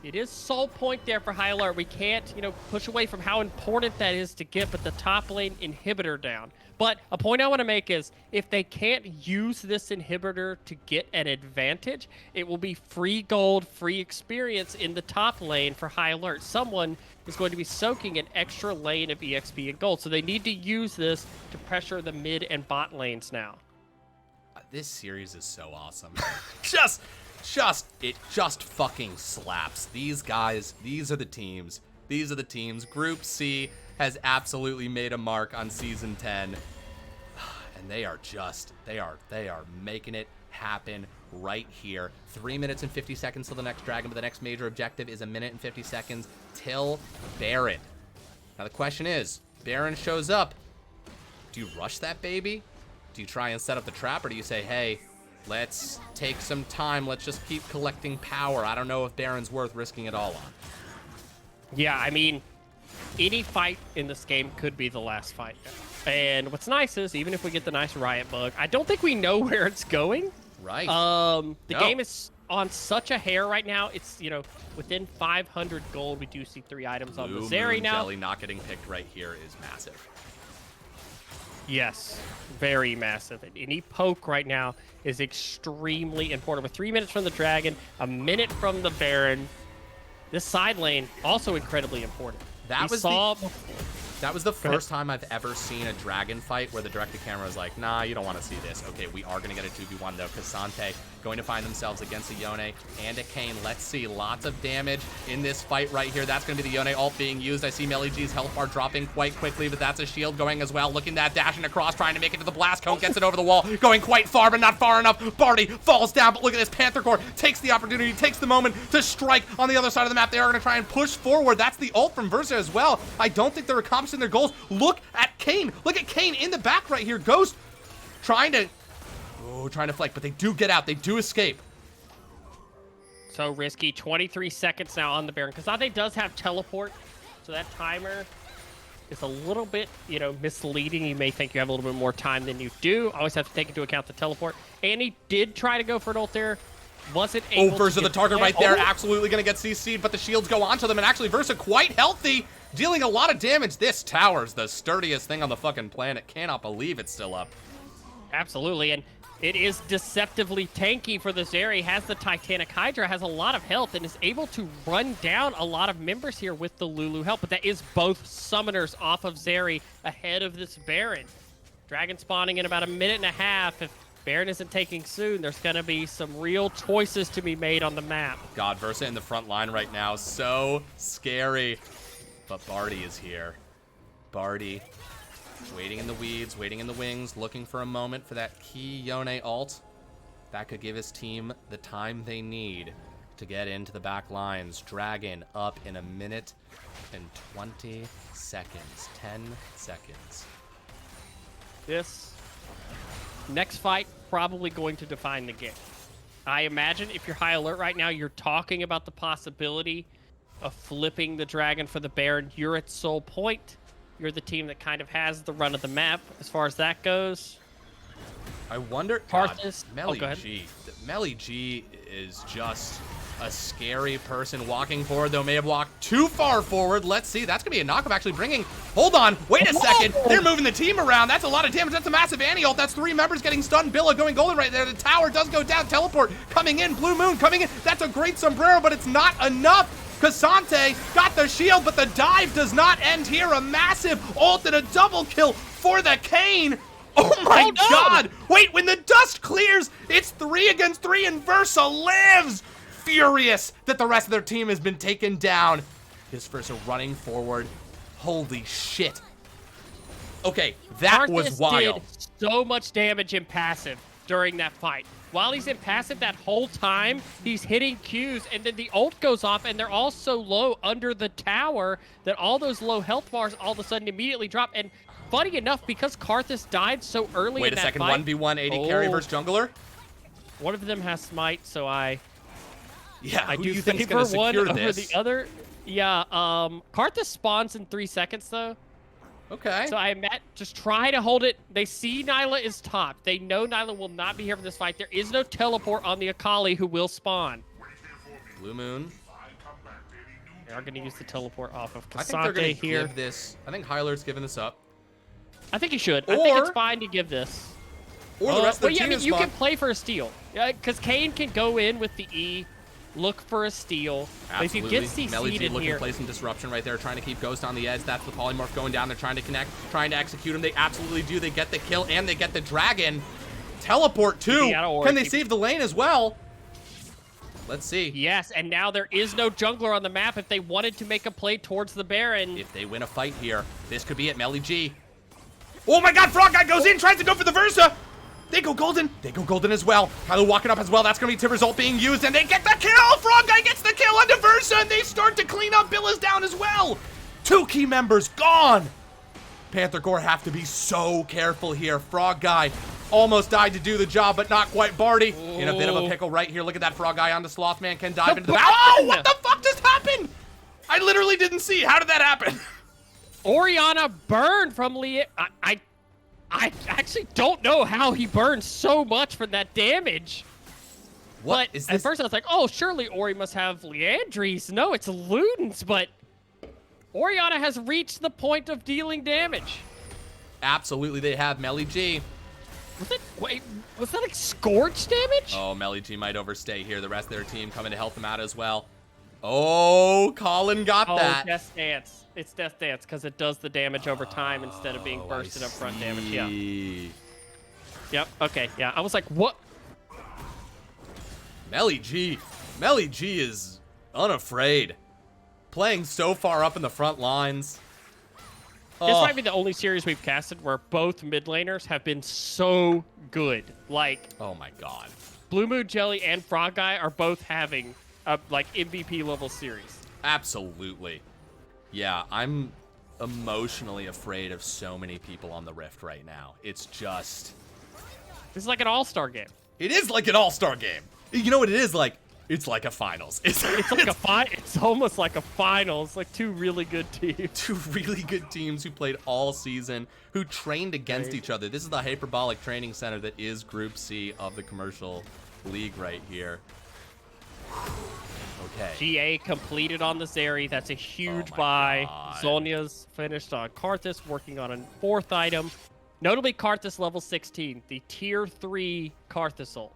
it is soul point there for High Alert. We can't, you know, push away from how important that is to get but the top lane inhibitor down. But a point I want to make is if they can't use this inhibitor to get an advantage, it will be free gold, free experience in the top lane for High Alert. Someone is going to be soaking an extra lane of EXP and gold. So they need to use this to pressure the mid and bot lanes now. This series is so awesome. It just fucking slaps. These guys, these are the teams. These are the teams. Group C has absolutely made a mark on Season 10. And they are making it happen right here. 3 minutes and 50 seconds till the next dragon, but the next major objective is 1 minute and 50 seconds till Baron. Now the question is, Baron shows up. Do you rush that baby? Do you try and set up the trap, or do you say, hey, let's take some time, let's just keep collecting power? I don't know if Baron's worth risking it all on. Yeah, I mean, any fight in this game could be the last fight. And what's nice is, even if we get the nice riot bug, I don't think we know where it's going. Right. The game is on such a hair right now. It's, you know, within 500 gold, we do see 3 items on the Zeri now. Jelly not getting picked right here is massive. Yes, very massive. And any poke right now is extremely important. With 3 minutes from the dragon, 1 minute from the Baron, this side lane also incredibly important. That was the first time I've ever seen a dragon fight where the directed camera was like, nah, you don't want to see this. Okay, we are going to get a 2v1 though. Cassante going to find themselves against a Yone and a Kayn. Let's see, lots of damage in this fight right here. That's going to be the Yone ult being used. I see Melly G's health bar dropping quite quickly, but that's a shield going as well. Looking at dashing across, trying to make it to the blast cone, gets it over the wall, going quite far, but not far enough. Barty falls down, but look at this. Panther Corp takes the opportunity, takes the moment to strike on the other side of the map. They are going to try and push forward. That's the ult from Versa as well. I don't think they're accomplishing their goals. Look at Kayn. Look at Kayn in the back right here. Ghost trying to flank, but they do get out. They do escape. So risky. 23 seconds now on the Baron. Cassante does have teleport, so that timer is a little bit, you know, misleading. You may think you have a little bit more time than you do. Always have to take into account the teleport. And he did try to go for an ult there. Wasn't able Versa, the target right there, absolutely going to get CC'd, but the shields go onto them, and actually Versa quite healthy. dealing a lot of damage. This tower's the sturdiest thing on the fucking planet. Cannot believe it's still up. Absolutely, and it is deceptively tanky for the Zeri. Has the Titanic Hydra, has a lot of health, and is able to run down a lot of members here with the Lulu help. But that is both summoners off of Zeri ahead of this Baron. Dragon spawning in about a minute and a half. If Baron isn't taking soon, there's going to be some real choices to be made on the map. God, Versa in the front line right now. So scary. But Barty is here. Barty waiting in the weeds, waiting in the wings, looking for a moment for that key Yone ult. That could give his team the time they need to get into the back lines. Dragon up in a minute and 20 seconds. 10 seconds. This next fight probably going to define the game. I imagine if you're high alert right now, you're talking about the possibility of flipping the Dragon for the Baron. You're at Soul Point. You're the team that kind of has the run of the map as far as that goes. I wonder, Parthas. Melly G. Melly G is just a scary person walking forward, though may have walked too far forward. Let's see. That's going to be a knockoff actually bringing... Hold on. Wait a second. They're moving the team around. That's a lot of damage. That's a massive anti-ult. That's 3 members getting stunned. Billa going golden right there. The tower does go down. Teleport coming in. Blue Moon coming in. That's a great sombrero, but it's not enough. Cassante got the shield, but the dive does not end here. A massive ult and a double kill for the Kane. Oh my God. Wait, when the dust clears, it's 3 against 3 and Versa lives. Furious that the rest of their team has been taken down. His Versa running forward. Holy shit. Okay, that was wild. Did so much damage in passive during that fight. While he's in passive that whole time, he's hitting Qs, and then the ult goes off, and they're all so low under the tower that all those low health bars all of a sudden immediately drop. And funny enough, because Karthus died so early in that fight... Wait a second, 1v1 AD carry versus jungler? One of them has smite, so I who do you think is going to secure one this? over the other. Yeah, Karthus spawns in 3 seconds, though. Okay. So I just try to hold it. They see Nyla is top. They know Nyla will not be here for this fight. There is no teleport on the Akali who will spawn. Blue Moon. They are going to use the teleport off of Cassante I think they're going to here. give this. I think Hyler's giving this up. I think he should. I think it's fine to give this. Or the rest of the team is you can play for a steal. Because Kane can go in with the E, look for a steal. But if you get CC'd in looking here... to play some disruption right there, trying to keep Ghost on the edge. That's the polymorph going down. They're trying to connect, trying to execute him. They absolutely do. They get the kill, and they get the Dragon. Teleport, too. Can they save the lane as well? Let's see. Yes, and now there is no jungler on the map if they wanted to make a play towards the Baron. If they win a fight here, this could be it. Melly G. Oh my God, Frog Guy goes in, tries to go for the Versa. They go golden. They go golden as well. Kylo walking up as well. That's going to be Tiver's ult being used, and they get the kill. Frog Guy gets the kill onto Versa, and they start to clean up. Billa's down as well. 2 key members gone. Panther Corp have to be so careful here. Frog Guy almost died to do the job, but not quite. Barty in a bit of a pickle right here. Look at that Frog Guy on the Slothman. Can dive into the back. Oh, what the fuck just happened? I literally didn't see. How did that happen? Orianna burned from Lee. I actually don't know how he burned so much from that damage. What but is this? At first I was like, oh, surely Ori must have Leandries. No, it's Ludens, but Orianna has reached the point of dealing damage. Absolutely, they have Melly G. Was that like Scorch damage? Oh, Melly G might overstay here. The rest of their team coming to help them out as well. Oh, Colin got that. Oh, Death Dance. It's Death Dance because it does the damage over time instead of being bursted up front damage. Yeah. Yep. Okay. Yeah. I was like, what? Melly G is unafraid. Playing so far up in the front lines. This might be the only series we've casted where both mid laners have been so good. Like, oh my God. Blue Moon Jelly and Frog Guy are both having like MVP level series. Absolutely. Yeah, I'm emotionally afraid of so many people on the Rift right now. It's just... This is like an all-star game. It is like an all-star game. You know what it is like? It's like a finals. It's like it's almost like a finals. Like 2 really good teams. 2 really good teams who played all season, who trained against each other. This is the hyperbolic training center that is Group C of the commercial league right here. Okay. GA completed on the Zeri. That's a huge my buy. God. Zhonya's finished on Karthus, working on a 4th item. Notably, Karthus level 16, the tier 3 Karthus ult.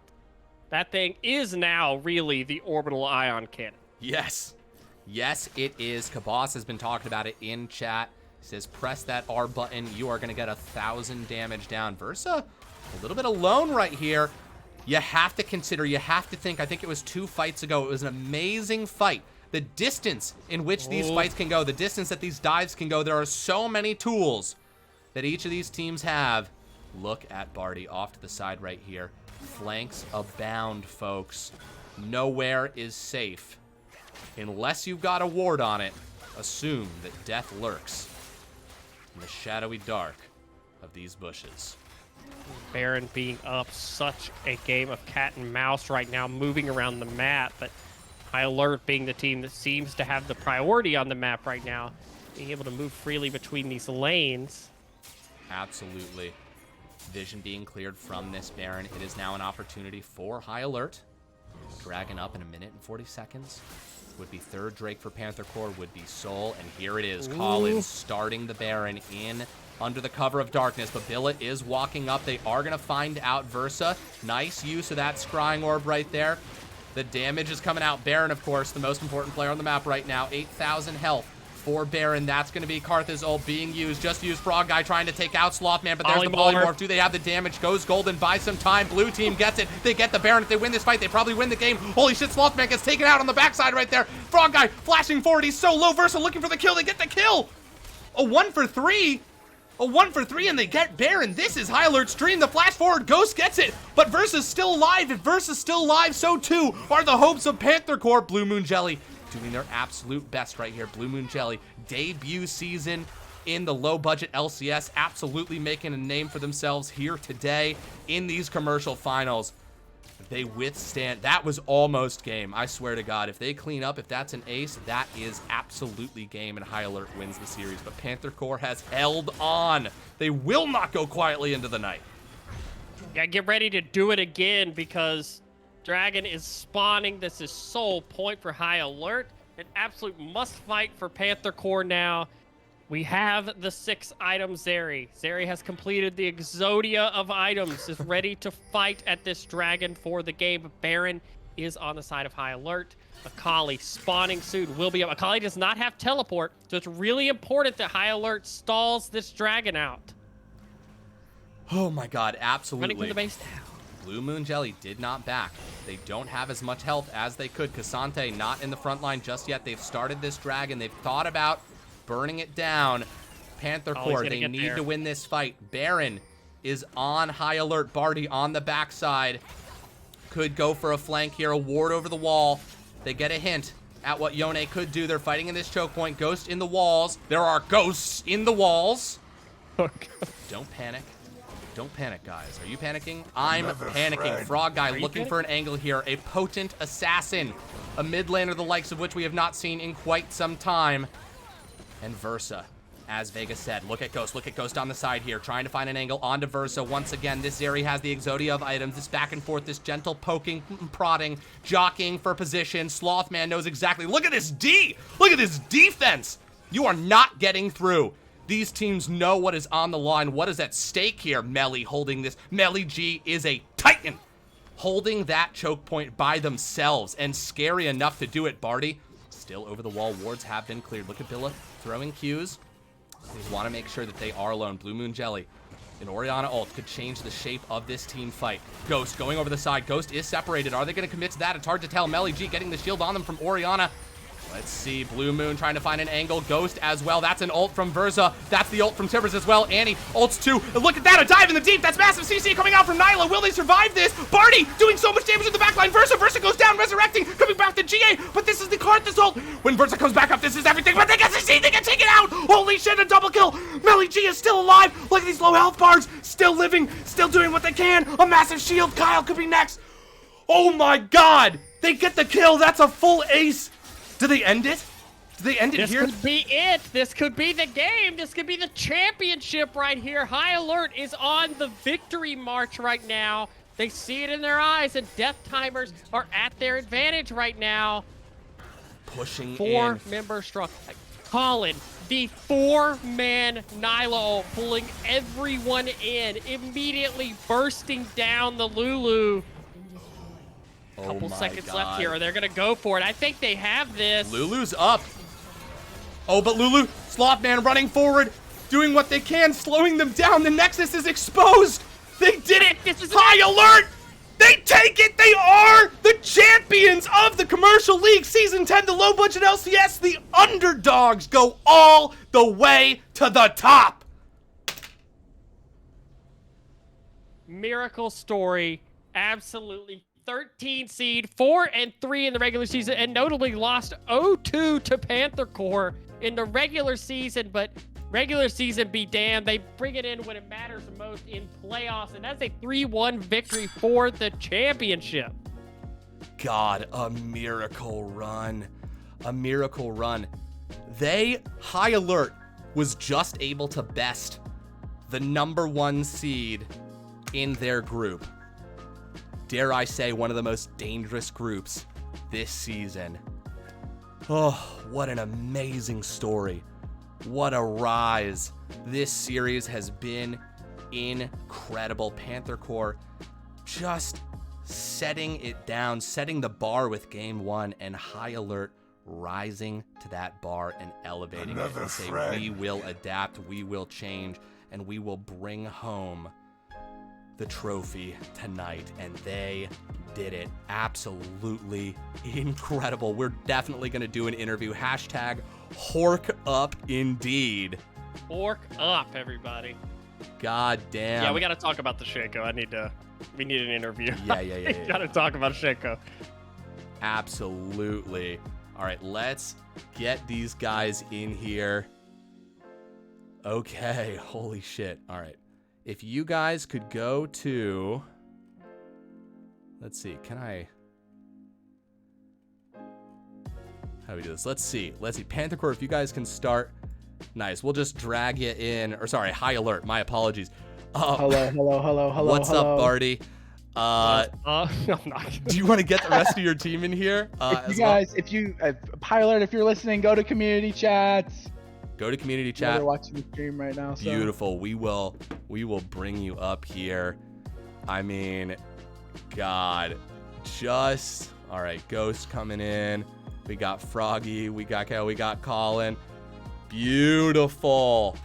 That thing is now really the orbital ion cannon. Yes. Yes, it is. Kabos has been talking about it in chat. He says, press that R button. You are going to get 1,000 damage down. Versa, a little bit alone right here. You have to consider, you have to think. I think it was 2 fights ago. It was an amazing fight. The distance in which these fights can go, the distance that these dives can go. There are so many tools that each of these teams have. Look at Barty off to the side right here. Flanks abound, folks. Nowhere is safe. Unless you've got a ward on it, assume that death lurks in the shadowy dark of these bushes. Baron being up, such a game of cat and mouse right now, moving around the map, but High Alert being the team that seems to have the priority on the map right now, being able to move freely between these lanes. Absolutely. Vision being cleared from this Baron. It is now an opportunity for High Alert. Dragon up in 1 minute and 40 seconds. Would be 3rd Drake for Panther Corp, would be Soul, and here it is. Collins starting the Baron in under the cover of darkness, but Billet is walking up. They are going to find out Versa. Nice use of that scrying orb right there. The damage is coming out. Baron, of course, the most important player on the map right now. 8,000 health for Baron. That's going to be Karthus ult being used. Just used Frog Guy trying to take out Slothman, but there's the polymorph. Do they have the damage? Goes golden, buys some time. Blue team gets it. They get the Baron. If they win this fight, they probably win the game. Holy shit, Slothman gets taken out on the backside right there. Frog Guy flashing forward. He's so low. Versa looking for the kill. They get the kill. A 1 for 3. A 1 for 3, and they get Baron. This is High Alert's dream. The flash forward. Ghost gets it, but Versa's still alive. If Versa's still alive, so too are the hopes of Panther Corp. Blue Moon Jelly doing their absolute best right here. Blue Moon Jelly, debut season in the low-budget LCS, absolutely making a name for themselves here today in these commercial finals. They withstand. That was almost game. I swear to God, if they clean up, if that's an ace, that is absolutely game, and High Alert wins the series. But Panther Corp has held on. They will not go quietly into the night. Yeah, get ready to do it again, because Dragon is spawning. This is sole point for High Alert. An absolute must fight for Panther Corp now. We have the 6 items Zeri. Zeri has completed the Exodia of items, is ready to fight at this Dragon for the game. Baron is on the side of High Alert. Akali spawning soon, will be up. Akali does not have teleport, so it's really important that High Alert stalls this Dragon out. Oh my God, absolutely. Running from the base now. Blue Moon Jelly did not back. They don't have as much health as they could. Cassante not in the front line just yet. They've started this Dragon. They've thought about burning it down. Panther Corp, they need to win this fight. Baron is on High Alert. Barty on the backside. Could go for a flank here. A ward over the wall. They get a hint at what Yone could do. They're fighting in this choke point. Ghost in the walls. There are ghosts in the walls. Don't panic. Don't panic, guys. Are you panicking? I'm panicking. Frog Guy looking for an angle here. A potent assassin. A mid laner the likes of which we have not seen in quite some time. And Versa, as Vega said, look at Ghost on the side here, trying to find an angle onto Versa. Once again, this Zeri has the Exodia of items, this back and forth, this gentle poking, prodding, jockeying for position. Slothman knows exactly. Look at this D! Look at this defense! You are not getting through. These teams know what is on the line, what is at stake here. Melly holding this. Melly G is a titan, holding that choke point by themselves, and scary enough to do it. Barty still over the wall. Wards have been cleared. Look at Billa throwing Qs. They want to make sure that they are alone. Blue Moon Jelly. An Orianna ult could change the shape of this team fight. Ghost going over the side. Ghost is separated. Are they going to commit to that? It's hard to tell. Melly G getting the shield on them from Orianna. Let's see. Blue Moon trying to find an angle. Ghost as well. That's an ult from Versa. That's the ult from Tibbers as well. Annie ults too. Look at that. A dive in the deep. That's massive CC coming out from Nyla. Will they survive this? Barty doing so much damage in the backline. Versa goes down, resurrecting, coming back to GA. But this is the Karthus ult. When Versa comes back up, this is everything. But they get CC. They get taken out. Holy shit, a double kill. Melly G is still alive. Look at these low health bars. Still living. Still doing what they can. A massive shield. Kyle could be next. Oh my God. They get the kill. That's a full ace. Do they end it? Do they end it here? This could be it. This could be the game. This could be the championship right here. High Alert is on the victory march right now. They see it in their eyes, and death timers are at their advantage right now. pushing in. 4-member strong. Colin, the 4-man Nilo pulling everyone in, immediately bursting down the Lulu. Couple seconds left here. They're going to go for it. I think they have this. Lulu's up. Oh, but Lulu, Slothman running forward, doing what they can, slowing them down. The Nexus is exposed. They did it. This is High alert. They take it. They are the champions of the Commercial League Season 10, the low-budget LCS. The underdogs go all the way to the top. Miracle story. Absolutely. 13 seed, 4-3 in the regular season, and notably lost 0-2 to Panther Corp in the regular season, but regular season be damned. They bring it in when it matters the most in playoffs, and that's a 3-1 victory for the championship. God, a miracle run. A miracle run. High Alert was just able to best the #1 seed in their group. Dare I say, one of the most dangerous groups this season. Oh, what an amazing story. What a rise. This series has been incredible. Panther Corp just setting it down, setting the bar with game 1, and High Alert rising to that bar and elevating it and say, we will adapt, we will change, and we will bring home the trophy tonight. And they did it. Absolutely incredible. We're definitely going to do an interview. Hashtag Hork up indeed. Hork up, everybody. God damn. Yeah, we got to talk about the Shaco. We need an interview. Yeah. Got to talk about Shaco. Absolutely. All right, let's get these guys in here. Okay, holy shit. All right. If you guys could go to, let's see, how do we do this? Let's see, Panther Corp, if you guys can start. Nice, we'll just drag you in, or sorry, High Alert, my apologies. Hello. What's up, Barty? I'm not. Do you want to get the rest of your team in here? Pilot, if you're listening, go to community chats. Go to community chat. They're watching the stream right now. So. Beautiful. We will bring you up here. I mean, God, just all right. Ghost coming in. We got Froggy. We got Colin. Beautiful,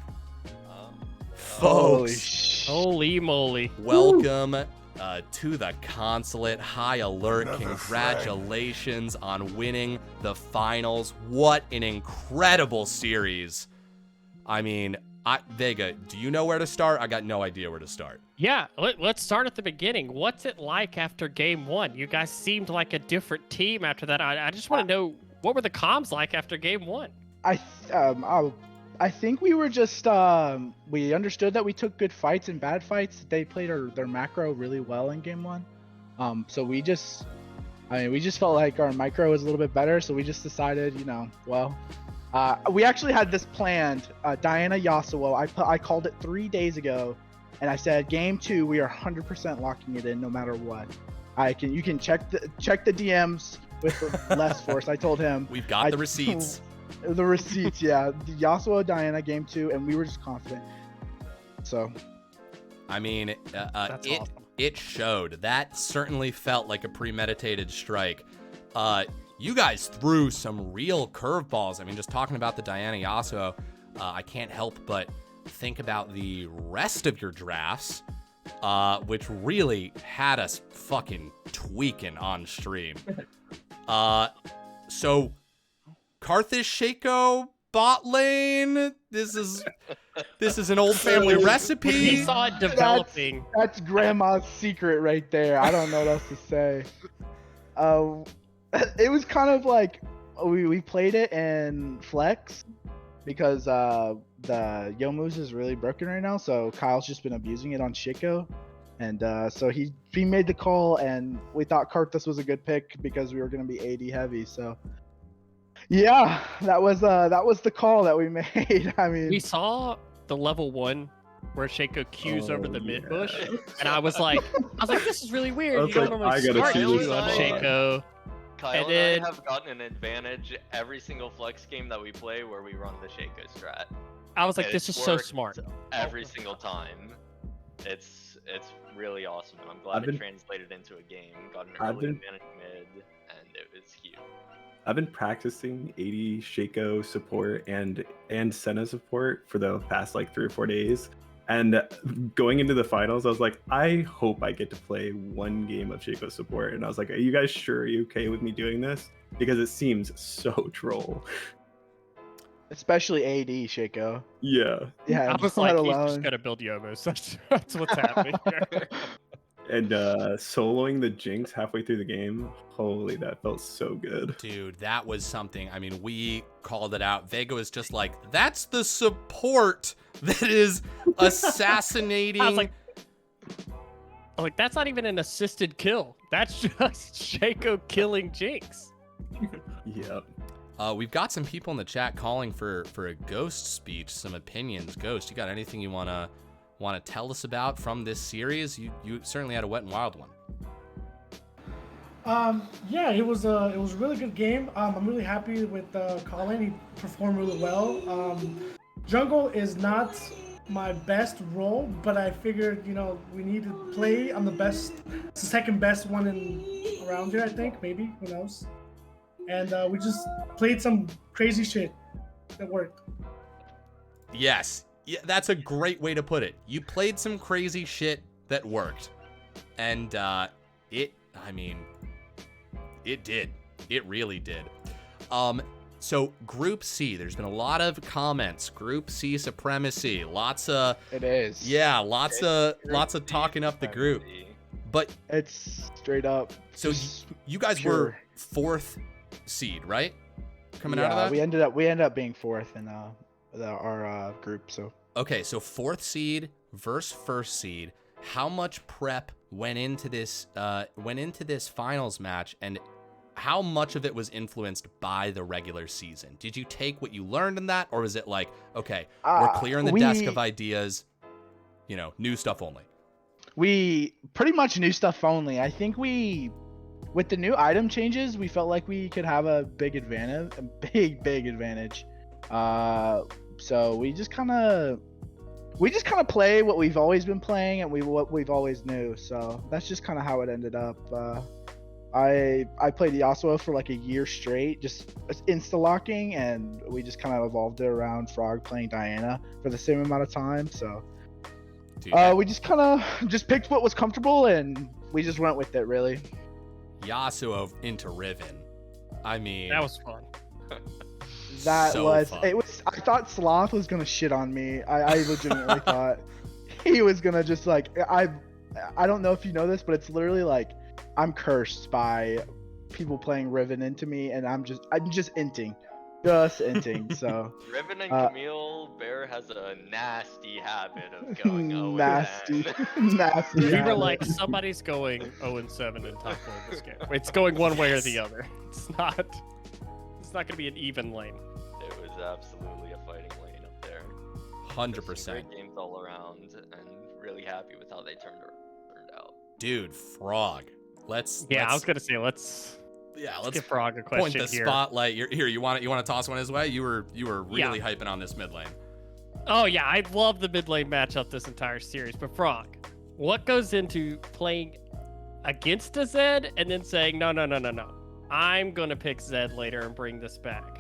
folks. Holy moly! Welcome to the consulate. High Alert. Congratulations on winning the finals. What an incredible series. I mean, Vega, do you know where to start? I got no idea where to start. Yeah, let's start at the beginning. What's it like after game 1? You guys seemed like a different team after that. I just want to know, what were the comms like after game 1? I think we were just we understood that we took good fights and bad fights. They played their macro really well in game 1. So we just felt like our micro was a little bit better. So we just decided, we actually had this planned. Diana Yasuo, I called it 3 days ago, and I said game 2 we are 100% locking it in no matter what. You can check the DMs with less force. I told him we've got the receipts. The receipts, yeah. The Yasuo Diana game 2, and we were just confident. So, I mean, that's awesome. It showed. That certainly felt like a premeditated strike. You guys threw some real curveballs. I mean, just talking about the Diana Yasuo, I can't help but think about the rest of your drafts, which really had us fucking tweaking on stream. So Karthus Shaco bot lane. This is an old family recipe. He saw it developing. That's grandma's secret right there. I don't know what else to say. It was kind of like we played it in flex because the Yomu's is really broken right now. So Kyle's just been abusing it on Shaco. And so he made the call, and we thought Karthus was a good pick because we were going to be AD heavy. So yeah, that was the call that we made. I mean, we saw the level 1 where Shaco Q's over the mid bush, and I was like, this is really weird. You don't normally start Q on Shaco. Kyle And and then- I have gotten an advantage every single flex game that we play where we run the Shaco strat. I was like, And this it's is so worked smart. every single time. It's really awesome, and I'm glad I've it been- translated into a game. Got an I've early been- advantage mid, and it was huge. I've been practicing 80 Shaco support and Senna support for the past like 3 or 4 days. And going into the finals, I was like, I hope I get to play one game of Shaco support. And I was like, are you guys sure? Are you okay with me doing this? Because it seems so troll. Especially AD Shaco. Yeah. Yeah, I was let like, he's alone. just gonna build Yomos. That's what's happening here. And soloing the Jinx halfway through the game, holy, that felt so good. Dude, that was something. I mean, we called it out. Vega was just like, that's the support that is assassinating. I was like, that's not even an assisted kill. That's just Shaco killing Jinx. Yep. We've got some people in the chat calling for a Ghost speech, some opinions. Ghost, you got anything you wanna tell us about from this series? You certainly had a wet and wild one. Yeah, it was a really good game. I'm really happy with Colin. He performed really well. Jungle is not my best role, but I figured, we need to play. I'm the second best one around here, I think, maybe, who knows. And we just played some crazy shit that worked. Yes. Yeah, that's a great way to put it. You played some crazy shit that worked. And it did. It really did. So Group C, there's been a lot of comments. Group C supremacy. Lots of It is. yeah, lots of talking up the group. But It's straight up. so just you guys pure. were 4th seed, right? Coming yeah, out of that? we ended up being 4th in our group. So Okay, so 4th seed versus 1st seed. How much prep went into this finals match, and how much of it was influenced by the regular season? Did you take what you learned in that, or was it like, okay, we're clearing the desk of ideas, new stuff only? we pretty much knew stuff only. I think with the new item changes, we felt like we could have a big advantage, big advantage. So we just kind of play what we've always been playing and what we've always knew. So that's just kind of how it ended up. I played Yasuo for like a year straight, just insta locking, and we just kind of evolved it around Frog playing Diana for the same amount of time. So Dude, we just kind of picked what was comfortable and we just went with it, really. Yasuo into Riven. I mean, That was fun. That so was fun. it. Was I thought Sloth was gonna shit on me. I legitimately thought he was gonna just like I don't know if you know this, but it's literally like I'm cursed by people playing Riven into me, and I'm just inting. So Riven and Camille Bear has a nasty habit of going 0 nasty, 10. nasty. We were habit. like, somebody's going 0-7 in top lane this game. It's going one way or the other. It's not gonna be an even lane. It was absolutely a fighting lane up there. 100%. Some great games all around, and really happy with how they turned out. Dude, Frog. Let's I was gonna say let's give Frog a point question the here. spotlight. You want to toss one his way? You were really hyping on this mid lane. Oh yeah, I love the mid lane matchup this entire series. But Frog, what goes into playing against a Zed and then saying no, I'm gonna pick Zed later and bring this back?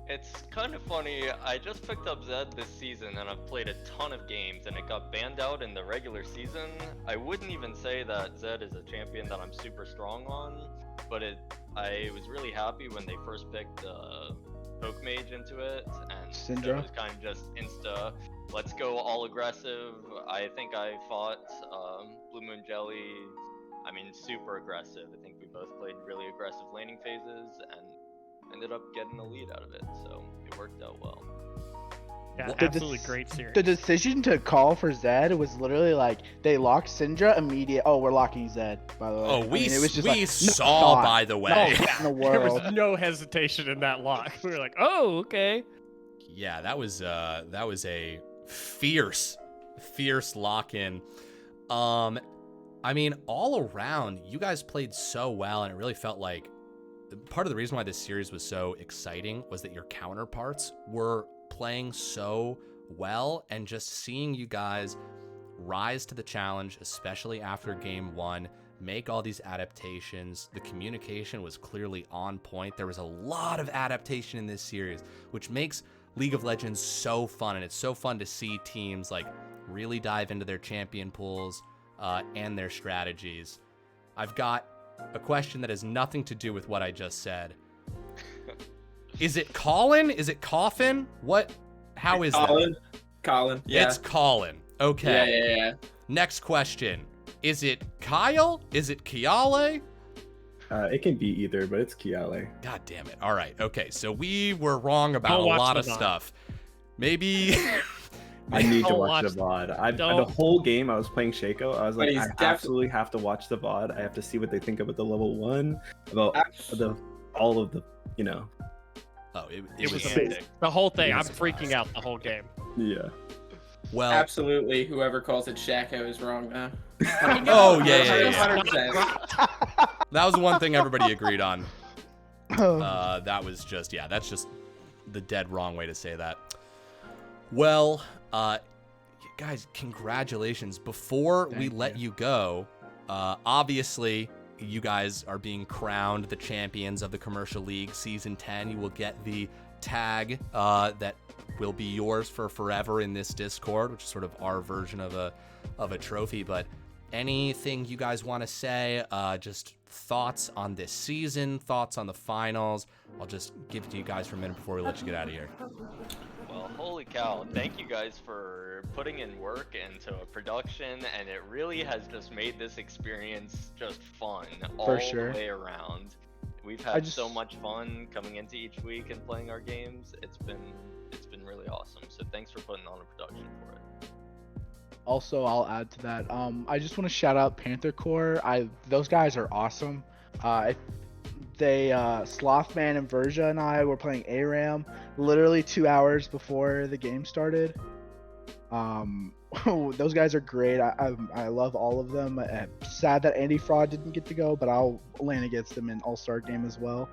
It's kind of funny, I just picked up Zed this season and I've played a ton of games and it got banned out in the regular season. I wouldn't even say that Zed is a champion that I'm super strong on, but I was really happy when they first picked Poke Mage into it, and so Syndra? it was kind of just insta, let's go all aggressive. I think I fought Blue Moon Jelly, super aggressive. I think we both played really aggressive laning phases and ended up getting the lead out of it, so it worked out well. Yeah, The absolutely great series. The decision to call for Zed was literally like they locked Syndra immediate. Oh, we're locking Zed, by the way. Oh, I mean, it was just we like, saw, no, by the way. yeah. In the There world. was no hesitation in that lock. We were like, oh, okay. Yeah, that was a fierce lock-in. All around, you guys played so well, and it really felt like part of the reason why this series was so exciting was that your counterparts were playing so well, and just seeing you guys rise to the challenge, especially after game 1, make all these adaptations. The communication was clearly on point. There was a lot of adaptation in this series, which makes League of Legends so fun, and it's so fun to see teams like really dive into their champion pools and their strategies. I've got a question that has nothing to do with what I just said. Is it Colin? Is it Coffin? What? How is Colin? that? Colin. Yeah. It's Colin. Okay. Yeah. Next question. Is it Kyle? Is it Kiale? It can be either, but it's Kiale. God damn it. All right. Okay. So we were wrong about Don't a watch lot the of VOD. stuff. Maybe. I need to Don't watch the watch- VOD. don't. The whole game I was playing Shaco, I was But like, he's I absolutely have to watch the VOD. I have to see what they think about the level 1, about all of the, Oh, it It was was sick. The whole thing. It I'm was freaking out the whole game. yeah. Well, Absolutely. Whoever calls it Shaco is wrong, though. Oh, yeah. 100%. That was one thing everybody agreed on. Oh, That was just, that's just the dead wrong way to say that. Well, guys, congratulations. Before we Thank let you go, obviously, you guys are being crowned the champions of the Commercial League Season 10. You will get the tag that will be yours for forever in this Discord, which is sort of our version of a trophy. But anything you guys want to say, just thoughts on this season, thoughts on the finals. I'll just give it to you guys for a minute before we let you get out of here. Well, holy cow, thank you guys for putting in work into a production, and it really has just made this experience just fun all sure. the way around. We've I had just- so much fun coming into each week and playing our games. It's been really awesome. So thanks for putting on a production for it. Also, I'll add to that. I just want to shout out Panther Corp. Those guys are awesome. Slothman and Verja and I were playing ARAM literally 2 hours before the game started. Those guys are great. I love all of them. I'm sad that Andy Fraud didn't get to go, but I'll land against him in All-Star game as well.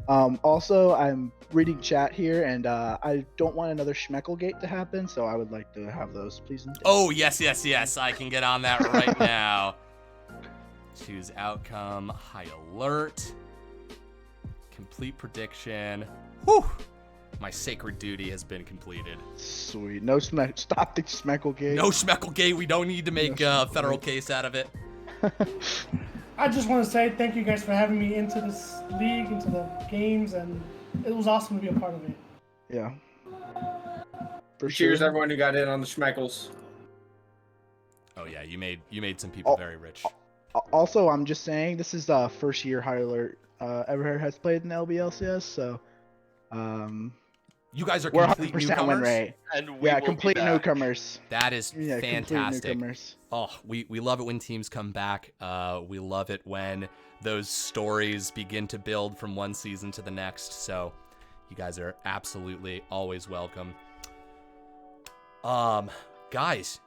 Also, I'm reading chat here, and I don't want another Schmecklegate to happen, so I would like to have those, please. And thank Oh, yes. I can get on that right now. Choose outcome, high alert, complete prediction. Whew! My sacred duty has been completed. Sweet. Stop the Schmecklegate. No Schmecklegate. We don't need to make No a federal Schmecklegate. case out of it. I just want to say thank you guys for having me into this league, into the games, and it was awesome to be a part of it. Yeah. For Cheers, sure. everyone who got in on the Schmeckles. Oh yeah, you made some people very rich. Also, I'm just saying this is the first year High Alert ever has played in LBLCS, so You guys are we're complete 100% win newcomers. rate. And we Yeah, will be complete back. newcomers. That is Yeah, complete fantastic. newcomers. Oh, we love it when teams come back. We love it when those stories begin to build from one season to the next. So you guys are absolutely always welcome. Guys,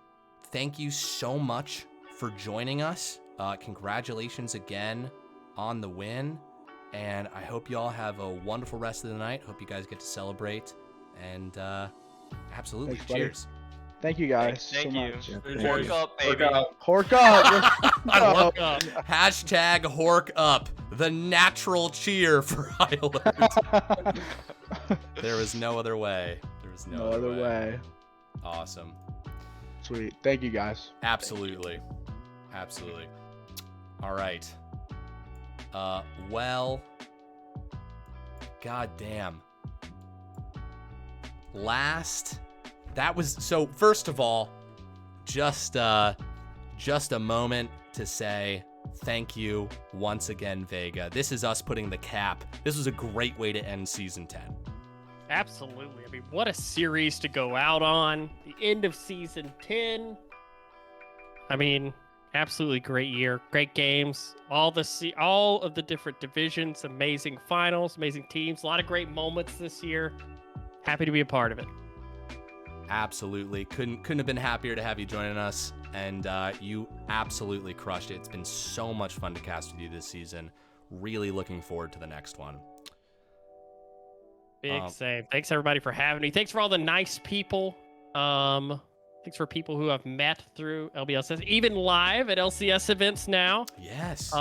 thank you so much for joining us. Congratulations again on the win. And I hope you all have a wonderful rest of the night. Hope you guys get to celebrate. And absolutely, Thanks, buddy. cheers. Thank you guys Thank so you. much. Hork up, baby. Hork up! I love Up. Hashtag Hork Up, the natural cheer for High Alert. There was no other way. There was no, No other way. Awesome. Sweet. Thank you guys. Absolutely. Absolutely. All right. Well, goddamn. First of all, just a moment to say thank you once again, Vega. This is us putting the cap. This was a great way to end season 10. Absolutely. I mean, what a series to go out on. The end of season 10. I mean, absolutely great year. Great games. All of the different divisions. Amazing finals. Amazing teams. A lot of great moments this year. Happy to be a part of it. Absolutely. Couldn't have been happier to have you joining us. And you absolutely crushed it. It's been so much fun to cast with you this season. really looking forward to the next one. Big same. Thanks everybody for having me. Thanks for all the nice people. Thanks for people who I've met through LBLCS, even live at LCS events now. Yes.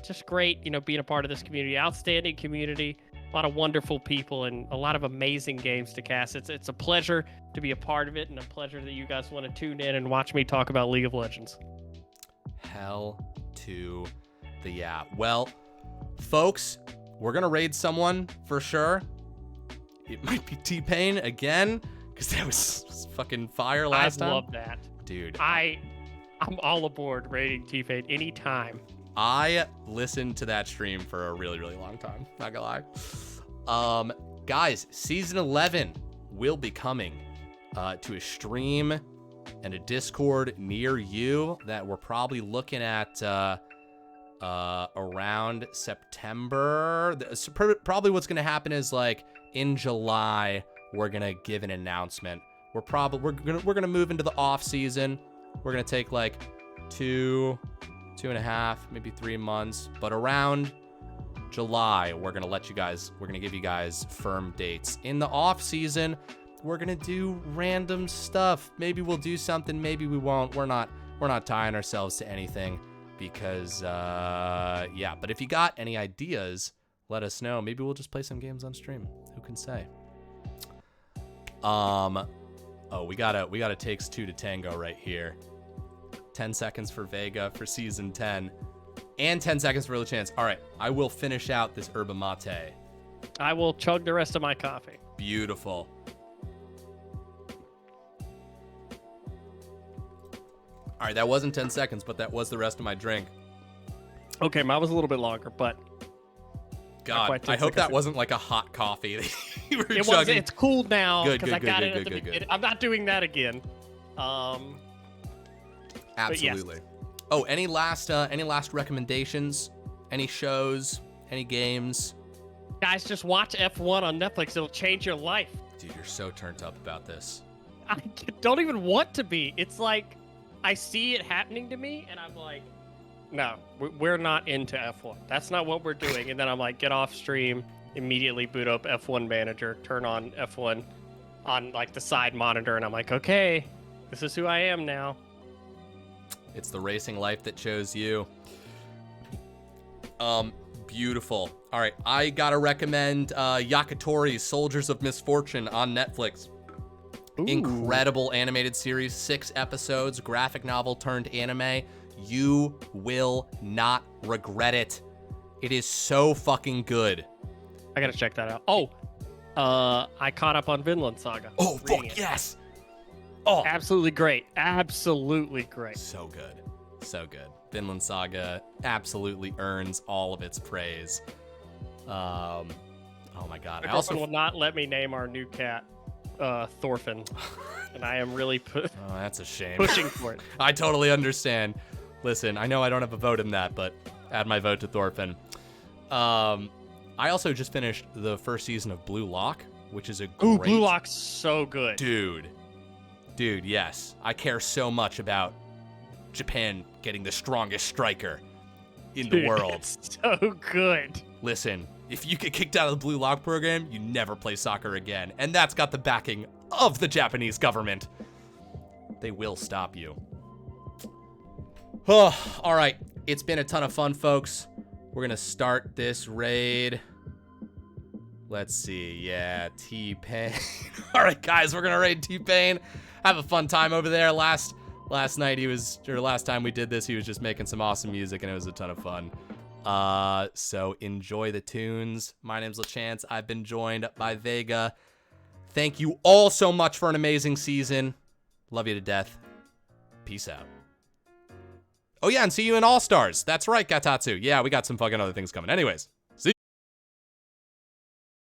Just great, being a part of this community. Outstanding community. A lot of wonderful people and a lot of amazing games to cast. It's a pleasure to be a part of it and a pleasure that you guys want to tune in and watch me talk about League of Legends. Hell to the yeah. Well, folks, we're going to raid someone for sure. It might be T-Pain again, because that was fucking fire last time. I love that. Dude. I'm all aboard raiding T-Pain anytime. I listened to that stream for a really, really long time. Not gonna lie. Guys, season 11 will be coming to a stream and a Discord near you that we're probably looking at around September. Probably what's gonna happen is like in July we're gonna give an announcement. We're gonna move into the off season. We're gonna take like 2.5, maybe 3 months, but around July, we're gonna give you guys firm dates. In the off season, we're gonna do random stuff. Maybe we'll do something, maybe we won't. We're not tying ourselves to anything because, yeah. But if you got any ideas, let us know. Maybe we'll just play some games on stream. Who can say? Oh, we got a takes 2 to tango right here. 10 seconds for Vega for season 10 and 10 seconds for LeChance. All right, I will finish out this yerba mate. I will chug the rest of my coffee. Beautiful. All right, that wasn't 10 seconds, but that was the rest of my drink. Okay, mine was a little bit longer, but God, I hope that wasn't like a hot coffee that you were chugging. Was. It's cool now because I got it at the beginning. I'm not doing that again. Absolutely. Yes. Oh, any last recommendations? Any shows? Any games? Guys, just watch F1 on Netflix. It'll change your life. Dude, you're so turned up about this. I don't even want to be. It's like I see it happening to me, and I'm like, no, we're not into F1. That's not what we're doing. And then I'm like, get off stream, immediately boot up F1 Manager, turn on F1 on like the side monitor, and I'm like, okay, this is who I am now. It's the racing life that chose you. Beautiful. All right, I gotta recommend Yakitori's Soldiers of Misfortune on Netflix. Ooh. Incredible animated series, 6 episodes, graphic novel turned anime. You will not regret it. It is so fucking good. I gotta check that out. Oh, I caught up on Vinland Saga. Oh, fuck yes. Oh, absolutely great. Absolutely great. So good. So good. Vinland Saga absolutely earns all of its praise. Oh my god. My girlfriend will not let me name our new cat Thorfinn. And I am really oh, that's a shame. Pushing for it. I totally understand. Listen, I know I don't have a vote in that, but add my vote to Thorfinn. I also just finished the first season of Blue Lock, which is a great... Ooh, Blue Lock's so good. Dude, yes. I care so much about Japan getting the strongest striker in the world. It's so good. Listen, if you get kicked out of the Blue Lock program, you never play soccer again. And that's got the backing of the Japanese government. They will stop you. Oh, all right. It's been a ton of fun, folks. We're going to start this raid. Let's see. Yeah, T-Pain. All right, guys, we're going to raid T-Pain. Have a fun time over there. Last time we did this, he was just making some awesome music, and it was a ton of fun. So enjoy the tunes. My name's LeChance. I've been joined by Vega. Thank you all so much for an amazing season. Love you to death. Peace out. Oh, yeah, and see you in All-Stars. That's right, Gatatsu. Yeah, we got some fucking other things coming. Anyways.